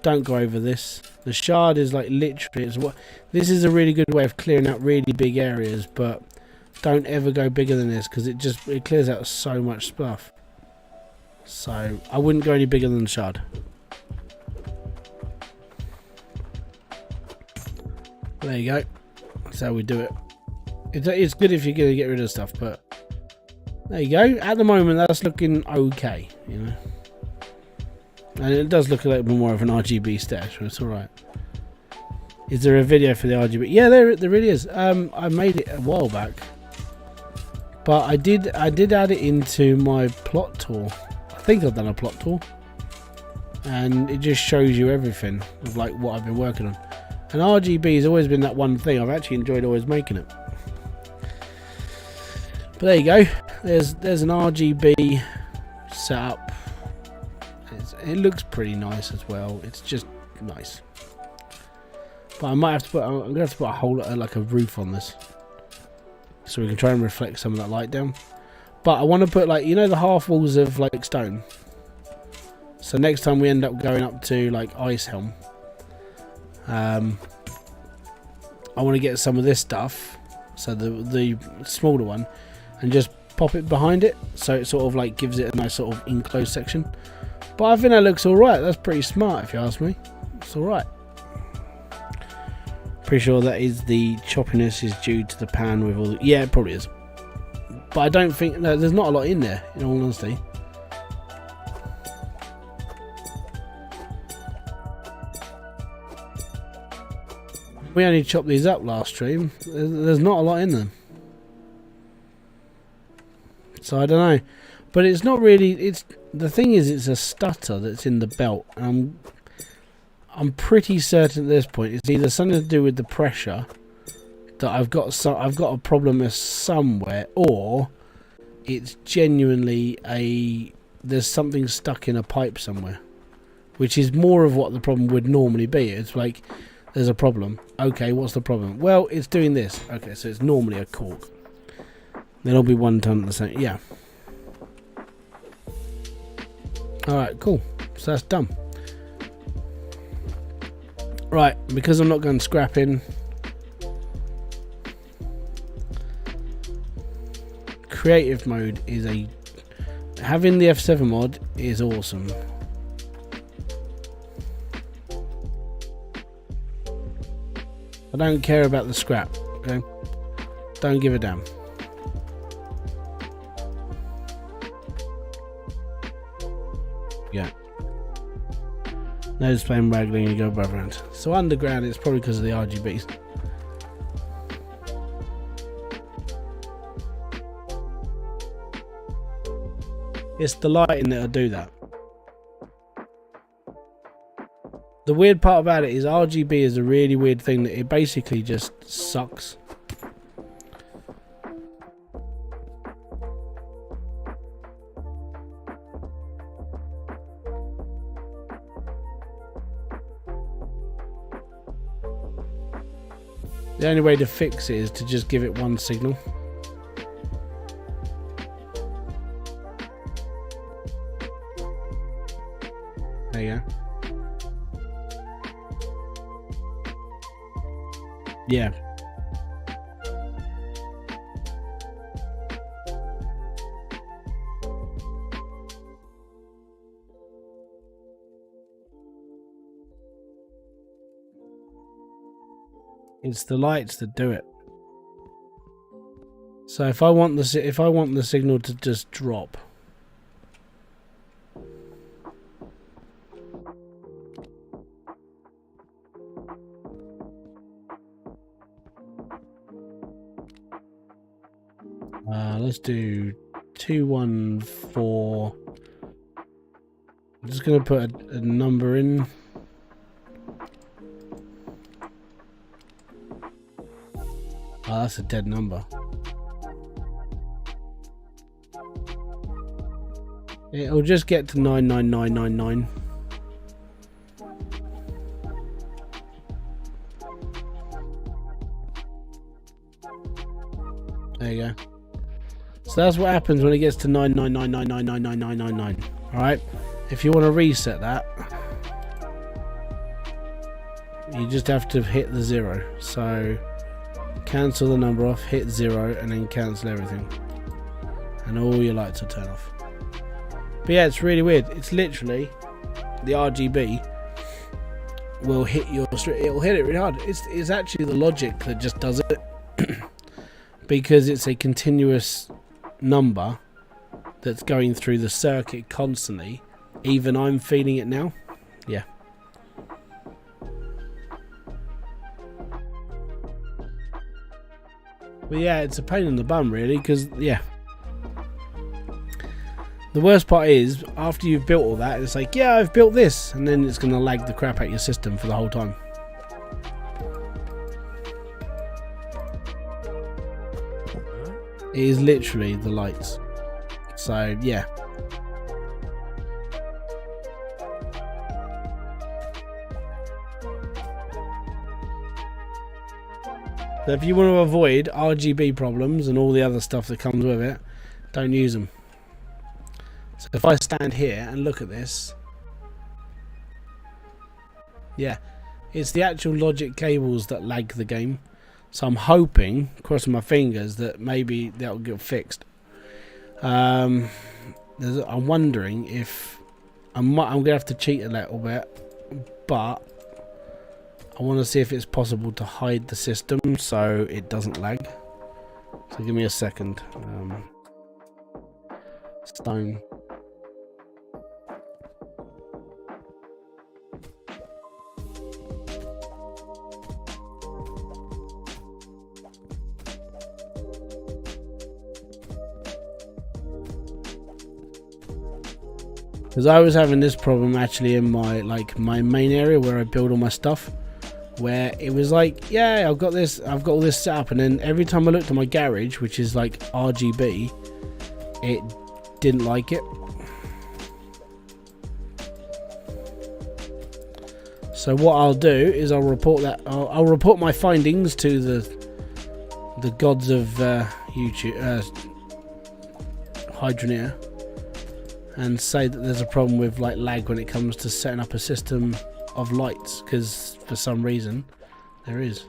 don't go over this. The shard is like literally, this is a really good way of clearing out really big areas, but don't ever go bigger than this because it clears out so much stuff. So I wouldn't go any bigger than shard. There you go. That's how we do it. It's good if you're going to get rid of stuff, but there you go. At the moment, that's looking okay, you know. And it does look a little bit more of an RGB stash, but it's alright. Is there a video for the RGB? Yeah, there really is. I made it a while back, but I did add it into my plot tour. I think I've done a plot tour, and it just shows you everything of like what I've been working on. And RGB has always been that one thing I've actually enjoyed always making it. But there you go. There's an RGB setup. It looks pretty nice as well. It's just nice. But I might have to put. I'm gonna have to put a whole like a roof on this, so we can try and reflect some of that light down. But I want to put like, you know, the half walls of like stone. So next time we end up going up to like Ice Helm. I want to get some of this stuff, so the smaller one, and just pop it behind it, so it sort of like gives it a nice sort of enclosed section. But I think that looks alright. That's pretty smart if you ask me. It's alright. Pretty sure that is the choppiness is due to the pan with all the, yeah, it probably is. But I don't think, no, there's not a lot in there, in all honesty. We only chopped these up last stream. There's not a lot in them. So I don't know, but it's not really. It's the thing is, it's a stutter that's in the belt. I'm pretty certain at this point it's either something to do with the pressure that I've got a problem somewhere, or it's genuinely there's something stuck in a pipe somewhere, which is more of what the problem would normally be. It's like there's a problem. Okay, what's the problem? Well, it's doing this. Okay, so it's normally a cork. There'll be one ton at the same. Yeah. Alright, cool. So that's done. Right, because I'm not going scrapping, creative mode is having the F7 mod is awesome. I don't care about the scrap, okay? Don't give a damn. Yeah. No spam waggling, you go above ground. So underground, it's probably because of the RGBs. It's the lighting that'll do that. The weird part about it is RGB is a really weird thing that it basically just sucks. The only way to fix it is to just give it one signal. There you go. Yeah. It's the lights that do it. So if I want the signal to just drop, let's do 214. I'm just going to put a number in. Oh, that's a dead number. It'll just get to 99999. There you go. So that's what happens when it gets to 999999999. Alright? If you want to reset that, you just have to hit the 0. So cancel the number off, hit 0, and then cancel everything. And all your lights will turn off. But yeah, it's really weird. It's literally the RGB will hit it'll hit it really hard. It's actually the logic that just does it. Because it's a continuous number that's going through the circuit constantly. Even I'm feeling it now. Yeah. But yeah, it's a pain in the bum really, because yeah. The worst part is, after you've built all that, it's like, yeah, I've built this, and then it's going to lag the crap out your system for the whole time. It is literally the lights. So, yeah. So if you want to avoid RGB problems and all the other stuff that comes with it, don't use them. So if I stand here and look at this, yeah, it's the actual logic cables that lag the game. So I'm hoping, crossing my fingers, that maybe that'll get fixed. I'm wondering if I'm gonna have to cheat a little bit, but I want to see if it's possible to hide the system so it doesn't lag. So give me a second. Stone. Because I was having this problem actually in my my main area where I build all my stuff, where it was like, yeah, I've got all this set up, and then every time I looked at my garage, which is like RGB, it didn't like it. So what I'll do is I'll report that. I'll report my findings to the gods of YouTube, Hydroneer, and say that there's a problem with like lag when it comes to setting up a system of lights, because for some reason there is.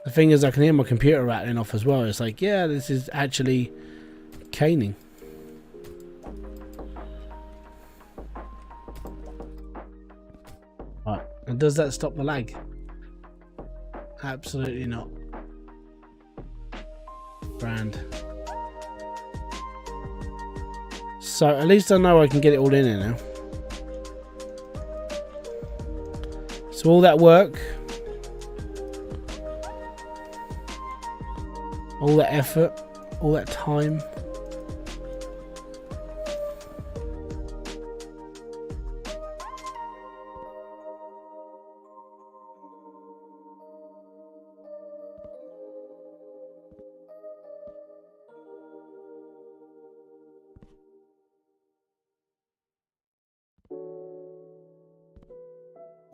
The thing is, I can hear my computer rattling off as well. It's like, yeah, this is actually caning. Right, and does that stop the lag? Absolutely not. Brand. So at least I know I can get it all in here now. So all that work, all that effort, all that time,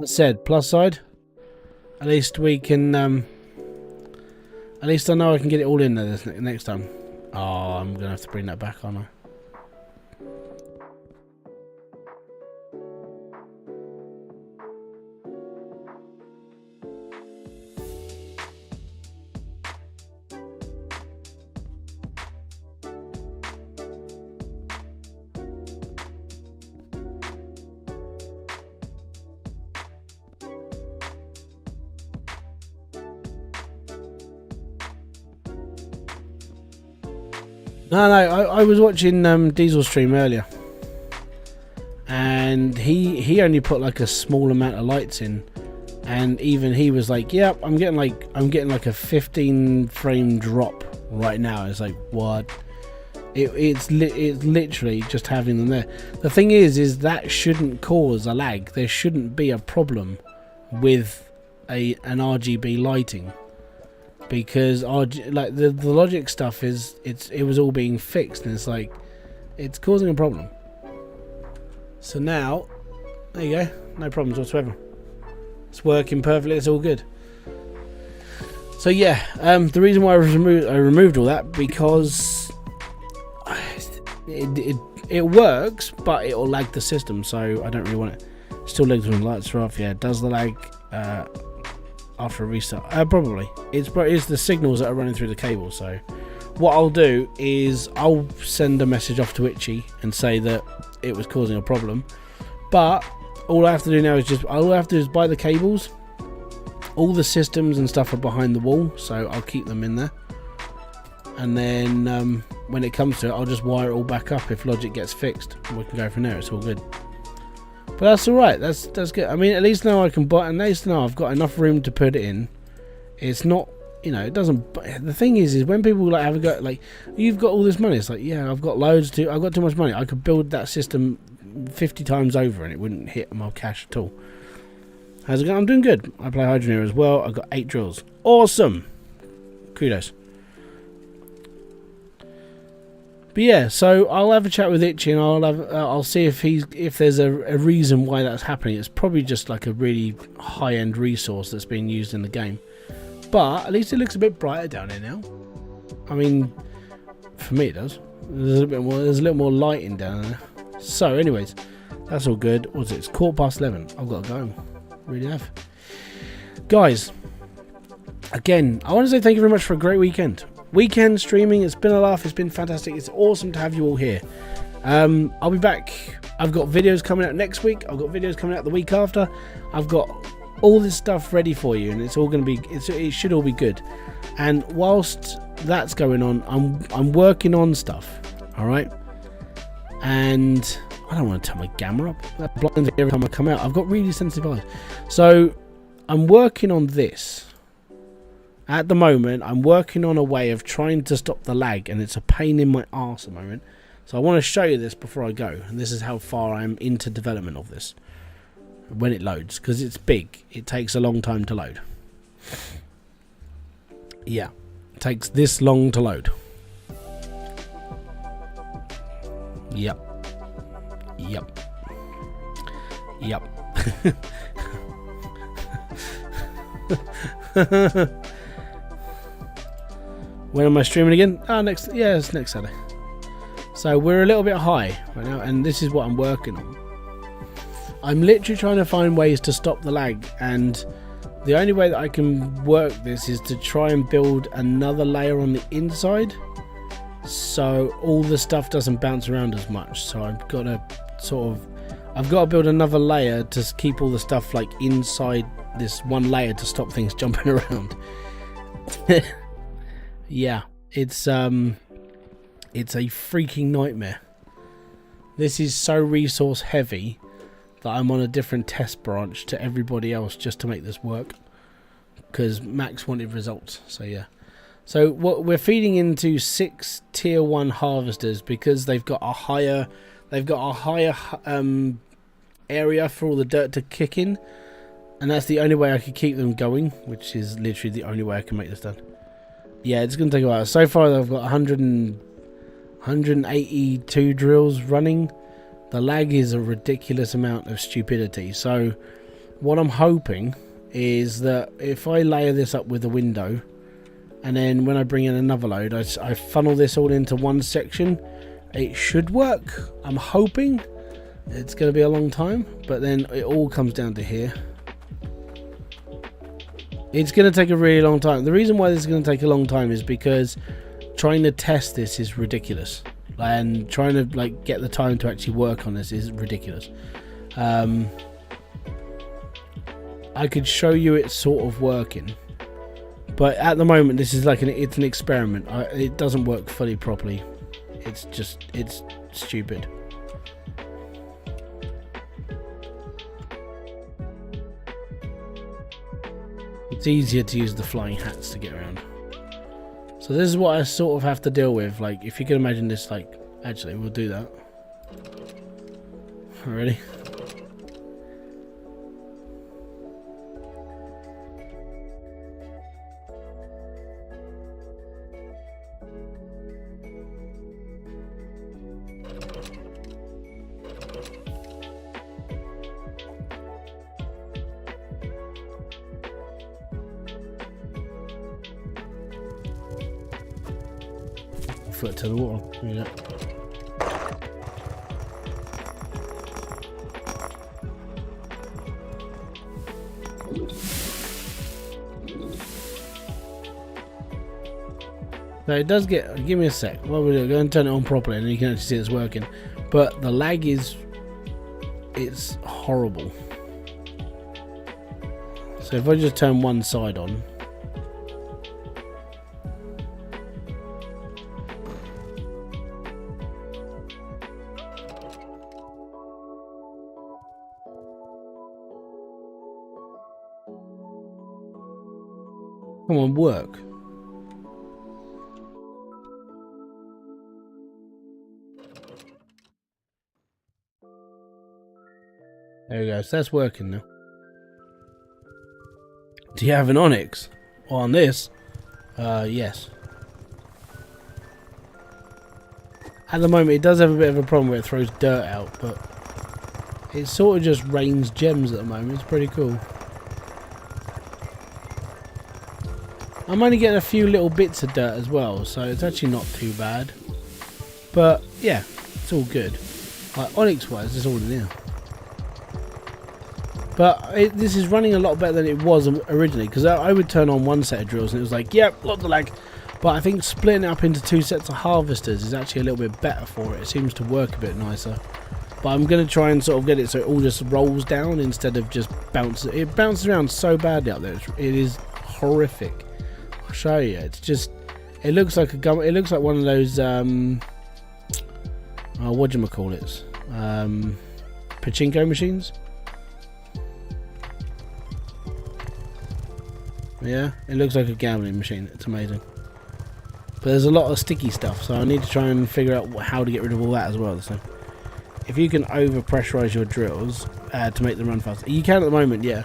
I said, plus side, at least we can, at least I know I can get it all in there this next time. Oh, I'm going to have to bring that back, aren't I? No, I was watching Diesel stream earlier, and he only put like a small amount of lights in, and even he was like, "Yep, I'm getting like a 15 frame drop right now." It's like, what? It's literally just having them there. The thing is that shouldn't cause a lag. There shouldn't be a problem with an RGB lighting. Because like the logic stuff it was all being fixed, and it's like it's causing a problem. So now there you go, no problems whatsoever. It's working perfectly. It's all good. So yeah, the reason why I removed all that, because it works, but it will lag the system. So I don't really want it. Still lags when the lights are off. Yeah, does the lag after a restart? Probably. It's the signals that are running through the cable. So what I'll do is I'll send a message off to Itchy and say that it was causing a problem. But all I have to do now is buy the cables. All the systems and stuff are behind the wall, so I'll keep them in there. And then when it comes to it, I'll just wire it all back up if logic gets fixed. We can go from there. It's all good. But that's all right. That's good. I mean, at least now I can buy. At least now I've got enough room to put it in. It's not, you know, it doesn't. The thing is when people like have a go, like, you've got all this money. It's like, yeah, I've got too much money. I could build that system 50 times over and it wouldn't hit my cash at all. How's it going? I'm doing good. I play Hydroneer as well. I've got 8 drills. Awesome. Kudos. But yeah, so I'll have a chat with Itchy and I'll see if there's a reason why that's happening. It's probably just like a really high-end resource that's being used in the game. But at least it looks a bit brighter down here now. I mean, for me it does. There's a little more lighting down there. So anyways, that's all good. What's it? It's 11:15. I've got to go. Really have. Guys, again, I want to say thank you very much for a great weekend. Weekend streaming, it's been a laugh, it's been fantastic. It's awesome to have you all here. I'll be back. I've got videos coming out next week. I've got videos coming out the week after. I've got all this stuff ready for you, and it's all going to be, it should all be good. And whilst that's going on, I'm working on stuff, all right? And I don't want to turn my gamma up. That blinds me every time I come out. I've got really sensitive eyes. So I'm working on this. At the moment, I'm working on a way of trying to stop the lag, and it's a pain in my arse at the moment. So I want to show you this before I go, and this is how far I am into development of this when it loads, because it's big. It takes a long time to load. Yeah, it takes this long to load. Yep. Yep. Yep. When am I streaming again? Oh, it's next Saturday. So we're a little bit high right now, and this is what I'm working on. I'm literally trying to find ways to stop the lag, and the only way that I can work this is to try and build another layer on the inside, so all the stuff doesn't bounce around as much. So I've got to build another layer to keep all the stuff like inside this one layer to stop things jumping around. Yeah, it's a freaking nightmare. This is so resource heavy that I'm on a different test branch to everybody else just to make this work, because Max wanted results. So yeah, so what we're feeding into 6 tier 1 harvesters because they've got a higher area for all the dirt to kick in, and that's the only way I could keep them going, which is literally the only way I can make this done. Yeah, it's going to take a while. So far I've got 182 drills running. The lag is a ridiculous amount of stupidity. So what I'm hoping is that if I layer this up with a window, and then when I bring in another load, I funnel this all into one section, it should work. I'm hoping. It's going to be a long time, but then it all comes down to here. It's going to take a really long time. The reason why this is going to take a long time is because trying to test this is ridiculous, and trying to like get the time to actually work on this is ridiculous. I could show you it sort of working, but at the moment this is like it's an experiment. It doesn't work fully properly. It's stupid. It's easier to use the flying hats to get around. So this is what I sort of have to deal with. Like, if you can imagine this, like, actually, we'll do that. Ready? Foot to the wall. Yeah. So it does get. Give me a sec. What we'll do? Go and turn it on properly, and you can actually see it's working. But the lag it's horrible. So if I just turn one side on. Come on, work. There we go, so that's working now. Do you have an Onyx? On this? Yes. At the moment it does have a bit of a problem where it throws dirt out, but it sort of just rains gems at the moment. It's pretty cool. I'm only getting a few little bits of dirt as well, so it's actually not too bad. But yeah, it's all good. Like Onyx wise, it's all in there. But this is running a lot better than it was originally, because I would turn on one set of drills and it was like, yep, lots of lag. But I think splitting it up into 2 sets of harvesters is actually a little bit better for it. It seems to work a bit nicer. But I'm going to try and sort of get it so it all just rolls down instead of just bounces. It bounces around so badly out there. It is horrific. I'll show you. It's just, it looks like a gun. It looks like one of those whatchamacallits, pachinko machines. Yeah, it looks like a gambling machine. It's amazing. But But there's a lot of sticky stuff, so I need to try and figure out how to get rid of all that as well. So if you can over pressurize your drills to make them run faster, you can at the moment, yeah.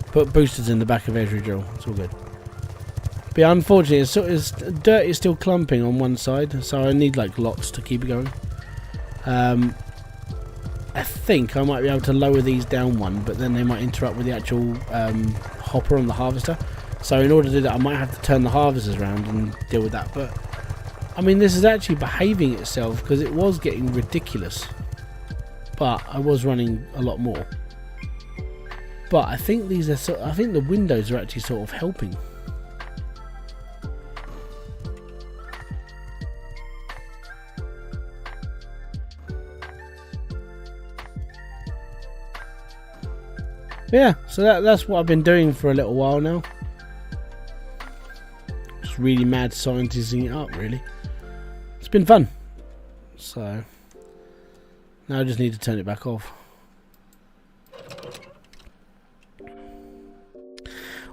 Put boosters in the back of every drill, it's all good. But yeah, unfortunately, dirt is still clumping on one side, so I need like locks to keep it going. I think I might be able to lower these down one, but then they might interrupt with the actual hopper on the harvester. So in order to do that, I might have to turn the harvesters around and deal with that. But I mean, this is actually behaving itself because it was getting ridiculous. But I was running a lot more. But I think these are I think the windows are actually sort of helping. Yeah, so that's what I've been doing for a little while now. Just really mad scientising it up, really. It's been fun. So now I just need to turn it back off. Well,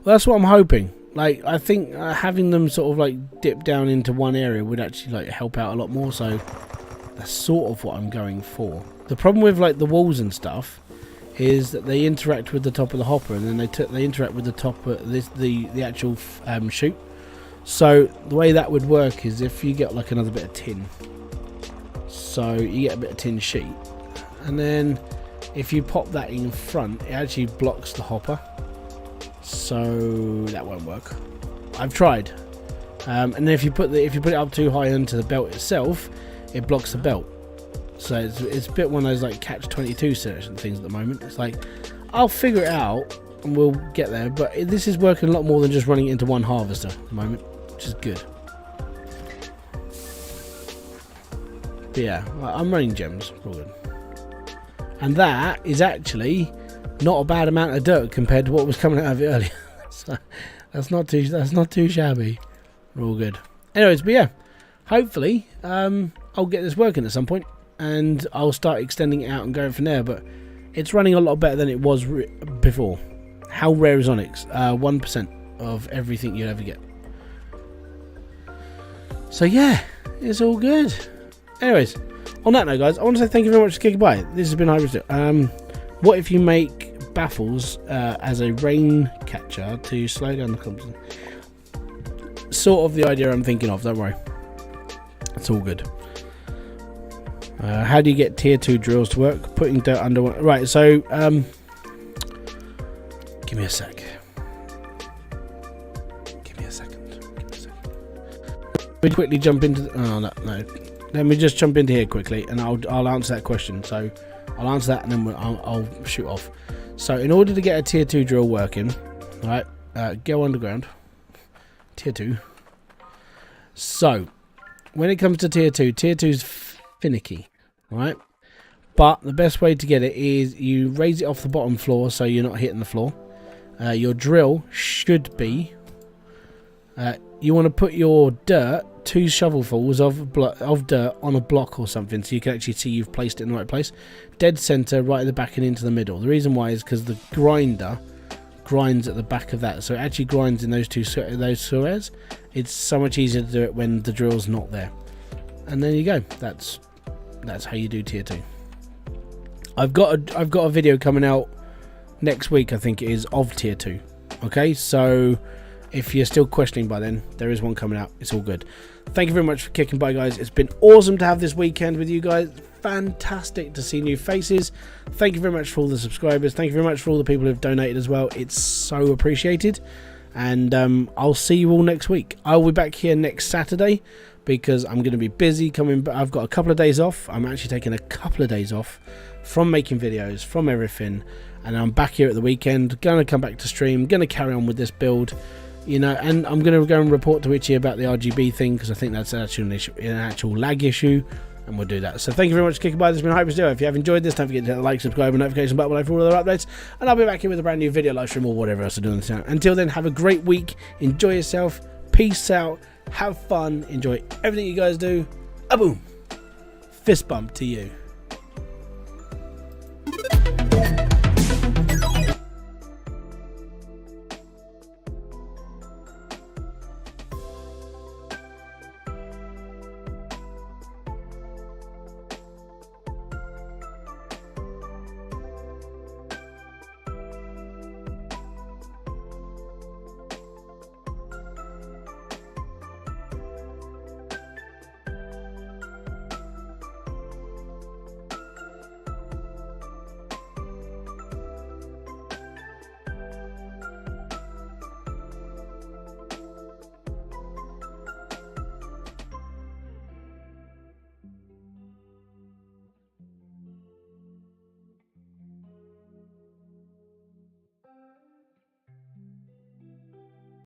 that's what I'm hoping. Like, I think having them sort of like dip down into one area would actually like help out a lot more. So that's sort of what I'm going for. The problem with like the walls and stuff is that they interact with the top of the hopper, and then they interact with the top of the actual chute. So the way that would work is if you get like another bit of tin, so you get a bit of tin sheet, and then if you pop that in front, it actually blocks the hopper. So that won't work. I've tried, and then if you put it up too high onto the belt itself, it blocks the belt. So it's a bit one of those like catch-22 certain things at the moment. It's like, I'll figure it out and we'll get there, but this is working a lot more than just running it into one harvester at the moment, which is good. But yeah, I'm running gems, all good. And that is actually not a bad amount of dirt compared to what was coming out of it earlier. So that's not too shabby. We're all good. Anyways, but yeah, hopefully I'll get this working at some point. And I'll start extending it out and going from there, but it's running a lot better than it was before. How rare is Onyx? 1% of everything you'll ever get. So yeah, it's all good. Anyways, on that note, guys, I want to say thank you very much for kicking by. This has been Hybridsteel. What if you make baffles as a rain catcher to slow down the clumps? Sort of the idea I'm thinking of, don't worry. It's all good. How do you get tier 2 drills to work? Putting dirt under one. Right, so give me a sec. Give me a second. We quickly jump into oh no. Let me just jump into here quickly, and I'll answer that question. So I'll answer that, and then I'll shoot off. So in order to get a tier 2 drill working, right, go underground. Tier 2. So when it comes to tier 2's finicky. Right, but the best way to get it is you raise it off the bottom floor so you're not hitting the floor. Your drill should be you want to put your dirt, 2 shovelfuls of dirt on a block or something, so you can actually see you've placed it in the right place. Dead center, right at the back and into the middle. The reason why is because the grinder grinds at the back of that, so it actually grinds in those squares. It's so much easier to do it when the drill's not there. And there you go. That's how you do tier 2. I've got a video coming out next week, I think it is, of tier 2. Okay, so if you're still questioning by then, there is one coming out. It's all good. Thank you very much for kicking by, guys. It's been awesome to have this weekend with you guys. Fantastic to see new faces. Thank you very much for all the subscribers. Thank you very much for all the people who've donated as well. It's so appreciated. And I'll see you all next week. I'll be back here next Saturday, because I'm going to be busy coming back. I've got a couple of days off. I'm actually taking a couple of days off from making videos, from everything, and I'm back here at the weekend, going to come back to stream, going to carry on with this build, you know, and I'm going to go and report to Itchy about the RGB thing, because I think that's actually an actual lag issue, and we'll do that. So thank you very much for kicking by. This has been Hybridsteel. If you have enjoyed this, don't forget to hit the like, subscribe, and notification button below for all other updates, and I'll be back here with a brand new video, live stream, or whatever else I do on the channel. Until then, have a great week, enjoy yourself, peace out, have fun, enjoy everything you guys do. A boom, fist bump to you.